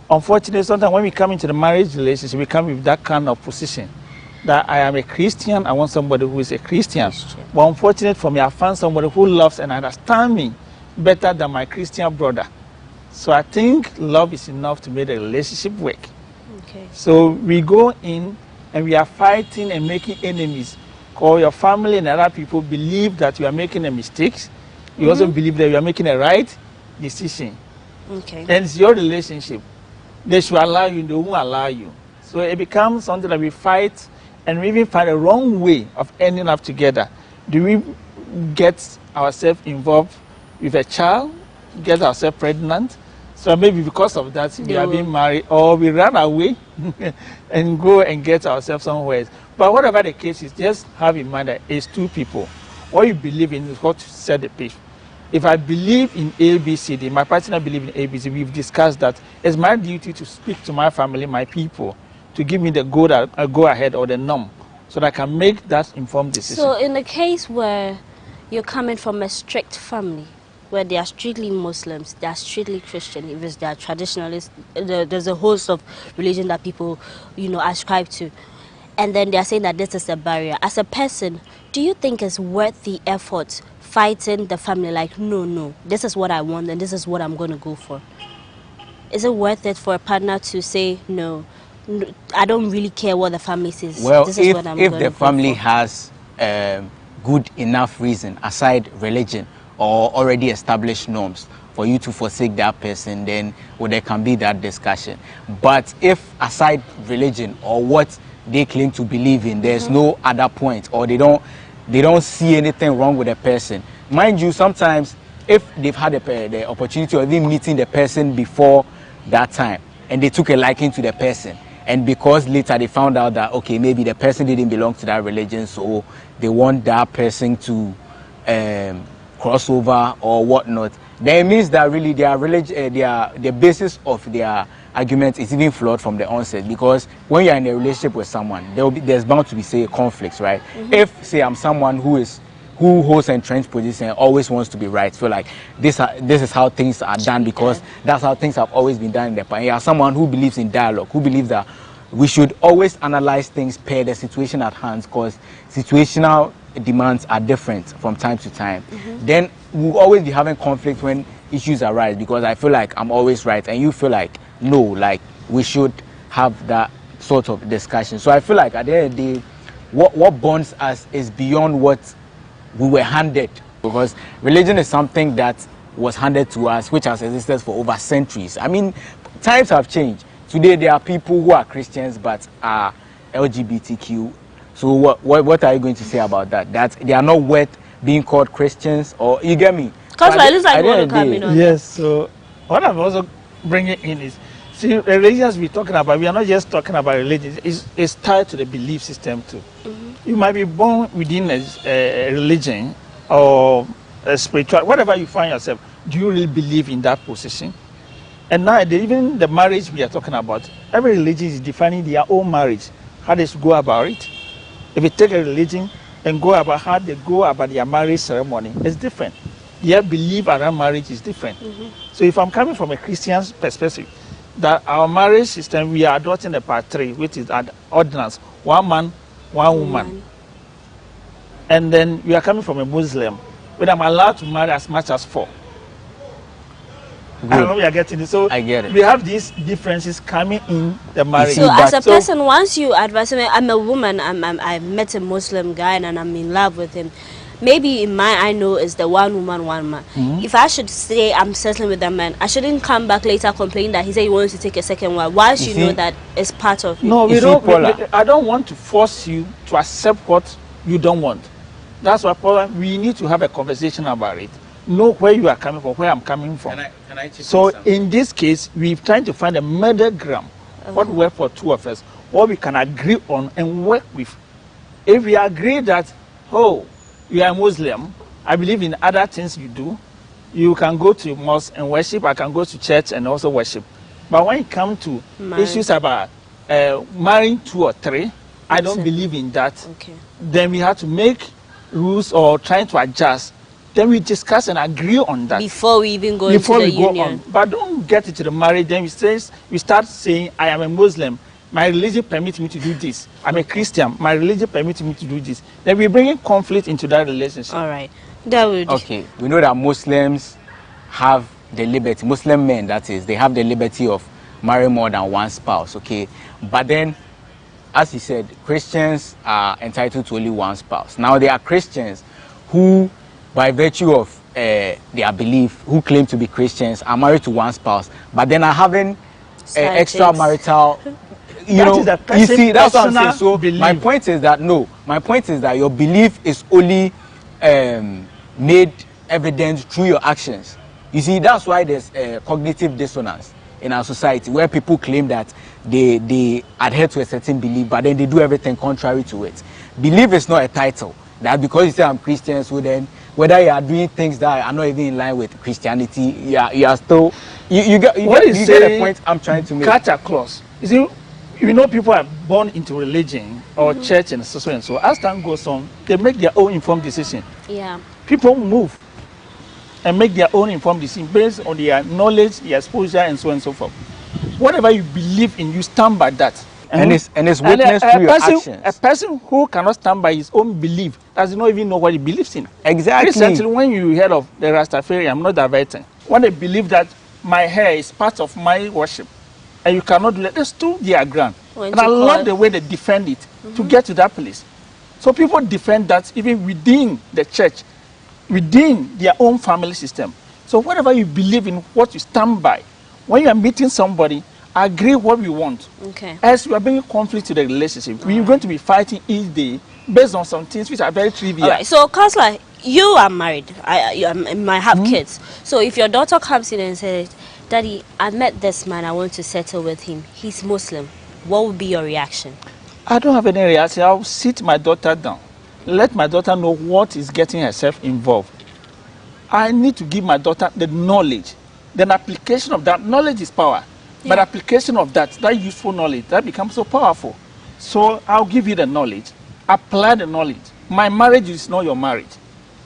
Unfortunately, sometimes when we come into the marriage relationship, we come with that kind of position. That I am a Christian, I want somebody who is a Christian. But unfortunately for me, I found somebody who loves and understands me better than my Christian brother. So I think love is enough to make the relationship work. Okay. So we go in and we are fighting and making enemies. Because your family and other people believe that you are making a mistake. You also believe that you are making a right decision. Okay. And it's your relationship. They should allow you, they won't allow you. So it becomes something that we fight. And we even find a wrong way of ending up together. Do we get ourselves involved with a child, get ourselves pregnant? So maybe because of that, we are being married, or we run away and go and get ourselves somewhere. But whatever the case is, just have in mind that it's two people. What you believe in is what set the pace. If I believe in ABCD, my partner believes in ABC, we've discussed that it's my duty to speak to my family, my people, to give me the go ahead or the norm so that I can make that informed decision. So in the case where you're coming from a strict family, where they are strictly Muslims, they are strictly Christian, if it's they are traditionalists, there's a host of religion that people, you know, ascribe to, and then they are saying that this is a barrier. As a person, do you think it's worth the effort fighting the family, like, no, this is what I want and this is what I'm going to go for? Is it worth it for a partner to say, no, I don't really care what the family says, well, this is what I'm if going to the go family for? has good enough reason aside religion or already established norms for you to forsake that person, then well, there can be that discussion. But if aside religion or what they claim to believe in, there's no other point, or they don't see anything wrong with the person, mind you, sometimes if they've had the opportunity of even meeting the person before that time and they took a liking to the person, and because later they found out that, okay, maybe the person didn't belong to that religion, so they want that person to cross over or whatnot, then it means that really their religion, the basis of their argument is even flawed from the onset. Because when you're in a relationship with someone, there's bound to be, say, conflicts, right? If, say, I'm someone who holds an entrenched position and always wants to be right, feel like this is how things are done because that's how things have always been done in the past. You're someone who believes in dialogue, who believes that we should always analyze things per the situation at hand, because situational demands are different from time to time. Then we'll always be having conflict when issues arise, because I feel like I'm always right and you feel like no, like we should have that sort of discussion. So I feel like at the end of the day, what bonds us is beyond what we were handed, because religion is something that was handed to us, which has existed for over centuries. I mean, times have changed. Today there are people who are Christians but are LGBTQ. So what are you going to say about that? That they are not worth being called Christians, or you get me? Because I looks like you want to come in on yes. So what I'm also bringing in is, see, religions we're talking about, we are not just talking about religion. It's tied to the belief system too. You might be born within a religion or a spiritual, whatever you find yourself. Do you really believe in that position? And now, even the marriage we are talking about, every religion is defining their own marriage, how they should go about it. If you take a religion and go about how they go about their marriage ceremony, it's different. Their belief around marriage is different. So if I'm coming from a Christian perspective, that our marriage system, we are adopting the part 3, which is an ordinance, one man, one woman. And then we are coming from a Muslim, where I'm allowed to marry as much as 4. I don't know we are getting it. So I get it. We have these differences coming in the marriage. So as a person, once you advise me, I'm a woman, I met a Muslim guy and I'm in love with him. Maybe in my I know is the one woman, one man. If I should say I'm settling with that man, I shouldn't come back later complaining that he said he wants to take a second wife. Why should you know that it's part of you? No, I don't want to force you to accept what you don't want. That's why, Paula, we need to have a conversation about it. Know where you are coming from, where I'm coming from. Can I so in this case, we're trying to find a middle ground. What works for two of us, what we can agree on and work with. If we agree that, oh, you are a Muslim, I believe in other things you do, you can go to mosque and worship, I can go to church and also worship. But when it comes to issues about marrying 2 or 3, I don't believe in that. Then we have to make rules or trying to adjust. Then we discuss and agree on that. Before we even go into the union. But don't get into the marriage, then we start saying, I am a Muslim. My religion permits me to do this. I'm a Christian. My religion permits me to do this. Then we're bringing conflict into that relationship. All right. Dawood. Okay. We know that Muslims have the liberty, Muslim men that is, they have the liberty of marrying more than one spouse, okay? But then, as he said, Christians are entitled to only one spouse. Now, there are Christians who, by virtue of their belief, who claim to be Christians, are married to one spouse, but then are having extramarital, you see, that's what I'm saying. So my point is that, your belief is only made evident through your actions. You see, that's why there's cognitive dissonance in our society, where people claim that they adhere to a certain belief, but then they do everything contrary to it. Belief is not a title. That because you say I'm Christian, so then whether you are doing things that are not even in line with Christianity, you are still you get the point I'm trying to make. Catch a clause. You see, You know, people are born into religion or church and so and so. As time goes on, they make their own informed decision. Yeah. People move and make their own informed decision based on their knowledge, their exposure, and so on and so forth. Whatever you believe in, you stand by that. And it's witnessed through your actions. A person who cannot stand by his own belief does not even know what he believes in. Exactly. Recently, when you heard of the Rastafari, I'm not diverting. When they believe that my hair is part of my worship, and you cannot do that, they stood their ground. And I love the way they defend it to get to that place. So people defend that even within the church, within their own family system. So whatever you believe in, what you stand by, when you are meeting somebody, agree what we want. Okay. As we are bringing conflict to the relationship, we're going to be fighting each day based on some things which are very trivial. All right. So, Counselor, you are married. I might have kids. So if your daughter comes in and says, Daddy, I met this man, I want to settle with him. He's Muslim. What would be your reaction? I don't have any reaction. I'll sit my daughter down. Let my daughter know what is getting herself involved. I need to give my daughter the knowledge. Then application of that knowledge is power. But application of that useful knowledge, that becomes so powerful. So I'll give you the knowledge. Apply the knowledge. My marriage is not your marriage.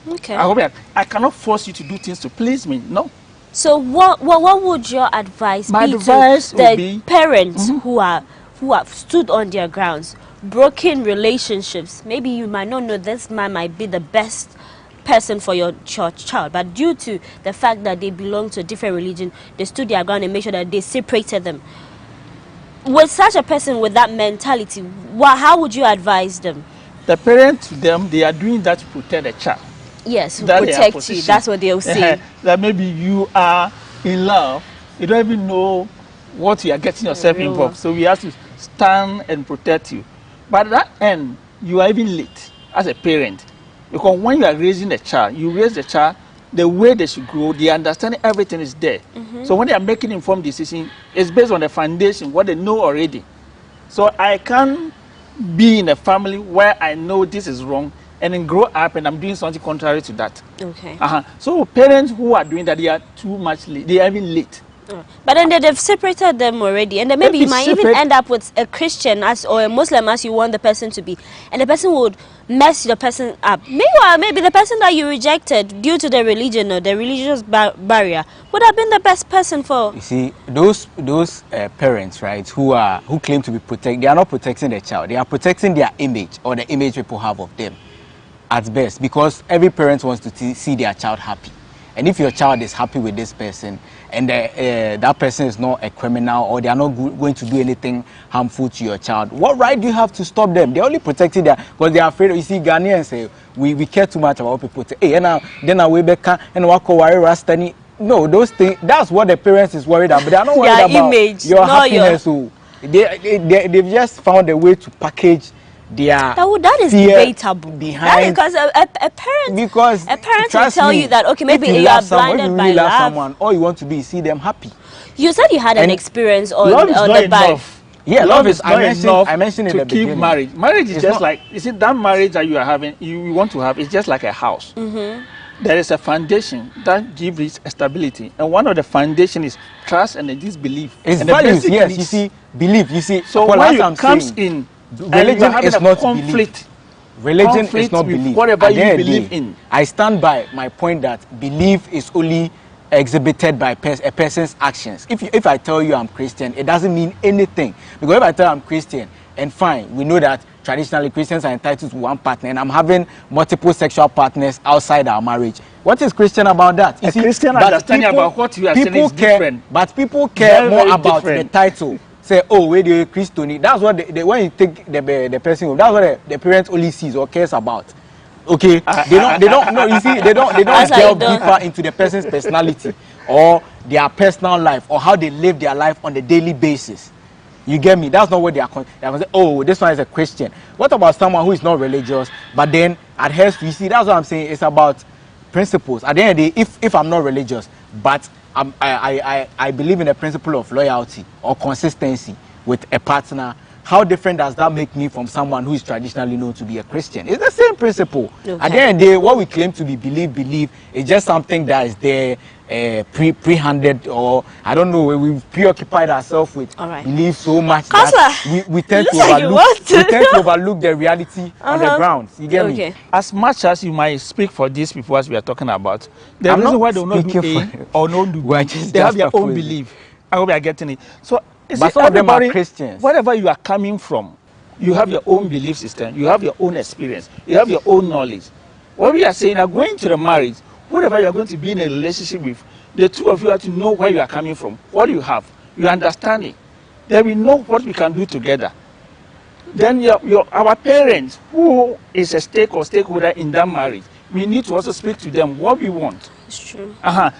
Okay. I cannot force you to do things to please me. No. So what would your advice My be advice to would the be, parents who have stood on their grounds, broken relationships? Maybe you might not know this man might be the best person for your child, but due to the fact that they belong to a different religion, they stood their ground and made sure that they separated them. With such a person with that mentality, how would you advise them? The parents, they are doing that to protect the child. Yes, protect you. That's what they'll say. That maybe you are in love, you don't even know what you are getting yourself involved. So we have to stand and protect you. But at that end, you are even late as a parent. Because when you are raising a child, you raise the child the way they should grow, they understand everything is there. So when they are making informed decisions, it's based on the foundation, what they know already. So I can't be in a family where I know this is wrong and then grow up and I'm doing something contrary to that. Okay. So parents who are doing that, they are too much late. They are even late. But then they've separated them already, and then maybe you might even end up with a Christian or a Muslim as you want the person to be, and the person would mess the person up. Meanwhile, maybe the person that you rejected due to the religion or the religious barrier would have been the best person for. You see, those parents, right, who claim to be protecting, they are not protecting their child. They are protecting their image or the image people have of them, at best, because every parent wants to see their child happy. And if your child is happy with this person, and that person is not a criminal, or they are not going to do anything harmful to your child, what right do you have to stop them? They're only protecting their, because they are afraid. You see, Ghanaians say, we care too much about what people say. Hey, then we back and Rastani. No, those things, that's what the parents is worried about. But they are not worried about image, your happiness. They've just found a way to package their that is debatable behind, because a parent will tell you that, okay, maybe you are blinded by love. Someone, all you want to do is see them happy. You said you had an experience on the bike. Yeah, love is not enough I mentioned to in the keep beginning. marriage. Marriage is just like, you see, that marriage that you are having, you want to have, it's just like a house. There is a foundation that gives it stability, and one of the foundation is trust and disbelief. It's values, yes. You see, belief. You see, so when it comes in, religion is not conflict. Religion is not belief. Whatever you believe in. I stand by my point that belief is only exhibited by a person's actions. If I tell you I'm Christian, it doesn't mean anything. Because if I tell you I'm Christian, and fine, we know that traditionally Christians are entitled to one partner, and I'm having multiple sexual partners outside our marriage. What is Christian about that? You see, Christian understanding about what you are saying is different. But people care more about the title. Say, oh, where do you Christian? That's what when you take the person, that's what the parents only sees or cares about. Okay, they don't know. You see, they don't delve deeper into the person's personality or their personal life or how they live their life on a daily basis. You get me? That's not what they are saying. Oh, this one is a Christian. What about someone who is not religious but then adheres to? You see, that's what I'm saying. It's about principles. At the end of the day, if I'm not religious, but I believe in the principle of loyalty or consistency with a partner, how different does that make me from someone who is traditionally known to be a Christian? It's the same principle. Okay. At the end of the day, what we claim to be believe is just something that is there pre-handed, or I don't know, we've preoccupied ourselves with belief so much that we tend to overlook the reality on the ground. You get me? As much as you might speak for these people as we are talking about, the reason why they will not do A or not do B, they have their own belief. I hope you are getting it. So, but some of them are Christians. Wherever you are coming from, you have your own belief system, you have your own experience, you have your own knowledge. What we are saying, going to the marriage, whoever you are going to be in a relationship with, the two of you have to know where you are coming from, what you have, you understand it. Then we know what we can do together. Then our parents, who is a stake or stakeholder in that marriage, we need to also speak to them what we want. It's true.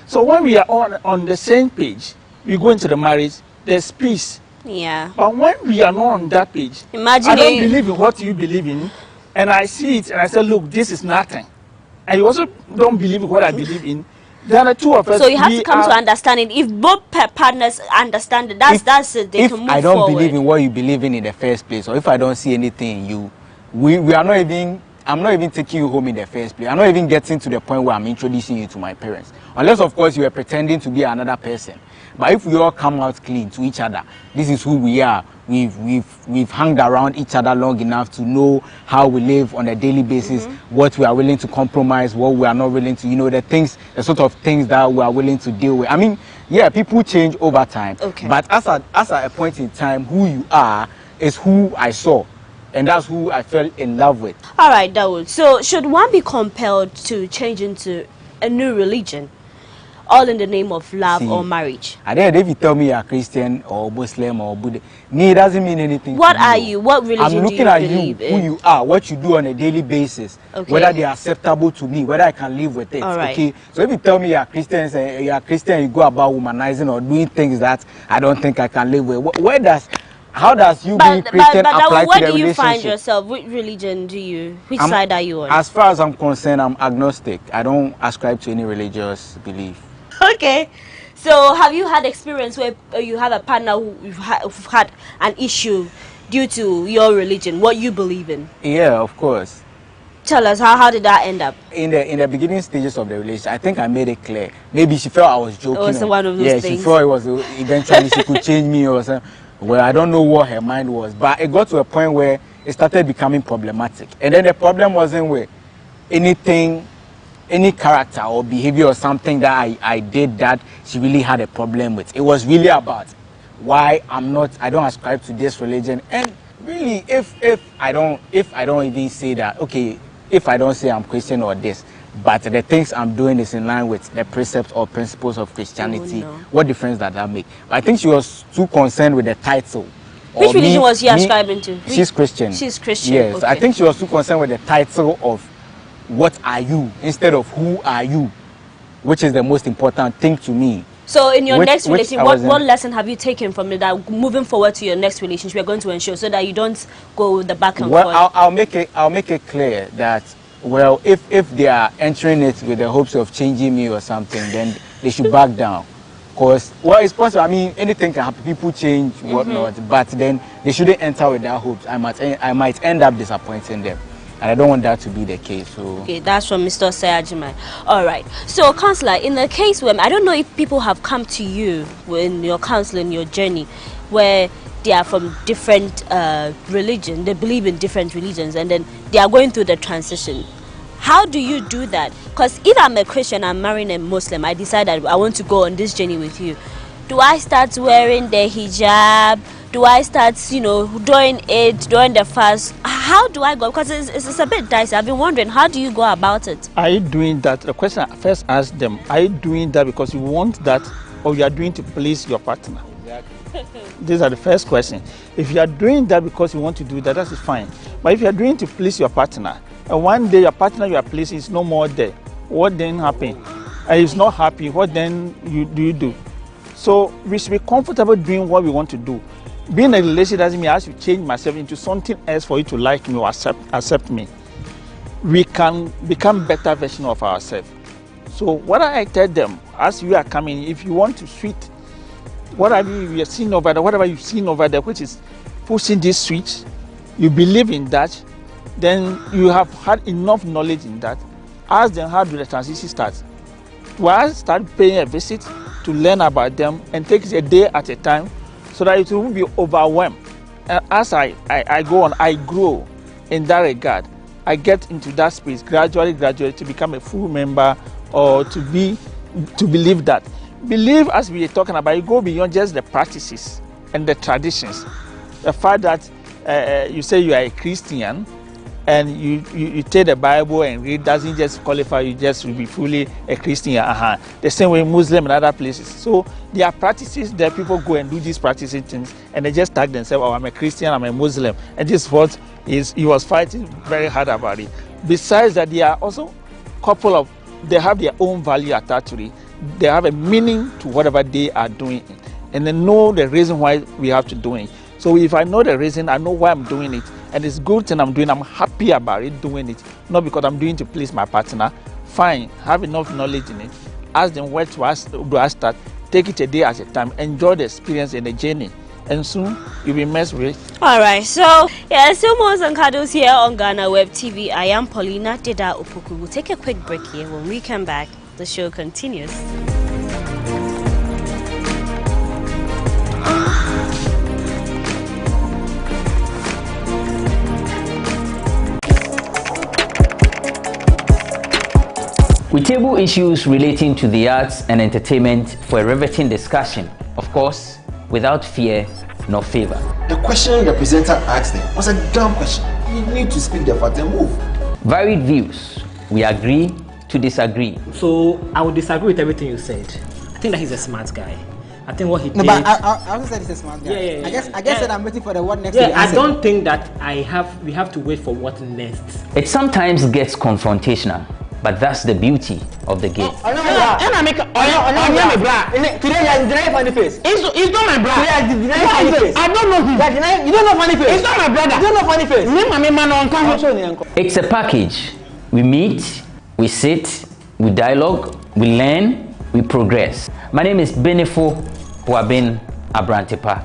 So when we are on the same page, we go into the marriage, there's peace. Yeah. But when we are not on that page, imagine I don't believe in what you believe in, and I see it and I say, look, this is nothing. And you also don't believe in what I believe in. There are two of us. So you have to come to understanding. If both partners understand it, that's it. They can move forward. If I don't believe in what you believe in the first place, or if I don't see anything in you, we are not even. I'm not even taking you home in the first place. I'm not even getting to the point where I'm introducing you to my parents, unless of course you are pretending to be another person. But if we all come out clean to each other, this is who we are. We've hung around each other long enough to know how we live on a daily basis, what we are willing to compromise, what we are not willing to, the sort of things that we are willing to deal with. I mean, yeah, people change over time. Okay. But as at a point in time, who you are is who I saw. And that's who I fell in love with. All right, Dawood. So should one be compelled to change into a new religion, all in the name of love or marriage? And then if you tell me you're Christian or Muslim or Buddhist, it doesn't mean anything. What are you? What religion do you believe in? I'm looking at you, who you are, what you do on a daily basis, whether they are acceptable to me, whether I can live with it. All right. Okay. So if you tell me you're Christian, you go about womanizing or doing things that I don't think I can live with. How does you being Christian apply to the relationship? Where do you find yourself? Which religion which side are you on? As far as I'm concerned, I'm agnostic. I don't ascribe to any religious belief. Okay. So have you had experience where you have a partner who've had an issue due to your religion, what you believe in? Yeah, of course. Tell us, how did that end up? In the beginning stages of the relationship, I think I made it clear. Maybe she felt I was joking. It was one of those things. She thought it was eventually she could change me or something. Well, I don't know what her mind was, but it got to a point where it started becoming problematic. And then the problem wasn't with any character or behavior or something that I did that she really had a problem with. It was really about why I don't ascribe to this religion. And really, if I don't even say that, okay, if I don't say I'm Christian or this, but the things I'm doing is in line with the precepts or principles of Christianity, what difference does that make? I think she was too concerned with the title. Which religion was she ascribing to? She's Christian. She's Christian. Yes, okay. I think she was too concerned with the title of what are you instead of who are you, which is the most important thing to me. So in your next relationship, what lesson have you taken from it that moving forward to your next relationship you're going to ensure so that you don't go with the back and forth? I'll make it clear that, well, if they are entering it with the hopes of changing me or something, then they should back down. Because, well, it's possible. I mean, anything can happen. People change, whatnot. But then they shouldn't enter with their hopes. I might end up disappointing them. And I don't want that to be the case. So. Okay, that's from Mr. Sayajima. All right. So, Counselor, in the case where, I don't know if people have come to you in your counseling, your journey, where they are from different religions, they believe in different religions, and then they are going through the transition. How do you do that? Because if I'm a Christian, I'm marrying a Muslim, I decide that I want to go on this journey with you. Do I start wearing the hijab? Do I start, doing the fast? How do I go? Because it's a bit dicey. I've been wondering, how do you go about it? Are you doing that? The question I first ask them, are you doing that because you want that, or you are doing to please your partner? Exactly. These are the first questions. If you are doing that because you want to do that, that is fine. But if you are doing to please your partner, and one day your partner you are pleasing is no more there, what then happens? And he's not happy, what then do you do? So we should be comfortable doing what we want to do. Being a relationship doesn't mean I have to change myself into something else for you to like me or accept me. We can become better version of ourselves. So what I tell them, as you are coming, if you want to sweet, whatever you've seen over there, which is pushing this switch, you believe in that, then you have had enough knowledge in that. Ask them how do the transition start. Well, start paying a visit to learn about them and take it a day at a time so that it won't be overwhelmed. And as I go on, I grow in that regard. I get into that space gradually to become a full member or to believe that. Believe, as we are talking about, you go beyond just the practices and the traditions. The fact that you say you are a Christian and you take the Bible and read doesn't just qualify you just to be fully a Christian. The same way Muslim and other places. So there are practices that people go and do these practices things and they just tag themselves, oh, I'm a Christian, I'm a Muslim. And this is what he was fighting very hard about it. Besides that, there are also a couple of, they have their own value attached to it. They have a meaning to whatever they are doing. And they know the reason why we have to do it. So if I know the reason, I know why I'm doing it, and it's good thing I'm doing, I'm happy about it, doing it, not because I'm doing it to please my partner. Fine, have enough knowledge in it. Ask them where do I start, take it a day at a time, enjoy the experience and the journey, and soon you'll be messed with. Alright, so yeah, still more Zankados here on GhanaWeb TV. I am Paulina Deda Opoku. We'll take a quick break here. When we come back, the show continues. We table issues relating to the arts and entertainment for a riveting discussion, of course, without fear nor favor. The question the presenter asked them was a dumb question. You need to speak the fact and move. Varied views. We agree to disagree. So I would disagree with everything you said. I think that he's a smart guy. I think what he did. No, but I also said he's a smart guy. Yeah. I guess that I'm waiting for the what next. Yeah, I don't think that we have to wait for what next. It sometimes gets confrontational, but that's the beauty of the game. Today you deny funny face. It's not my brother. Today you deny funny face. I don't know him. You don't know funny face. It's not my brother. You don't know funny face. It's a package. We meet, we sit, we dialogue, we learn, we progress. My name is Benefo Puabin Abrantepa,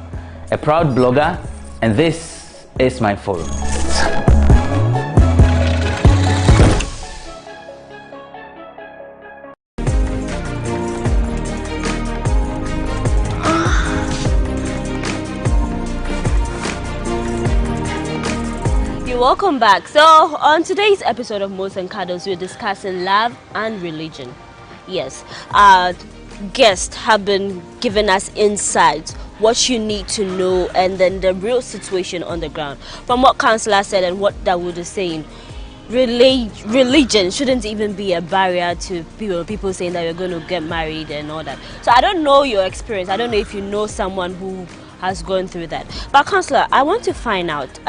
a proud blogger, and this is my forum. Welcome back. So on today's episode of Most and Cuddles, we're discussing love and religion. Yes, our guests have been giving us insights, what you need to know, and then the real situation on the ground. From what Councillor said and what Dawood is saying, religion shouldn't even be a barrier to people saying that you're going to get married and all that. So I don't know your experience. I don't know if you know someone who has gone through that. But Councillor, I want to find out,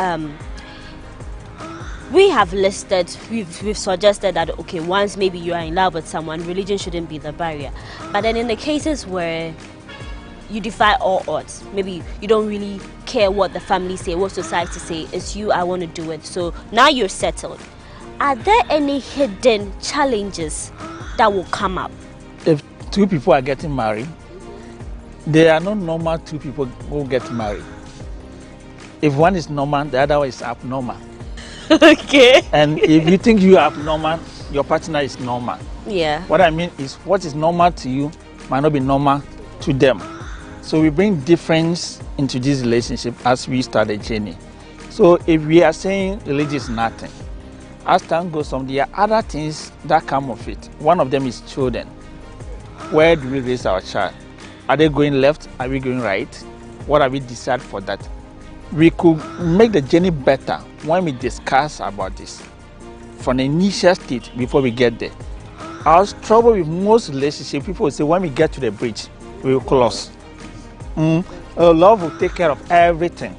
we have listed, we've suggested that, okay, once maybe you are in love with someone, religion shouldn't be the barrier. But then in the cases where you defy all odds, maybe you don't really care what the family say, what society say, it's you, I want to do it. So now you're settled. Are there any hidden challenges that will come up? If two people are getting married, they are not normal two people who get married. If one is normal, the other one is abnormal. Okay. And if you think you are abnormal, your partner is normal. Yeah. What I mean is, what is normal to you might not be normal to them. So we bring difference into this relationship as we start a journey. So if we are saying religion is nothing, as time goes on, there are other things that come of it. One of them is children. Where do we raise our child? Are they going left? Are we going right? What have we decided for that? We could make the journey better when we discuss about this from the initial stage before we get there. Our trouble with most relationships, people will say when we get to the bridge, we will close. Love will take care of everything.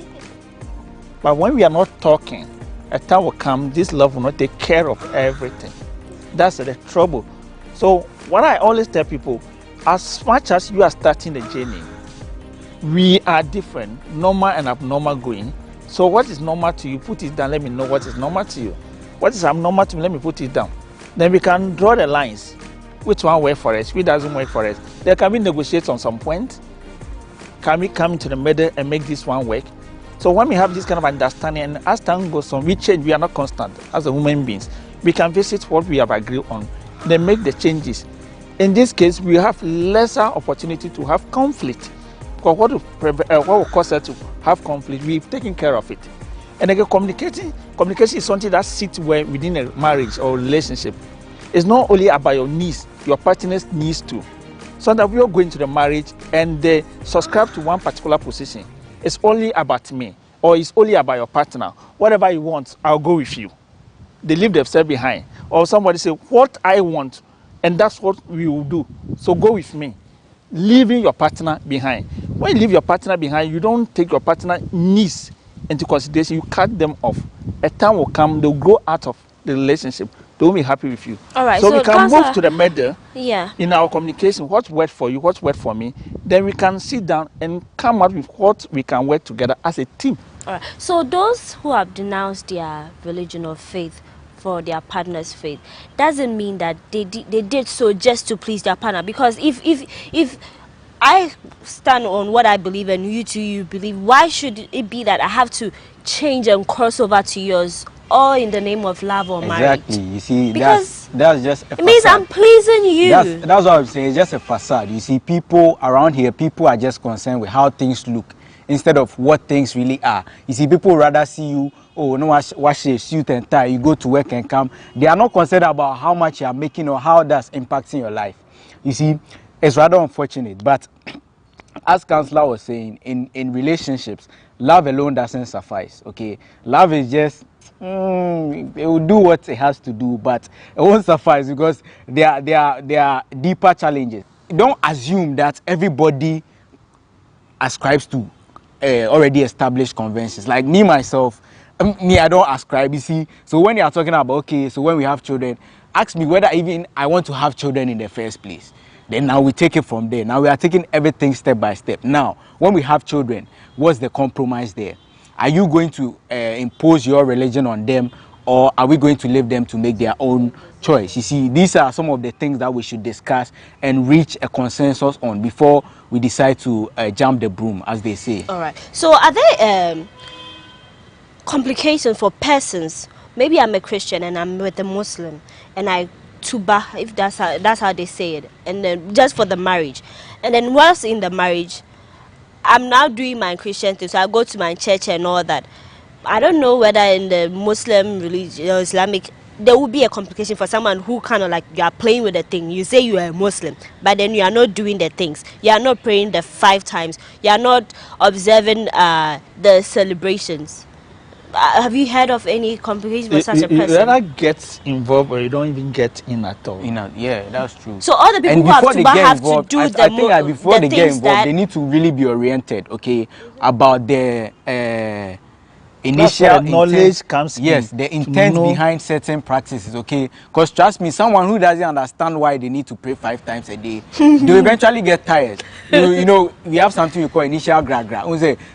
But when we are not talking, a time will come, this love will not take care of everything. That's the trouble. So what I always tell people, as much as you are starting the journey, we are different, normal and abnormal going. So what is normal to you, put it down, let me know what is normal to you. What is abnormal to me, let me put it down. Then we can draw the lines. Which one works for us, which doesn't work for us. There can be negotiations on some point. Can we come into the middle and make this one work? So when we have this kind of understanding, and as time goes on, we change. We are not constant as a human beings. We can visit what we have agreed on, then make the changes. In this case, we have lesser opportunity to have conflict. Because what will cause us to have conflict, we've taken care of it. And again, communication is something that sits well within a marriage or relationship. It's not only about your needs, your partner's needs too. So that we are going to the marriage and they subscribe to one particular position. It's only about me, or it's only about your partner. Whatever you want, I'll go with you. They leave themselves behind. Or somebody say, what I want, and that's what we will do. So go with me. Leaving your partner behind. When you leave your partner behind, you don't take your partner's needs into consideration. You cut them off. A time will come, they'll grow out of the relationship. They won't be happy with you. All right, so we can move to the middle in our communication. What's worked for you, what's worked for me. Then we can sit down and come up with what we can work together as a team. All right. So those who have denounced their religion or faith for their partner's faith doesn't mean that they did so just to please their partner. Because if I stand on what I believe and you believe, why should it be that I have to change and cross over to yours, all in the name of love or marriage? Exactly. You see, because that's just a facade. It means I'm pleasing you. That's what I'm saying. It's just a facade. You see, people around here, people are just concerned with how things look instead of what things really are. You see, people rather see you, oh, no, wash a suit and tie, you go to work and come. They are not concerned about how much you are making or how that's impacting your life. You see, it's rather unfortunate. But as Counselor was saying, in relationships, love alone doesn't suffice. Okay, love is just it will do what it has to do, but it won't suffice because there are deeper challenges. Don't assume that everybody ascribes to already established conventions. Like me myself, I don't ascribe. You see, so when you are talking about okay, so when we have children, ask me whether even I want to have children in the first place. Then now we take it from there. Now we are taking everything step by step. Now, when we have children, what's the compromise there? Are you going to impose your religion on them, or are we going to leave them to make their own choice? You see, these are some of the things that we should discuss and reach a consensus on before we decide to jump the broom, as they say. All right. So are there complications for persons? Maybe I'm a Christian and I'm with a Muslim, and I tuba, if that's how they say it, and then just for the marriage, and then whilst in the marriage, I'm now doing my Christian thing, so I go to my church and all that. I don't know whether in the Muslim religion or Islamic there will be a complication for someone who kind of like you are playing with the thing. You say you are a Muslim, but then you are not doing the things. You are not praying the 5 times. You are not observing the celebrations. Have you heard of any complications for such a person? You either get involved or you don't even get in at all. Yeah, that's true. So all the people who have tuba have to do I think that before they get involved, they need to really be oriented, okay, about the initial knowledge comes yes, the intent behind certain practices, okay? Because trust me, someone who doesn't understand why they need to pray 5 times a day, they eventually get tired. You know, we have something we call initial gra-gra.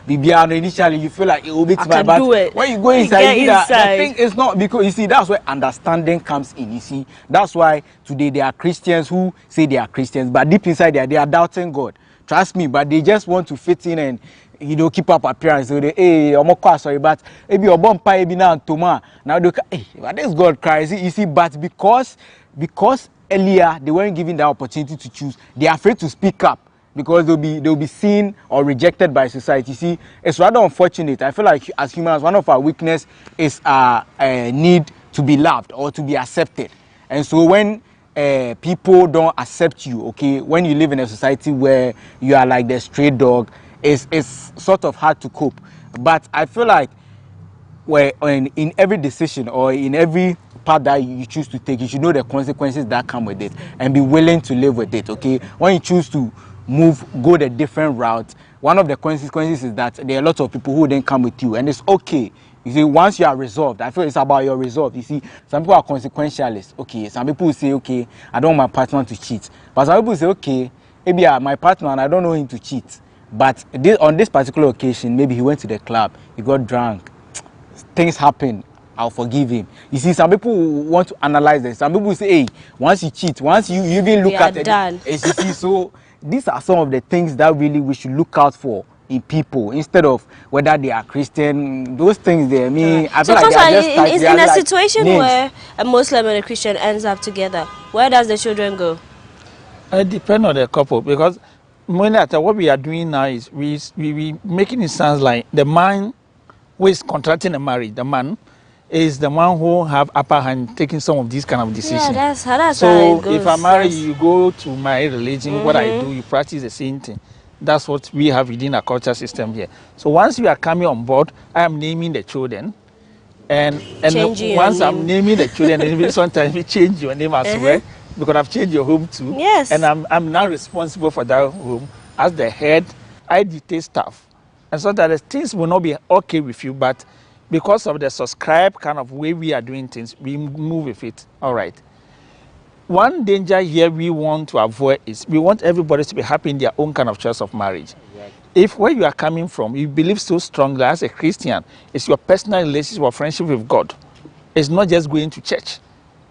Initially, you feel like it will be too bad, but when you go inside, the thing is not, because you see, that's where understanding comes in. You see, that's why today there are Christians who say they are Christians, but deep inside they are doubting God. Trust me, but they just want to fit in and keep up appearance. So they, hey, sorry, but maybe your bumper, maybe now Toma. Now they, hey, but this God crazy. You see, but because earlier they weren't given the opportunity to choose, they are afraid to speak up because they'll be seen or rejected by society. You see, it's rather unfortunate. I feel like as humans, one of our weakness is a need to be loved or to be accepted. And so when people don't accept you, okay, when you live in a society where you are like the stray dog, it's sort of hard to cope. But I feel like in every decision or in every path that you choose to take, you should know the consequences that come with it and be willing to live with it, okay? When you choose to go the different route, one of the consequences is that there are a lot of people who then come with you, and it's okay. You see, once you are resolved, I feel it's about your resolve. You see, some people are consequentialists. Okay, some people will say, okay, I don't want my partner to cheat. But some people say, okay, maybe my partner and I don't know him to cheat. But on this particular occasion, maybe he went to the club, he got drunk, things happen, I'll forgive him. You see, some people want to analyze this. Some people say, hey, once you cheat, once you even look at it, you see, so these are some of the things that really we should look out for in people instead of whether they are Christian. Those things they mean. I feel So, like they are just in a situation where a Muslim and a Christian ends up together, where does the children go? It depends on the couple, because what we are doing now is we making it sound like the man who is contracting a marriage, the man is the one who have upper hand taking some of these kind of decisions. Yeah, that's how so it goes. If I marry you, you go to my religion, what I do, you practice the same thing. That's what we have within our culture system here. So once you are coming on board, I am naming the children. And once I'm naming the children, then sometimes we change your name as well, because I've changed your home too. Yes. And I'm now responsible for that home. As the head, I dictate stuff. And so that the things will not be okay with you, but because of the subscribe kind of way we are doing things, we move with it. All right. One danger here we want to avoid is we want everybody to be happy in their own kind of choice of marriage. If where you are coming from, you believe so strongly as a Christian, it's your personal relationship or friendship with God. It's not just going to church.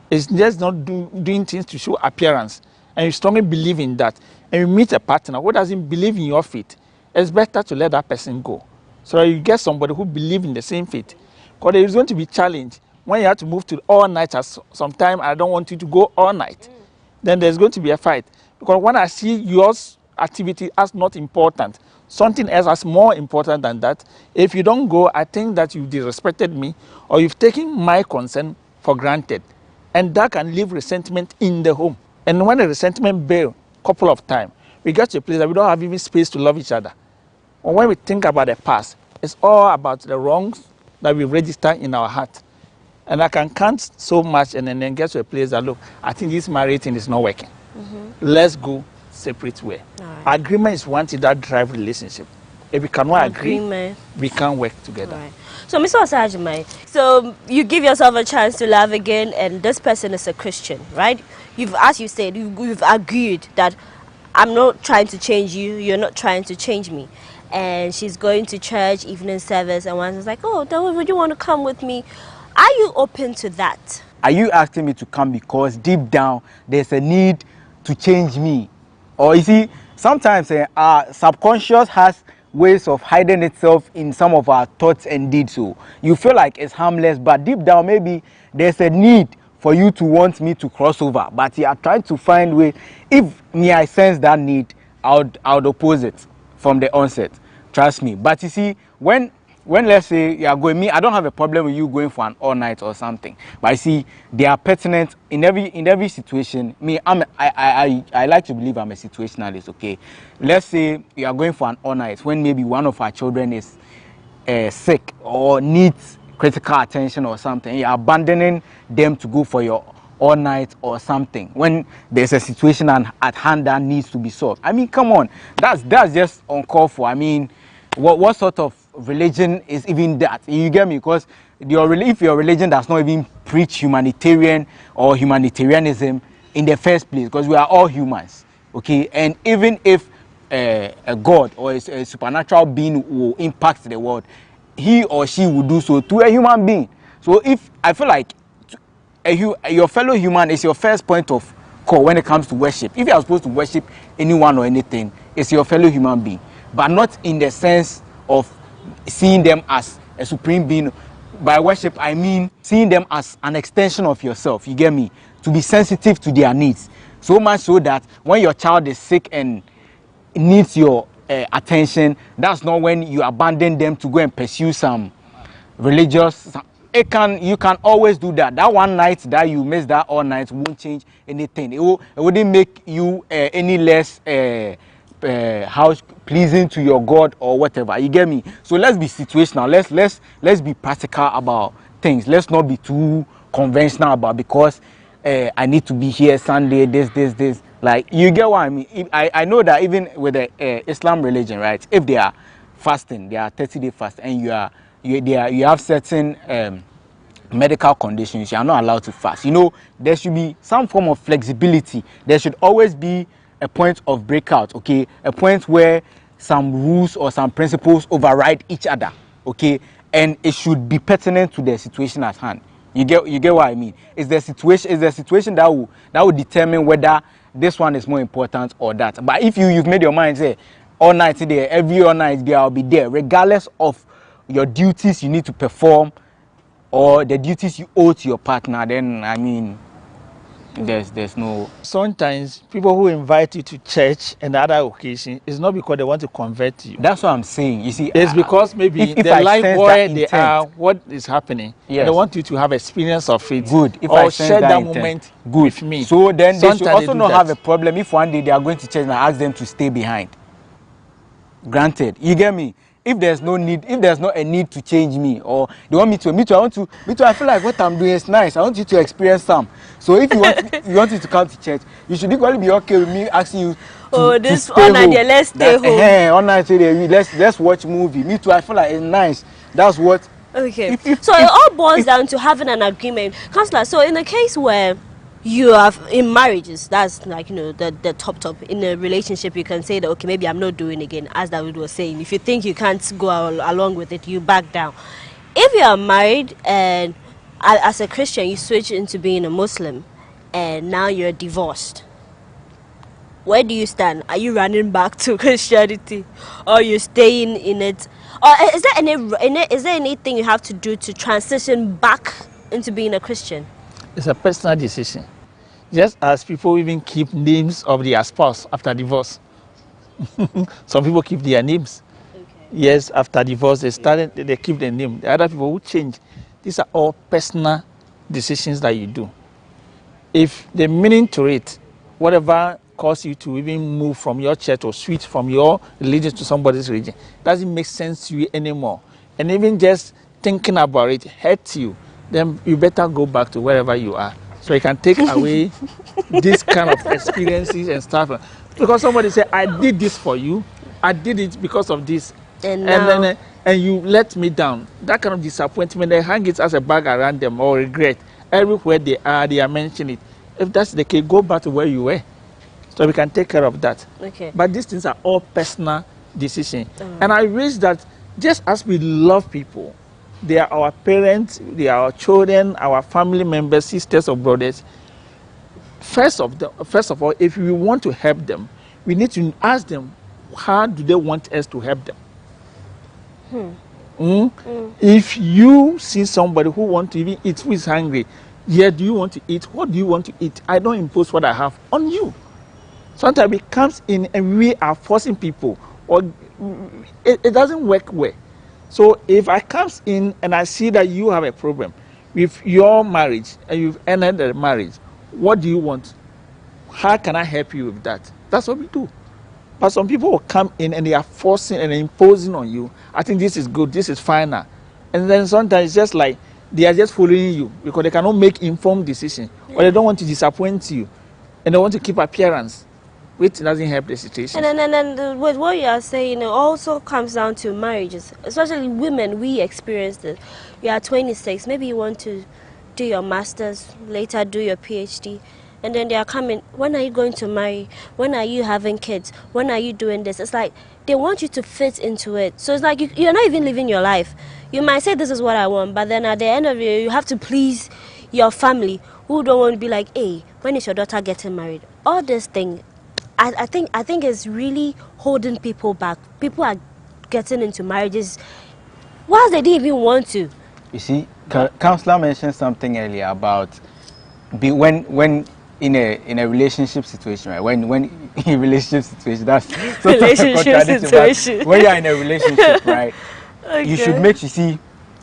It's just not doing things to show appearance. And you strongly believe in that. And you meet a partner who doesn't believe in your faith, it's better to let that person go. So you get somebody who believes in the same faith. Because there is going to be challenge when you have to move to all night. Sometimes I don't want you to go all night. Then there's going to be a fight. Because when I see your activity as not important, something else as more important than that, if you don't go, I think that you've disrespected me or you've taken my concern for granted. And that can leave resentment in the home. And when the resentment builds a couple of times, we get to a place that we don't have even space to love each other. Or when we think about the past, it's all about the wrongs that we register in our heart. And I can count so much and then get to a place that, look, I think this marriage thing is not working. Let's go separate way. Right. Agreement is one thing that drives relationship. If we cannot agree, we can't work together. Right. So, Mr. Osajimai, so you give yourself a chance to love again, and this person is a Christian, right? As you said, you've agreed that I'm not trying to change you, you're not trying to change me. And she's going to church, evening service, and once it's like, oh, would you want to come with me? Are you open to that? Are you asking me to come because deep down there's a need to change me? Or you see, sometimes our subconscious has ways of hiding itself in some of our thoughts and deeds. So you feel like it's harmless, but deep down maybe there's a need for you to want me to cross over. But you are trying to find way. If me, I sense that need, I would oppose it from the onset. Trust me. But you see, when let's say you are going, me, I don't have a problem with you going for an all night or something. But I see they are pertinent in every situation. Me, I like to believe I'm a situationalist. Okay, let's say you are going for an all night when maybe one of our children is sick or needs critical attention or something. You're abandoning them to go for your all night or something when there's a situation at hand that needs to be solved. I mean, come on, that's just uncalled for. I mean, what sort of religion is even that? You get me? Because if your religion does not even preach humanitarian or humanitarianism in the first place, because we are all humans, okay? And even if a God or a supernatural being will impact the world, he or she will do so to a human being. So if I feel like your fellow human is your first point of call when it comes to worship. If you are supposed to worship anyone or anything, it's your fellow human being, but not in the sense of seeing them as a supreme being. By worship, I mean seeing them as an extension of yourself. You get me? To be sensitive to their needs. So much so that when your child is sick and needs your attention, that's not when you abandon them to go and pursue some religious. You can always do that. That one night that you miss that all night won't change anything. It wouldn't make you any less house pleasing to your God or whatever. You get me? So let's be situational. Let's be practical about things. Let's not be too conventional about because I need to be here Sunday. This. Like, you get what I mean? I know that even with the Islam religion, right? If they are fasting, they are 30-day fast, and you have certain medical conditions, you are not allowed to fast. You know, there should be some form of flexibility. There should always be a point of breakout, okay? A point where some rules or some principles override each other, okay? And it should be pertinent to the situation at hand. You get what I mean? It's the situation that will determine whether this one is more important or that. But if you've made your mind, say, all night there, every all night there, I'll be there, regardless of your duties you need to perform or the duties you owe to your partner, then I mean, there's no. Sometimes people who invite you to church and other occasions is not because they want to convert you. That's what I'm saying. You see, it's because maybe if the I life sense where that they intent, are, what is happening. yes, they want you to have experience of it. Good. If or I sense share that intent, moment good with me. So then they should also not that. have a problem if one day they are going to church and I ask them to stay behind. Granted, you get me. If there's no need, if there's not a need to change me, or they want me to, I feel like what I'm doing is nice. I want you to experience some. So if you want you to come to church, you should equally be okay with me asking you to stay all night, home. let's stay home. All night, let's watch movie. Me too, I feel like it's nice. That's what. Okay. So it all boils down to having an agreement, Counselor. So in a case where you have in marriages, that's like the top in a relationship, you can say that okay, maybe I'm not doing again, as David was saying. If you think you can't go along with it, you back down. If you are married and as a Christian you switch into being a Muslim and now you're divorced, where do you stand? Are you running back to Christianity or you staying in it? Or is there anything you have to do to transition back into being a Christian? It's a personal decision. Just as people even keep names of their spouse after divorce. Some people keep their names. Okay. Yes, after divorce, they keep their name. The other people who change. These are all personal decisions that you do. If the meaning to it, whatever caused you to even move from your church or switch from your religion to somebody's religion, doesn't make sense to you anymore. And even just thinking about it hurts you, then you better go back to wherever you are. So you can take away this kind of experiences and stuff. Because somebody said, I did this for you. I did it because of this. And you let me down. That kind of disappointment, they hang it as a bag around them or regret. Everywhere they are mentioning it. If that's the case, go back to where you were. So we can take care of that. Okay. But these things are all personal decisions. And I wish that just as we love people, they are our parents, they are our children, our family members, sisters or brothers. First of all, if we want to help them, we need to ask them, how do they want us to help them? If you see somebody who wants to even eat, who is hungry, do you want to eat? What do you want to eat? I don't impose what I have on you. Sometimes it comes in and we are forcing people, or it doesn't work well. So if I come in and I see that you have a problem with your marriage and you've ended the marriage, what do you want? How can I help you with that? That's what we do. But some people will come in and they are forcing and imposing on you. I think this is good, this is finer. And then sometimes it's just like they are just following you because they cannot make informed decisions, or they don't want to disappoint you and they want to keep appearance, which doesn't help the situation. And with what you are saying, it also comes down to marriages. Especially women, we experience this. You are 26, maybe you want to do your master's, later do your PhD, and then they are coming, when are you going to marry? When are you having kids? When are you doing this? It's like they want you to fit into it. So it's like you're not even living your life. You might say this is what I want, but then at the end of it, you have to please your family who don't want to be like, hey, when is your daughter getting married? All this thing, I think it's really holding people back. People are getting into marriages whilst they didn't even want to. You see, Counselor mentioned something earlier about when in a relationship situation, right? When in a relationship situation, that's relationship situation. When you're in a relationship, right? Okay. You should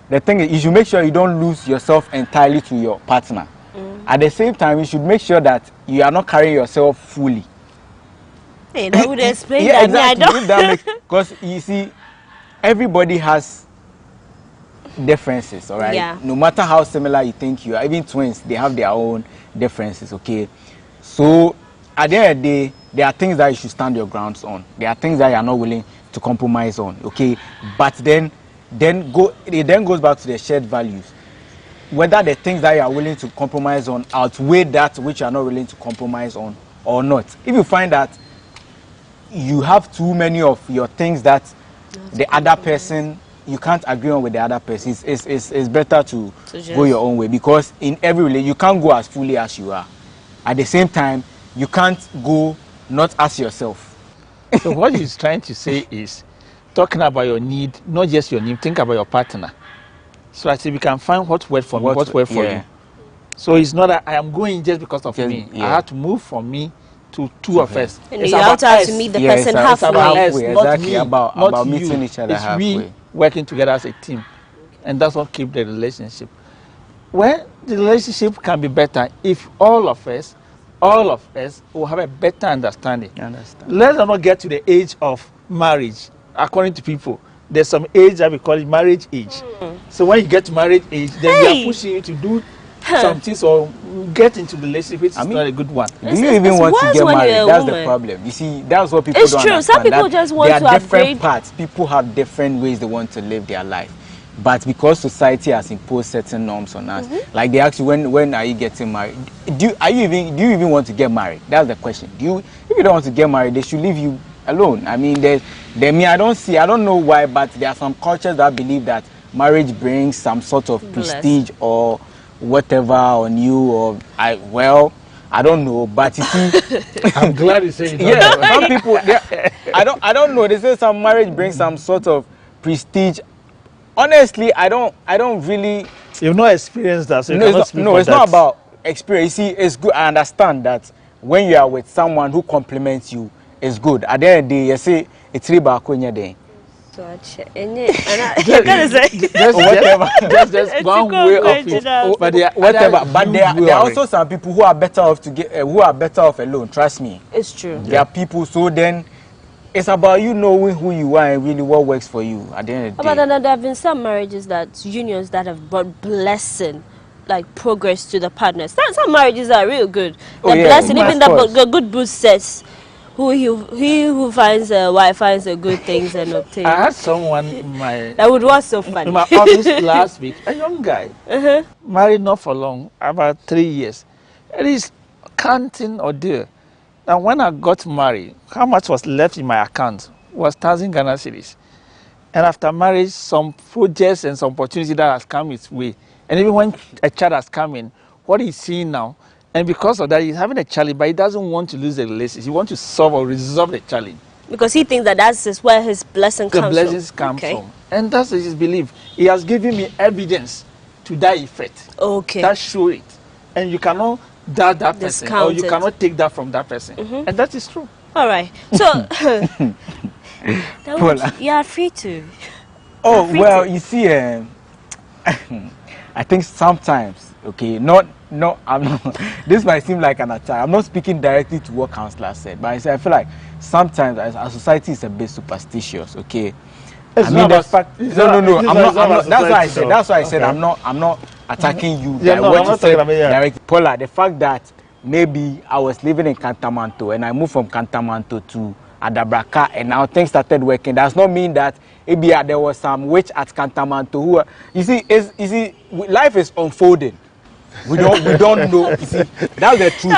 the thing is, you should make sure you don't lose yourself entirely to your partner. At the same time, you should make sure that you are not carrying yourself fully. Hey, that would explain yeah, that. Exactly. Because you see, everybody has differences, all right? Yeah. No matter how similar you think you are, even twins, they have their own differences, okay? So at the end of the day, there are things that you should stand your grounds on. There are things that you are not willing to compromise on, okay? But then it goes back to the shared values. Whether the things that you are willing to compromise on outweigh that which you are not willing to compromise on or not. If you find that you have too many of your things that the other person, you can't agree on with the other person, it's better to go your own way, because in every relationship you can't go as fully as you are. At the same time, you can't go not as yourself. So what he's trying to say is talking about your need, not just your need, think about your partner. So I say we can find what works for me, what works for you. So it's not that I am going just because of me. I have to move from me to two of us. And you have to meet the person halfway. Exactly, about meeting each other halfway. We working together as a team. And that's what keeps the relationship. Well, the relationship can be better if all of us will have a better understanding. Let's not get to the age of marriage. According to people, there's some age that we call it marriage age. So when you get to marriage age, then they are pushing you to do something or get into the relationship, which is not a good one. Do you even want to get married? That's the problem. You see, that's what people don't understand. It's true. Some people just want to upgrade. There are different paths. People have different ways they want to live their life. But because society has imposed certain norms on us, like they ask you, when are you getting married? Do you even want to get married? That's the question. If you don't want to get married, they should leave you alone. I mean, I don't know why, but there are some cultures that believe that marriage brings some sort of prestige or whatever on you, or I don't know, but you see, I'm glad you say it. Yeah, some people, I don't know. They say some marriage brings some sort of prestige. Honestly, I don't really. You've not experienced that. So it's not about experience. You see, it's good. I understand that when you are with someone who compliments you, it's good. At the end of the day, you say it's riba kwenye day. Just one way of it. But there are also some people who are better off who are better off alone. Trust me. It's true. There are people. So then, it's about you knowing who you are and really what works for you. At the end of the day. But then there have been some marriages unions that have brought blessing, like progress to the partners. Some marriages are real good. The blessing, even the good book says. He who finds a wife finds a good things and obtains. I had someone that was so funny. In my office last week, a young guy, married not for long, about 3 years. It is counting ordeal. Now when I got married, how much was left in my account was 1,000 Ghana cedis. And after marriage, some projects and some opportunity that has come his way. And even when a child has come in, what he's seeing now, and because of that, he's having a challenge, but he doesn't want to lose the relationship. He wants to solve or resolve the challenge. Because he thinks that that's where his blessing comes from. The blessings come from. And that's his belief. He has given me evidence to that effect. Okay. That show it. And you cannot doubt that person. Or you cannot take that from that person. And that is true. All right. So, you are free to. Oh, well, you see, I think sometimes, okay, I'm not, this might seem like an attack. I'm not speaking directly to what Councillor said, but I feel like sometimes our society is a bit superstitious, okay? I mean, the fact, no, I'm not, that's why I said I'm not attacking you. Yeah, no, I'm not talking about directly. Paula, the fact that maybe I was living in Kantamanto and I moved from Kantamanto to Adabraka and now things started working, does not mean that maybe there was some witch at Kantamanto who, you see, life is unfolding. We don't know. You see, that's the truth.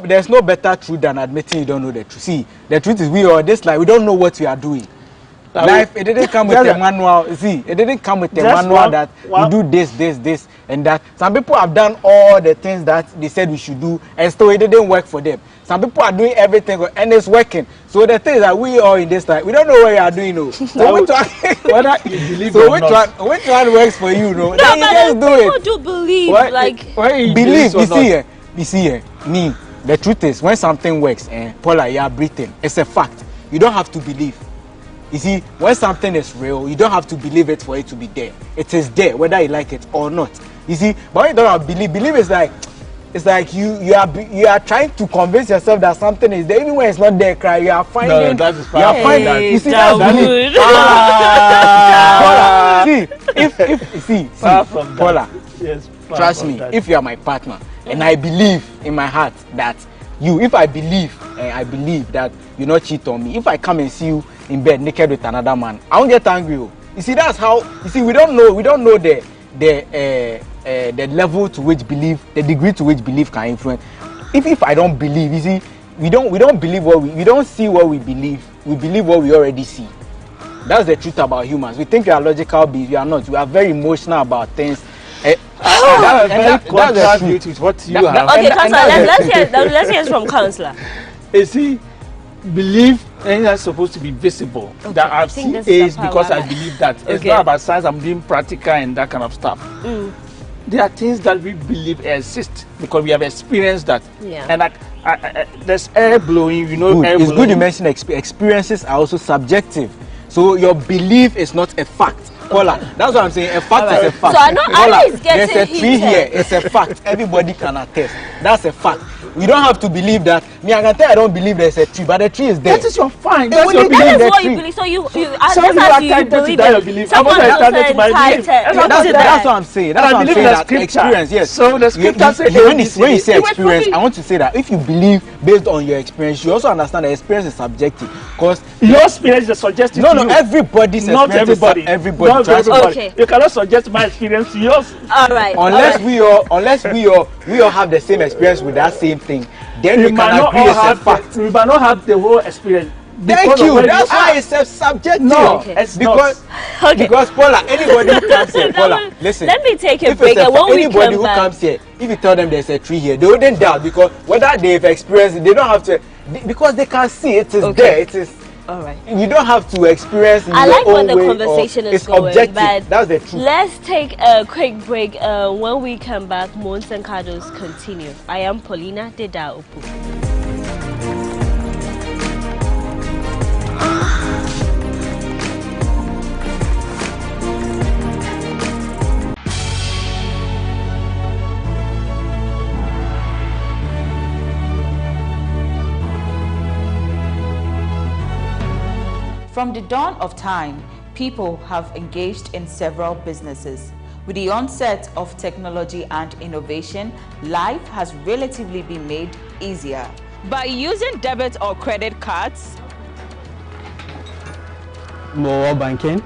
There's no better truth than admitting you don't know the truth. See, the truth is we don't know what we are doing. Life, it didn't come with a manual. See, it didn't come with a manual that you do this, and that. Some people have done all the things that they said we should do, and still it didn't work for them. Some people are doing everything, and it's working. So the thing is that we are in this life, we don't know what we are doing. No. So whether you believe so or not. which one works for you? No, no, then you just do it. People do believe, believe. You see, me. The truth is, when something works, Paula, you are breathing. It's a fact. You don't have to believe. You see, when something is real, you don't have to believe it for it to be there. It is there, whether you like it or not. You see, but when you don't have believe is like, it's like you are trying to convince yourself that something is there, even when it's not there. Cry, you are finding. No, that is fine. You see, that's Paula, yes, trust me. If you are my partner, and I believe in my heart that if I believe that you not cheat on me, if I come and see you in bed naked with another man, I won't get angry. You see, that's how. You see, we don't know the level to which belief, the degree to which belief can influence. If I don't believe, you see, we don't believe we don't see what we believe. We believe what we already see. That's the truth about humans. We think we are logical beings. We are not. We are very emotional about things. That's the truth. With what you have. Okay, Councillor, let's hear from Councillor. You see, belief and that's supposed to be visible. Okay, that I've seen is because I believe that. It's Okay. not about science, I'm doing practical and that kind of stuff. There are things that we believe exist because we have experienced that. Yeah. And there's air blowing, you know. Good. Air It's blowing. good you mention experiences are also subjective. So your belief is not a fact. Paula, that's what I'm saying. A fact is a fact. So I know Paula, Ali is getting there's a tree heated. here. It's a fact. Everybody can attest. That's a fact. You don't have to believe that. Me, I can tell I don't believe there's a tree, but the tree is there. That is your fine. That's your belief. That is The what tree. you believe. So you Some just people as are you entitled to believe that it. belief. Someone I'm else not is entitled to my belief. entitled. That's what I'm saying. That's And what I I'm believe saying. in the That scripture. experience, yes. So the scripture says when ABC. you say It was experience, fully- I want to say that if you believe based on your experience, you also understand that experience is subjective. Because your experience is suggestive no, to you. everybody's Not experience is everybody. everybody. Not Trust me. everybody. Okay. You cannot suggest my experience to yours. All right. Unless we all have the same experience with that same thing, then we might can not agree all it's a have fact. we might not have the whole experience. Thank because of you. where That's why are. it's a subjective. No, Okay. it's because not. because Paula, anybody who comes here, Paula, listen. Let me take a If break, it's and when we anybody come who back, comes here, if you tell them there's a tree here, they wouldn't doubt because whether they've experienced it, they don't have to because they can see it is there. It is. all right. You don't have to experience in I your like where own the way conversation or is it's going, objective. but That's the truth. let's take a quick break. When we come back, Mons and Kados continue. I am Paulina Deda Opu. From the dawn of time, people have engaged in several businesses. With the onset of technology and innovation, life has relatively been made easier. By using debit or credit cards, mobile banking.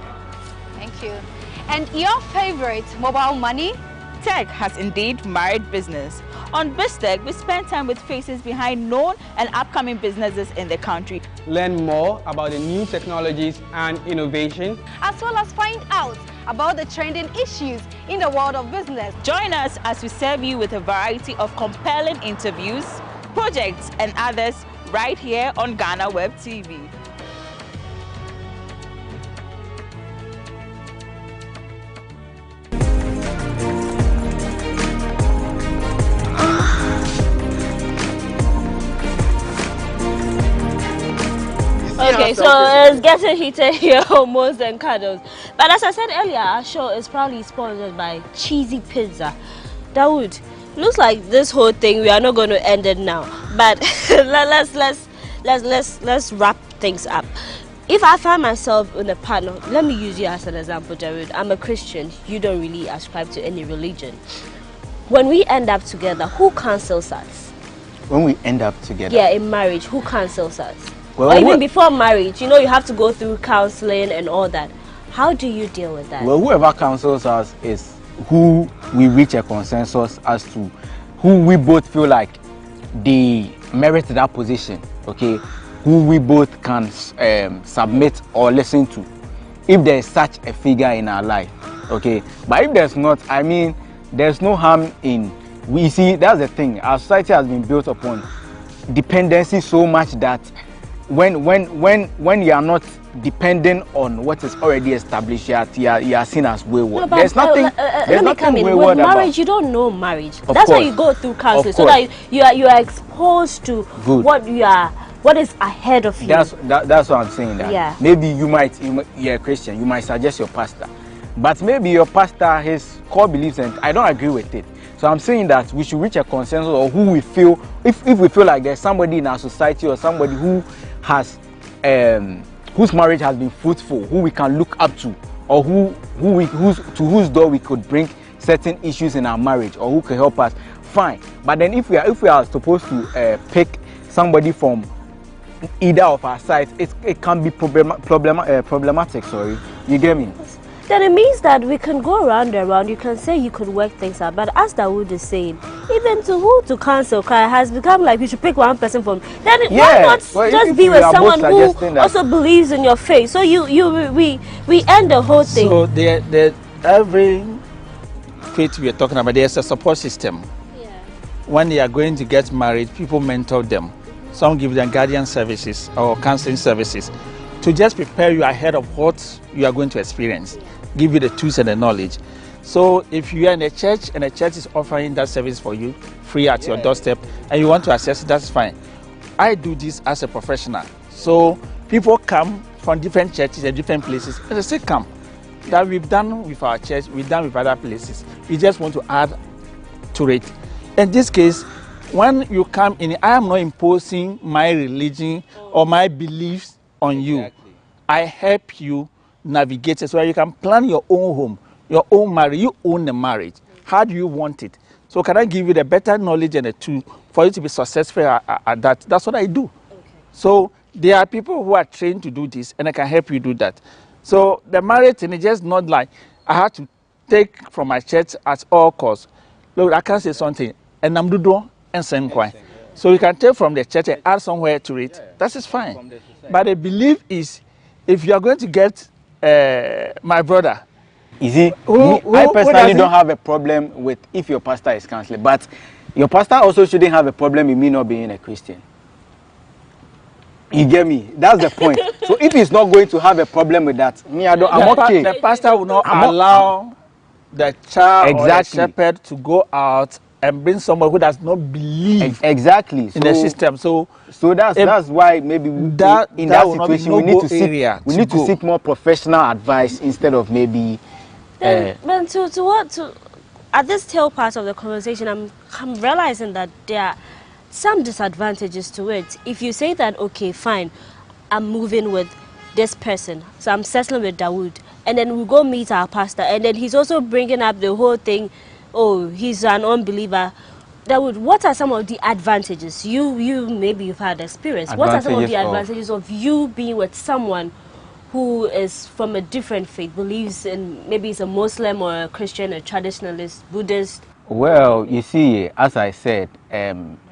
Thank you. And your favorite mobile money? tech has indeed married business. On BizTech, we spend time with faces behind known and upcoming businesses in the country. Learn more about the new technologies and innovation, as well as find out about the trending issues in the world of business. Join us as we serve you with a variety of compelling interviews, projects and others right here on GhanaWeb TV. Okay, so it's getting heated here almost and cuddles. But as I said earlier, our show is proudly sponsored by Cheesy Pizza. Dawood, looks like this whole thing we are not going to end it now. But let's wrap things up. If I find myself in a partner, let me use you as an example, Dawood. I'm a Christian. You don't really ascribe to any religion. When we end up together, who counsels us? When we end up together? Yeah, in marriage, who counsels us? Well, or even before marriage, you know, you have to go through counseling and all that. How do you deal with that? Well, whoever counsels us is who we reach a consensus as to, who we both feel like they merit that position, okay? Who we both can submit or listen to, if there is such a figure in our life, okay? But if there's not, I mean, there's no harm in, we see, that's the thing, our society has been built upon dependency so much that when you are not dependent on what is already established, you are seen as wayward. No, there's nothing wayward with marriage, about. You don't know marriage. Of That's why course. you go through counseling, Of so that you are exposed to Good. what is ahead of you. That's what I'm saying. That Yeah. maybe you're a Christian, you might suggest your pastor, but maybe your pastor, his core beliefs, and I don't agree with it. So I'm saying that we should reach a consensus of who we feel, if we feel like there's somebody in our society or somebody who has whose marriage has been fruitful, who we can look up to, or whose door we could bring certain issues in our marriage, or who can help us, fine. But then if we are supposed to pick somebody from either of our sides, it can be problematic. Sorry, you get me? Then it means that we can go around and around. You can say you could work things out, but as Dawood is saying, even to who to counsel has become like you should pick one person from. Then why not just be with someone who also believes in your faith? So we end the whole thing. So every faith we are talking about, there's a support system. Yeah. When they are going to get married, people mentor them. some give them guardian services or counseling services to just prepare you ahead of what you are going to experience, give you the tools and the knowledge. So if you are in a church and a church is offering that service for you free at your doorstep and you want to access it, that's fine. I do this as a professional. So people come from different churches and different places and they say come. That we've done with our church, we've done with other places. We just want to add to it. In this case, when you come in, I am not imposing my religion or my beliefs on you. I help you navigate it so that you can plan your own home, your own marriage. You own the marriage. How do you want it? So can I give you the better knowledge and the tool for you to be successful at that? That's what I do. Okay. So there are people who are trained to do this, and I can help you do that. So the marriage thing is just not like I have to take from my church at all costs. Look, I can say something, and I'm doing and same coin. So you can take from the church and add somewhere to it. That is fine. But the belief is, if you are going to get my brother. Is it? I personally don't have a problem with if your pastor is counseling, but your pastor also shouldn't have a problem with me not being a Christian. You get me? That's the point. So if he's not going to have a problem with that, me, I'm okay. The pastor will not allow the child or the shepherd to go out and bring someone who does not believe in the system. So that's why maybe in that situation we need to seek more professional advice instead of maybe. But to at this tail part of the conversation, I'm realizing that there are some disadvantages to it. If you say that, okay, fine, I'm moving with this person, so I'm settling with Dawood, and then we go meet our pastor, and then he's also bringing up the whole thing. Oh, he's an unbeliever. Dawood, what are some of the advantages? Maybe you've had experience. What are some of the advantages of you being with someone who is from a different faith, believes in, maybe it's a Muslim or a Christian, a traditionalist, Buddhist? Well, you see, as I said,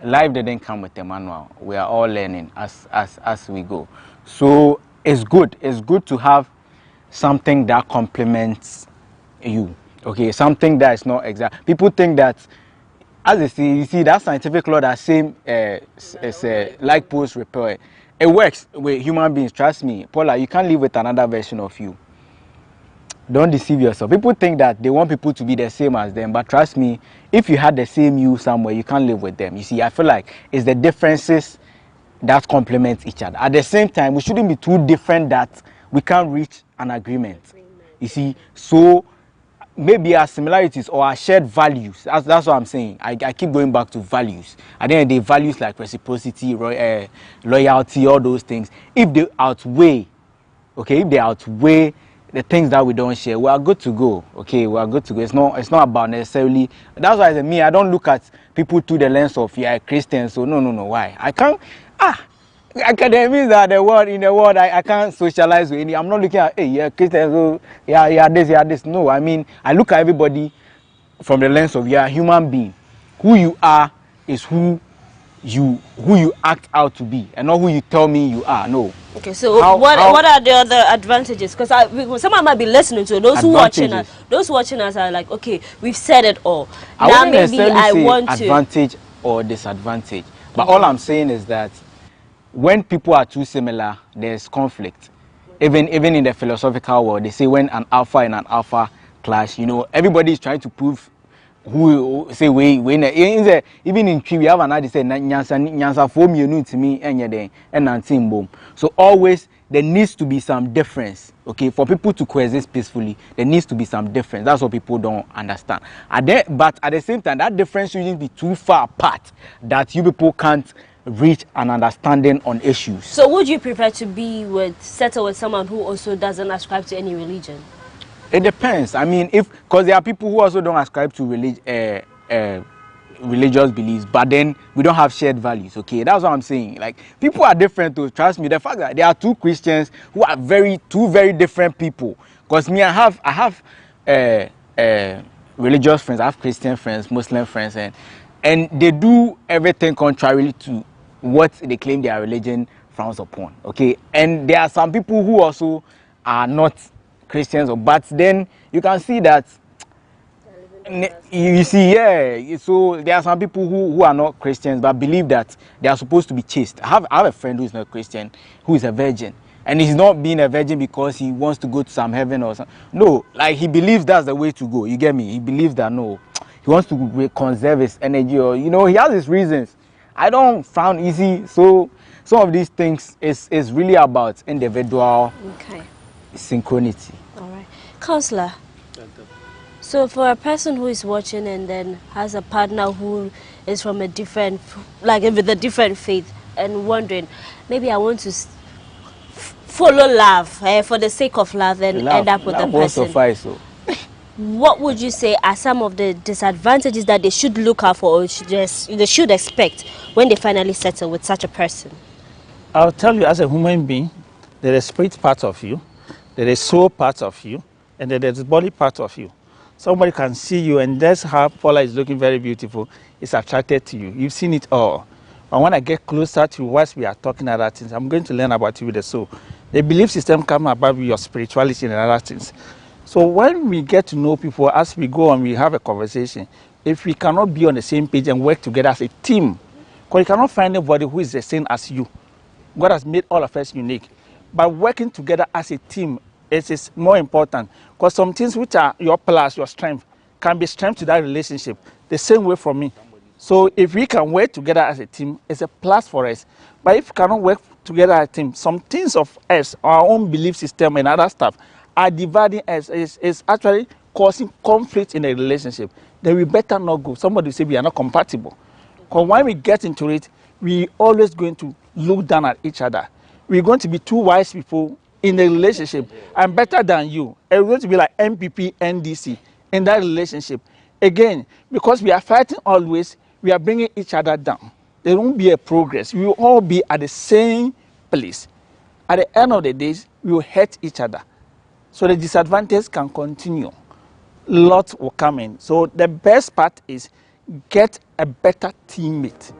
life didn't come with a manual. We are all learning as we go. So it's good. It's good to have something that complements you. Okay, something that is not exact. People think that, as they see, you see that scientific law that same as like post repair. It works with human beings. Trust me, Paula. You can't live with another version of you. Don't deceive yourself. People think that they want people to be the same as them, but trust me, if you had the same you somewhere, you can't live with them. You see, I feel like it's the differences that complement each other. At the same time, we shouldn't be too different that we can't reach an agreement. You see, so maybe our similarities or our shared values, that's what I'm saying. I keep going back to values. At the end of the day, values like reciprocity, loyalty, all those things, if they outweigh, the things that we don't share, we are good to go. Okay, we are good to go. It's not about necessarily. That's why I don't look at people through the lens of a Christian. So no. Why? I can't. Academics are in the world. I can't socialize with any. I'm not looking at Christians. So this. No, I mean I look at everybody from the lens of you're a human being. Who you are is who you act out to be, and not who you tell me you are. No. Okay, so what are the other advantages? Because someone might be listening to those who watching us. Those watching us are like, okay, we've said it all. Now maybe I want to advantage or disadvantage. But all I'm saying is that when people are too similar, there's conflict. Even in the philosophical world, they say when an alpha and an alpha clash, everybody is trying to prove who say even in tree we have another say nyansa form you to me and boom. So always there needs to be some difference. Okay, for people to coexist peacefully, there needs to be some difference. That's what people don't understand. But at the same time, that difference shouldn't be too far apart that you people can't reach an understanding on issues. So would you prefer to settle with someone who also doesn't ascribe to any religion? It depends. I mean, because there are people who also don't ascribe to religious beliefs, but then we don't have shared values. Okay, that's what I'm saying. Like, people are different too. Trust me. The fact that there are two Christians who are two very different people. Because me, I have religious friends. I have Christian friends, Muslim friends, and they do everything contrary to what they claim their religion frowns upon. Okay, and there are some people who also are not Christians, but then you can see that You see, yeah. So there are some people who are not Christians but believe that they are supposed to be chaste. I have a friend who is not Christian, who is a virgin, and he's not being a virgin because he wants to go to some heaven or something. No, like he believes that's the way to go. You get me? He believes that no, he wants to conserve his energy, or he has his reasons. I don't find easy. So some of these things is really about individual synchronicity. All right, Counselor. So for a person who is watching and then has a partner who is from a different, like with a different faith, and wondering, maybe I want to follow love for the sake of love and end up with a person. Suffice, so. What would you say are some of the disadvantages that they should look out for, or they should expect when they finally settle with such a person? I'll tell you, as a human being, there is spirit part of you, there is soul part of you, and there is body part of you. Somebody can see you, and that's how Paula is looking very beautiful. It's attracted to you. You've seen it all. But when I get closer to what we are talking about things, I'm going to learn about you with the soul. The belief system comes about with your spirituality and other things. So when we get to know people, as we go on, we have a conversation. If we cannot be on the same page and work together as a team, because you cannot find anybody who is the same as you. God has made all of us unique. But working together as a team is more important, because some things which are your plus, your strength, can be strength to that relationship. The same way for me. So if we can work together as a team, it's a plus for us. But if we cannot work together as a team, some things of us, our own belief system and other stuff, are dividing us, is actually causing conflict in a relationship. Then we better not go. Somebody say we are not compatible. Because when we get into it, we always going to look down at each other. We're going to be two wise people in a relationship. I'm better than you. And we're going to be like MPP, NDC in that relationship. Again, because we are fighting always, we are bringing each other down. There won't be a progress. We will all be at the same place. At the end of the day, we will hurt each other. So the disadvantage can continue. Lots will come in. So the best part is get a better teammate.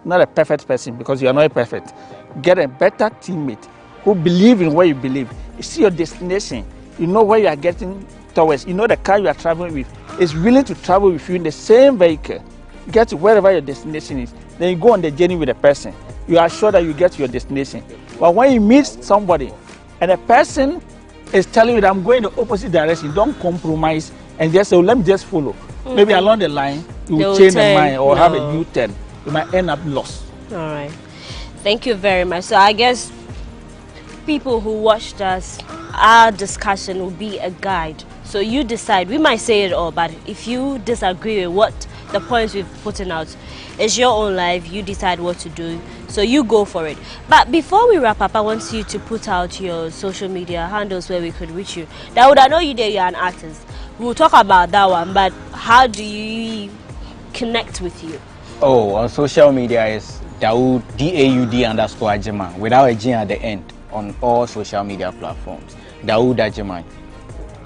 Not a perfect person, because you are not perfect. Get a better teammate who believe in what you believe. You see your destination. You know where you are getting towards. You know the car you are traveling with is willing to travel with you in the same vehicle. Get to wherever your destination is. Then you go on the journey with the person. You are sure that you get to your destination. But when you meet somebody and the person is telling you that I'm going the opposite direction, don't compromise and just say, oh, let me just follow. Maybe along the line, you will change your mind or have a U-turn. You might end up lost. All right. Thank you very much. So I guess people who watched us, our discussion will be a guide. So you decide. We might say it all, but if you disagree with what the points we've put out, it's your own life. You decide what to do. So you go for it. But before we wrap up, I want you to put out your social media handles where we could reach you. Dawood, I know you're an artist. We'll talk about that one, but how do you connect with you? Oh, on social media is Dawood, DAUD_Ajiman, without a G at the end, on all social media platforms. Dawood Ajiman.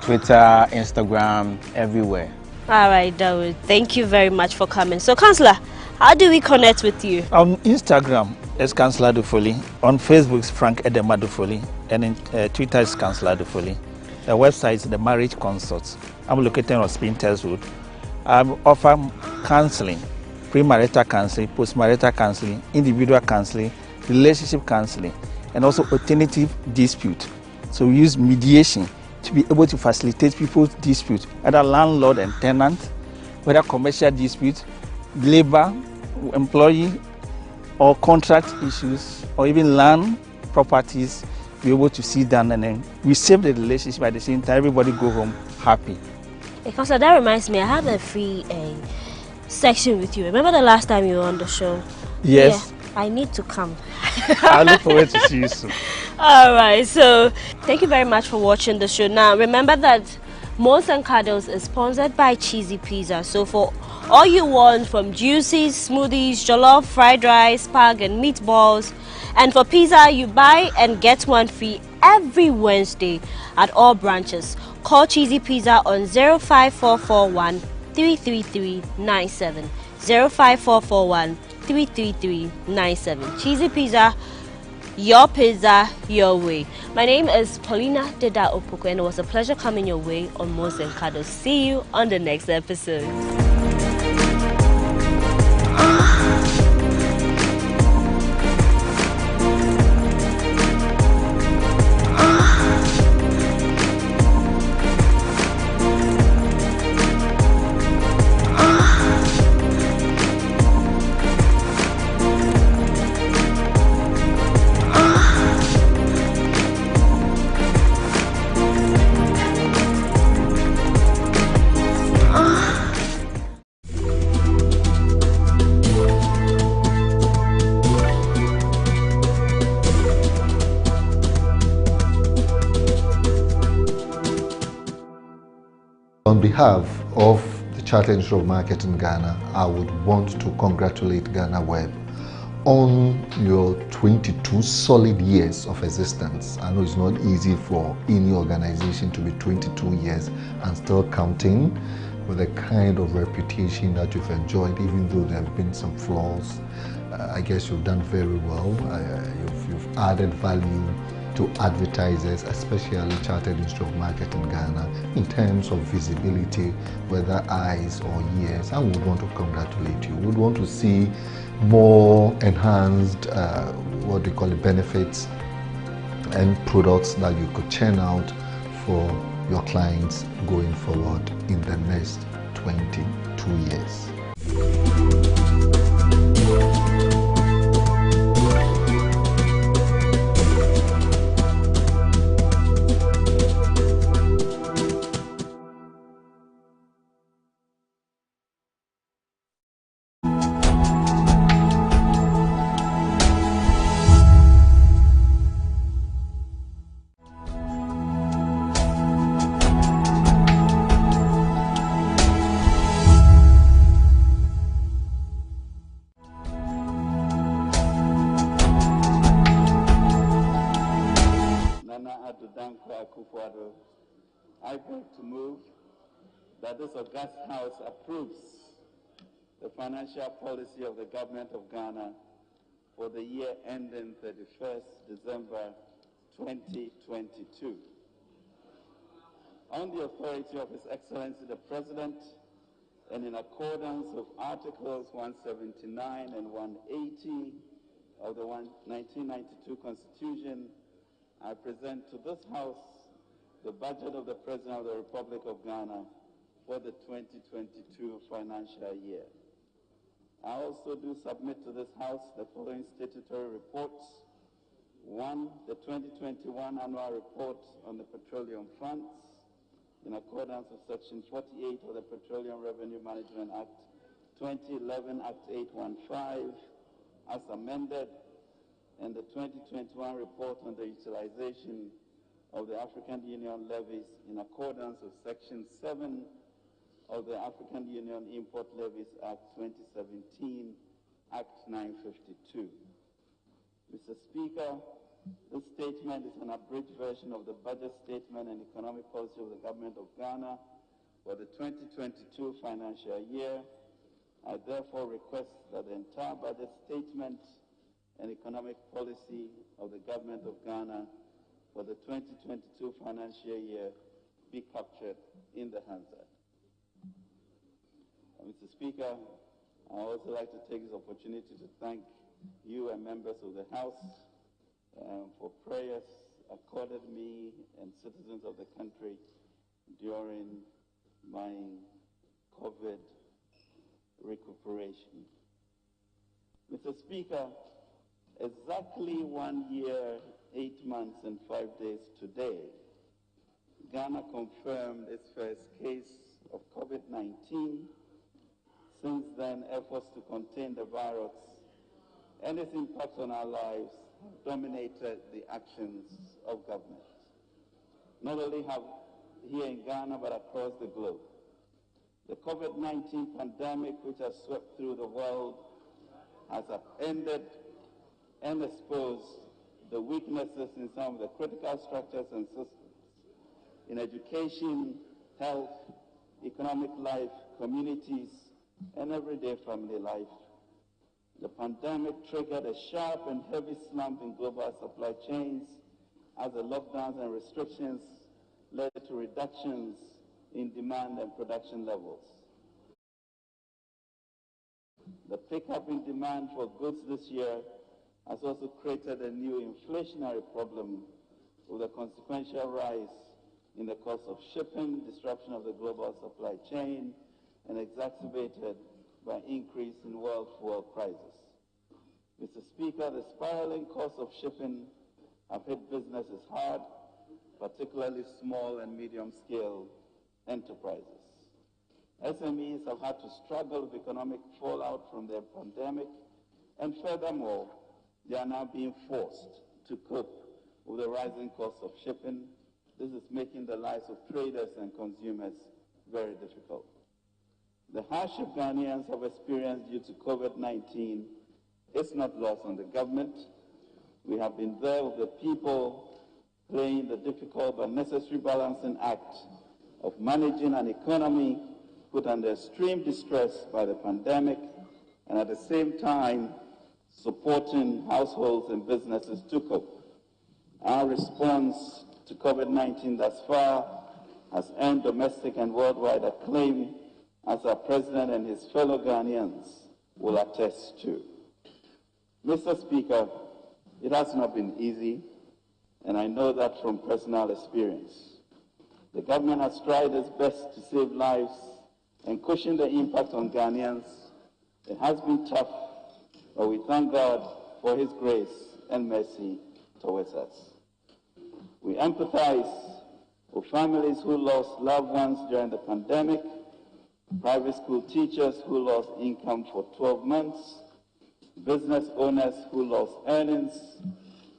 Twitter, Instagram, everywhere. All right, Dawood. Thank you very much for coming. So, Councillor, how do we connect with you? On Instagram, it's Councillor Dufoli. On Facebook, it's Frank Edema Dufoli. And in Twitter, it's Councillor Dufoli. The website is The Marriage Consult. I'm located on Spinters Road. I offer counseling, premarital counseling, postmarital counseling, individual counseling, relationship counseling, and also alternative dispute. So we use mediation to be able to facilitate people's disputes, either landlord and tenant, whether commercial disputes, labor, employee, or contract issues, or even land properties, be able to sit down and then we save the relationship at the same time. Everybody go home happy. Because that reminds me, I have a free section with you. Remember the last time you were on the show? Yes. Yeah, I need to come. I look forward to see you soon. All right, so thank you very much for watching the show. Now, remember that Moles and Cuddles is sponsored by Cheesy Pizza. So for all you want, from juices, smoothies, jollof, fried rice, spag and meatballs, and for pizza, you buy and get one free every Wednesday at all branches. Call Cheesy Pizza on 05441 33397. 05441 33397. Cheesy Pizza, Your pizza, your way. My name is Paulina Deda Opoku, and it was a pleasure coming your way on Mose Kado. See you on the next episode. On behalf of the Chartered Institute of Market in Ghana, I would want to congratulate GhanaWeb on your 22 solid years of existence. I know it's not easy for any organization to be 22 years and still counting, with the kind of reputation that you've enjoyed, even though there have been some flaws. I guess you've done very well. You've added value to advertisers, especially Chartered Institute of Market in Ghana, in terms of visibility, whether eyes or ears. And we would want to congratulate you. We would want to see more enhanced, what they call it, benefits and products that you could churn out for your clients going forward in the next 22 years. I beg to move that this august House approves the financial policy of the Government of Ghana for the year ending 31st December 2022. On the authority of His Excellency the President, and in accordance with Articles 179 and 180 of the 1992 Constitution, I present to this House the budget of the President of the Republic of Ghana for the 2022 financial year. I also do submit to this House the following statutory reports. 1, the 2021 annual report on the petroleum funds in accordance with Section 48 of the Petroleum Revenue Management Act 2011, Act 815, as amended, and the 2021 report on the utilization of the African Union levies in accordance with Section 7 of the African Union Import Levies Act 2017, Act 952. Mr. Speaker, this statement is an abridged version of the budget statement and economic policy of the Government of Ghana for the 2022 financial year. I therefore request that the entire budget statement and economic policy of the Government of Ghana for the 2022 financial year be captured in the Hansard. Mr. Speaker, I would also like to take this opportunity to thank you and members of the House for prayers accorded me and citizens of the country during my COVID recuperation. Mr. Speaker, exactly 1 year, 8 months and 5 days today, Ghana confirmed its first case of COVID-19. Since then, efforts to contain the virus and its impact on our lives have dominated the actions of government. Not only here in Ghana, but across the globe. The COVID-19 pandemic, which has swept through the world, has upended and exposed the weaknesses in some of the critical structures and systems in education, health, economic life, communities, and everyday family life. The pandemic triggered a sharp and heavy slump in global supply chains as the lockdowns and restrictions led to reductions in demand and production levels. The pickup in demand for goods this year has also created a new inflationary problem with a consequential rise in the cost of shipping, disruption of the global supply chain, and exacerbated by increase in world fuel prices. Mr. Speaker, the spiraling costs of shipping have hit businesses hard, particularly small and medium-scale enterprises. SMEs have had to struggle with economic fallout from the pandemic, and furthermore, they are now being forced to cope with the rising cost of shipping. This is making the lives of traders and consumers very difficult. The hardship Ghanaians have experienced due to COVID-19 is not lost on the government. We have been there with the people, playing the difficult but necessary balancing act of managing an economy put under extreme distress by the pandemic, and at the same time supporting households and businesses to cope. Our response to COVID-19 thus far has earned domestic and worldwide acclaim, as our President and his fellow Ghanaians will attest to. Mr. Speaker, it has not been easy, and I know that from personal experience. The government has tried its best to save lives and cushion the impact on Ghanaians. It has been tough, but we thank God for his grace and mercy towards us. We empathize with families who lost loved ones during the pandemic, private school teachers who lost income for 12 months, business owners who lost earnings,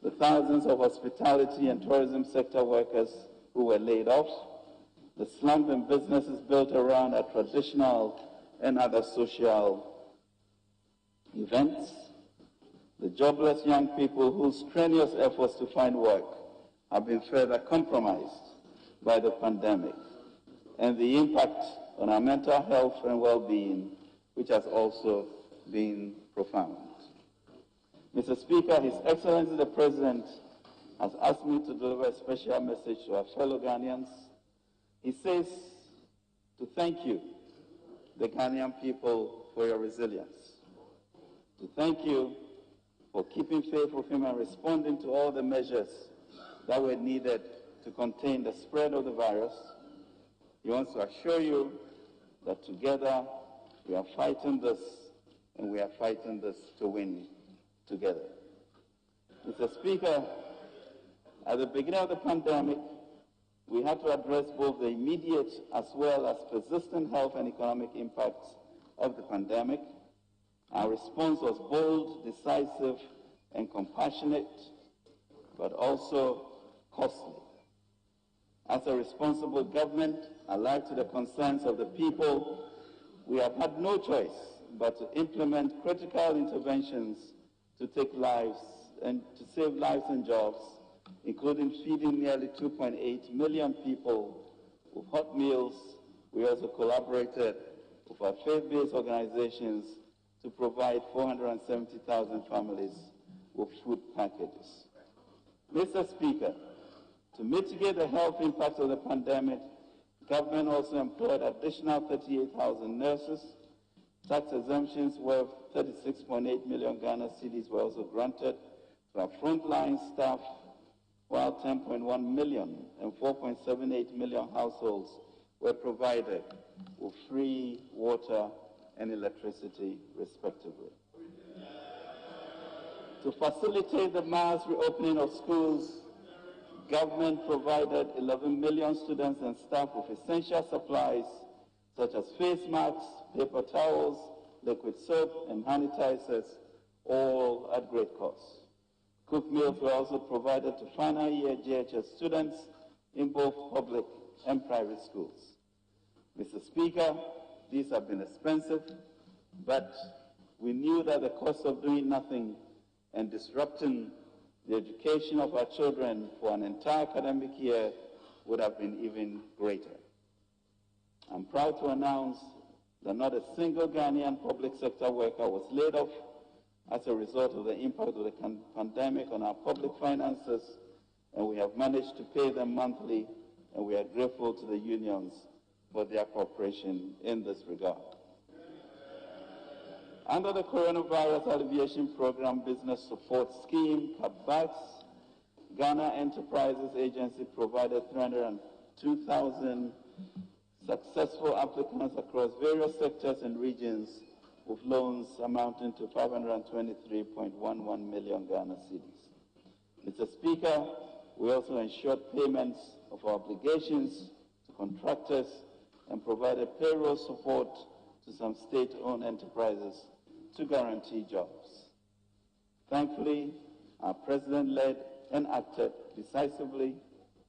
the thousands of hospitality and tourism sector workers who were laid off, the slump in businesses built around our traditional and other social events, the jobless young people whose strenuous efforts to find work have been further compromised by the pandemic, and the impact on our mental health and well-being, which has also been profound. Mr. Speaker, His Excellency the President has asked me to deliver a special message to our fellow Ghanaians. He says to thank you, the Ghanaian people, for your resilience, to thank you for keeping faith with him and responding to all the measures that were needed to contain the spread of the virus. He wants to assure you that together we are fighting this, and we are fighting this to win together. Mr. Speaker, at the beginning of the pandemic, we had to address both the immediate as well as persistent health and economic impacts of the pandemic. Our response was bold, decisive, and compassionate, but also costly. As a responsible government, alive to the concerns of the people, we have had no choice but to implement critical interventions to take lives and to save lives and jobs, including feeding nearly 2.8 million people with hot meals. We also collaborated with our faith-based organizations to provide 470,000 families with food packages. Mr. Speaker, to mitigate the health impacts of the pandemic, government also employed additional 38,000 nurses. Tax exemptions worth 36.8 million Ghana cedis were also granted to our frontline staff, while 10.1 million and 4.78 million households were provided with free water and electricity, respectively. To facilitate the mass reopening of schools, government provided 11 million students and staff with essential supplies such as face masks, paper towels, liquid soap, and sanitizers, all at great cost. Cooked meals were also provided to final year GHS students in both public and private schools. Mr. Speaker, these have been expensive, but we knew that the cost of doing nothing and disrupting the education of our children for an entire academic year would have been even greater. I'm proud to announce that not a single Ghanaian public sector worker was laid off as a result of the impact of the pandemic on our public finances, and we have managed to pay them monthly, and we are grateful to the unions for their cooperation in this regard. Under the Coronavirus Alleviation Program Business Support Scheme, cutbacks, Ghana Enterprises Agency provided 302,000 successful applicants across various sectors and regions with loans amounting to 523.11 million Ghana cedis. Mr. Speaker, we also ensured payments of our obligations to contractors and provided payroll support to some state-owned enterprises to guarantee jobs. Thankfully, our President led and acted decisively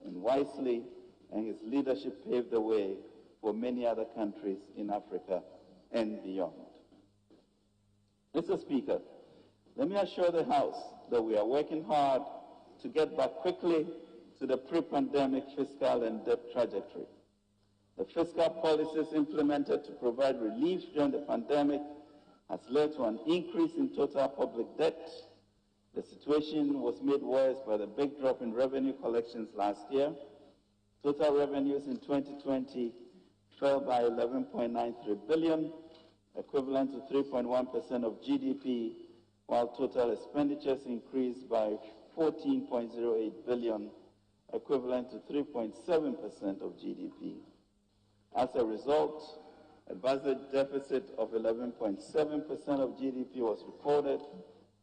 and wisely, and his leadership paved the way for many other countries in Africa and beyond. Mr. Speaker, let me assure the House that we are working hard to get back quickly to the pre-pandemic fiscal and debt trajectory. The fiscal policies implemented to provide relief during the pandemic has led to an increase in total public debt. The situation was made worse by the big drop in revenue collections last year. Total revenues in 2020 fell by 11.93 billion, equivalent to 3.1% of GDP, while total expenditures increased by 14.08 billion, equivalent to 3.7% of GDP. As a result, a budget deficit of 11.7% of GDP was recorded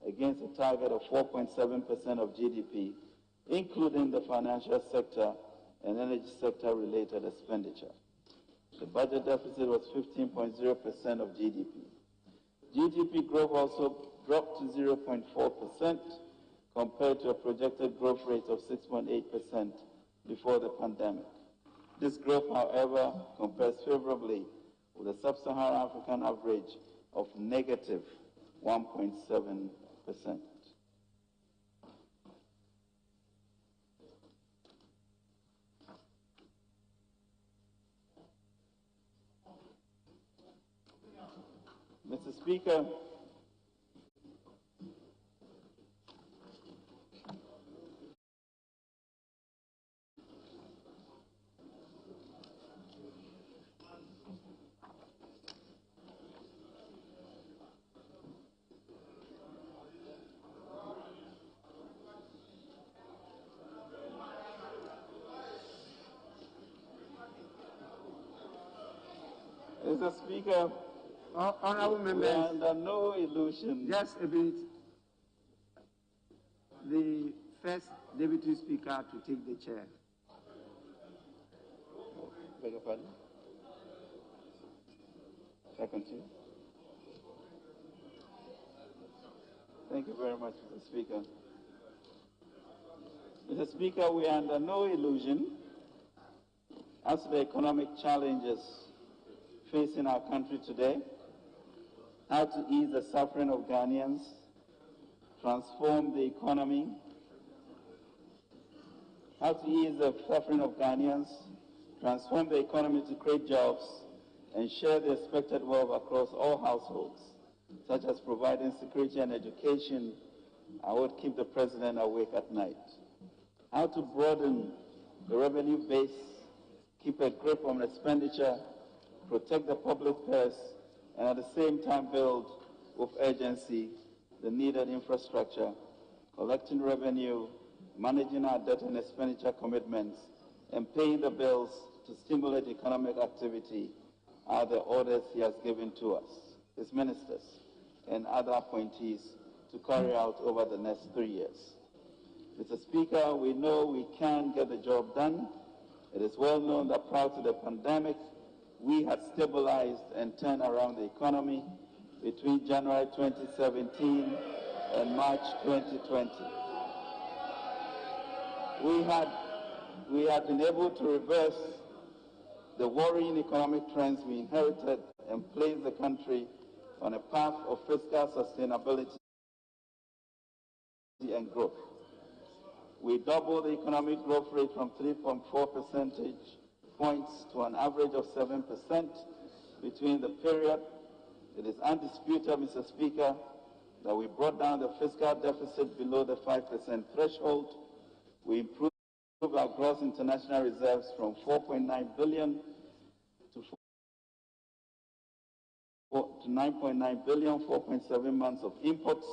against a target of 4.7% of GDP, including the financial sector and energy sector related expenditure. The budget deficit was 15.0% of GDP. GDP growth also dropped to 0.4% compared to a projected growth rate of 6.8% before the pandemic. This growth, however, compares favorably with the sub-Saharan African average of negative 1.7%. Mr. Speaker, Mr. Speaker, honorable members, we are under no illusion. Just a bit. The first deputy speaker to take the chair. Beg your pardon? Shall I continue? Thank you very much, Mr. Speaker. Mr. Speaker, we are under no illusion as to the economic challenges facing our country today, how to ease the suffering of Ghanaians, transform the economy, how to ease the suffering of Ghanaians, transform the economy to create jobs, and share the expected wealth across all households, such as providing security and education, I would keep the President awake at night. How to broaden the revenue base, keep a grip on expenditure, protect the public purse, and at the same time build with urgency the needed infrastructure, collecting revenue, managing our debt and expenditure commitments, and paying the bills to stimulate economic activity are the orders he has given to us, his ministers, and other appointees to carry out over the next 3 years. Mr. Speaker, we know we can get the job done. It is well known that prior to the pandemic, we had stabilized and turned around the economy between January 2017 and March 2020. We had been able to reverse the worrying economic trends we inherited and place the country on a path of fiscal sustainability and growth. We doubled the economic growth rate from 3.4 percentage points to an average of 7% between the period. It is undisputed, Mr. Speaker, that we brought down the fiscal deficit below the 5% threshold. We improved our gross international reserves from 4.9 billion to 9.9 billion, 4.7 months of imports.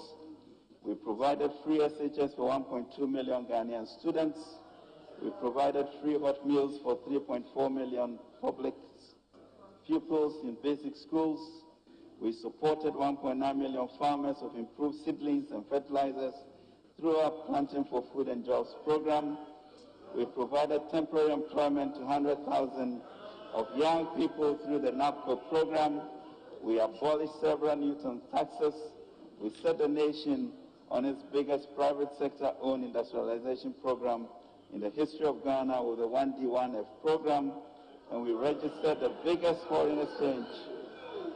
We provided free SHS for 1.2 million Ghanaian students. We provided free hot meals for 3.4 million public pupils in basic schools. We supported 1.9 million farmers with improved seedlings and fertilizers through our Planting for Food and Jobs program. We provided temporary employment to 100,000 of young people through the NAPCO program. We abolished several Newton taxes. We set the nation on its biggest private sector-owned industrialization program in the history of Ghana with the 1D1F program, and we registered the biggest foreign exchange.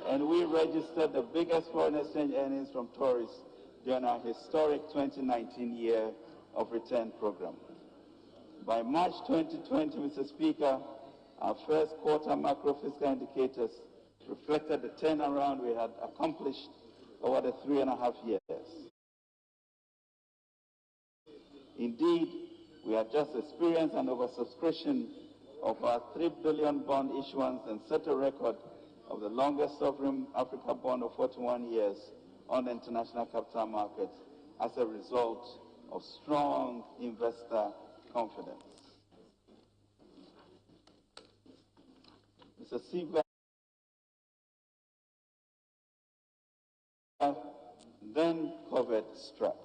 Earnings from tourists during our historic 2019 year of return program. By March 2020, Mr. Speaker, our first quarter macro fiscal indicators reflected the turnaround we had accomplished over the 3.5 years. Indeed, we have just experienced an oversubscription of our 3 billion bond issuance and set a record of the longest sovereign Africa bond of 41 years on the international capital markets as a result of strong investor confidence. Mr. Speaker, then COVID struck.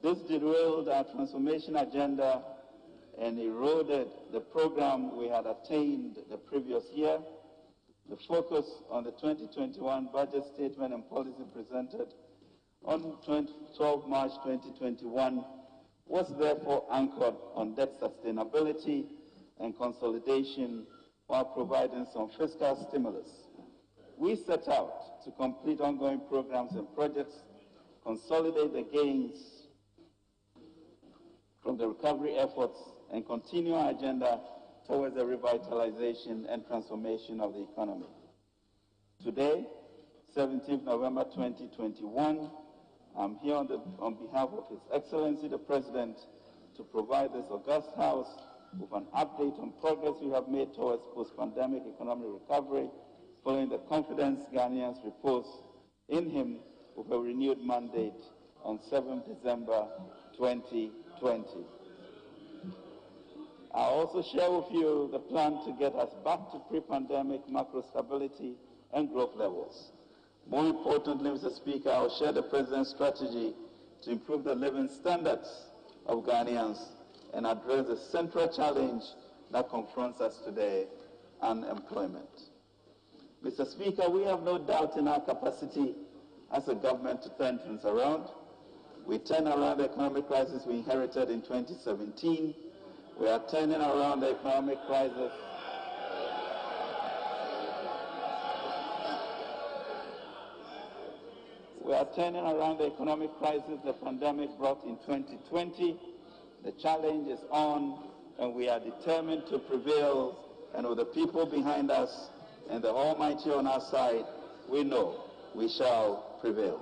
This derailed our transformation agenda and eroded the program we had attained the previous year. The focus on the 2021 budget statement and policy presented on 12 March 2021 was therefore anchored on debt sustainability and consolidation while providing some fiscal stimulus. We set out to complete ongoing programs and projects, consolidate the gains from the recovery efforts, and continue our agenda towards the revitalization and transformation of the economy. Today, 17th November 2021, I'm here on behalf of His Excellency the President to provide this august House with an update on progress we have made towards post-pandemic economic recovery following the confidence Ghanaians repose in him with a renewed mandate on 7th December 2020. I'll also share with you the plan to get us back to pre-pandemic macro stability and growth levels. More importantly, Mr. Speaker, I'll share the President's strategy to improve the living standards of Ghanaians and address the central challenge that confronts us today, unemployment. Mr. Speaker, we have no doubt in our capacity as a government to turn things around. We turned around the economic crisis we inherited in 2017. We are turning around the economic crisis. We are turning around the economic crisis the pandemic brought in 2020. The challenge is on, and we are determined to prevail. And with the people behind us and the Almighty on our side, we know we shall prevail.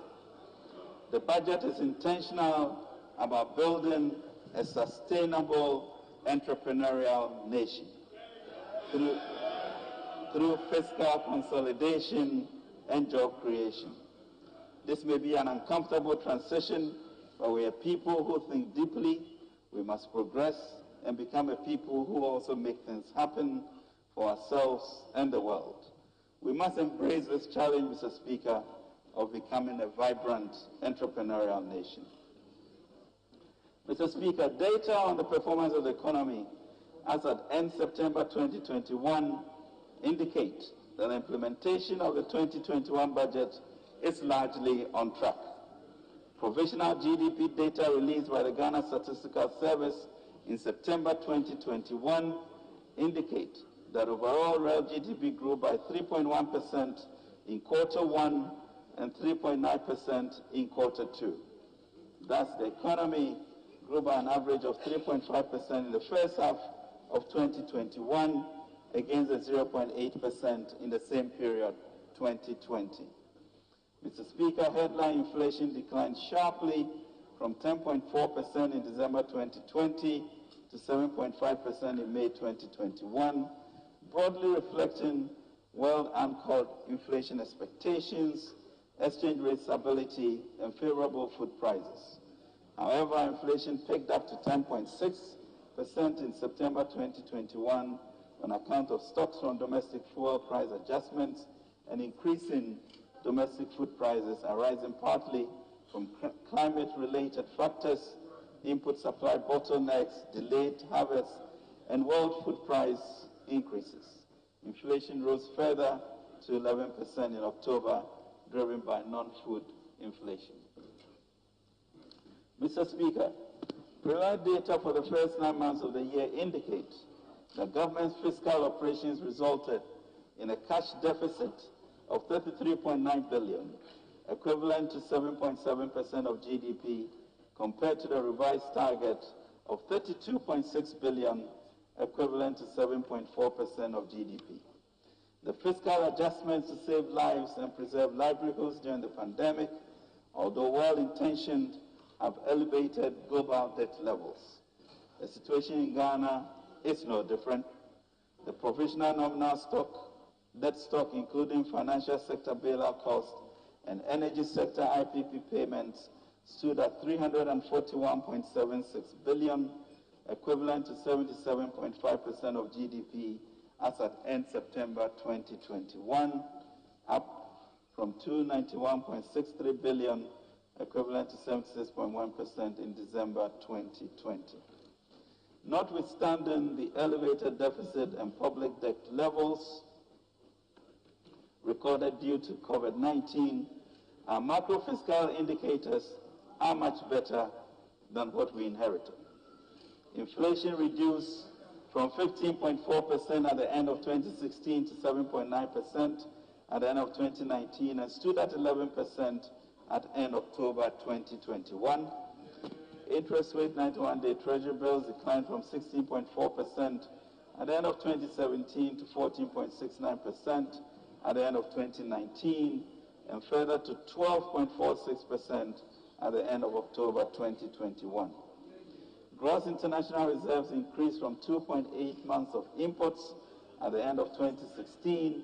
The budget is intentional about building a sustainable entrepreneurial nation through fiscal consolidation and job creation. This may be an uncomfortable transition, but we are people who think deeply. We must progress and become a people who also make things happen for ourselves and the world. We must embrace this challenge, Mr. Speaker, of becoming a vibrant entrepreneurial nation. Mr. Speaker, data on the performance of the economy as at end September 2021 indicate that the implementation of the 2021 budget is largely on track. Provisional GDP data released by the Ghana Statistical Service in September 2021 indicate that overall real GDP grew by 3.1% in Q1 and 3.9% in Q2. Thus, the economy grew by an average of 3.5% in the first half of 2021 against the 0.8% in the same period, 2020. Mr. Speaker, headline inflation declined sharply from 10.4% in December 2020 to 7.5% in May 2021, broadly reflecting well-anchored inflation expectations, exchange rate stability, and favorable food prices. However, inflation picked up to 10.6% in September 2021 on account of stocks from domestic fuel price adjustments and increasing domestic food prices arising partly from climate-related factors, input supply bottlenecks, delayed harvests, and world food price increases. Inflation rose further to 11% in October, driven by non-food inflation. Mr. Speaker, preliminary data for the first 9 months of the year indicate that government's fiscal operations resulted in a cash deficit of 33.9 billion, equivalent to 7.7% of GDP, compared to the revised target of 32.6 billion, equivalent to 7.4% of GDP. The fiscal adjustments to save lives and preserve livelihoods during the pandemic, although well-intentioned, have elevated global debt levels. The situation in Ghana is no different. The provisional nominal debt stock, including financial sector bailout costs and energy sector IPP payments, stood at 341.76 billion, equivalent to 77.5% of GDP as at end September 2021, up from 291.63 billion, equivalent to 76.1% in December 2020. Notwithstanding the elevated deficit and public debt levels recorded due to COVID-19, our macro-fiscal indicators are much better than what we inherited. Inflation reduced from 15.4% at the end of 2016 to 7.9% at the end of 2019 and stood at 11% at end October 2021. Interest rate 91-day Treasury bills declined from 16.4% at the end of 2017 to 14.69% at the end of 2019 and further to 12.46% at the end of October 2021. Gross international reserves increased from 2.8 months of imports at the end of 2016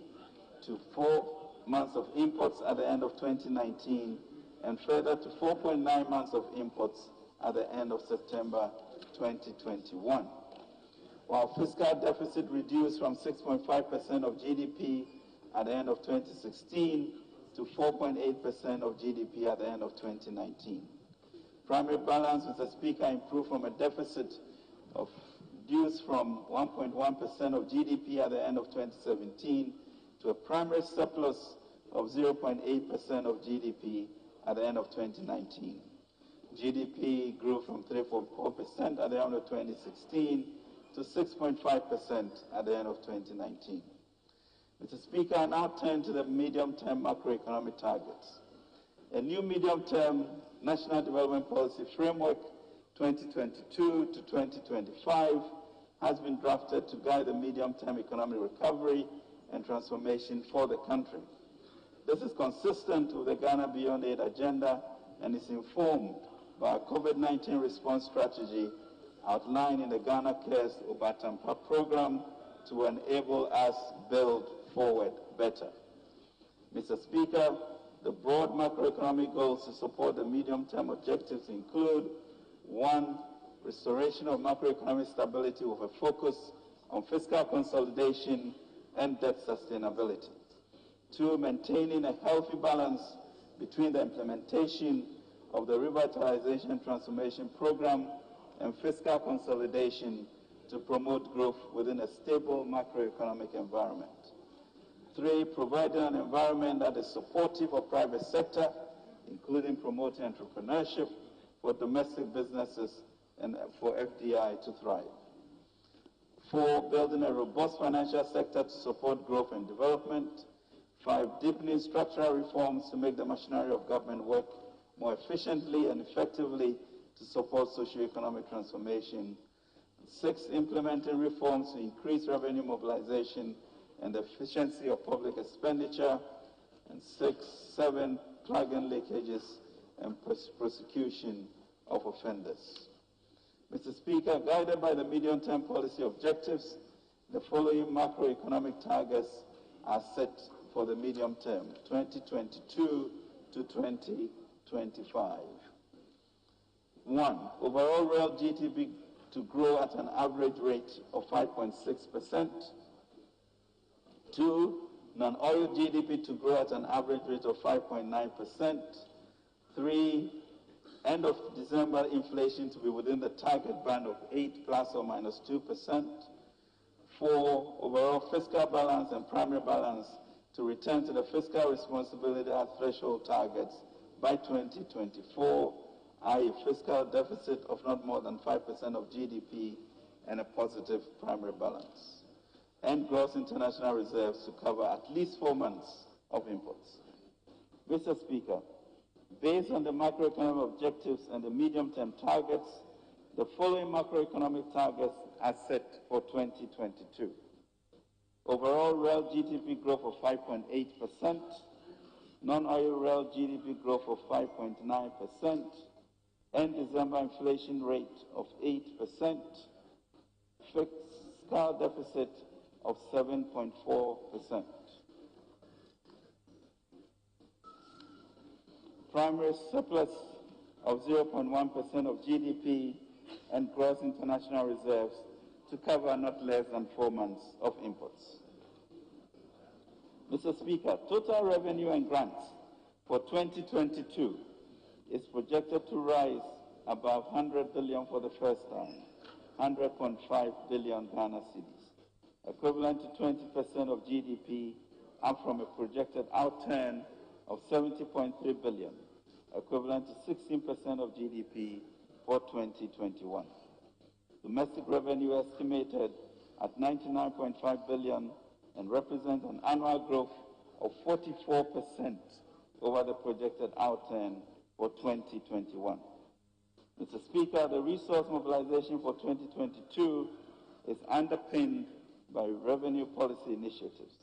to 4 months of imports at the end of 2019 and further to 4.9 months of imports at the end of September 2021. While fiscal deficit reduced from 6.5% of GDP at the end of 2016 to 4.8% of GDP at the end of 2019. Primary balance, Mr. Speaker, improved from a deficit of reduced from 1.1% of GDP at the end of 2017 to a primary surplus of 0.8% of GDP at the end of 2019. GDP grew from 3.4% at the end of 2016 to 6.5% at the end of 2019. Mr. Speaker, I now turn to the medium-term macroeconomic targets. A new medium-term National Development Policy Framework 2022 to 2025 has been drafted to guide the medium-term economic recovery and transformation for the country. This is consistent with the Ghana Beyond Aid agenda and is informed by a COVID-19 response strategy outlined in the Ghana Cares Obatampa program to enable us build forward better. Mr. Speaker, the broad macroeconomic goals to support the medium-term objectives include: 1. Restoration of macroeconomic stability with a focus on fiscal consolidation and debt sustainability. 2. Maintaining a healthy balance between the implementation of the Revitalization and Transformation Program and fiscal consolidation to promote growth within a stable macroeconomic environment. 3. Providing an environment that is supportive of private sector, including promoting entrepreneurship for domestic businesses and for FDI to thrive. 4. Building a robust financial sector to support growth and development. 5. Deepening structural reforms to make the machinery of government work more efficiently and effectively to support socio-economic transformation. 6. Implementing reforms to increase revenue mobilization and the efficiency of public expenditure. And 7. plugging leakages and prosecution of offenders. Mr. Speaker, guided by the medium-term policy objectives, the following macroeconomic targets are set for the medium term, 2022 to 2025. 1. Overall real GDP to grow at an average rate of 5.6%. 2. Non-oil GDP to grow at an average rate of 5.9%. 3. End of December inflation to be within the target band of 8 plus or minus 2%. 4. Overall fiscal balance and primary balance to return to the fiscal responsibility at threshold targets by 2024, i.e. fiscal deficit of not more than 5% of GDP and a positive primary balance. And gross international reserves to cover at least 4 months of imports. Mr. Speaker, based on the macroeconomic objectives and the medium-term targets, the following macroeconomic targets are set for 2022. Overall real GDP growth of 5.8%, non-oil real GDP growth of 5.9%, end December inflation rate of 8%, fiscal deficit of 7.4%. Primary surplus of 0.1% of GDP and gross international reserves to cover not less than 4 months of imports. Mr. Speaker, total revenue and grants for 2022 is projected to rise above 100 billion for the first time, 100.5 billion Ghana cedis, equivalent to 20% of GDP, up from a projected outturn of 70.3 billion, equivalent to 16% of GDP for 2021. Domestic revenue estimated at 99.5 billion and represents an annual growth of 44% over the projected outturn for 2021. Mr. Speaker, the resource mobilization for 2022 is underpinned by revenue policy initiatives.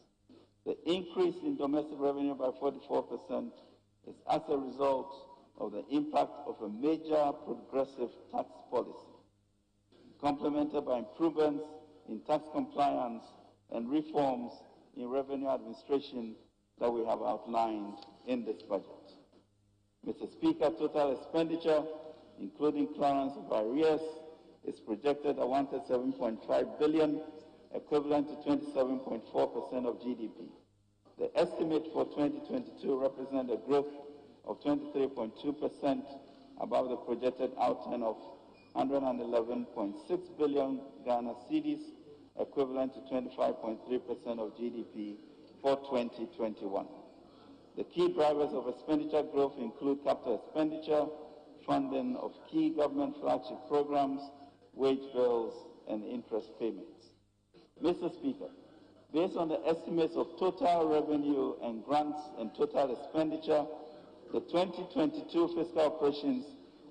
The increase in domestic revenue by 44% is as a result of the impact of a major progressive tax policy, complemented by improvements in tax compliance and reforms in revenue administration that we have outlined in this budget. Mr. Speaker, total expenditure, including clearance of arrears, is projected at 137.5 billion, equivalent to 27.4% of GDP. The estimate for 2022 represents a growth of 23.2% above the projected outturn of 111.6 billion Ghana cedis, equivalent to 25.3% of GDP for 2021. The key drivers of expenditure growth include capital expenditure, funding of key government flagship programs, wage bills, and interest payments. Mr. Speaker, based on the estimates of total revenue and grants and total expenditure, the 2022 fiscal operations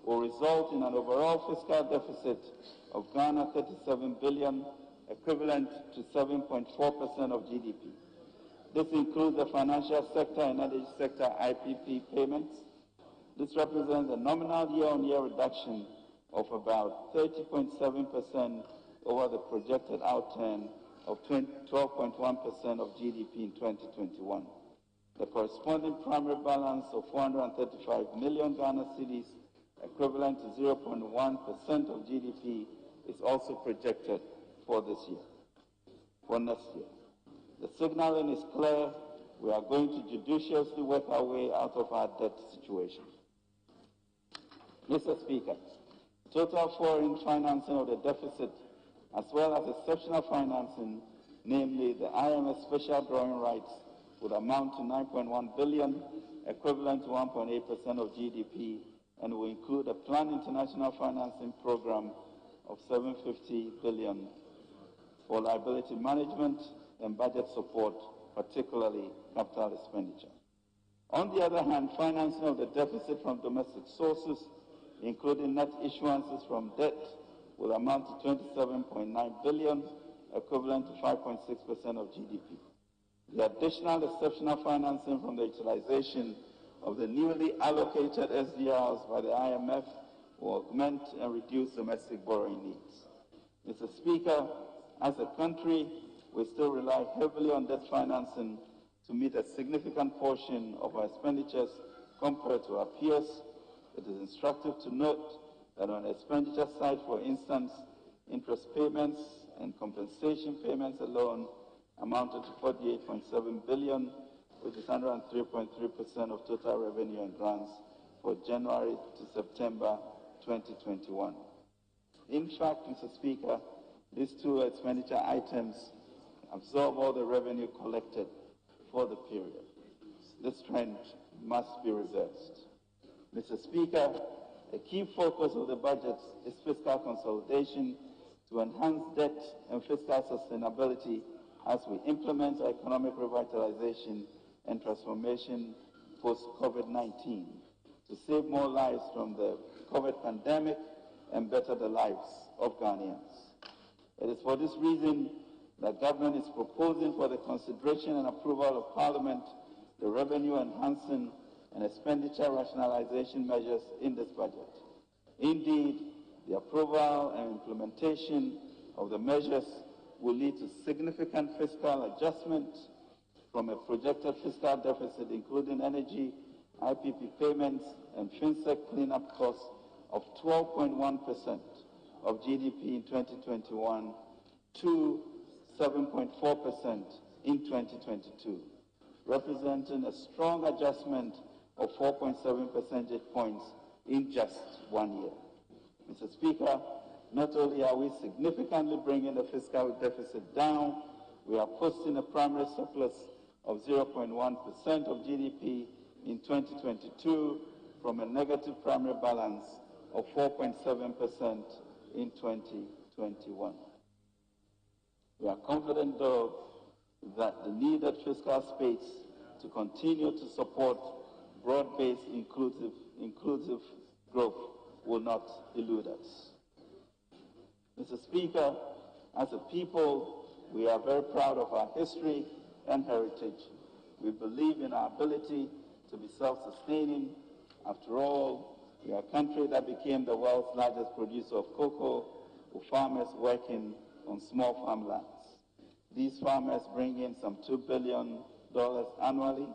will result in an overall fiscal deficit of Ghana 37 billion, equivalent to 7.4% of GDP. This includes the financial sector and energy sector IPP payments. This represents a nominal year-on-year reduction of about 30.7% over the projected outturn of 12.1% of GDP in 2021. The corresponding primary balance of 435 million Ghana cedis, equivalent to 0.1% of GDP, is also projected for this year, for next year. The signaling is clear. We are going to judiciously work our way out of our debt situation. Mr. Speaker, total foreign financing of the deficit, as well as exceptional financing, namely the IMF special drawing rights, would amount to 9.1 billion, equivalent to 1.8% of GDP, and will include a planned international financing program of 750 billion for liability management and budget support, particularly capital expenditure. On the other hand, financing of the deficit from domestic sources, including net issuances from debt, will amount to 27.9 billion, equivalent to 5.6% of GDP. The additional exceptional financing from the utilization of the newly allocated SDRs by the IMF will augment and reduce domestic borrowing needs. Mr. Speaker, as a country, we still rely heavily on debt financing to meet a significant portion of our expenditures compared to our peers. It is instructive to note that on the expenditure side, for instance, interest payments and compensation payments alone amounted to 48.7 billion, which is 103.3% of total revenue and grants for January to September 2021. In fact, Mr. Speaker, these two expenditure items absorb all the revenue collected for the period. This trend must be reversed. Mr. Speaker, a key focus of the budget is fiscal consolidation to enhance debt and fiscal sustainability as we implement our economic revitalization and transformation post-COVID-19 to save more lives from the COVID pandemic and better the lives of Ghanaians. It is for this reason that government is proposing for the consideration and approval of Parliament the revenue enhancing and expenditure rationalization measures in this budget. Indeed, the approval and implementation of the measures will lead to significant fiscal adjustment from a projected fiscal deficit, including energy, IPP payments, and FinSec cleanup costs of 12.1% of GDP in 2021 to 7.4% in 2022, representing a strong adjustment of 4.7 percentage points in just 1 year. Mr. Speaker, not only are we significantly bringing the fiscal deficit down, we are posting a primary surplus of 0.1% of GDP in 2022 from a negative primary balance of 4.7% in 2021. We are confident, though, that the needed fiscal space to continue to support broad-based inclusive growth will not elude us. Mr. Speaker, as a people, we are very proud of our history and heritage. We believe in our ability to be self-sustaining. After all, we are a country that became the world's largest producer of cocoa, with farmers working on small farmlands. These farmers bring in some $2 billion annually.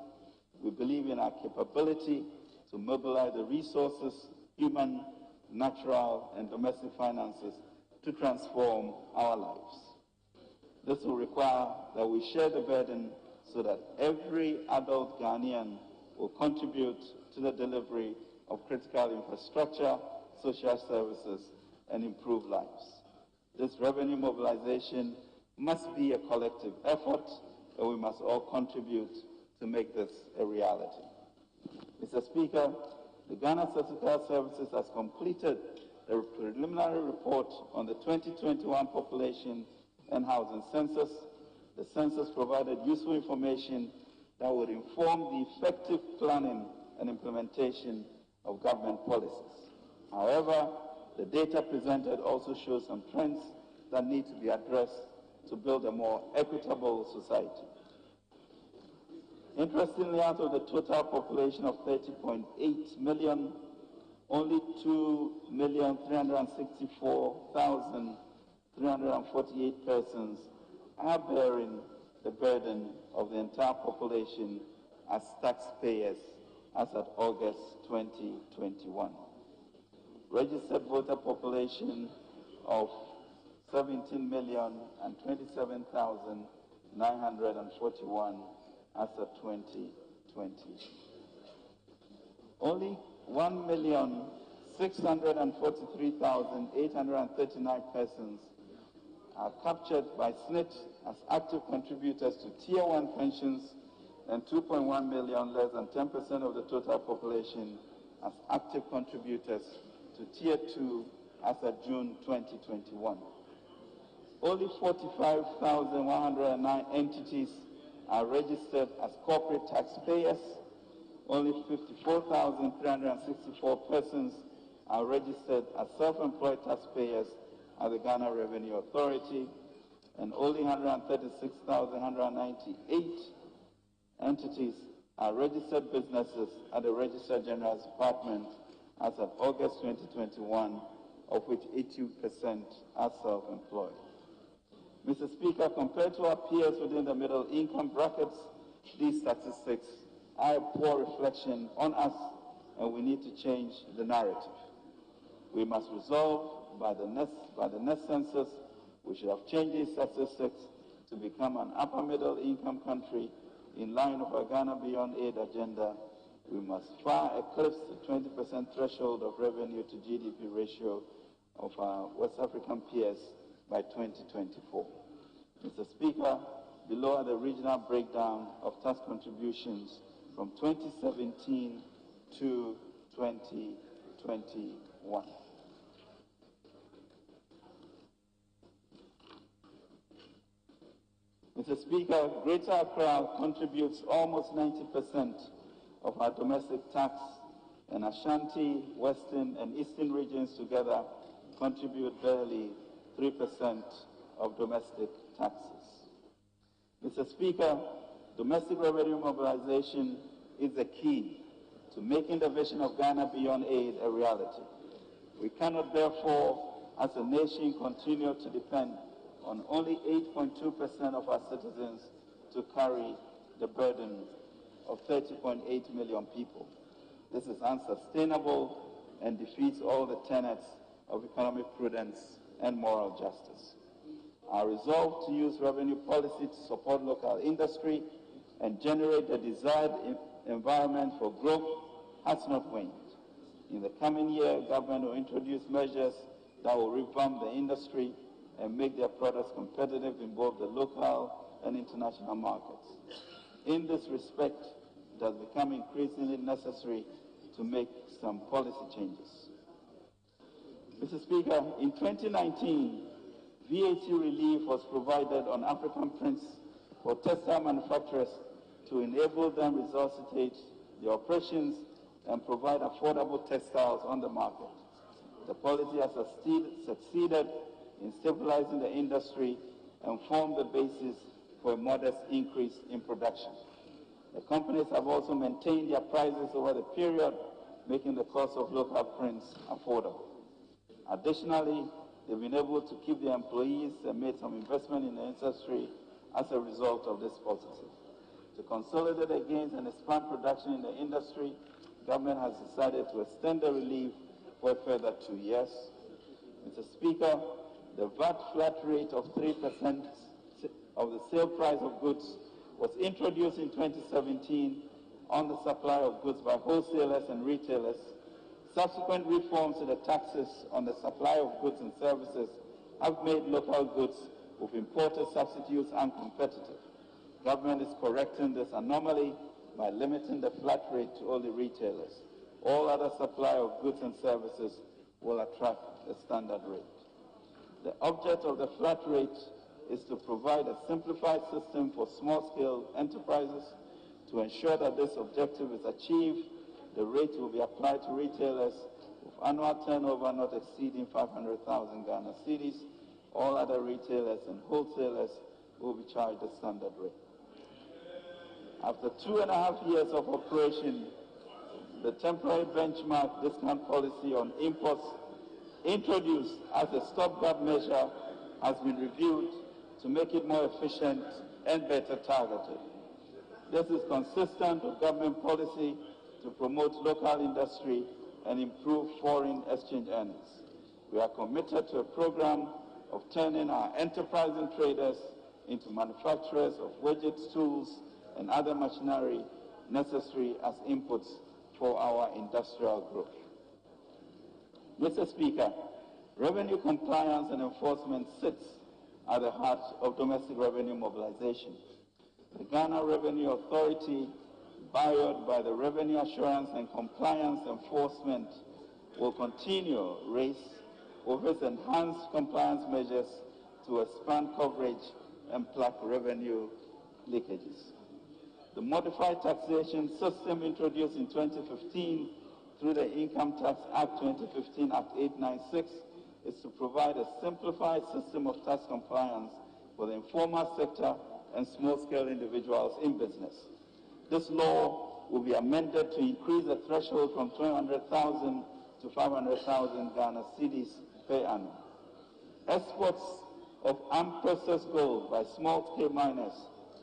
We believe in our capability to mobilize the resources, human, natural, and domestic finances to transform our lives. This will require that we share the burden so that every adult Ghanaian will contribute to the delivery of critical infrastructure, social services, and improved lives. This revenue mobilization must be a collective effort, and we must all contribute to make this a reality. Mr. Speaker, the Ghana Statistical Services has completed a preliminary report on the 2021 population and housing census. The census provided useful information that would inform the effective planning and implementation of government policies. However, the data presented also shows some trends that need to be addressed to build a more equitable society. Interestingly, out of the total population of 30.8 million, only 2,364,348 persons are bearing the burden of the entire population as taxpayers as at August 2021. Registered voter population of 17,027,941 as of 2020. Only 1,643,839 persons are captured by SNIT as active contributors to Tier 1 pensions, and 2.1 million, less than 10% of the total population, as active contributors to Tier 2 as of June 2021. Only 45,109 entities are registered as corporate taxpayers. Only 54,364 persons are registered as self-employed taxpayers at the Ghana Revenue Authority, and only 136,198 entities are registered businesses at the Registrar General's Department as of August 2021, of which 80% are self-employed. Mr. Speaker, compared to our peers within the middle income brackets, these statistics are a poor reflection on us, and we need to change the narrative. We must resolve by the next census, we should have changed these statistics to become an upper middle income country in line with our Ghana Beyond Aid agenda. We must far eclipse the 20% threshold of revenue to GDP ratio of our West African peers by 2024. Mr. Speaker, below are the regional breakdown of tax contributions from 2017 to 2021. Mr. Speaker, Greater Accra contributes almost 90% of our domestic tax, and Ashanti, Western, and Eastern regions together contribute barely 3% of domestic taxes. Mr. Speaker, domestic revenue mobilization is the key to making the vision of Ghana Beyond Aid a reality. We cannot, therefore, as a nation, continue to depend on only 8.2% of our citizens to carry the burden of 30.8 million people. This is unsustainable and defeats all the tenets of economic prudence and moral justice. Our resolve to use revenue policy to support local industry and generate the desired environment for growth has not waned. In the coming year, government will introduce measures that will revamp the industry and make their products competitive in both the local and international markets. In this respect, it has become increasingly necessary to make some policy changes. Mr. Speaker, in 2019, VAT relief was provided on African prints for textile manufacturers to enable them resuscitate their operations and provide affordable textiles on the market. The policy has succeeded in stabilizing the industry and formed the basis for a modest increase in production. The companies have also maintained their prices over the period, making the cost of local prints affordable. Additionally, they've been able to keep their employees and made some investment in the industry as a result of this policy. To consolidate the gains and expand production in the industry, government has decided to extend the relief for a further 2 years. Mr. Speaker, the VAT flat rate of 3% of the sale price of goods was introduced in 2017 on the supply of goods by wholesalers and retailers. Subsequent reforms to the taxes on the supply of goods and services have made local goods with imported substitutes uncompetitive. Government is correcting this anomaly by limiting the flat rate to only retailers. All other supply of goods and services will attract a standard rate. The object of the flat rate is to provide a simplified system for small-scale enterprises. To ensure that this objective is achieved, the rate will be applied to retailers with annual turnover not exceeding 500,000 Ghana cedis. All other retailers and wholesalers will be charged the standard rate. After 2.5 years of operation, the temporary benchmark discount policy on imports introduced as a stopgap measure has been reviewed to make it more efficient and better targeted. This is consistent with government policy to promote local industry and improve foreign exchange earnings. We are committed to a program of turning our enterprising traders into manufacturers of widgets, tools, and other machinery necessary as inputs for our industrial growth. Mr. Speaker, revenue compliance and enforcement sits at the heart of domestic revenue mobilization. The Ghana Revenue Authority, buoyed by the Revenue Assurance and Compliance Enforcement, will continue race with its enhanced compliance measures to expand coverage and plug revenue leakages. The modified taxation system introduced in 2015 through the Income Tax Act 2015, Act 896, is to provide a simplified system of tax compliance for the informal sector and small-scale individuals in business. This law will be amended to increase the threshold from 200,000 to 500,000 Ghana cedis per annum. Exports of unprocessed gold by small-scale miners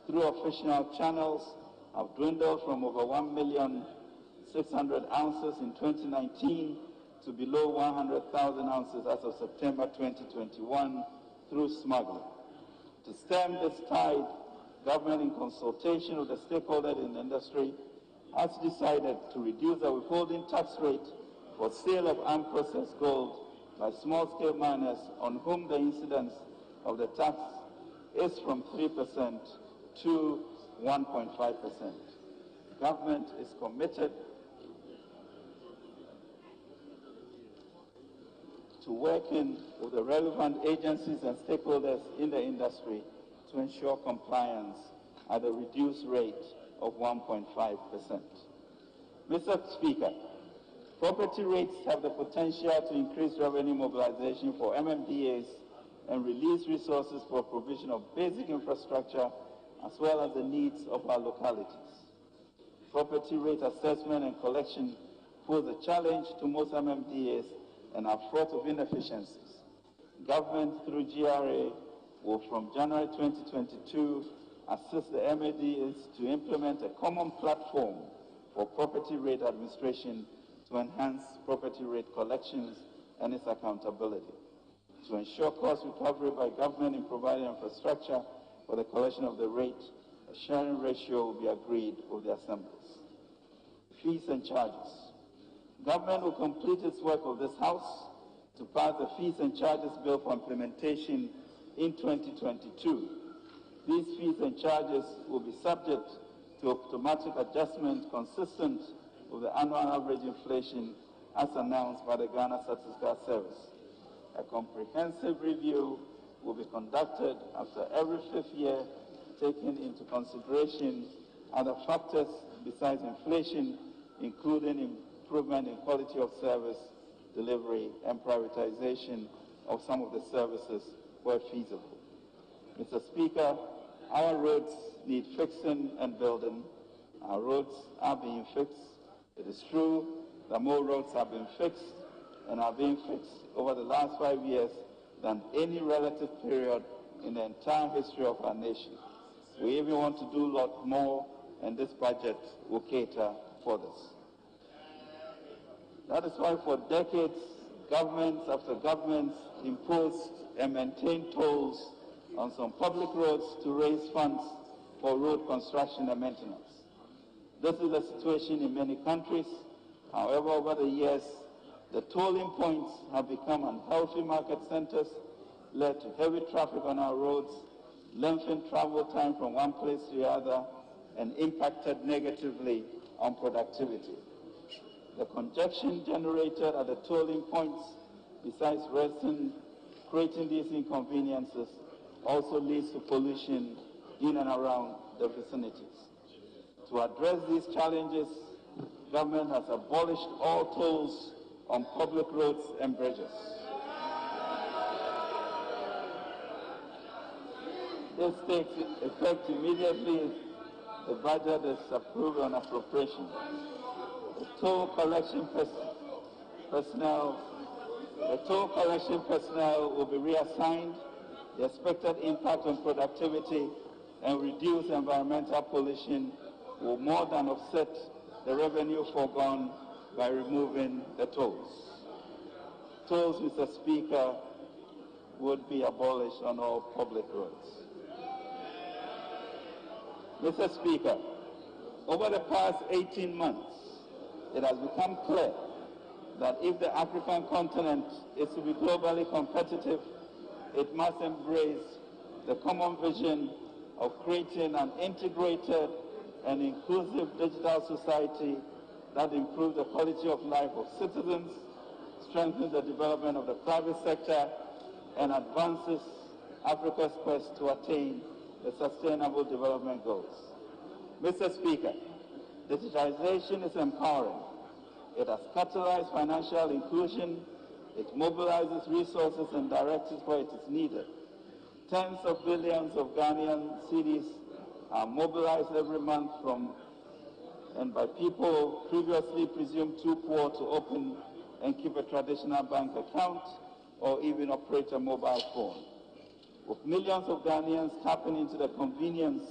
through official channels have dwindled from over 1,600,000 ounces in 2019 to below 100,000 ounces as of September 2021 through smuggling. To stem this tide, government, in consultation with the stakeholders in the industry, has decided to reduce the withholding tax rate for sale of unprocessed gold by small-scale miners on whom the incidence of the tax is from 3% to 1.5%. Government is committed to working with the relevant agencies and stakeholders in the industry to ensure compliance at a reduced rate of 1.5%. Mr. Speaker, property rates have the potential to increase revenue mobilization for MMDAs and release resources for provision of basic infrastructure as well as the needs of our localities. Property rate assessment and collection pose a challenge to most MMDAs and are fraught of inefficiencies. Government through GRA will from January 2022 assist the MMDAs to implement a common platform for property rate administration to enhance property rate collections and its accountability. To ensure cost recovery by government in providing infrastructure for the collection of the rate, a sharing ratio will be agreed with the assemblies. Fees and charges. Government will complete its work of this House to pass the fees and charges bill for implementation in 2022. These fees and charges will be subject to automatic adjustment consistent with the annual average inflation as announced by the Ghana Statistical Service. A comprehensive review will be conducted after every 5th year, taking into consideration other factors besides inflation, including improvement in quality of service, delivery, and prioritization of some of the services where feasible. Mr. Speaker, our roads need fixing and building. Our roads are being fixed. It is true that more roads have been fixed and are being fixed over the last 5 years than any relative period in the entire history of our nation. We even want to do a lot more, and this budget will cater for this. That is why for decades, governments after governments imposed and maintained tolls on some public roads to raise funds for road construction and maintenance. This is the situation in many countries. However, over the years, the tolling points have become unhealthy market centers, led to heavy traffic on our roads, lengthened travel time from one place to the other, and impacted negatively on productivity. The congestion generated at the tolling points, besides creating these inconveniences, also leads to pollution in and around the vicinities. To address these challenges, government has abolished all tolls on public roads and bridges. This takes effect immediately. The budget is approved on appropriation. The toll collection personnel will be reassigned. The expected impact on productivity and reduce environmental pollution will more than offset the revenue foregone by removing the tolls. Tolls, Mr. Speaker, would be abolished on all public roads. Mr. Speaker, over the past 18 months, it has become clear that if the African continent is to be globally competitive, it must embrace the common vision of creating an integrated and inclusive digital society that improves the quality of life of citizens, strengthens the development of the private sector, and advances Africa's quest to attain the Sustainable Development Goals. Mr. Speaker, digitization is empowering. It has catalyzed financial inclusion. It mobilizes resources and directs it where it is needed. Tens of billions of Ghanaian cedis are mobilized every month from and by people previously presumed too poor to open and keep a traditional bank account or even operate a mobile phone. With millions of Ghanaians tapping into the convenience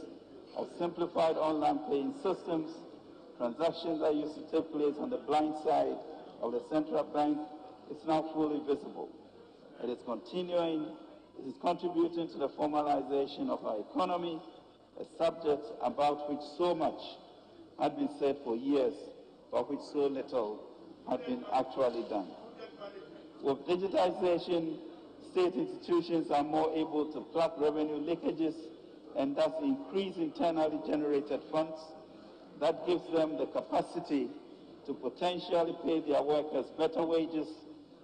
of simplified online paying systems, transactions that used to take place on the blind side of the central bank is now fully visible. It is contributing to the formalization of our economy, a subject about which so much had been said for years, but which so little had been actually done. With digitization, state institutions are more able to plug revenue leakages and thus increase internally generated funds. That gives them the capacity to potentially pay their workers better wages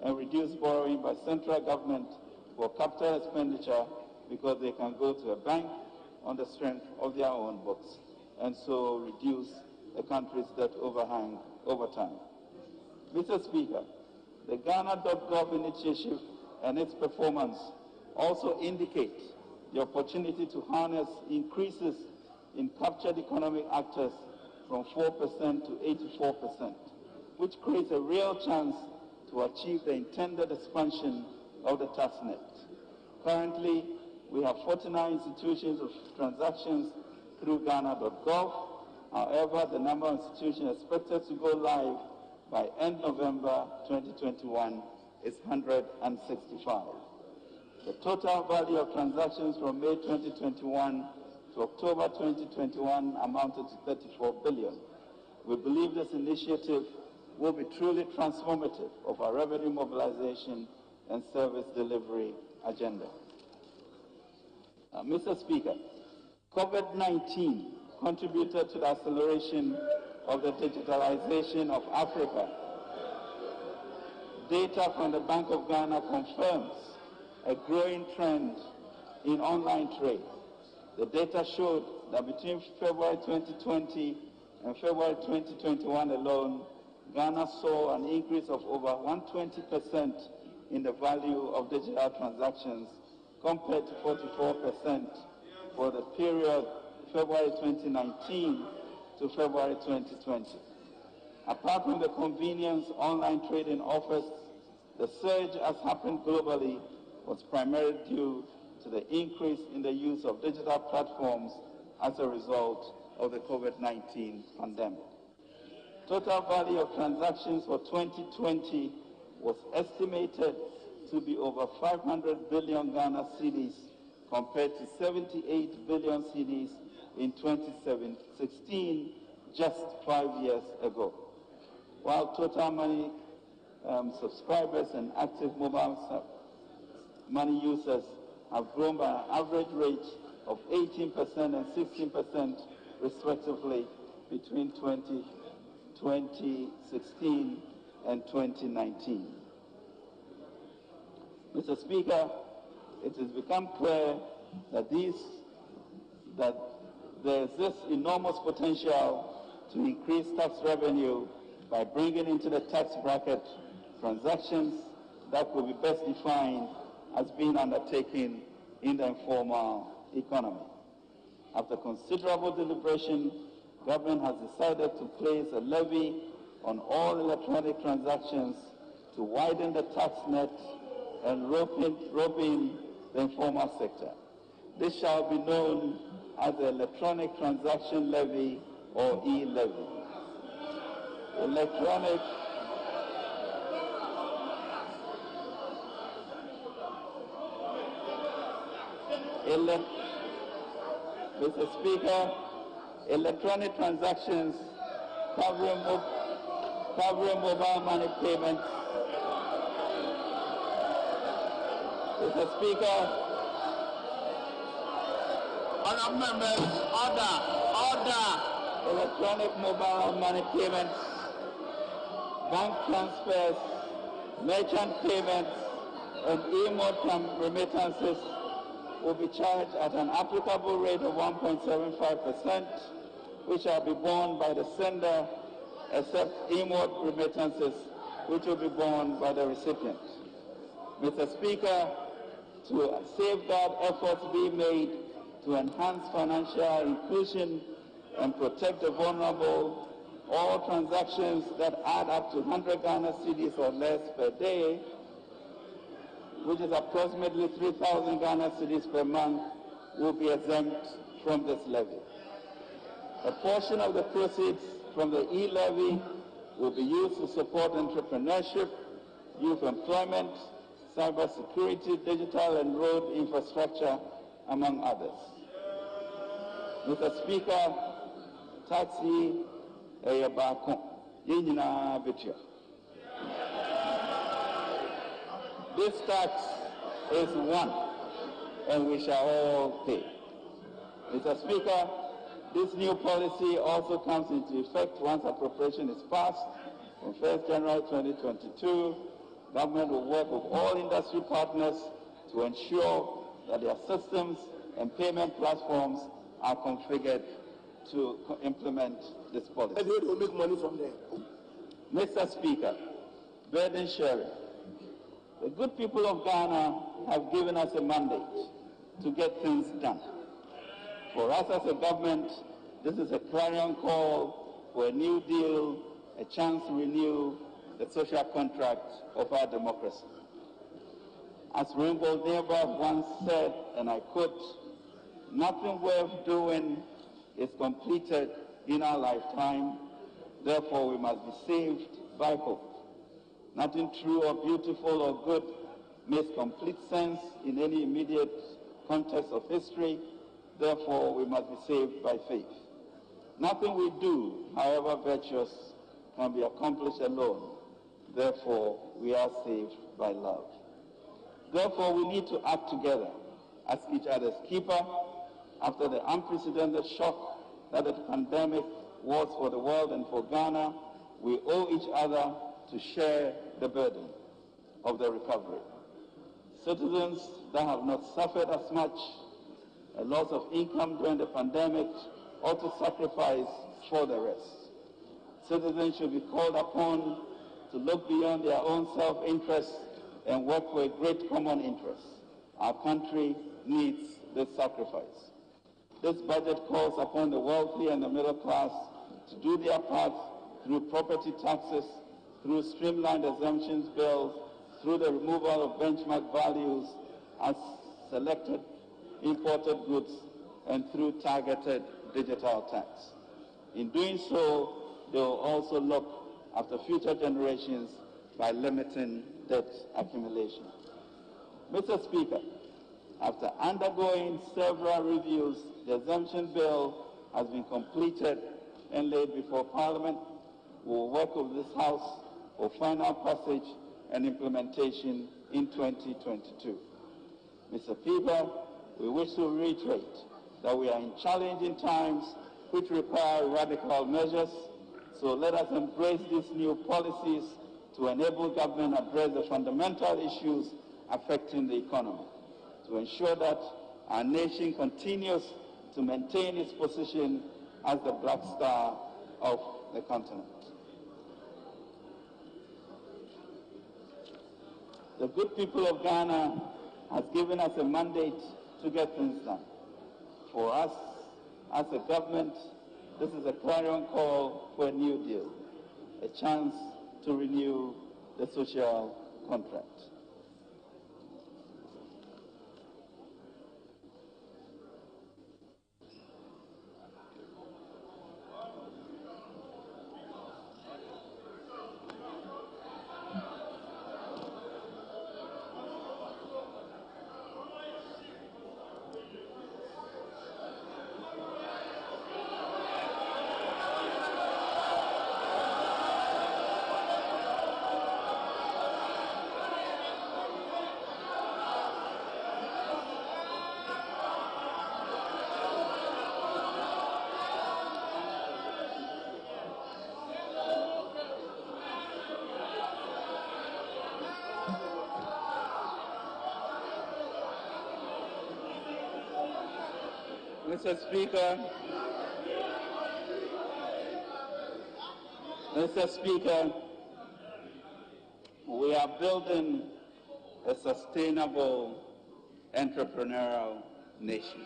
and reduce borrowing by central government for capital expenditure because they can go to a bank on the strength of their own books and so reduce the country's debt overhang over time. Mr. Speaker, the Ghana.gov initiative and its performance also indicate the opportunity to harness increases in captured economic actors from 4% to 84%, which creates a real chance to achieve the intended expansion of the tax net. Currently, we have 49 institutions of transactions through Ghana.gov. However, the number of institutions expected to go live by end November 2021 is 165. The total value of transactions from May 2021 to October 2021 amounted to 34 billion. We believe this initiative will be truly transformative of our revenue mobilization and service delivery agenda. Mr. Speaker, COVID-19 contributed to the acceleration of the digitalization of Africa. Data from the Bank of Ghana confirms a growing trend in online trade. The data showed that between February 2020 and February 2021 alone, Ghana saw an increase of over 120% in the value of digital transactions compared to 44% for the period February 2019 to February 2020. Apart from the convenience online trading offers, the surge has happened globally was primarily due to the increase in the use of digital platforms as a result of the COVID-19 pandemic. Total value of transactions for 2020 was estimated to be over 500 billion Ghana cedis compared to 78 billion cedis in 2016, just 5 years ago. While total money subscribers and active mobile money users have grown by an average rate of 18% and 16% respectively between 2016 and 2019. Mr. Speaker, it has become clear that there is this enormous potential to increase tax revenue by bringing into the tax bracket transactions that could be best defined as being undertaken in the informal economy. After considerable deliberation, government has decided to place a levy on all electronic transactions to widen the tax net and rope in the informal sector. This shall be known as the Electronic Transaction Levy or e-levy. Mr. Speaker, electronic transactions covering mobile money payments. Mr. Speaker, honourable members, order. Electronic mobile money payments, bank transfers, merchant payments, and e-mode remittances will be charged at an applicable rate of 1.75%, which shall be borne by the sender, except e-mode remittances, which will be borne by the recipient. Mr. Speaker, to safeguard efforts being made to enhance financial inclusion and protect the vulnerable, All transactions that add up to 100 Ghana cedis or less per day, which is approximately 3,000 Ghana cedis per month, will be exempt from this levy. A portion of the proceeds from the e-levy will be used to support entrepreneurship, youth employment, cybersecurity, digital and road infrastructure, among others. Mr. Speaker, taxi eyabako yinina betia. This tax is one, and we shall all pay. Mr. Speaker, this new policy also comes into effect once appropriation is passed on 1st January 2022. Government will work with all industry partners to ensure that their systems and payment platforms are configured to implement this policy. And they will make money from there. Mr. Speaker, burden sharing. The good people of Ghana have given us a mandate to get things done. For us as a government, this is a clarion call for a new deal, a chance to renew the social contract of our democracy. As Rainbow Neighbor once said, and I quote, "Nothing worth doing is completed in our lifetime, therefore we must be saved by hope. Nothing true or beautiful or good makes complete sense in any immediate context of history, therefore we must be saved by faith. Nothing we do, however virtuous, can be accomplished alone, therefore we are saved by love. Therefore we need to act together as each other's keeper. After the unprecedented shock that the pandemic was for the world and for Ghana, we owe each other to share the burden of the recovery. Citizens that have not suffered as much a loss of income during the pandemic ought to sacrifice for the rest. Citizens should be called upon to look beyond their own self-interest and work for a great common interest. Our country needs this sacrifice. This budget calls upon the wealthy and the middle class to do their part through property taxes, through streamlined exemptions bills, through the removal of benchmark values as selected imported goods, and through targeted digital tax. In doing so, they will also look after future generations by limiting debt accumulation. Mr. Speaker, after undergoing several reviews, the exemption bill has been completed and laid before Parliament. We will work with this House for final passage and implementation in 2022. Mr. Speaker, we wish to reiterate that we are in challenging times which require radical measures, so let us embrace these new policies to enable government to address the fundamental issues affecting the economy, to ensure that our nation continues to maintain its position as the black star of the continent. The good people of Ghana has given us a mandate to get things done. For us, as a government, this is a clarion call for a new deal, a chance to renew the social contract. Mr. Speaker, we are building a sustainable entrepreneurial nation.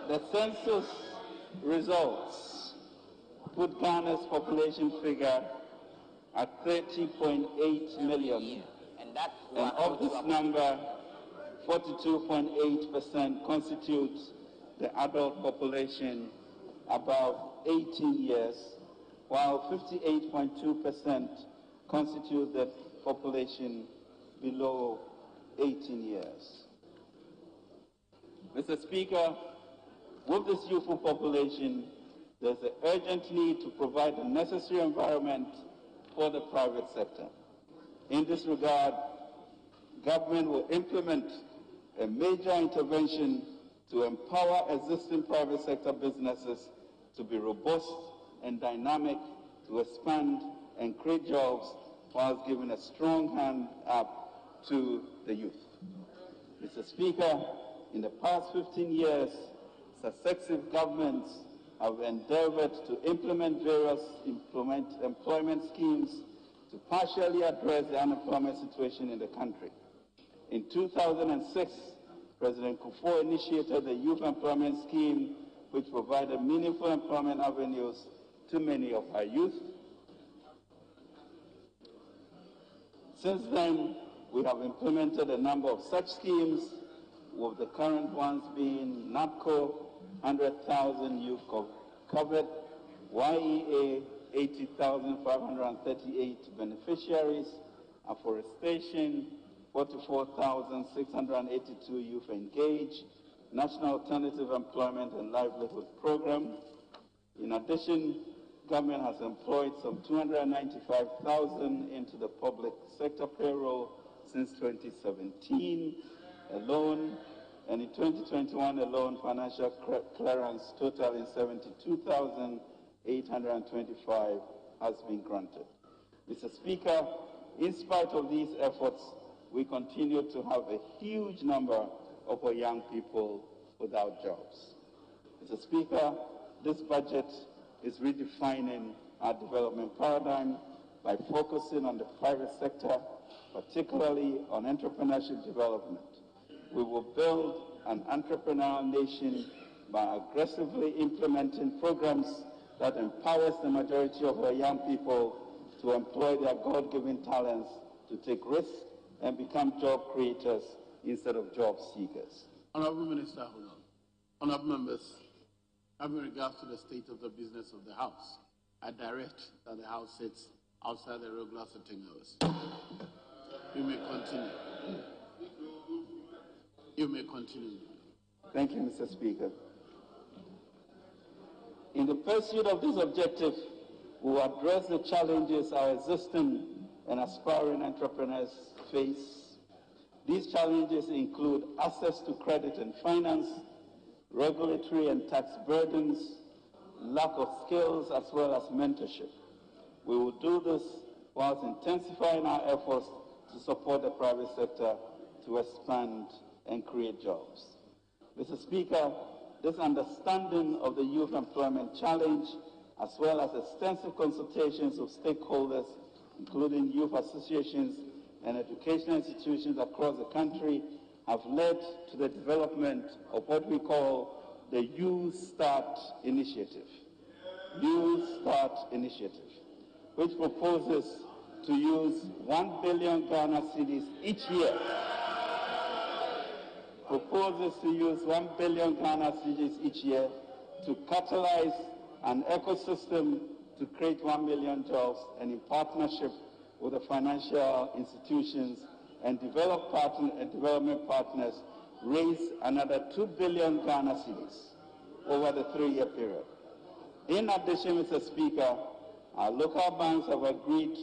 The census results put Ghana's population figure at 30.8 million, and of this number, 42.8% constitutes the adult population above 18 years, while 58.2% constitute the population below 18 years. Mr. Speaker, with this youthful population, there's an urgent need to provide the necessary environment for the private sector. In this regard, government will implement a major intervention to empower existing private sector businesses to be robust and dynamic, to expand and create jobs, whilst giving a strong hand up to the youth. Mr. Speaker, in the past 15 years, successive governments have endeavored to implement various employment schemes to partially address the unemployment situation in the country. In 2006, President Kufuor initiated the Youth Employment Scheme, which provided meaningful employment avenues to many of our youth. Since then, we have implemented a number of such schemes, with the current ones being NAPCO, 100,000 youth covered, YEA, 80,538 beneficiaries, afforestation, 44,682 youth engaged, National Alternative Employment and Livelihood Program. In addition, government has employed some 295,000 into the public sector payroll since 2017 alone, and in 2021 alone, financial clearance totaling 72,825 has been granted. Mr. Speaker, in spite of these efforts, we continue to have a huge number of our young people without jobs. Mr. Speaker, this budget is redefining our development paradigm by focusing on the private sector, particularly on entrepreneurship development. We will build an entrepreneurial nation by aggressively implementing programs that empowers the majority of our young people to employ their God-given talents, to take risks and become job creators instead of job seekers. Honorable Minister, honorable members, having regards to the state of the business of the House, I direct that the House sits outside the regular sitting hours. You may continue. You may continue. Thank you, Mr. Speaker. In the pursuit of this objective, we will address the challenges our existing and aspiring entrepreneurs face. These challenges include access to credit and finance, regulatory and tax burdens, lack of skills, as well as mentorship. We will do this whilst intensifying our efforts to support the private sector to expand and create jobs. Mr. Speaker, this understanding of the youth employment challenge, as well as extensive consultations with stakeholders, including youth associations and educational institutions across the country, have led to the development of what we call the Youth Start Initiative. Youth Start Initiative, which proposes to use 1 billion Ghana cedis each year. Proposes to use 1 billion Ghana cedis each year to catalyze an ecosystem to create 1 million jobs, and in partnership with the financial institutions and development partners, raise another 2 billion Ghana cedis over the 3-year period. In addition, Mr. Speaker, our local banks have agreed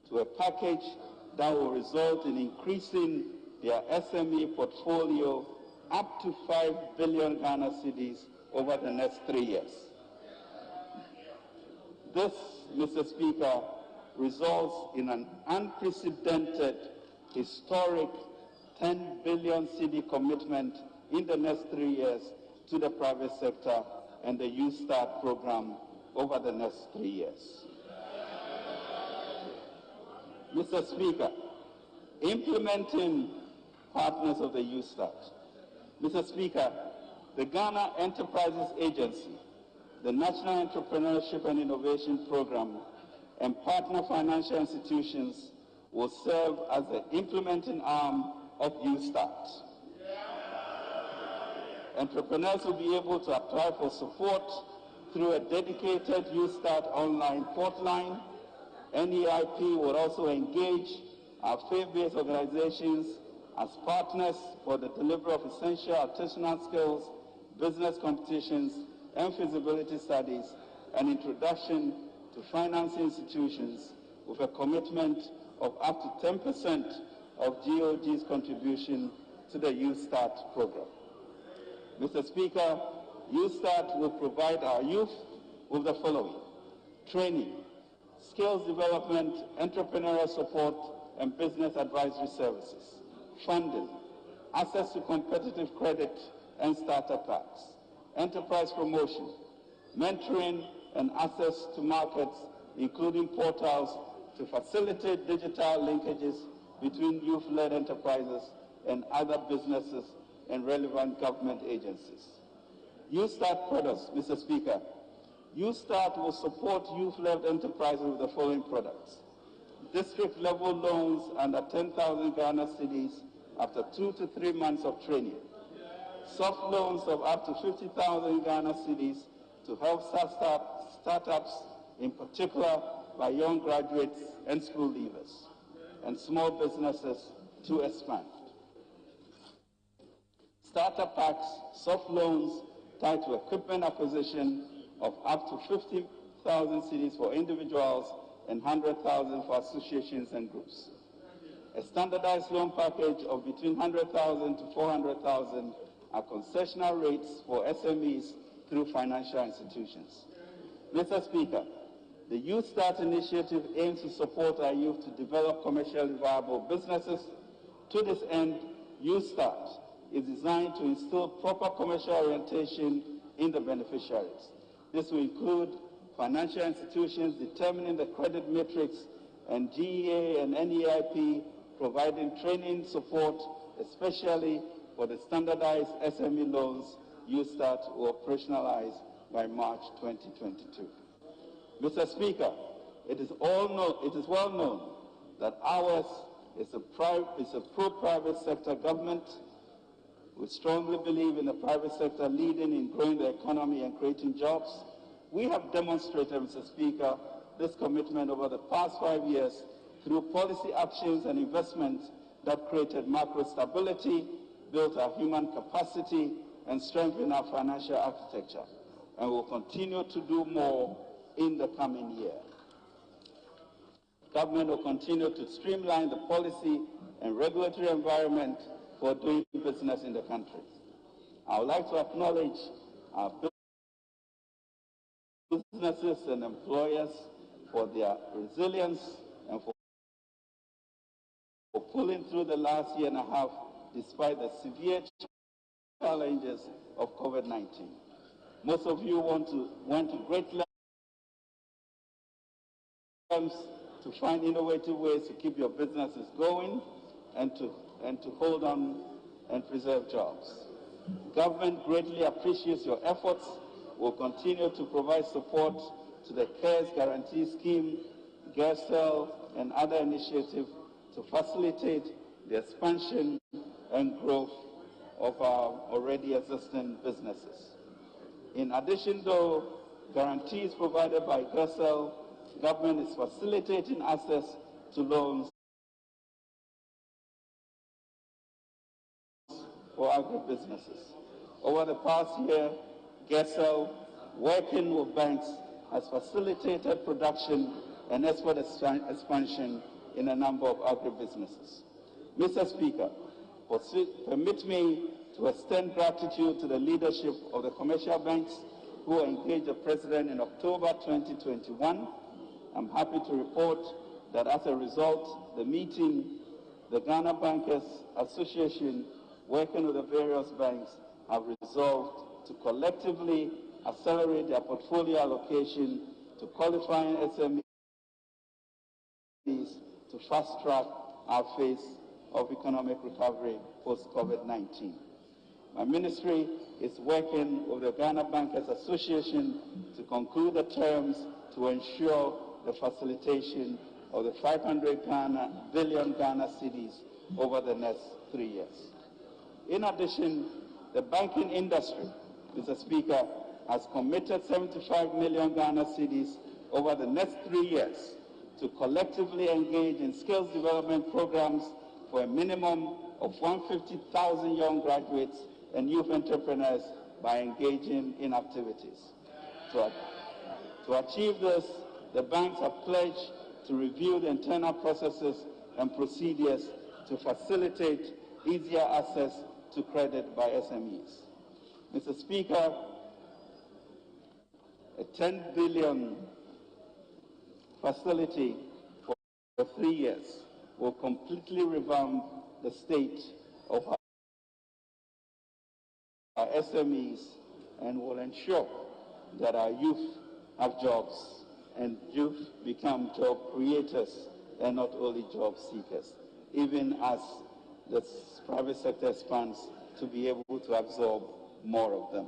to a package that will result in increasing their SME portfolio up to 5 billion Ghana cedis over the next 3 years. This, Mr. Speaker, results in an unprecedented, historic 10 billion cedi commitment in the next 3 years to the private sector and the Youth Start program over the next 3 years. Mr. Speaker, implementing partners of the Youth Start. Mr. Speaker, The Ghana Enterprises Agency, the National Entrepreneurship and Innovation Program, and partner financial institutions will serve as the implementing arm of YouStart. Entrepreneurs will be able to apply for support through a dedicated YouStart online port line. NEIP will also engage our faith-based organizations as partners for the delivery of essential artisanal skills, business competitions, and feasibility studies, and introduction to financing institutions with a commitment of up to 10% of GOG's contribution to the YouStart program. Mr. Speaker, YouStart will provide our youth with the following: training, skills development, entrepreneurial support, and business advisory services, funding, access to competitive credit and startup packs, enterprise promotion, mentoring, and access to markets, including portals to facilitate digital linkages between youth-led enterprises and other businesses and relevant government agencies. YouStart products, Mr. Speaker. YouStart will support youth-led enterprises with the following products: district-level loans under 10,000 Ghana cedis after 2 to 3 months of training, soft loans of up to 50,000 Ghana cedis to help startups, in particular by young graduates and school leavers, and small businesses to expand. Startup packs, soft loans tied to equipment acquisition of up to 50,000 cedis for individuals and 100,000 for associations and groups. A standardized loan package of between 100,000 to 400,000 at concessional rates for SMEs through financial institutions. Mr. Speaker, the YouStart initiative aims to support our youth to develop commercially viable businesses. To this end, YouStart is designed to instill proper commercial orientation in the beneficiaries. This will include financial institutions determining the credit matrix, and GEA and NEIP providing training support, especially for the standardized SME loans YouStart will operationalize by March 2022. Mr. Speaker, it is well known that ours is a pro-private sector government. We strongly believe in the private sector leading in growing the economy and creating jobs. We have demonstrated, Mr. Speaker, this commitment over the past 5 years through policy actions and investments that created macro stability, built our human capacity, and strengthened our financial architecture, and will continue to do more in the coming year. Government will continue to streamline the policy and regulatory environment for doing business in the country. I would like to acknowledge our businesses and employers for their resilience and for pulling through the last year and a half despite the severe challenges of COVID-19. Most of you went to great lengths to find innovative ways to keep your businesses going and to hold on and preserve jobs. Government greatly appreciates your efforts. We'll continue to provide support to the CARES Guarantee Scheme, GERSEL, and other initiatives to facilitate the expansion and growth of our already existing businesses. In addition, though, guarantees provided by GERSEL, government is facilitating access to loans for agribusinesses. Over the past year, GERSEL, working with banks, has facilitated production and export expansion in a number of agribusinesses. Mr. Speaker, permit me to extend gratitude to the leadership of the commercial banks who engaged the President in October 2021. I'm happy to report that as a result, the Ghana Bankers Association, working with the various banks, have resolved to collectively accelerate their portfolio allocation to qualifying SMEs to fast-track our phase of economic recovery post-COVID-19. My ministry is working with the Ghana Bankers Association to conclude the terms to ensure the facilitation of the 500 billion Ghana cedis over the next 3 years. In addition, the banking industry, Mr. Speaker, has committed 75 million Ghana cedis over the next 3 years to collectively engage in skills development programs for a minimum of 150,000 young graduates and youth entrepreneurs by engaging in activities. To achieve this, the banks have pledged to review the internal processes and procedures to facilitate easier access to credit by SMEs. Mr. Speaker, a 10 billion facility for 3 years will completely revamp the state of our SMEs and will ensure that our youth have jobs and youth become job creators and not only job seekers, even as the private sector expands to be able to absorb more of them.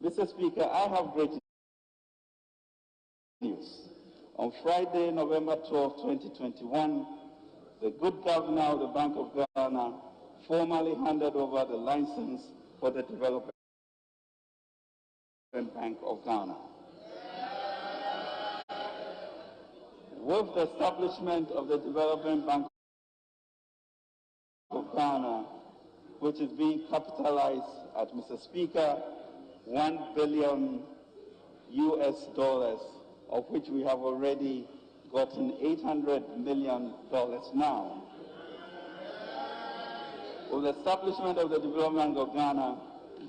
Mr. Speaker, I have great news. On Friday, November 12, 2021, the good governor of the Bank of Ghana formally handed over the license for the Development Bank of Ghana. With the establishment of the Development Bank of Ghana, which is being capitalized at, Mr. Speaker, $1 billion US, of which we have already gotten $800 million now. With the establishment of the Development Bank of Ghana,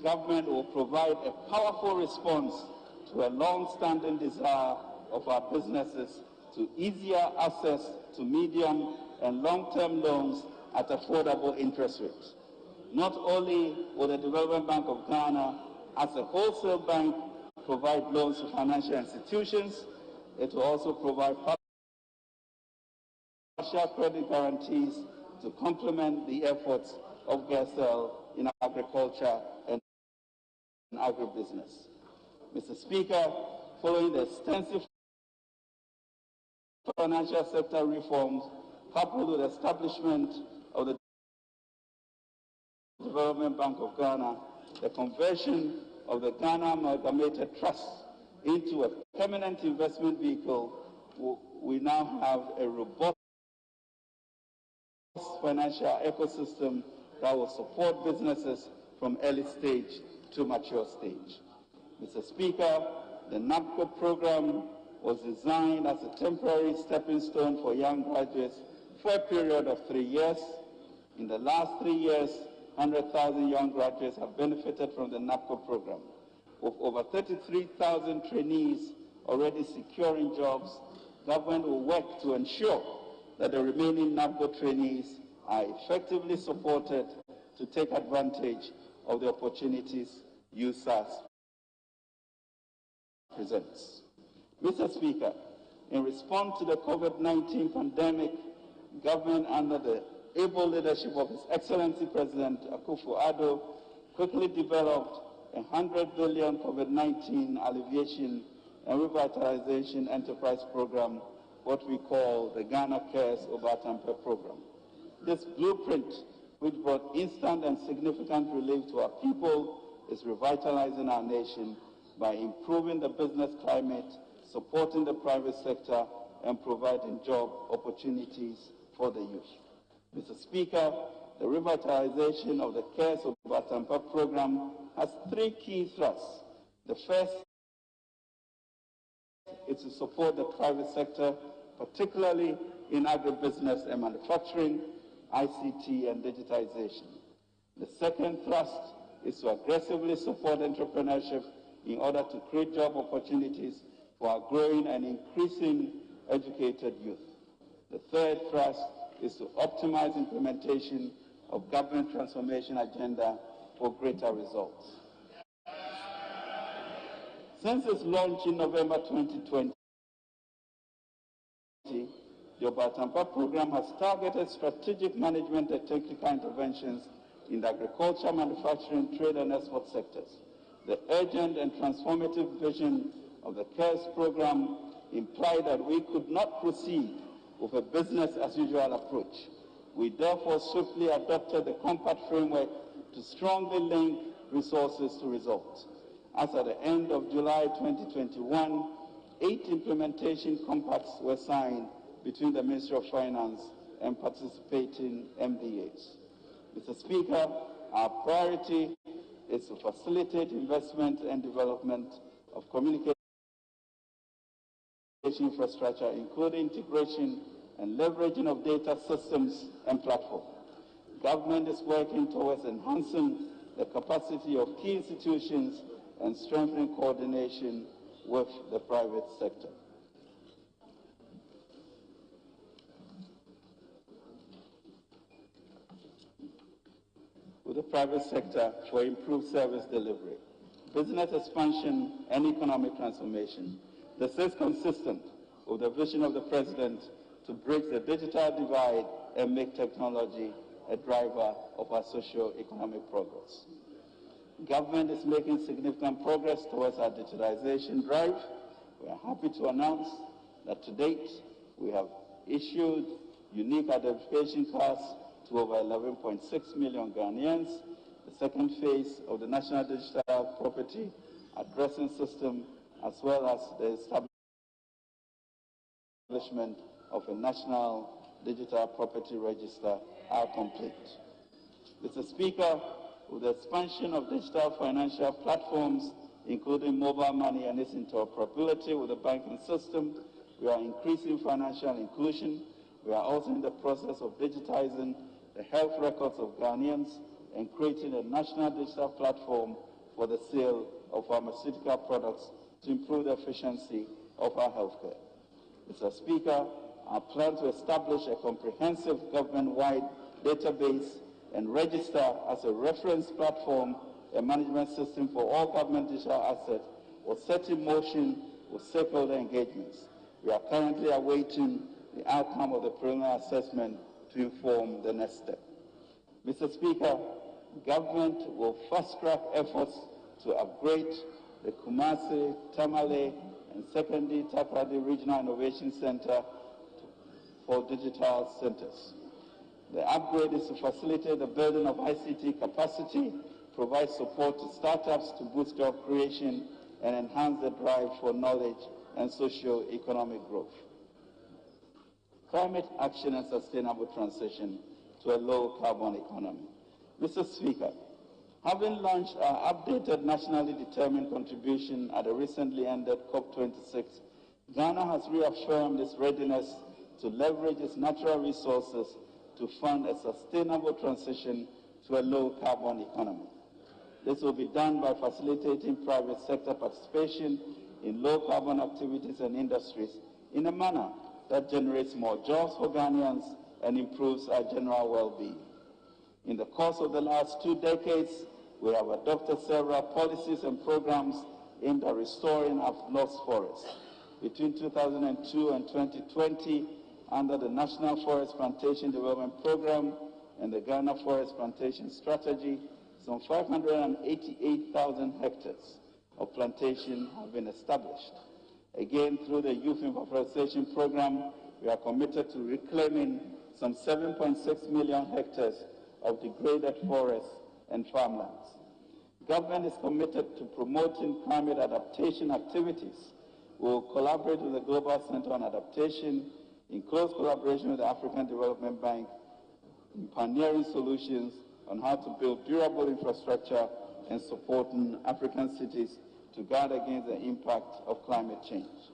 government will provide a powerful response to a long-standing desire of our businesses to easier access to medium and long-term loans at affordable interest rates. Not only will the Development Bank of Ghana, as a wholesale bank, provide loans to financial institutions, it will also provide partial credit guarantees to complement the efforts of GhanaWeb in agriculture and agribusiness. Mr. Speaker, following the extensive financial sector reforms, coupled with the establishment of the Development Bank of Ghana, the conversion of the Ghana Amalgamated Trust into a permanent investment vehicle, we now have a robust financial ecosystem that will support businesses from early stage to mature stage. Mr. Speaker, the NABCO program was designed as a temporary stepping stone for young graduates for a period of 3 years. In the last 3 years, 100,000 young graduates have benefited from the NABCO program. With over 33,000 trainees already securing jobs, government will work to ensure that the remaining NABCO trainees are effectively supported to take advantage of the opportunities USAS presents. Mr. Speaker, in response to the COVID-19 pandemic, government under the able leadership of His Excellency President Akufo-Addo quickly developed a 100 billion COVID-19 alleviation and revitalization enterprise program, what we call the Ghana Cares Obatampe program. This blueprint, which brought instant and significant relief to our people, is revitalizing our nation by improving the business climate, supporting the private sector, and providing job opportunities for the youth. Mr. Speaker, the revitalization of the Cares Obatampe program has 3 key thrusts. The first is to support the private sector, particularly in agribusiness and manufacturing, ICT, and digitization. The second thrust is to aggressively support entrepreneurship in order to create job opportunities for our growing and increasing educated youth. The third thrust is to optimize implementation of government transformation agenda for greater results. Since its launch in November 2020, the Obatampe program has targeted strategic management and technical interventions in the agriculture, manufacturing, trade and export sectors. The urgent and transformative vision of the CARES program implied that we could not proceed with a business-as-usual approach. We therefore swiftly adopted the compact framework to strongly link resources to results. As at the end of July 2021, 8 implementation compacts were signed between the Ministry of Finance and participating MDAs. Mr. Speaker, our priority is to facilitate investment and development of communication infrastructure, including integration and leveraging of data systems and platforms. Government is working towards enhancing the capacity of key institutions and strengthening coordination with the private sector. With the private sector for improved service delivery, business expansion and economic transformation. This is consistent with the vision of the President to bridge the digital divide and make technology a driver of our socio-economic progress. Government is making significant progress towards our digitization drive. We are happy to announce that to date we have issued unique identification cards to over 11.6 million Ghanaians. The second phase of the National Digital Property Addressing System, as well as the establishment of a National Digital Property Register, are complete. Mr. Speaker, with the expansion of digital financial platforms, including mobile money and its interoperability with the banking system, we are increasing financial inclusion. We are also in the process of digitizing the health records of Ghanaians and creating a national digital platform for the sale of pharmaceutical products to improve the efficiency of our healthcare. Mr. Speaker, our plan to establish a comprehensive government-wide database and register as a reference platform a management system for all government digital assets was set in motion with stakeholder engagements. We are currently awaiting the outcome of the preliminary assessment to inform the next step. Mr. Speaker, government will fast-track efforts to upgrade the Kumasi, Tamale, and secondly Takoradi Regional Innovation Center for digital centers. The upgrade is to facilitate the building of ICT capacity, provide support to startups to boost job creation, and enhance the drive for knowledge and socio-economic growth. Climate action and sustainable transition to a low-carbon economy. Mr. Speaker, having launched our updated nationally determined contribution at the recently ended COP26, Ghana has reaffirmed its readiness to leverage its natural resources to fund a sustainable transition to a low-carbon economy. This will be done by facilitating private sector participation in low-carbon activities and industries in a manner that generates more jobs for Ghanaians and improves our general well-being. In the course of the last 2 decades, we have adopted several policies and programs aimed at restoring our lost forests. Between 2002 and 2020, under the National Forest Plantation Development Program and the Ghana Forest Plantation Strategy, some 588,000 hectares of plantation have been established. Again, through the Youth Revitalization Program, we are committed to reclaiming some 7.6 million hectares of degraded forests and farmlands. Government is committed to promoting climate adaptation activities. We will collaborate with the Global Center on Adaptation in close collaboration with the African Development Bank in pioneering solutions on how to build durable infrastructure and supporting African cities to guard against the impact of climate change.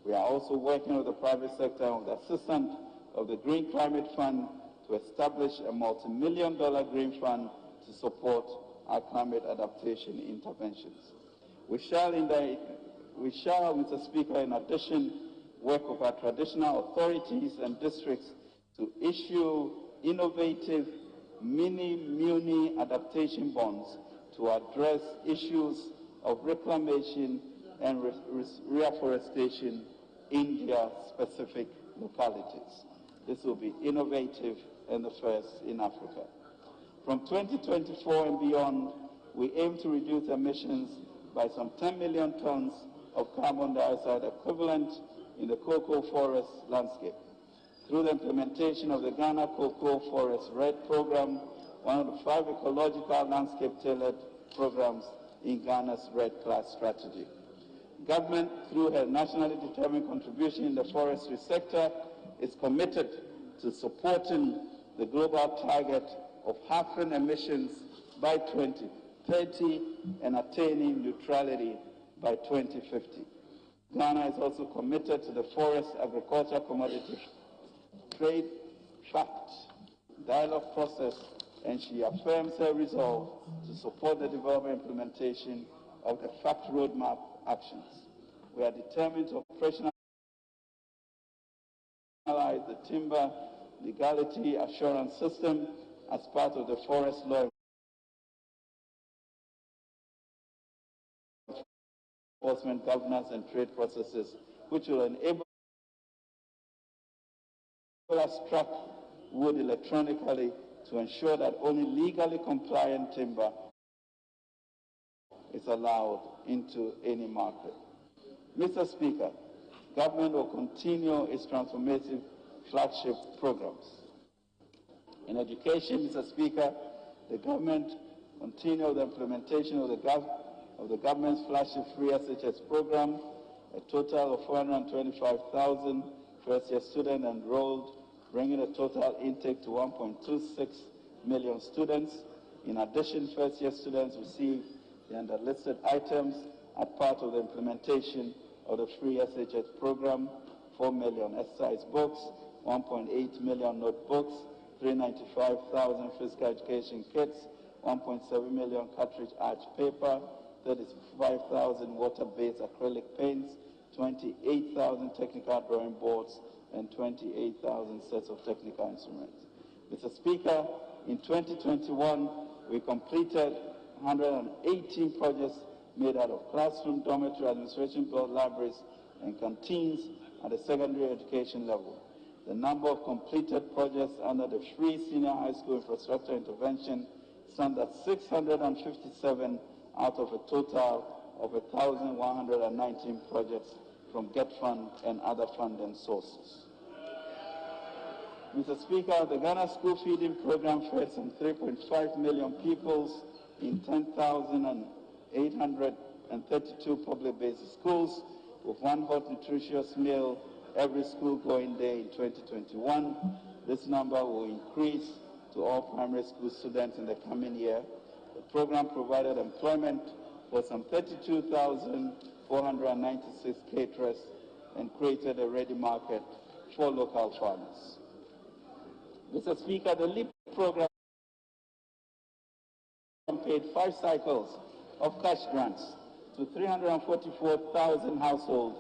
We are also working with the private sector and with the assistance of the Green Climate Fund to establish a multi-million-dollar green fund to support our climate adaptation interventions. We shall, Mr. Speaker, in addition, work with our traditional authorities and districts to issue innovative mini-muni adaptation bonds to address issues of reclamation and reforestation in their specific localities. This will be innovative and the first in Africa. From 2024 and beyond, we aim to reduce emissions by some 10 million tons of carbon dioxide equivalent in the cocoa forest landscape. Through the implementation of the Ghana Cocoa Forest RED program, one of the 5 ecological landscape tailored programs in Ghana's RED Plus strategy. Government, through her nationally determined contribution in the forestry sector, is committed to supporting the global target of halving emissions by 2030 and attaining neutrality by 2050. Ghana is also committed to the Forest Agriculture Commodity Trade FACT dialogue process, and she affirms her resolve to support the development and implementation of the FACT roadmap actions. We are determined to operationalize the timber legality assurance system as part of the forest law enforcement, governance, and trade processes, which will enable us to track wood electronically to ensure that only legally compliant timber is allowed into any market. Mr. Speaker, government will continue its transformative flagship programs. In education, Mr. Speaker, the government continue the implementation of the government's flagship free SHS program. A total of 425,000 first-year students enrolled, bringing the total intake to 1.26 million students. In addition, first-year students receive the underlisted items as part of the implementation of the free SHS program: 4 million exercise books, 1.8 million notebooks, 395,000 physical education kits, 1.7 million cartridge arch paper, 35,000 water-based acrylic paints, 28,000 technical drawing boards, and 28,000 sets of technical instruments. Mr. Speaker, in 2021, we completed 118 projects made out of classroom, dormitory, administration built libraries, and canteens at the secondary education level. The number of completed projects under the free senior high school infrastructure intervention stand at 657 out of a total of 1,119 projects from GET Fund and other funding sources. Mr. Speaker, the Ghana School Feeding Program fed some 3.5 million pupils in 10,832 public basic schools, with one hot nutritious meal every school-going day in 2021. This number will increase to all primary school students in the coming year. The program provided employment for some 32,496 caterers and created a ready market for local farmers. Mr. Speaker, the LEAP program paid 5 cycles of cash grants to 344,000 households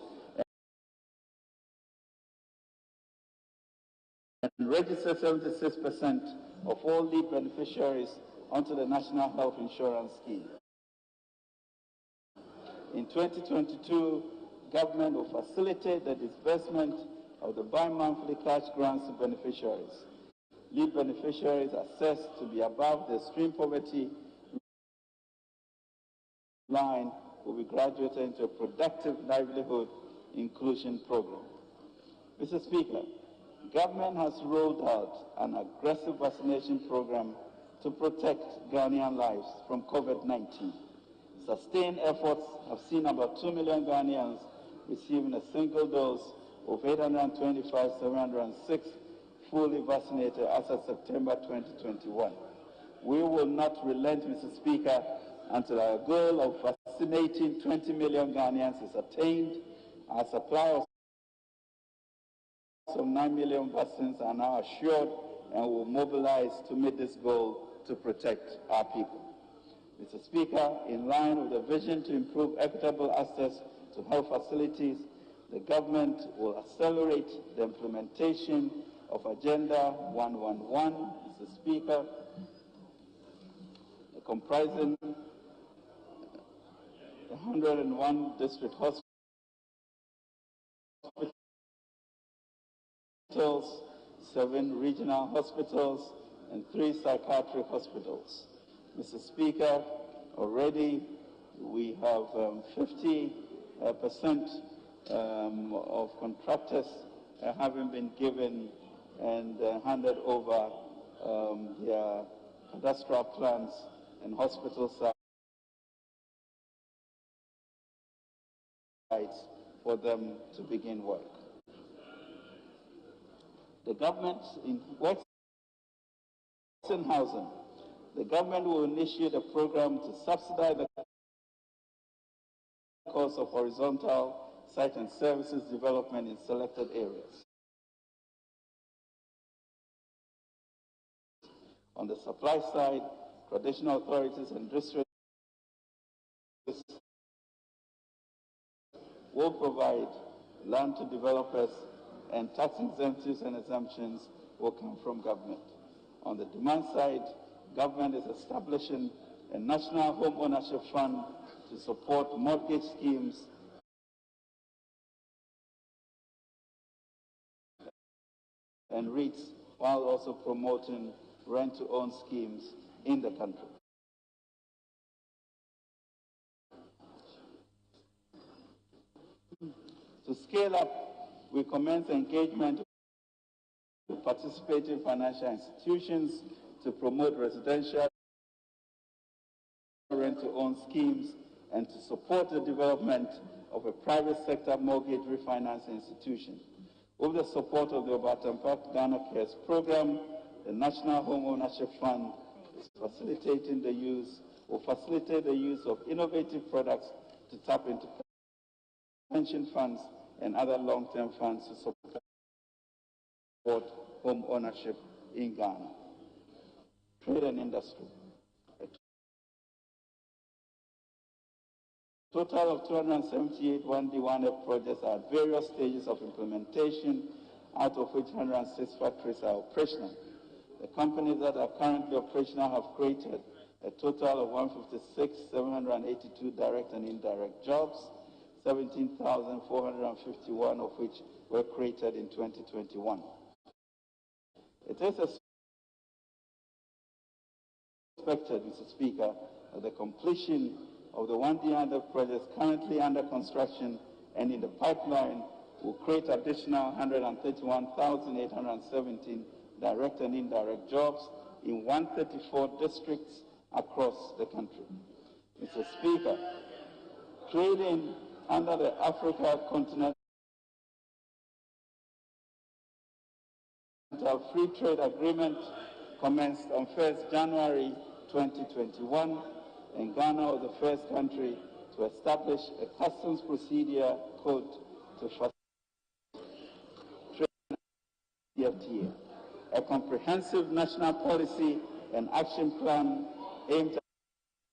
and registered 76% of all LEAP beneficiaries onto the National Health Insurance Scheme. In 2022, government will facilitate the disbursement of the bi-monthly cash grants to beneficiaries. LEAP beneficiaries assessed to be above the extreme poverty line will be graduated into a productive livelihood inclusion program. Mr. Speaker, government has rolled out an aggressive vaccination program to protect Ghanaian lives from COVID-19. Sustained efforts have seen about 2 million Ghanaians receiving a single dose of 825,706 fully vaccinated as of September 2021. We will not relent, Mr. Speaker, until our goal of vaccinating 20 million Ghanaians is attained. Our supply of some 9 million vaccines are now assured and will mobilize to meet this goal to protect our people. Mr. Speaker, in line with the vision to improve equitable access to health facilities, the government will accelerate the implementation of Agenda 111, Mr. Speaker, comprising 101 district hospitals, 7 regional hospitals, and 3 psychiatric hospitals. Mr. Speaker, already we have 50% of contractors having been given and handed over their cadastral plans and hospital sites for them to begin work. The government in Western Housing, the government will initiate a program to subsidize the cost of horizontal site and services development in selected areas. On the supply side, traditional authorities and districts will provide land to developers, and tax incentives and exemptions will come from government. On the demand side, government is establishing a national home ownership fund to support mortgage schemes and REITs, while also promoting rent-to-own schemes in the country. To scale up, we commence engagement with participating financial institutions to promote residential rent-to-own schemes and to support the development of a private sector mortgage refinance institution. With the support of the Obatampa Ghana Cares program, the National Home Ownership Fund is facilitate the use of innovative products to tap into pension funds and other long-term funds to support home ownership in Ghana. Trade and industry. A total of 278 1D1F projects are at various stages of implementation, out of which 106 factories are operational. The companies that are currently operational have created a total of 156,782 direct and indirect jobs, 17,451 of which were created in 2021. It is expected, Mr. Speaker, that the completion of the 1D1F projects currently under construction and in the pipeline will create additional 131,817 direct and indirect jobs in 134 districts across the country. Mr. Speaker, trading under the Africa Continental Free Trade Agreement commenced on 1st January 2021, and Ghana was the first country to establish a customs procedure code to facilitate FTA, a comprehensive national policy and action plan aimed at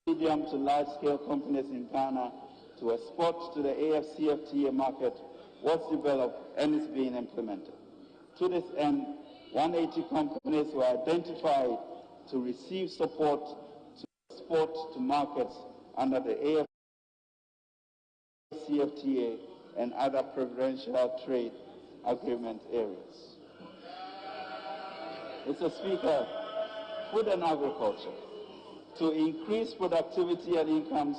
medium to large-scale companies in Ghana to export to the AfCFTA market was developed and is being implemented. To this end, 180 companies were identified to receive support to export to markets under the AfCFTA and other preferential trade agreement areas. Mr. Speaker, food and agriculture. To increase productivity and incomes,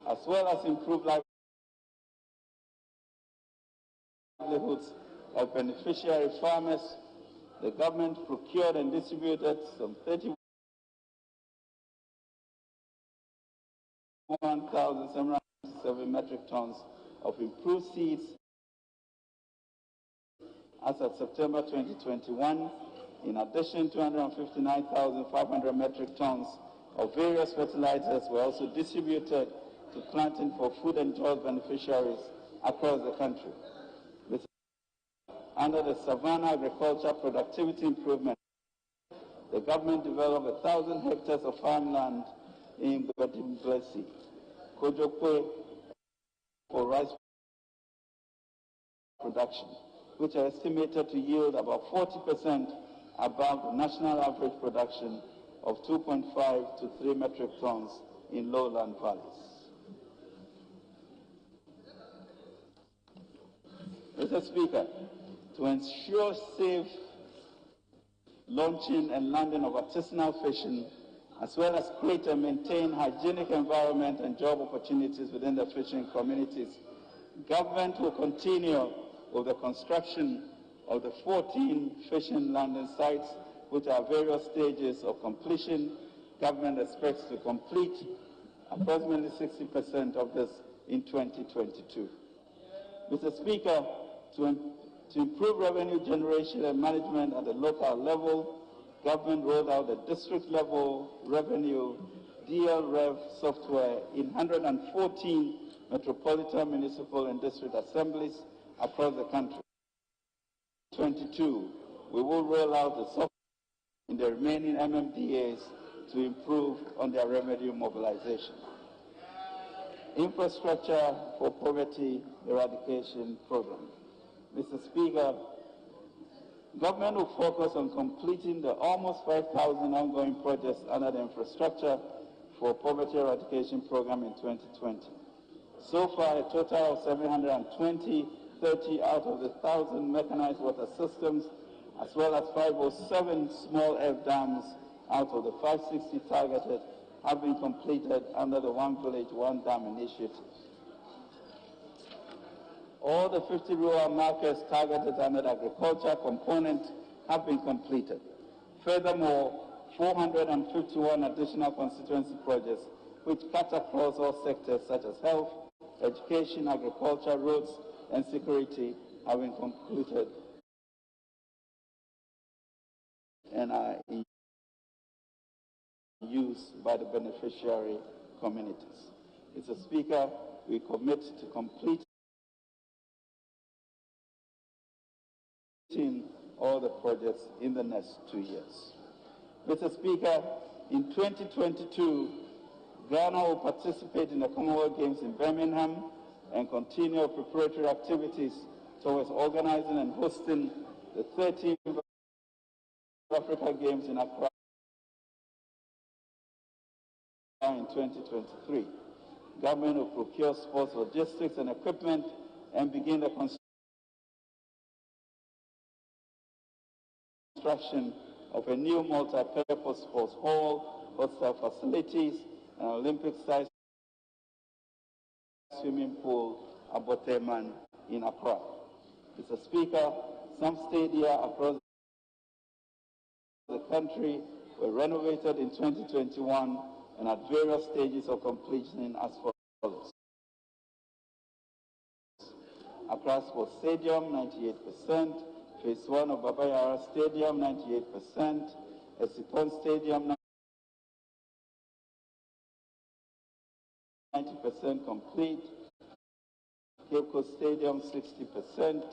as well as improve livelihoods of beneficiary farmers, the government procured and distributed some 31,707 metric tons of improved seeds as of September 2021. In addition, 259,500 metric tons of various fertilizers were also distributed to planting for food and job beneficiaries across the country. Under the Savannah Agriculture Productivity Improvement, the government developed 1,000 hectares of farmland in Gbadimblesi, Kojokwe, for rice production, which are estimated to yield about 40% above the national average production of 2.5 to 3 metric tons in lowland valleys. Mr. Speaker, to ensure safe launching and landing of artisanal fishing, as well as create and maintain hygienic environment and job opportunities within the fishing communities. Government will continue with the construction of the 14 fishing landing sites, which are various stages of completion. Government expects to complete approximately 60% of this in 2022. Mr. Speaker, to improve revenue generation and management at the local level, government rolled out the district-level revenue DL-Rev software in 114 metropolitan, municipal, and district assemblies across the country. 22, we will roll out the software in the remaining MMDAs to improve on their revenue mobilization. Infrastructure for Poverty Eradication Program. Mr. Speaker, government will focus on completing the almost 5,000 ongoing projects under the Infrastructure for Poverty Eradication Program in 2020. So far, a total of 720, 30 out of the 1,000 mechanized water systems, as well as 507 small earth dams out of the 560 targeted, have been completed under the One Village, One Dam initiative. All the 50 rural markets targeted under the agriculture component have been completed. Furthermore, 451 additional constituency projects which cut across all sectors such as health, education, agriculture, roads, and security have been concluded and are in use by the beneficiary communities. Mr. Speaker, we commit to completing all the projects in the next 2 years. Mr. Speaker, in 2022, Ghana will participate in the Commonwealth Games in Birmingham and continue preparatory activities towards organizing and hosting the 13th Africa Games in Accra in 2023. Government will procure sports logistics and equipment and begin the construction of a new multi-purpose sports hall, hostel facilities, an Olympic-sized swimming pool at Boteman in Accra. Mr. Speaker, some stadia across the country were renovated in 2021 and at various stages of completion as follows. Accra Sports Stadium, 98%. Phase 1 of Baba Yara Stadium, 98%. Esipon Stadium, 90% complete. Cape Coast Stadium, 60%.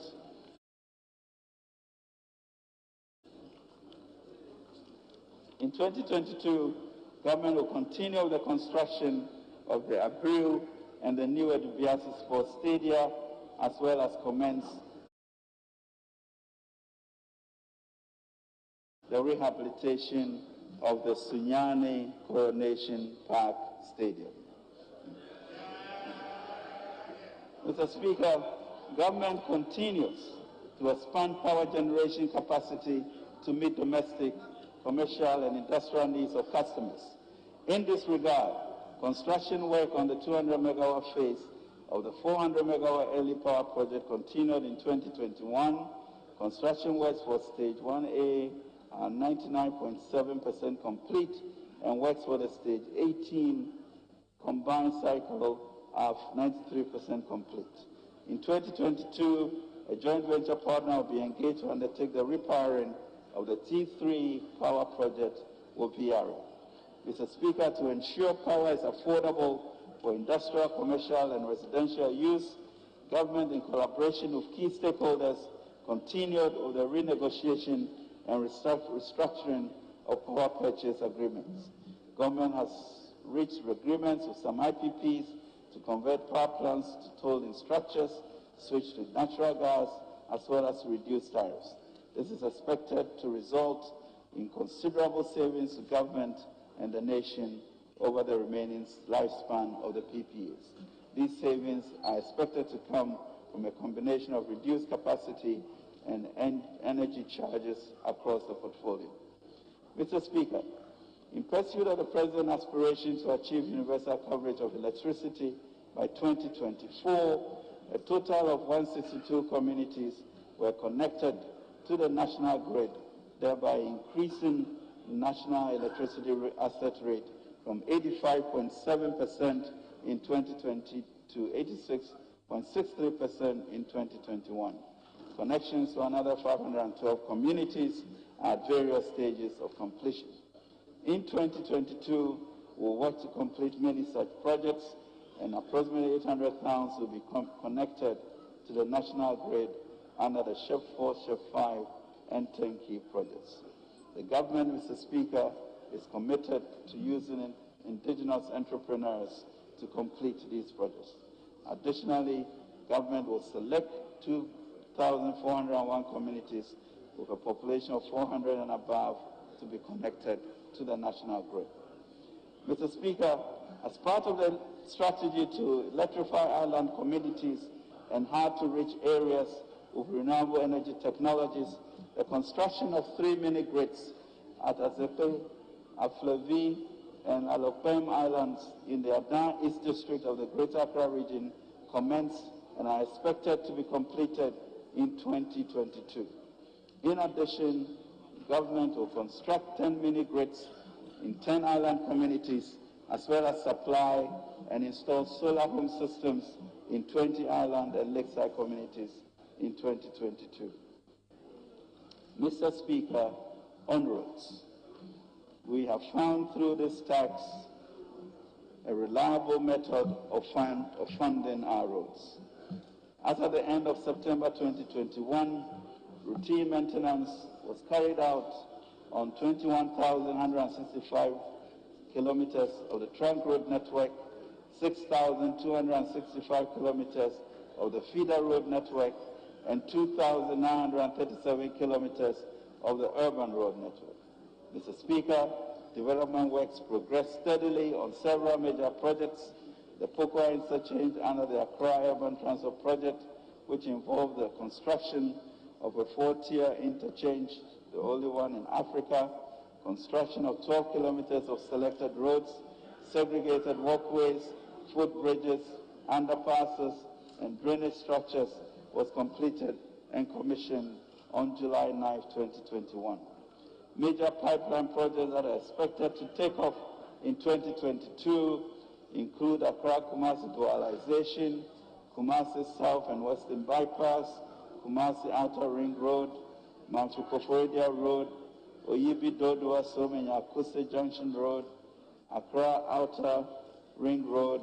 In 2022, government will continue the construction of the Abreu and the new Edubiasi Sports Stadia, as well as commence the rehabilitation of the Sunyani Coronation Park Stadium. Mr. Speaker, government continues to expand power generation capacity to meet domestic, commercial, and industrial needs of customers. In this regard, construction work on the 200 megawatt phase of the 400 megawatt early power project continued in 2021. Construction works for stage 1A are 99.7% complete, and works for the stage 18 combined cycle are 93% complete. In 2022, a joint venture partner will be engaged to undertake the repowering of the T3 power project with VRA. Mr. Speaker, to ensure power is affordable for industrial, commercial, and residential use, government, in collaboration with key stakeholders, continued with the renegotiation and restructuring of power purchase agreements. Government has reached agreements with some IPPs to convert power plants to tolling structures, switch to natural gas, as well as reduce tariffs. This is expected to result in considerable savings to government and the nation over the remaining lifespan of the PPAs. These savings are expected to come from a combination of reduced capacity and energy charges across the portfolio. Mr. Speaker, in pursuit of the President's aspiration to achieve universal coverage of electricity by 2024, a total of 162 communities were connected to the national grid, thereby increasing national electricity asset rate from 85.7% in 2020 to 86.63% in 2021. Connections to another 512 communities are at various stages of completion. In 2022, we'll work to complete many such projects, and approximately 800 towns will be connected to the national grid under the SHIP 4, SHIP 5, and turnkey projects. The government, Mr. Speaker, is committed to using indigenous entrepreneurs to complete these projects. Additionally, government will select 2,401 communities with a population of 400 and above to be connected to the national grid. Mr. Speaker, as part of the strategy to electrify island communities and hard-to-reach areas with renewable energy technologies, the construction of 3 mini-grids at Azepe, Aflevi, and Alopem Islands in the Adan East District of the Greater Accra region commenced and are expected to be completed in 2022. In addition, government will construct 10 mini-grids in 10 island communities, as well as supply and install solar home systems in 20 island and lakeside communities in 2022. Mr. Speaker, on roads, we have found through this tax a reliable method of funding our roads. As at the end of September 2021, routine maintenance was carried out on 21,165 kilometers of the trunk road network, 6,265 kilometers of the feeder road network, and 2,937 kilometers of the urban road network. Mr. Speaker, development works progressed steadily on several major projects. The Pokwa interchange under the Accra Urban Transport Project, which involved the construction of a 4-tier interchange, the only one in Africa, construction of 12 kilometers of selected roads, segregated walkways, footbridges, underpasses, and drainage structures, was completed and commissioned on July 9, 2021. Major pipeline projects that are expected to take off in 2022 include Accra-Kumasi dualization, Kumasi South and Western Bypass, Kumasi Outer Ring Road, Mount Koforidua Road, Oyibi Dodua Somenya Akuse Junction Road, Accra Outer Ring Road,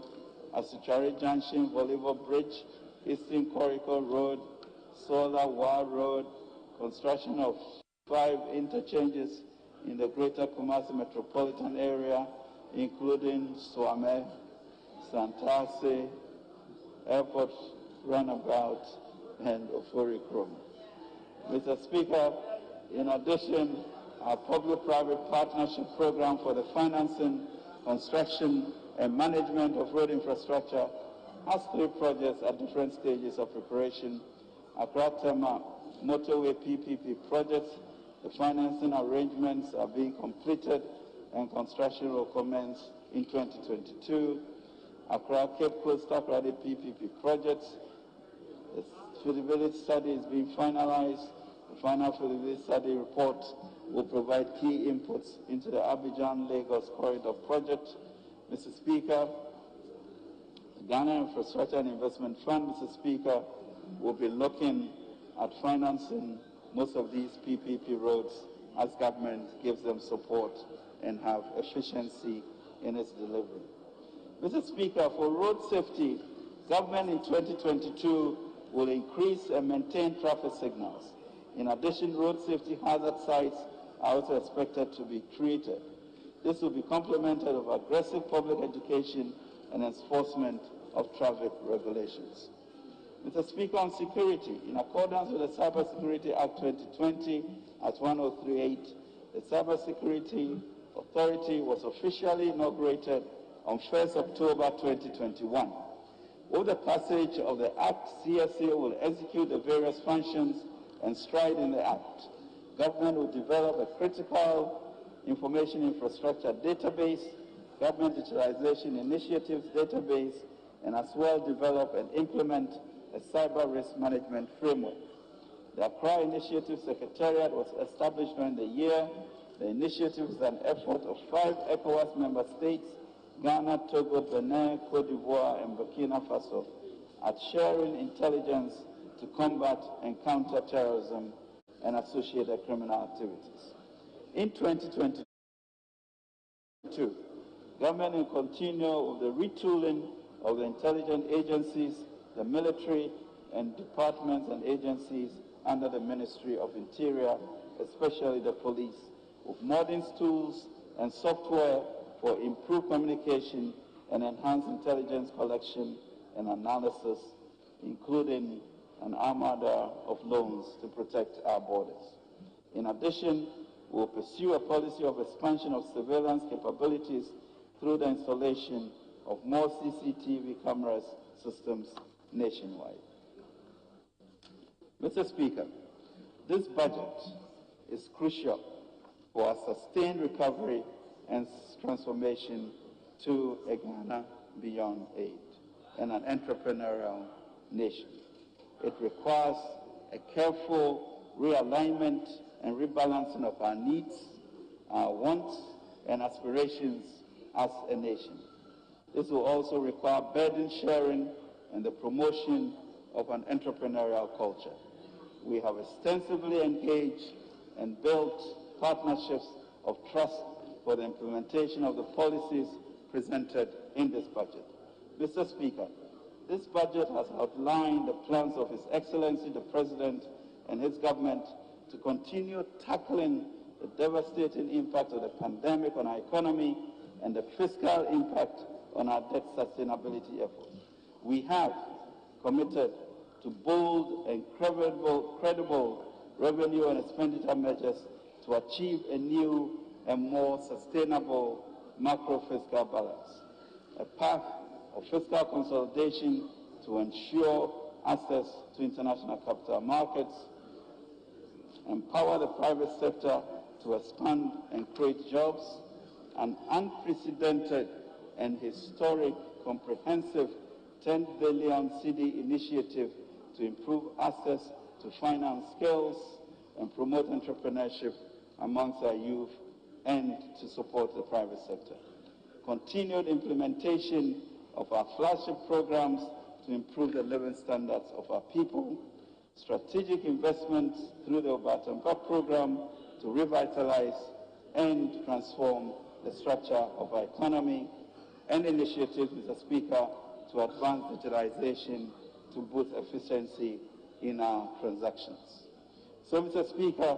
Asuchari Junction Volleyball Bridge, Eastern Corridor Road, Solar Wa Road, construction of 5 interchanges in the Greater Kumasi metropolitan area, including Swame, Santase, Airport Runabout, and Ofori Chrome. Mr. Speaker, in addition, our public-private partnership program for the financing, construction, and management of road infrastructure has 3 projects at different stages of preparation. Accra-Tema Motorway PPP projects, the financing arrangements are being completed and construction will commence in 2022. Accra Cape Coast Takoradi PPP projects, the feasibility study is being finalized. The final feasibility study report will provide key inputs into the Abidjan-Lagos Corridor project. Mr. Speaker, the Ghana Infrastructure and Investment Fund, Mr. Speaker, will be looking at financing most of these PPP roads as government gives them support and have efficiency in its delivery. Mr. Speaker, for road safety, government in 2022 will increase and maintain traffic signals. In addition, road safety hazard sites are also expected to be created. This will be complemented with aggressive public education and enforcement of traffic regulations. Mr. Speaker, on security, in accordance with the Cybersecurity Act 2020 at 1038, the Cybersecurity Authority was officially inaugurated on 1st October 2021. With the passage of the Act, CSA will execute the various functions and stride in the act. Government will develop a critical information infrastructure database, government digitalization initiatives database, and as well develop and implement a cyber risk management framework. The Accra Initiative Secretariat was established during the year. The initiative is an effort of 5 ECOWAS member states, Ghana, Togo, Benin, Cote d'Ivoire, and Burkina Faso, at sharing intelligence to combat and counter terrorism and associated criminal activities. In 2022, government will continue with the retooling of the intelligence agencies, the military, and departments and agencies under the Ministry of Interior, especially the police, with modern tools and software for improved communication and enhanced intelligence collection and analysis, including an armada of drones to protect our borders. In addition, we will pursue a policy of expansion of surveillance capabilities through the installation of more CCTV cameras systems nationwide. Mr. Speaker, this budget is crucial for our sustained recovery and transformation to a Ghana beyond aid and an entrepreneurial nation. It requires a careful realignment and rebalancing of our needs, our wants, and aspirations as a nation. This will also require burden sharing and the promotion of an entrepreneurial culture. We have extensively engaged and built partnerships of trust for the implementation of the policies presented in this budget. Mr. Speaker, this budget has outlined the plans of His Excellency the President and his government to continue tackling the devastating impact of the pandemic on our economy and the fiscal impact on our debt sustainability efforts. We have committed to bold and credible revenue and expenditure measures to achieve a new and more sustainable macro-fiscal balance, a path of fiscal consolidation to ensure access to international capital markets, empower the private sector to expand and create jobs, an unprecedented and historic comprehensive 10 billion cedi initiative to improve access to finance skills and promote entrepreneurship amongst our youth and to support the private sector. Continued implementation of our flagship programs to improve the living standards of our people, strategic investments through the Obatampa program to revitalize and transform the structure of our economy, and initiatives, Mr. Speaker, to advance digitalization to boost efficiency in our transactions. So, Mr. Speaker,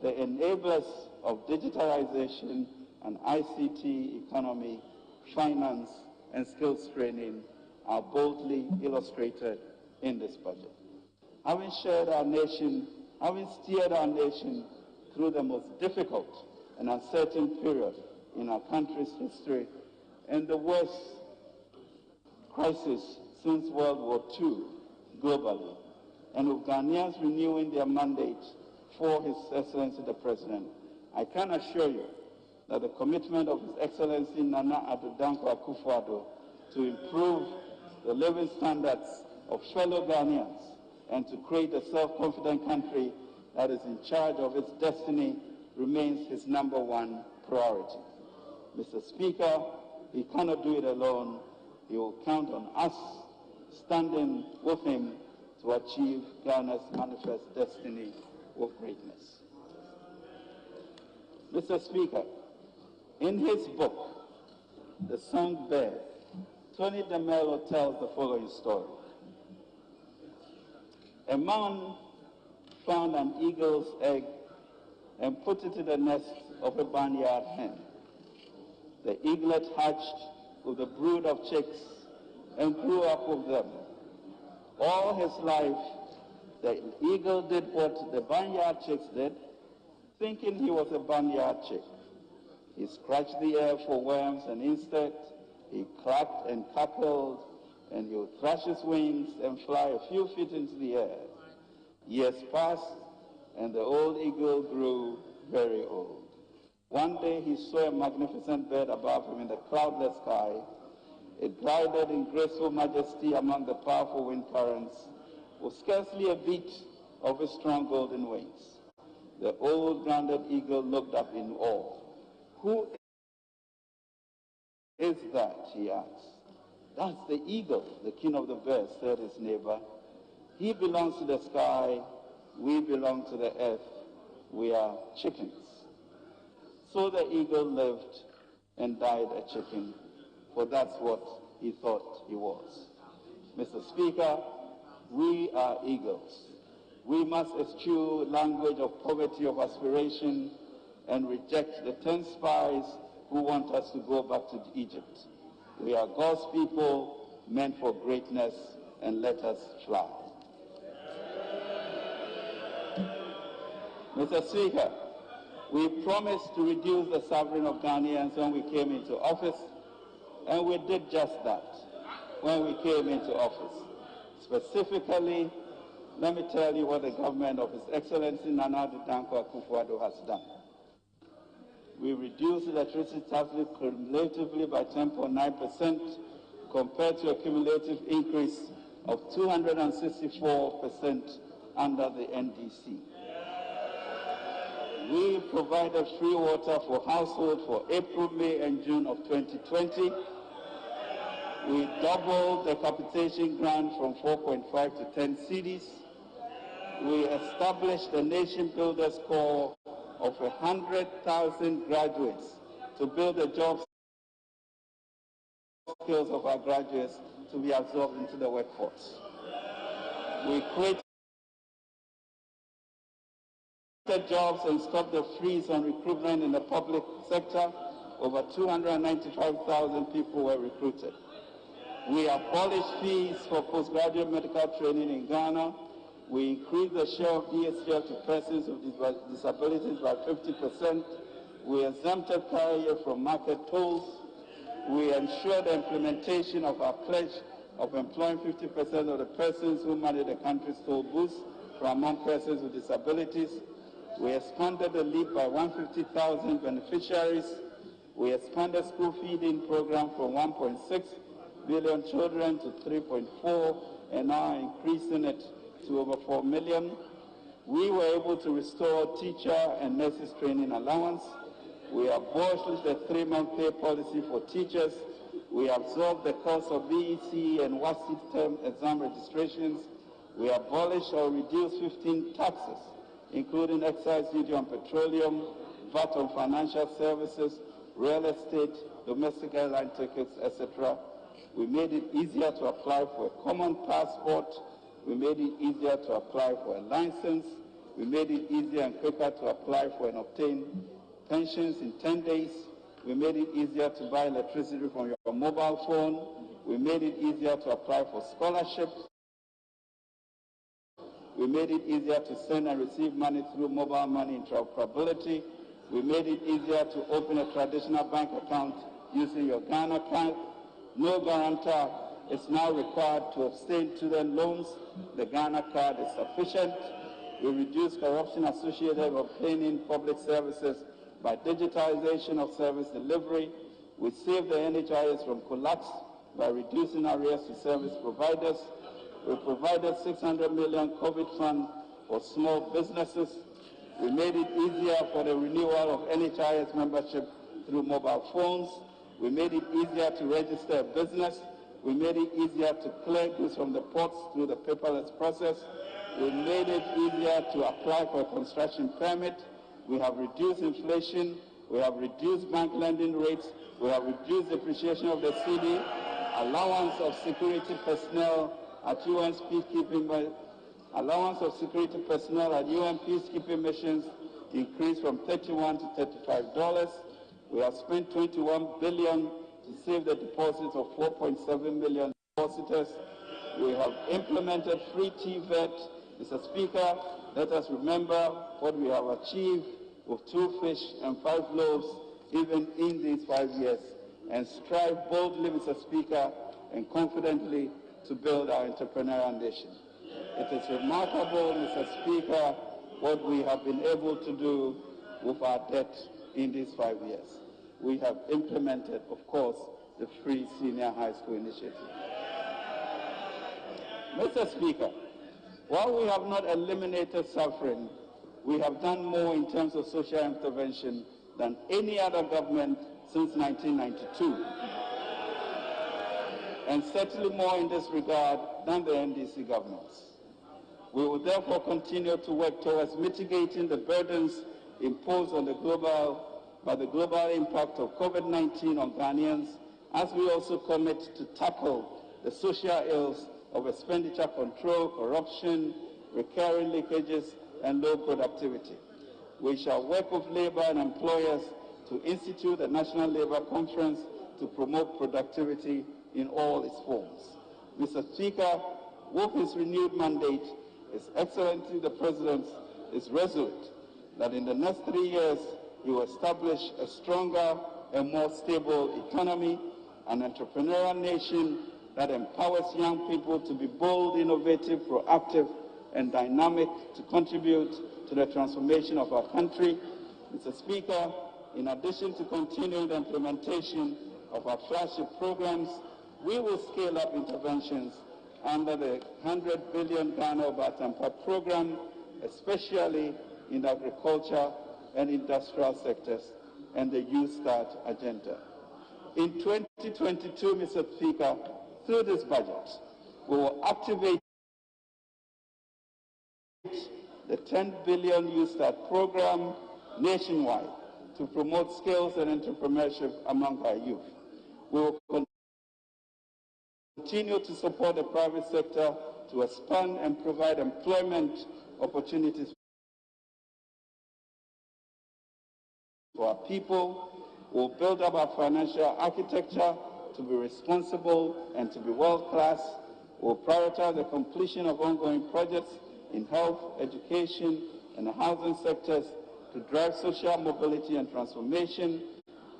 the enablers of digitalization and ICT economy, finance, and skills training are boldly illustrated in this budget. Having steered our nation through the most difficult and uncertain period in our country's history and the worst crisis since World War II globally, and with Ghanaians renewing their mandate for His Excellency the President, I can assure you that the commitment of His Excellency Nana Addo Dankwa Akufo-Addo to improve the living standards of fellow Ghanaians and to create a self-confident country that is in charge of its destiny remains his #1 priority. Mr. Speaker, he cannot do it alone. He will count on us standing with him to achieve Ghana's manifest destiny with greatness. Mr. Speaker, in his book, The Song Bird, Tony DeMello tells the following story. A man found an eagle's egg and put it in the nest of a barnyard hen. The eaglet hatched with a brood of chicks and grew up with them. All his life, the eagle did what the barnyard chicks did, thinking he was a barnyard chick. He scratched the air for worms and insects, he clacked and cackled, and he would thrash his wings and fly a few feet into the air. Years passed, and the old eagle grew very old. One day he saw a magnificent bird above him in the cloudless sky. It glided in graceful majesty among the powerful wind currents, with scarcely a beat of its strong golden wings. The old grounded eagle looked up in awe. Who is that? He asked. That's the eagle, the king of the birds, said his neighbor. He belongs to the sky, we belong to the earth, we are chickens. So the eagle lived and died a chicken, for that's what he thought he was. Mr. Speaker, we are eagles. We must eschew language of poverty of aspiration and reject the 10 spies who want us to go back to Egypt. We are God's people, meant for greatness, and let us fly. Mr. Speaker, we promised to reduce the suffering of Ghanaians when we came into office, and we did just that when we came into office. Specifically, let me tell you what the government of His Excellency Nana Addo Dankwa Akufo-Addo has done. We reduced electricity taxes cumulatively by 10.9% compared to a cumulative increase of 264% under the NDC. We provided free water for households for April, May, and June of 2020. We doubled the capitation grant from 4.5 to 10 cedis. We established the Nation Builders Corps of 100,000 graduates to build the job skills of our graduates to be absorbed into the workforce. We created jobs and stopped the freeze on recruitment in the public sector. Over 295,000 people were recruited. We abolished fees for postgraduate medical training in Ghana. We increased the share of DSGL to persons with disabilities by 50%. We exempted carrier from market tolls. We ensured the implementation of our pledge of employing 50% of the persons who manage the country's toll booths from among persons with disabilities. We expanded the LEAP by 150,000 beneficiaries. We expanded school feeding program from 1.6 million children to 3.4, and now increasing it to over 4 million. We were able to restore teacher and nurses training allowance. We abolished the 3-month pay policy for teachers. We absorbed the cost of BEC and WASSCE term exam registrations. We abolished or reduced 15 taxes, including excise duty on petroleum, VAT on financial services, real estate, domestic airline tickets, etc. We made it easier to apply for a common passport. We made it easier to apply for a license. We made it easier and quicker to apply for and obtain pensions in 10 days. We made it easier to buy electricity from your mobile phone. We made it easier to apply for scholarships. We made it easier to send and receive money through mobile money interoperability. We made it easier to open a traditional bank account using your Ghana card. No guarantor is now required to obtain student loans. The Ghana card is sufficient. We reduced corruption associated with obtaining public services by digitization of service delivery. We saved the NHIS from collapse by reducing arrears to service providers. We provided 600 million COVID fund for small businesses. We made it easier for the renewal of NHIS membership through mobile phones. We made it easier to register a business. We made it easier to clear goods from the ports through the paperless process. We made it easier to apply for a construction permit. We have reduced inflation. We have reduced bank lending rates. We have reduced depreciation of the CD, allowance of security personnel at UN peacekeeping missions increased from $31 to $35. We have spent $21 billion to save the deposits of 4.7 million depositors. We have implemented free TVET. Mr. Speaker, let us remember what we have achieved with 2 fish and 5 loaves even in these 5 years, and strive boldly, Mr. Speaker, and confidently to build our entrepreneurial nation. It is remarkable, Mr. Speaker, what we have been able to do with our debt in these 5 years. We have implemented, of course, the free senior high school initiative. Mr. Speaker, while we have not eliminated suffering, we have done more in terms of social intervention than any other government since 1992, and certainly more in this regard than the NDC governments. We will therefore continue to work towards mitigating the burdens imposed on by the global impact of COVID-19 on Ghanaians, as we also commit to tackle the social ills of expenditure control, corruption, recurring leakages, and low productivity. We shall work with labor and employers to institute a National Labour Conference to promote productivity in all its forms. Mr. Speaker, with his renewed mandate, His Excellency the President is resolute that in the next 3 years he will establish a stronger and more stable economy, an entrepreneurial nation that empowers young people to be bold, innovative, proactive, and dynamic to contribute to the transformation of our country. Mr. Speaker, in addition to continuing the implementation of our flagship programs, we will scale up interventions under the 100 billion Ghana Obatampa program, especially in the agriculture and industrial sectors, and the Youth Start agenda. In 2022, Mr. Speaker, through this budget, we will activate the 10 billion Youth Start program nationwide to promote skills and entrepreneurship among our youth. We will continue to support the private sector to expand and provide employment opportunities for our people. We'll build up our financial architecture to be responsible and to be world-class. We'll prioritize the completion of ongoing projects in health, education, and the housing sectors to drive social mobility and transformation.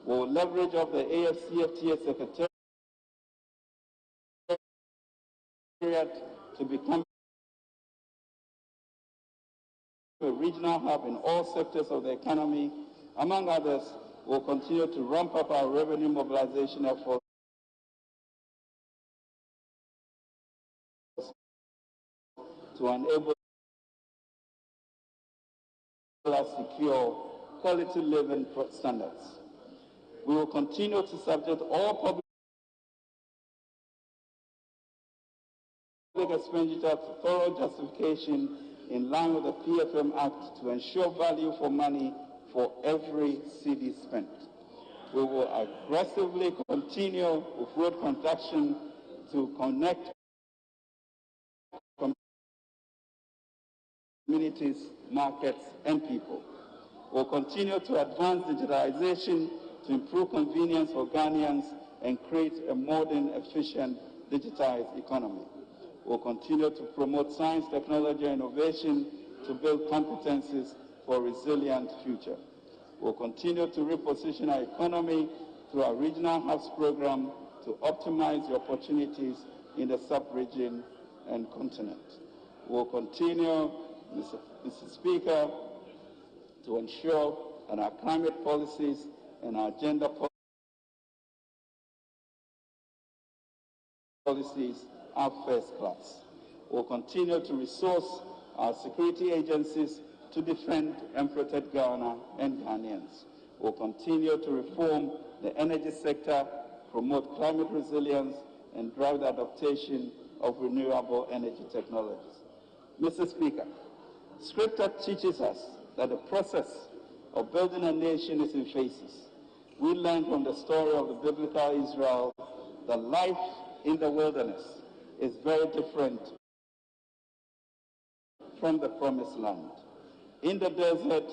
We'll leverage off the AFCFTA Secretariat to become a regional hub in all sectors of the economy. Among others, we'll continue to ramp up our revenue mobilization efforts to enable us secure quality living standards. We will continue to subject all public expenditure to thorough justification in line with the PFM Act to ensure value for money for every cedi spent. We will aggressively continue with road construction to connect communities, markets, and people. We'll continue to advance digitalization to improve convenience for Ghanaians and create a modern, efficient, digitized economy. We'll continue to promote science, technology, and innovation to build competencies for a resilient future. We'll continue to reposition our economy through our Regional Hubs program to optimize the opportunities in the sub-region and continent. We'll continue, Mr. Speaker, to ensure that our climate policies and our gender policies are first class. We'll continue to resource our security agencies to defend and protect Ghana and Ghanaians. We'll continue to reform the energy sector, promote climate resilience, and drive the adaptation of renewable energy technologies. Mr. Speaker, Scripture teaches us that the process of building a nation is in phases. We learn from the story of the biblical Israel that life in the wilderness is very different from the promised land. In the desert,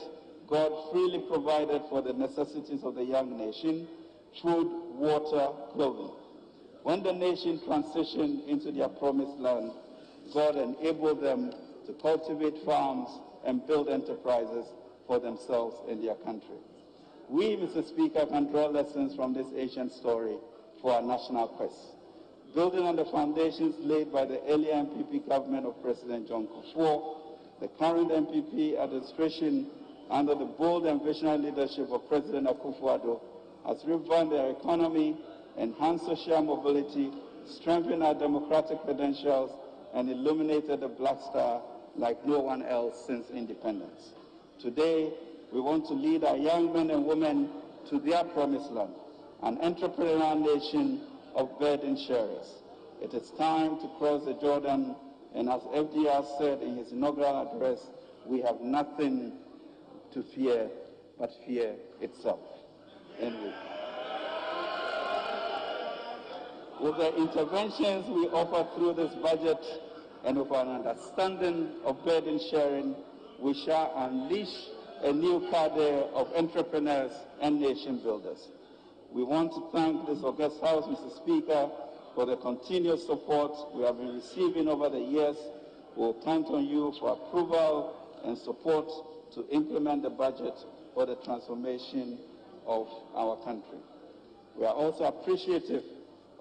God freely provided for the necessities of the young nation: food, water, clothing. When the nation transitioned into their promised land, God enabled them to cultivate farms and build enterprises for themselves and their country. We, Mr. Speaker, can draw lessons from this ancient story for our national quest. Building on the foundations laid by the earlier MPP government of President John Kufuor, The current MPP administration, under the bold and visionary leadership of President Akufo-Addo, has revamped our economy, enhanced social mobility, strengthened our democratic credentials, and illuminated the Black Star like no one else since independence. Today, we want to lead our young men and women to their promised land, an entrepreneurial nation of burden sharers. It is time to cross the Jordan, and as FDR said in his inaugural address, we have nothing to fear but fear itself. Anyway. With the interventions we offer through this budget and with an understanding of burden sharing, we shall unleash a new cadre of entrepreneurs and nation builders. We want to thank this august House, Mr. Speaker, for the continuous support we have been receiving over the years. We will count on you for approval and support to implement the budget for the transformation of our country. We are also appreciative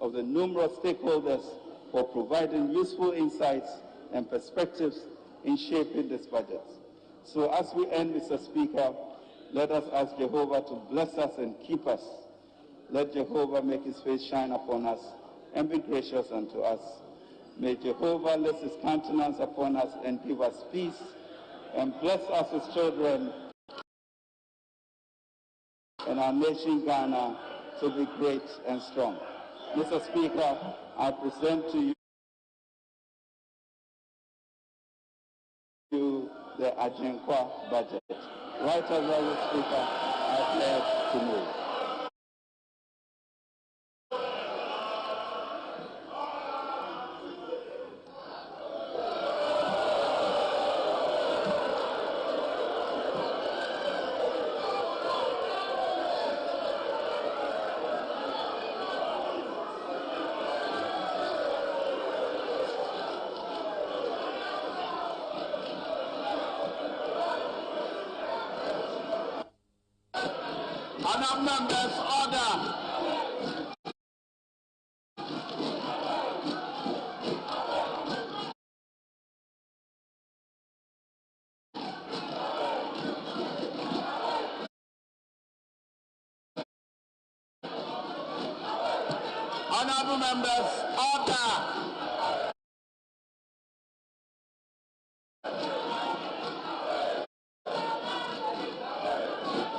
of the numerous stakeholders for providing useful insights and perspectives in shaping this budget. So as we end, Mr. Speaker, let us ask Jehovah to bless us and keep us. Let Jehovah make his face shine upon us and be gracious unto us. May Jehovah lift his countenance upon us and give us peace, and bless us as children and our nation Ghana to be great and strong. Mr. Speaker, I present to you the Ajenkwa budget. Right Honourable Speaker, I pledge to move. Honourable members, order. Honourable members, order.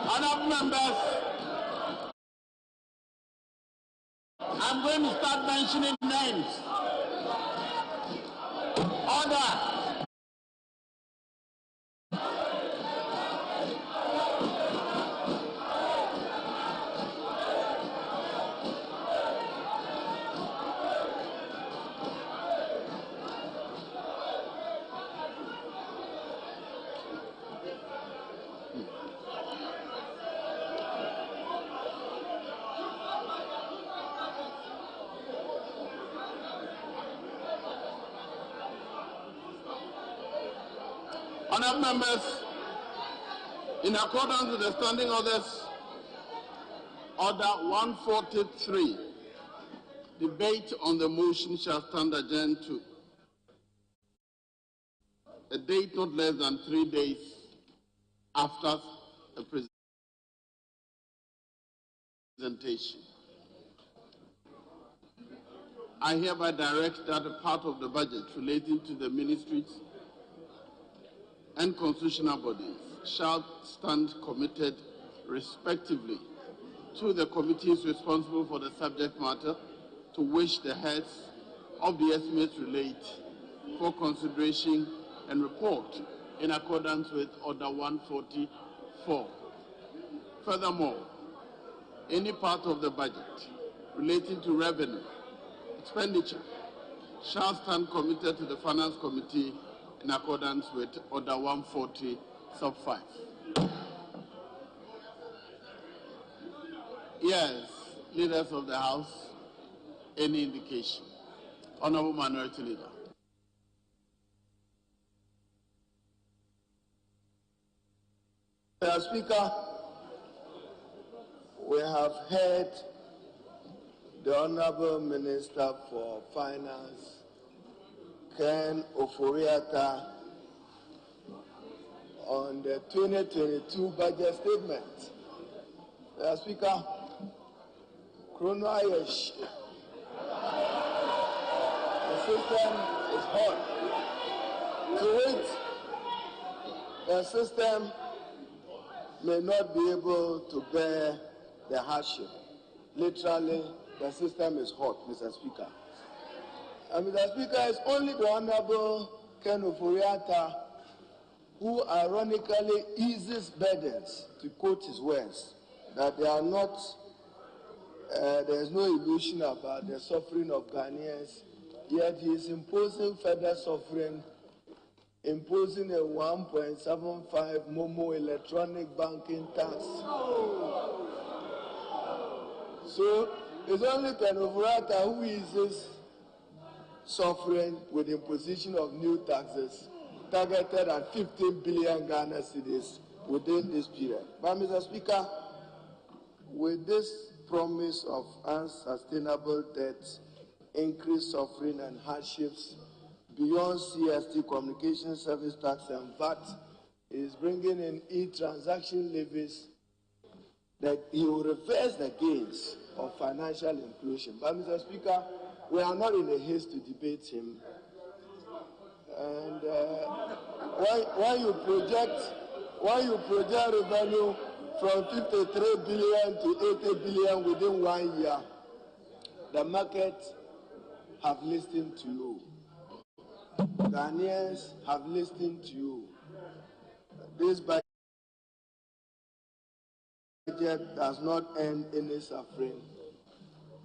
Honourable members, I'm going to start mentioning names. Order. Honourable members, in accordance with the standing orders, Order 143, debate on the motion shall stand adjourned to a date not less than 3 days after the presentation. I hereby direct that a part of the budget relating to the ministries and constitutional bodies shall stand committed respectively to the committees responsible for the subject matter, to which the heads of the estimates relate, for consideration and report in accordance with Order 144. Furthermore, any part of the budget relating to revenue, expenditure, shall stand committed to the Finance Committee in accordance with Order 140, sub 5. Yes, leaders of the House, any indication? Honourable Minority Leader. Mr. Speaker, we have heard the Honourable Minister for Finance, Ken Ofori-Atta, on the 2022 budget statement. Mr. Speaker, Chrono Ayesh. The system is hot. To which the system may not be able to bear the hardship. Literally, the system is hot, Mr. Speaker. And Mr. Speaker, it's only the Honorable Ken Oforiatta who ironically eases burdens, to quote his words, that they are not, there is no illusion about the suffering of Ghanaians, yet he is imposing further suffering, imposing a 1.75 Momo electronic banking tax. So it's only Ken Oforiatta who eases suffering with the imposition of new taxes targeted at 15 billion Ghana cedis within this period. But Mr. Speaker, with this promise of unsustainable debt, increased suffering and hardships beyond CST communication service tax and VAT, is bringing in e-transaction levies that he will reverse the gains of financial inclusion. But Mr. Speaker, we are not in a haste to debate him. And why you project revenue from 53 billion to 80 billion within 1 year, the market have listened to you. Ghanaians have listened to you. This budget does not end any suffering.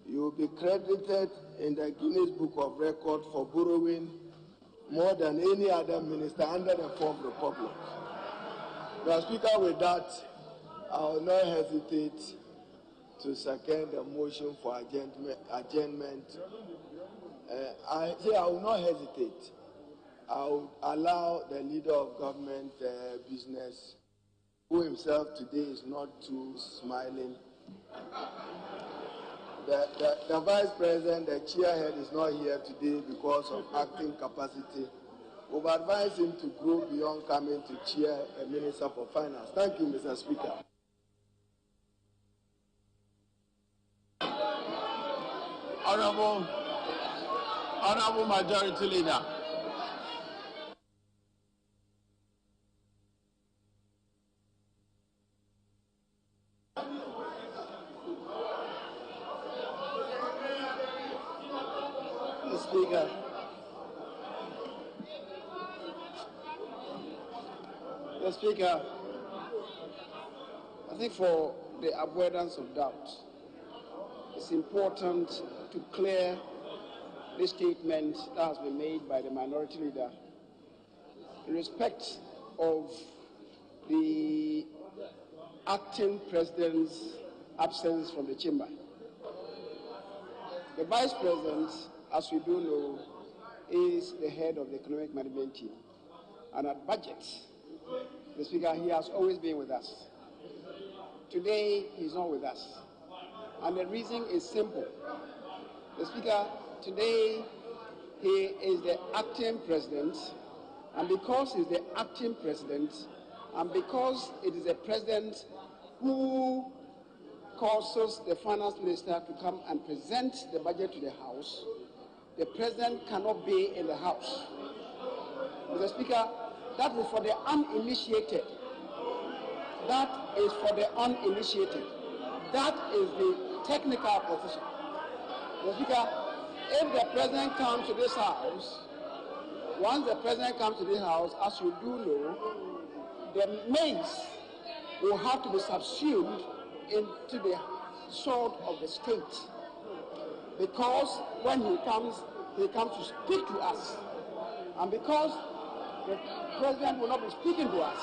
You will be credited in the Guinness Book of Records for borrowing more than any other minister under the Fourth Republic. Mr. Speaker, with that, I will not hesitate to second the motion for adjournment. I will not hesitate. I will allow the leader of government business, who himself today is not too smiling. The Vice President, the chairhead, is not here today because of acting capacity. We will advise him to grow beyond coming to chair a Minister for Finance. Thank you, Mr. Speaker. Honorable Majority Leader. Speaker. Mr. Speaker, I think for the avoidance of doubt, it's important to clear the statement that has been made by the Minority Leader in respect of the acting President's absence from the chamber. The Vice President, as we do know, is the head of the economic management team. And at budget, the Speaker, he has always been with us. Today, he's not with us. And the reason is simple. The Speaker, today, he is the acting president. And because he's the acting president, and because it is a president who causes the finance minister to come and present the budget to the House, the president cannot be in the House. Mr. Speaker, that is for the uninitiated. That is for the uninitiated. That is the technical position. Mr. Speaker, if the president comes to this House, once the president comes to this House, as you do know, the maize will have to be subsumed into the sword of the state. Because when he comes to speak to us. And because the president will not be speaking to us.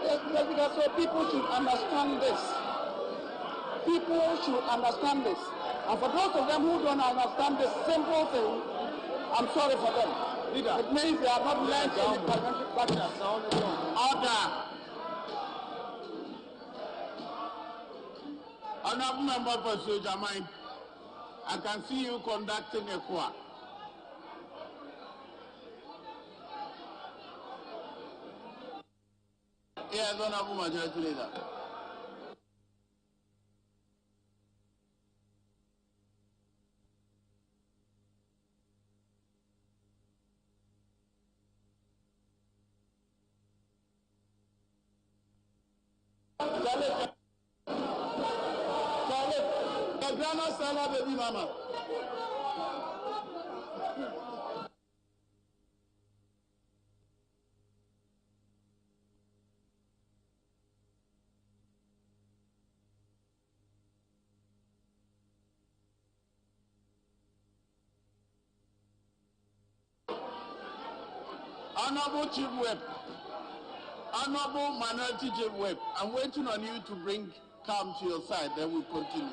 So people should understand this. People should understand this. And for those of them who don't understand this simple thing, I'm sorry for them. Leader, it means they are not learned any parliamentary practice. Order. Honorable Member for Sojamine, I can see you conducting a choir. Yes, Honorable Majority Leader. The grandma Salah baby mama. Honorable Chief Whip, Honorable Minority Chief Whip, I'm waiting on you to bring calm to your side, then we'll continue.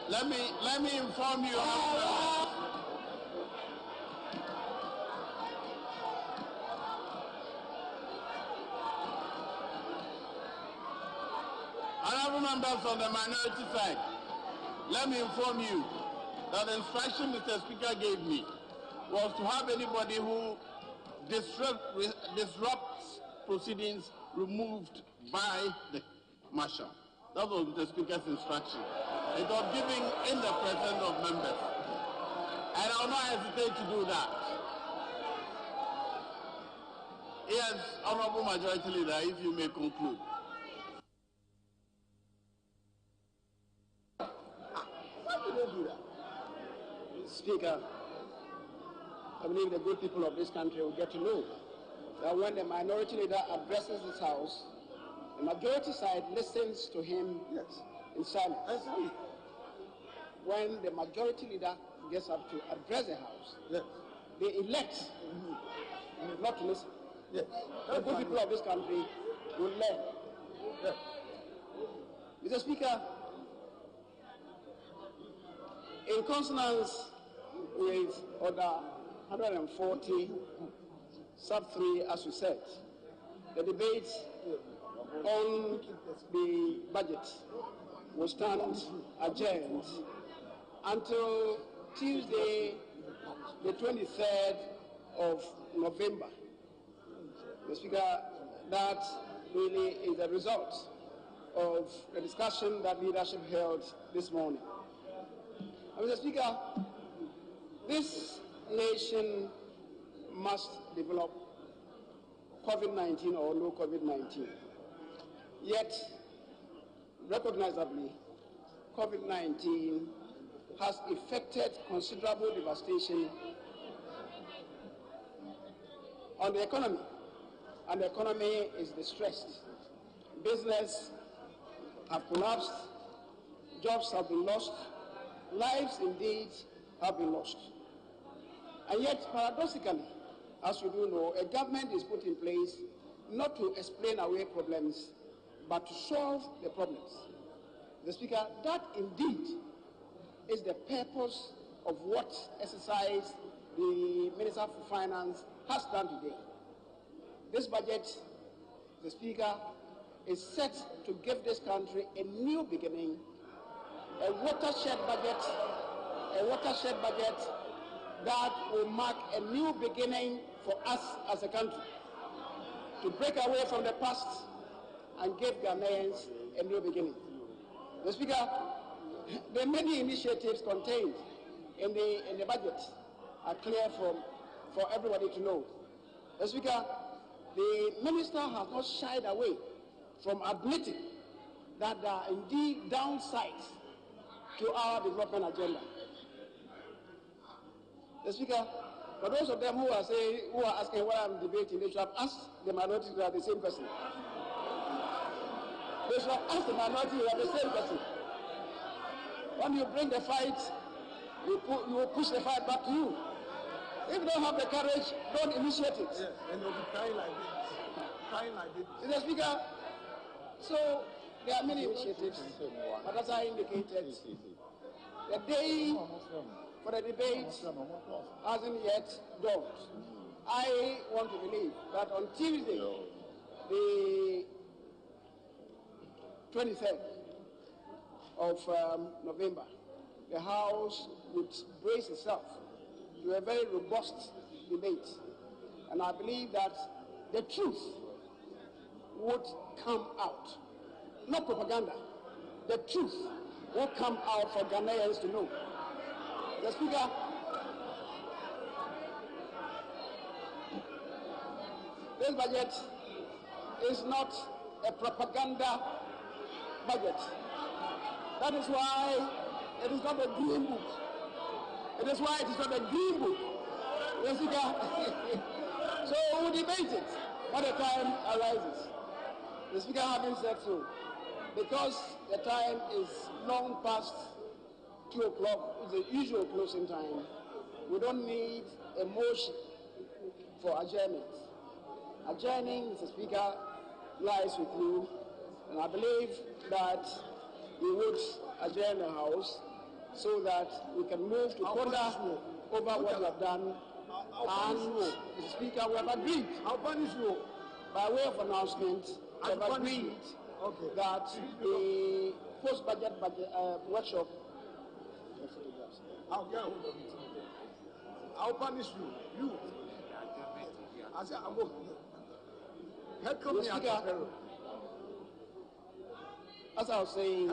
Let me inform you. Honorable members on the minority side, let me inform you that the instruction Mr. Speaker gave me was to have anybody who disrupts proceedings removed by the marshal. That was the Speaker's instruction. It was given in the presence of members. And I will not hesitate to do that. Yes, Honorable Majority Leader, if you may conclude. Why do they do that? Speaker, I believe the good people of this country will get to know that when the minority leader addresses this house, the majority side listens to him in silence. When the majority leader gets up to address the house, they elect not to listen. The good people of this country will learn. Mr. Speaker, in consonance with Order 140, Sub 3, as we said, the debate on the budget will stand adjourned until Tuesday, the 23rd of November. Mr. Speaker, that really is the result of the discussion that leadership held this morning. Mr. Speaker, this nation must develop COVID-19 or no COVID-19. Yet, recognizably, COVID-19 has effected considerable devastation on the economy, and the economy is distressed. Business have collapsed, jobs have been lost, lives indeed have been lost. And yet, paradoxically, as you do know, a government is put in place not to explain away problems, but to solve the problems. The Speaker, that indeed is the purpose of what exercise the Minister for Finance has done today. This budget, the Speaker, is set to give this country a new beginning, a watershed budget that will mark a new beginning for us as a country, to break away from the past and give Ghanaians a new beginning. Mr. Speaker, the many initiatives contained in the budget are clear for everybody to know. Mr. Speaker, the Minister has not shied away from admitting that there are indeed downsides to our development agenda. Mr. Speaker, for those of them who are asking why I'm debating, they should have asked the minority leader the same question. They should have asked the minority leader the same question. When you bring the fight, you will push the fight back to you. If you don't have the courage, don't initiate it. Yes, and you'll be crying like this. Mr. Speaker, so there are many initiatives, but as I indicated, the day for the debate hasn't yet dawned. I want to believe that on Tuesday, the 23rd of November, the House would brace itself to a very robust debate. And I believe that the truth would come out. Not propaganda. The truth will come out for Ghanaians to know. The Speaker, this budget is not a propaganda budget. That is why it is not a green book. It is why it is not a green book. The Speaker, so we'll debate it when the time arises. The Speaker having said so, because the time is long past 2 o'clock, the usual closing time, we don't need a motion for adjournment. Adjourning, Mr. Speaker, lies with you, and I believe that we would adjourn the House so that we can move to ponder over what we have done. And, Mr. Speaker, we have agreed, by way of announcement, we have agreed that the post-budget workshop. I'll punish you. You. I said, I'm going. Help me, as I was saying,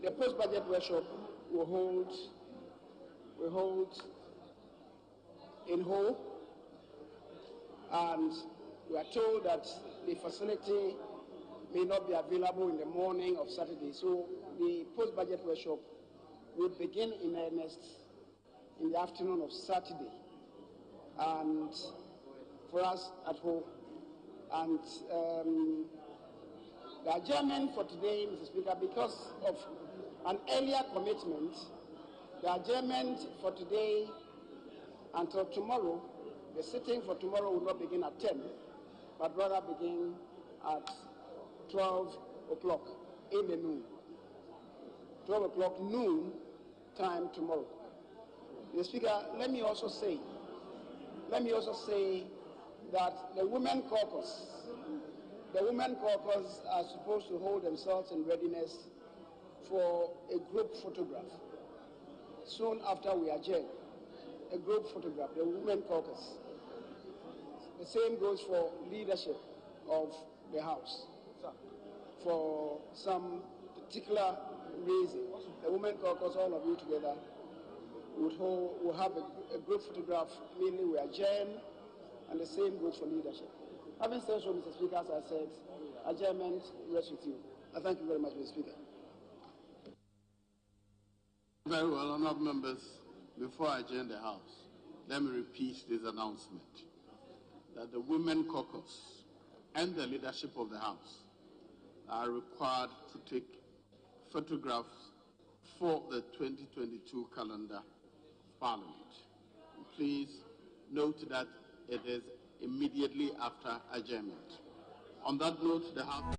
the post-budget workshop will hold in Hull, and we are told that the facility may not be available in the morning of Saturday, so the post-budget workshop will begin in earnest in the afternoon of Saturday, and for us at home. And the adjournment for today, Mr. Speaker, because of an earlier commitment, the adjournment for today until tomorrow, the sitting for tomorrow will not begin at 10, but rather begin at 12 o'clock in the noon. 12 o'clock noon time tomorrow. Mr. Speaker, let me also say that the Women Caucus are supposed to hold themselves in readiness for a group photograph soon after we adjourn. A group photograph, the Women Caucus. The same goes for leadership of the House. For some particular reason, the Women Caucus, all of you together, will have a group photograph immediately we adjourn, and the same goes for leadership. Having said so, Mr. Speaker, as I said, adjournment rests with you. I thank you very much, Mr. Speaker. Very well, honourable members. Before I adjourn the House, let me repeat this announcement that the Women Caucus and the leadership of the House are required to take photographs for the 2022 calendar Parliament. Please note that it is immediately after adjournment. On that note, the House...